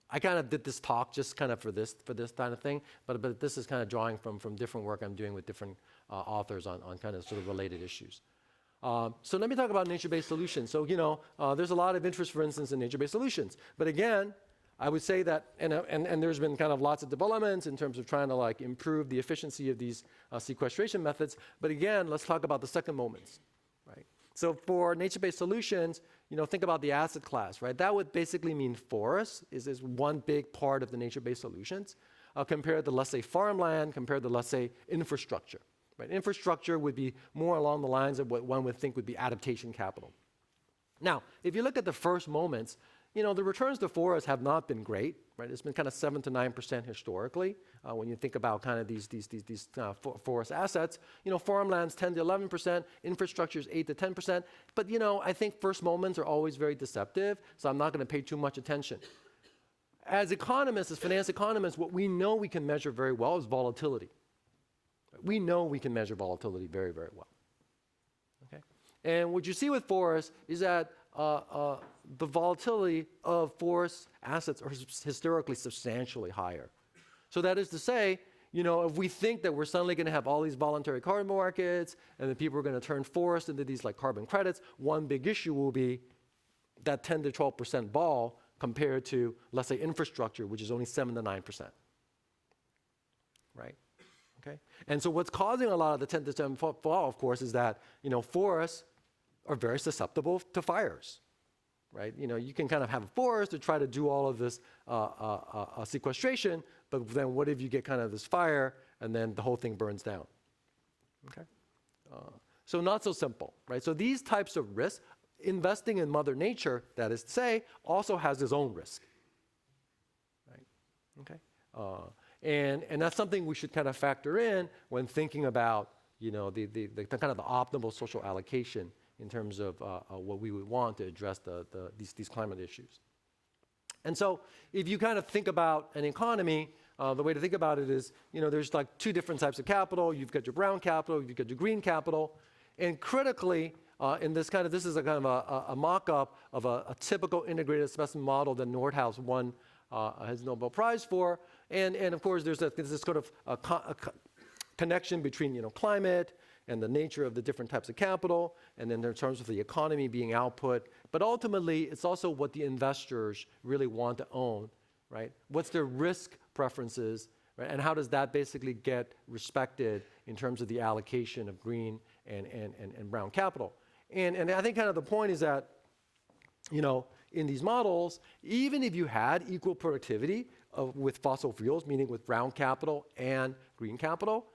I kind of did this talk just kind of for this kind of thing, but this is kind of drawing from different work I'm doing with different authors on kind of sort of related issues. So let me talk about nature-based solutions. So, you know, there's a lot of interest, for instance, in nature-based solutions. But again, I would say that, and there's been kind of lots of developments in terms of trying to like improve the efficiency of these sequestration methods. But again, let's talk about the second moments, right? So for nature-based solutions, you know, think about the asset class, right? That would basically mean forests is one big part of the nature-based solutions compared to, let's say, farmland, compared to, let's say, infrastructure. Right? Infrastructure would be more along the lines of what one would think would be adaptation capital. Now, if you look at the first moments, you know, the returns to forests have not been great, right? It's been kind of 7 to 9% historically. When you think about kind of these forest assets, you know, farmlands 10 to 11%, infrastructure is 8 to 10%. But, you know, I think first moments are always very deceptive, so I'm not going to pay too much attention. As economists, as finance economists, what we know we can measure very well is volatility. We know we can measure volatility very, very well. Okay? And what you see with forests is that the volatility of forest assets are historically substantially higher. So that is to say, you know, if we think that we're suddenly going to have all these voluntary carbon markets and that people are going to turn forests into these like carbon credits, one big issue will be that 10 to 12% ball compared to, let's say, infrastructure, which is only 7 to 9%. Right? Okay? And so what's causing a lot of the 10 to 7 fall, of course, is that, you know, forests are very susceptible to fires, right? You know, you can kind of have a forest to try to do all of this sequestration, but then what if you get kind of this fire and then the whole thing burns down? Okay? So not so simple, right? So these types of risks, investing in Mother Nature, that is to say, also has its own risk, right? Okay? And that's something we should kind of factor in when thinking about, you know, the kind of the optimal social allocation in terms of what we would want to address these climate issues. And so if you kind of think about an economy, the way to think about it is, you know, there's like two different types of capital. You've got your brown capital, you've got your green capital. And critically, this is a kind of a mock-up of a typical integrated specimen model that Nordhaus won has Nobel Prize for. And of course, there's this sort of a connection between, you know, climate and the nature of the different types of capital, and then in terms of the economy being output. But ultimately, it's also what the investors really want to own, right? What's their risk preferences, right? And how does that basically get respected in terms of the allocation of green and brown capital? And I think kind of the point is that, you know, in these models, even if you had equal productivity with fossil fuels, meaning with brown capital and green capital,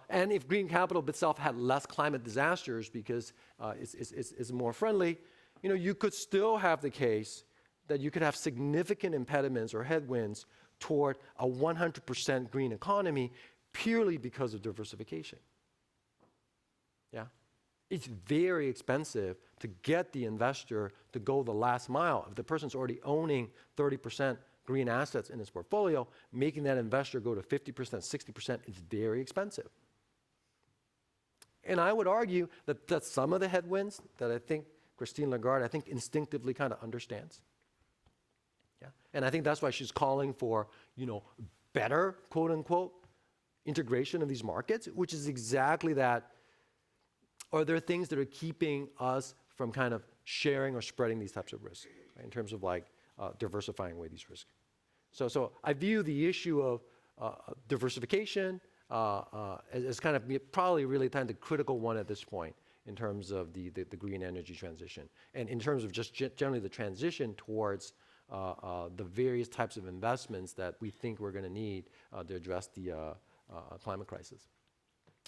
and if green capital itself had less climate disasters because it's more friendly, you know, you could still have the case that you could have significant impediments or headwinds toward a 100% green economy purely because of diversification. Yeah? It's very expensive to get the investor to go the last mile. If the person's already owning 30% green assets in his portfolio, making that investor go to 50%, 60% is very expensive. And I would argue that some of the headwinds that I think Christine Lagarde, I think instinctively kind of understands. Yeah? And I think that's why she's calling for, you know, better, quote unquote, integration of these markets, which is exactly that. Are there things that are keeping us from kind of sharing or spreading these types of risks, right, in terms of like diversifying away these risks. So I view the issue of diversification as kind of probably really kind of the critical one at this point in terms of the green energy transition, and in terms of just generally the transition towards the various types of investments that we think we're going to need to address the climate crisis.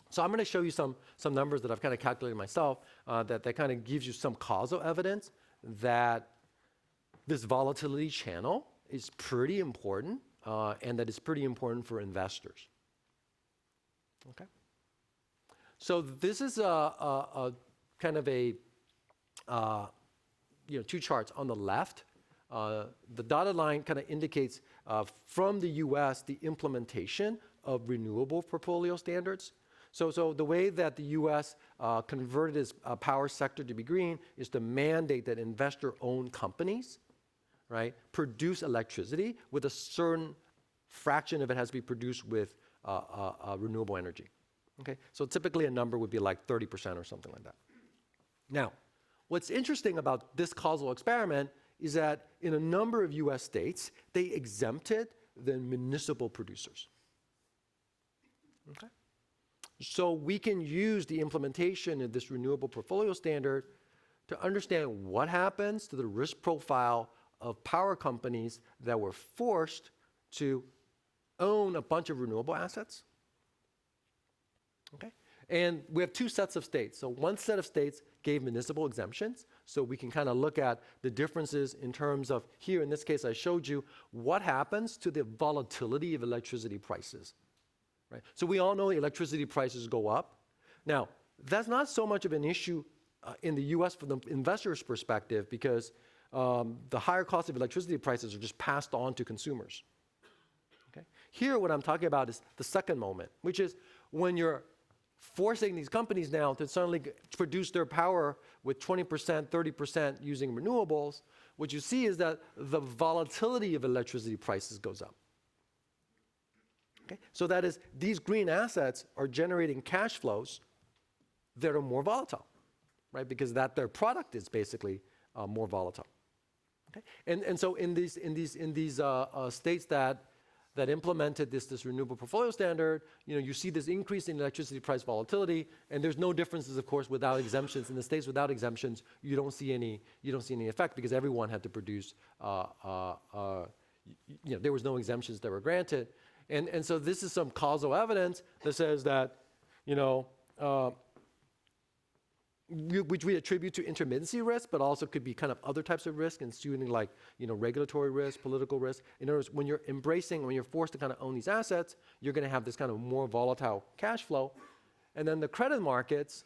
So I'm going to show you some numbers that I've kind of calculated myself that kind of gives you some causal evidence that this volatility channel is pretty important and that it's pretty important for investors. Okay. So this is a kind of a two charts on the left. The dotted line kind of indicates from the U.S. the implementation of renewable portfolio standards. So the way that the U.S. Converted its power sector to be green is to mandate that investor-owned companies, right, produce electricity with a certain fraction of it has to be produced with renewable energy. Okay, so typically a number would be like 30% or something like that. Now, what's interesting about this causal experiment is that in a number of U.S. states, they exempted the municipal producers. Okay. So we can use the implementation of this renewable portfolio standard to understand what happens to the risk profile of power companies that were forced to own a bunch of renewable assets. Okay? And we have two sets of states. So one set of states gave municipal exemptions, so we can kind of look at the differences in terms of, here in this case I showed you, what happens to the volatility of electricity prices. Right? So we all know electricity prices go up. Now, that's not so much of an issue in the US from the investor's perspective, because the higher cost of electricity prices are just passed on to consumers. Okay? Here, what I'm talking about is the second moment, which is when you're forcing these companies now to suddenly produce their power with 20%, 30% using renewables, what you see is that the volatility of electricity prices goes up. Okay? So that is, these green assets are generating cash flows that are more volatile, right? Because their product is basically more volatile. Okay? And so in these states that implemented this renewable portfolio standard, you see this increase in electricity price volatility, and there's no differences, of course, without exemptions. In the states without exemptions, you don't see any effect, because everyone had to produce. There was no exemptions that were granted, and so this is some causal evidence that says that, which we attribute to intermittency risk, but also could be kind of other types of risk, including like regulatory risk, political risk. In other words, when you're forced to kind of own these assets, you're going to have this kind of more volatile cash flow. And then the credit markets.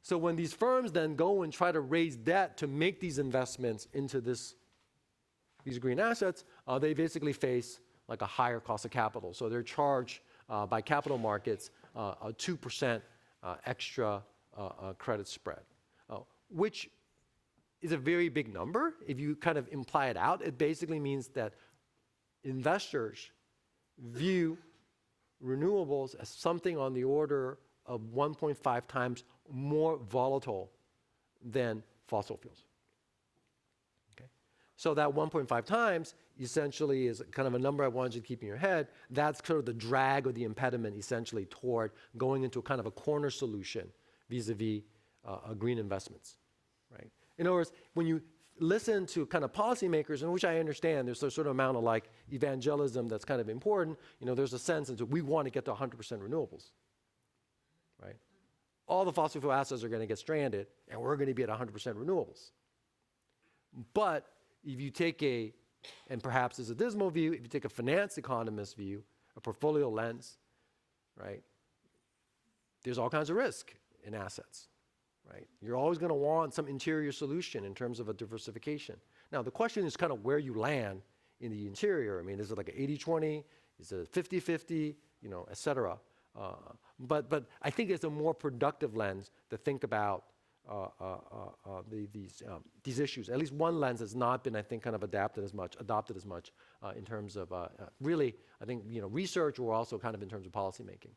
So when these firms then go and try to raise debt to make these investments into these green assets, they basically face like a higher cost of capital. So they're charged by capital markets a 2% extra credit spread, which is a very big number. If you kind of imply it out, it basically means that investors view renewables as something on the order of 1.5 times more volatile than fossil fuels. Okay? So that 1.5 times essentially is kind of a number I wanted you to keep in your head. That's sort of the drag or the impediment essentially toward going into a kind of a corner solution vis-a-vis green investments, right? In other words, when you listen to kind of policymakers, in which I understand there's a sort of amount of like evangelism that's kind of important, there's a sense that we want to get to 100% renewables, right? All the fossil fuel assets are going to get stranded, and we're going to be at 100% renewables. But if you take and perhaps it's a dismal view, if you take a finance economist view, a portfolio lens, right, there's all kinds of risk in assets, right? You're always going to want some interior solution in terms of a diversification. Now, the question is kind of where you land in the interior. I mean, is it like an 80-20? Is it a 50-50? Et cetera. But I think it's a more productive lens to think about these issues. At least one lens has not been, I think, kind of adopted as much in terms of really, I think, research, or also kind of in terms of policymaking.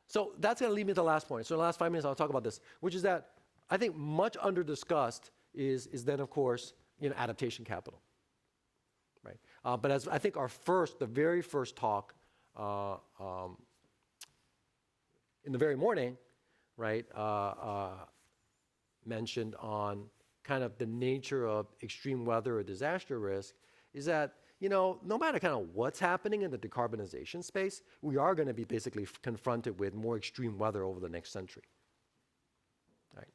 So that's going to lead me to the last point. So in the last 5 minutes, I'll talk about this, which is that I think much under-discussed is then, of course, adaptation capital, right? But as I think the very first talk in the very morning, right, mentioned on kind of the nature of extreme weather or disaster risk is that, no matter kind of what's happening in the decarbonization space, we are going to be basically confronted with more extreme weather over the next century, right?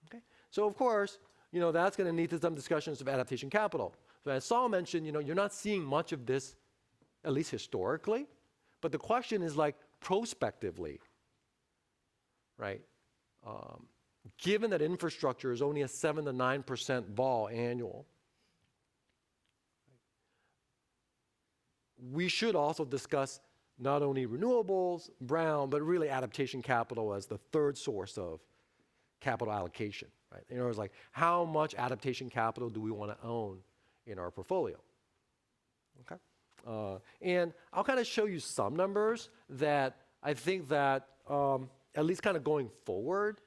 Okay. So of course, that's going to lead to some discussions of adaptation capital. So as Saul mentioned, you're not seeing much of this, at least historically, but the question is like prospectively, right? Given that infrastructure is only a 7 to 9% vol annual, we should also discuss not only renewables, brown, but really adaptation capital as the third source of capital allocation, right? In other words, like how much adaptation capital do we want to own in our portfolio? Okay. And I'll kind of show you some numbers that I think that at least kind of going forward,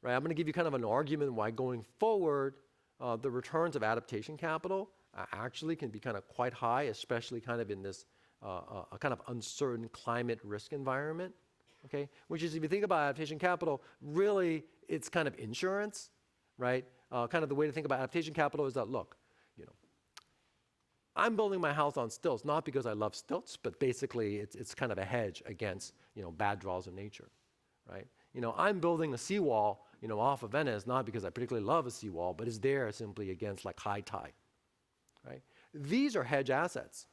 right? I'm going to give you kind of an argument why going forward, the returns of adaptation capital actually can be kind of quite high, especially kind of in this a kind of uncertain climate risk environment, okay? Which is, if you think about adaptation capital, really it's kind of insurance, right? Kind of the way to think about adaptation capital is that, look, I'm building my house on stilts, not because I love stilts, but basically it's kind of a hedge against, bad draws of nature, right? I'm building a seawall, off of Venice, not because I particularly love a seawall, but it's there simply against like high tide, right? These are hedge assets,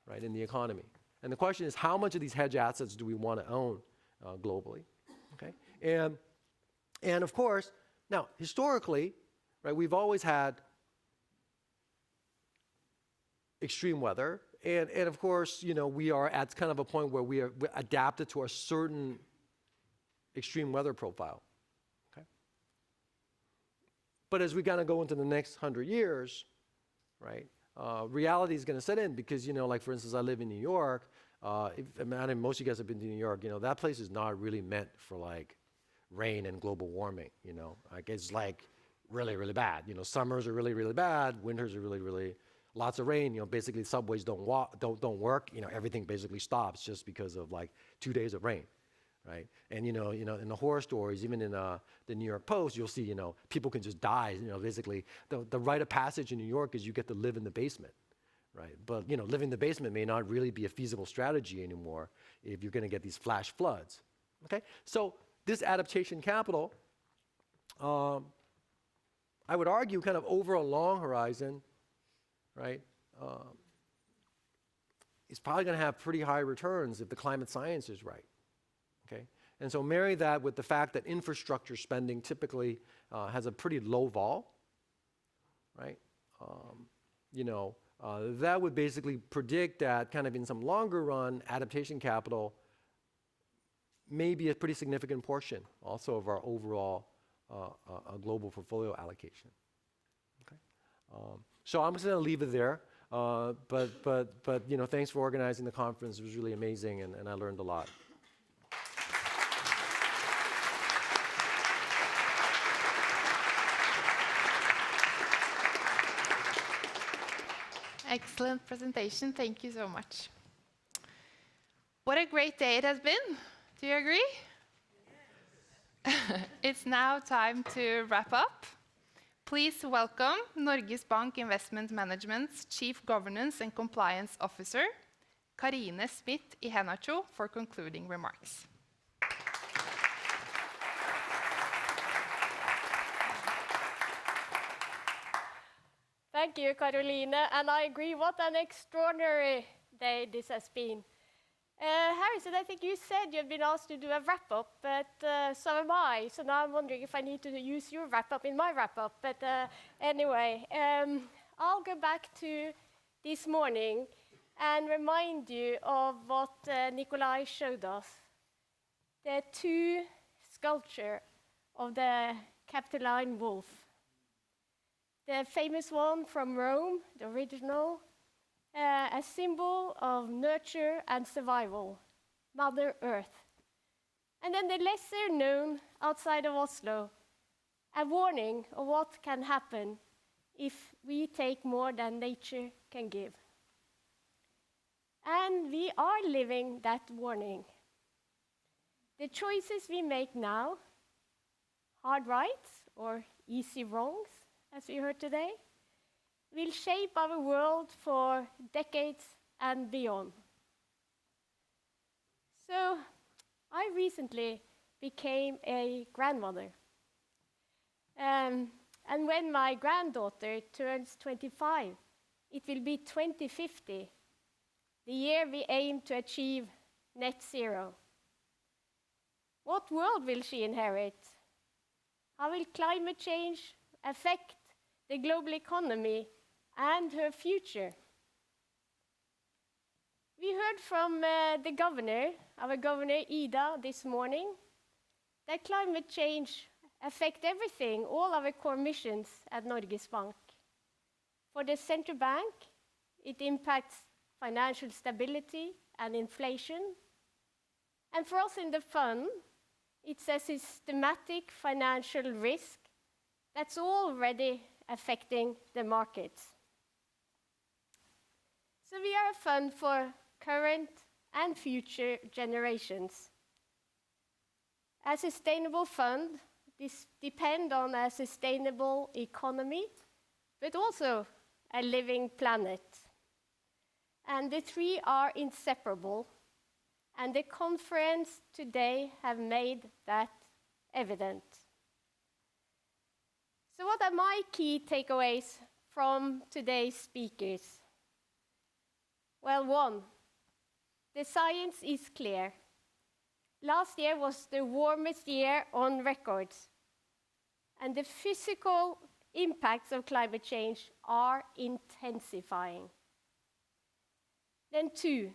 right, in the economy. And the question is, how much of these hedge assets do we want to own globally, okay? And of course, now, historically, right, we've always had extreme weather. And of course, we are at kind of a point where we're adapted to a certain extreme weather profile, okay? But as we kind of go into the next 100 years, right, reality is going to set in because, like for instance, I live in New York. I mean, most of you guys have been to New York. That place is not really meant for like rain and global warming, Like it's like really, really bad. Summers are really, really bad. Winters are really, really lots of rain. Basically subways don't work. Everything basically stops just because of like 2 days of rain, right? And in the horror stories, even in the New York Post, you'll see people can just die. Basically the rite of passage in New York is you get to live in the basement, right? But living in the basement may not really be a feasible strategy anymore if you're going to get these flash floods. Okay, so this adaptation capital, I would argue, kind of over a long horizon, right? It's probably going to have pretty high returns if the climate science is right, okay? And so marry that with the fact that infrastructure spending typically has a pretty low vol, right? That would basically predict that kind of in some longer run, adaptation capital may be a pretty significant portion also of our overall global portfolio allocation, okay? So I'm just going to leave it there, but thanks for organizing the conference. It was really amazing, and I learned a lot. Excellent presentation. Thank you so much. What a great day it has been. Do you agree? Yes. It's now time to wrap up. Please welcome Norges Bank Investment Management's Chief Governance and Compliance Officer, Karine Smith-Iheanacho, for concluding remarks. Thank you, Caroline, and I agree. What an extraordinary day this has been. Harrison, I think you said you've been asked to do a wrap-up, but so am I. So now I'm wondering if I need to use your wrap-up in my wrap-up. But anyway, I'll go back to this morning and remind you of what Nikolai showed us. The two sculptures of the Capitoline wolf. The famous one from Rome, the original, a symbol of nurture and survival, Mother Earth. And then the lesser known outside of Oslo, a warning of what can happen if we take more than nature can give. And we are living that warning. The choices we make now, hard rights or easy wrongs, as we heard today, will shape our world for decades and beyond. So, I recently became a grandmother. And when my granddaughter turns 25, it will be 2050, the year we aim to achieve net zero. What world will she inherit? How will climate change affect the global economy and her future? We heard from the governor, our governor Ida, this morning, that climate change affects everything, all our core missions at Norges Bank. For the central bank, it impacts financial stability and inflation. And for us in the fund, it's a systematic financial risk that's already affecting the markets. So we are a fund for current and future generations. A sustainable fund depends on a sustainable economy, but also a living planet. And the three are inseparable. And the conference today have made that evident. So what are my key takeaways from today's speakers? Well, one, the science is clear. Last year was the warmest year on record. And the physical impacts of climate change are intensifying. Then two,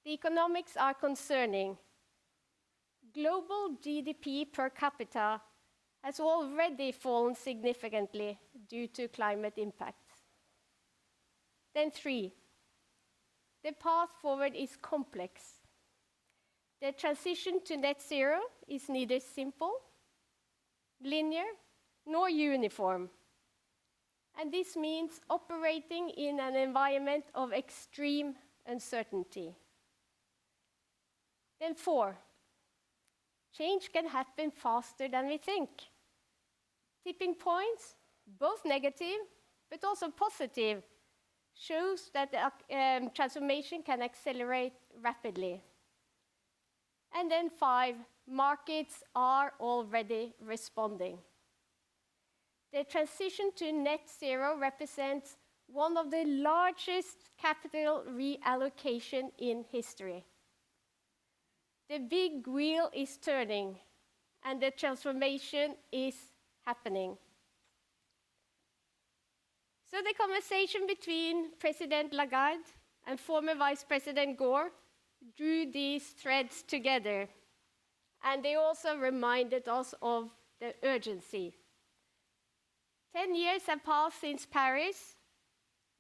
the economics are concerning. Global GDP per capita has already fallen significantly due to climate impacts. Then three, the path forward is complex. The transition to net zero is neither simple, linear, nor uniform. And this means operating in an environment of extreme uncertainty. Then four, change can happen faster than we think. Tipping points, both negative but also positive, shows that the transformation can accelerate rapidly. And then five, markets are already responding. The transition to net zero represents one of the largest capital reallocation in history. The big wheel is turning, and the transformation is happening. So the conversation between President Lagarde and former Vice President Gore drew these threads together, and they also reminded us of the urgency. 10 years have passed since Paris.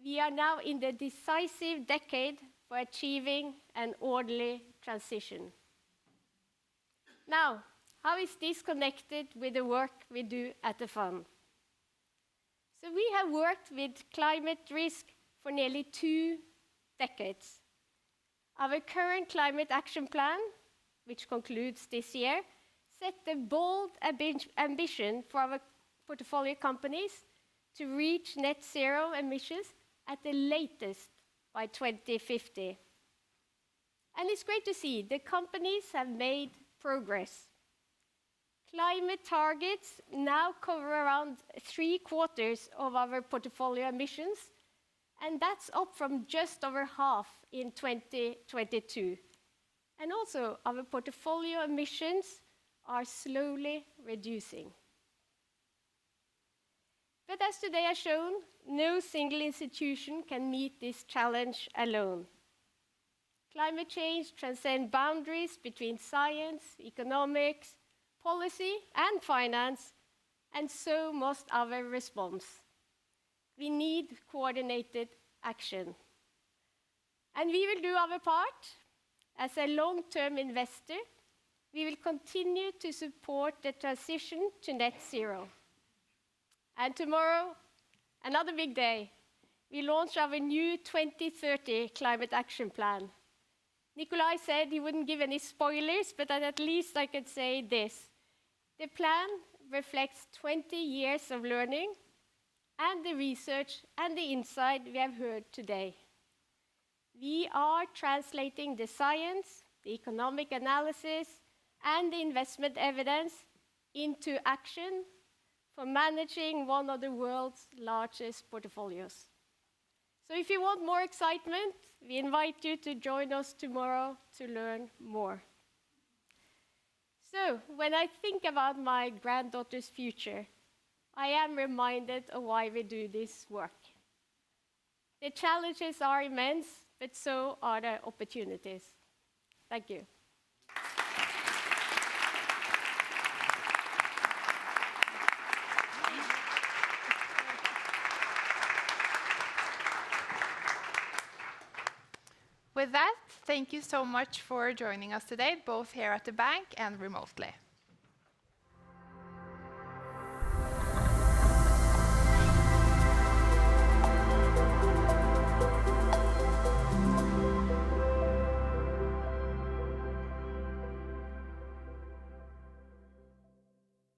We are now in the decisive decade for achieving an orderly transition. Now, how is this connected with the work we do at the fund? So we have worked with climate risk for nearly 2 decades. Our current climate action plan, which concludes this year, set the bold ambition for our portfolio companies to reach net zero emissions at the latest by 2050. And it's great to see the companies have made progress. Climate targets now cover around 3/4 of our portfolio emissions, and that's up from just over half in 2022. And also, our portfolio emissions are slowly reducing. But as today has shown, no single institution can meet this challenge alone. Climate change transcends boundaries between science, economics, policy, and finance, and so must our response. We need coordinated action. And we will do our part. As a long-term investor, we will continue to support the transition to net zero. And tomorrow, another big day. We launch our new 2030 Climate Action Plan. Nikolai said he wouldn't give any spoilers, but at least I could say this. The plan reflects 20 years of learning and the research and the insight we have heard today. We are translating the science, the economic analysis, and the investment evidence into action for managing one of the world's largest portfolios. So if you want more excitement, we invite you to join us tomorrow to learn more. So when I think about my granddaughter's future, I am reminded of why we do this work. The challenges are immense, but so are the opportunities. Thank you. With that, thank you so much for joining us today, both here at the bank and remotely.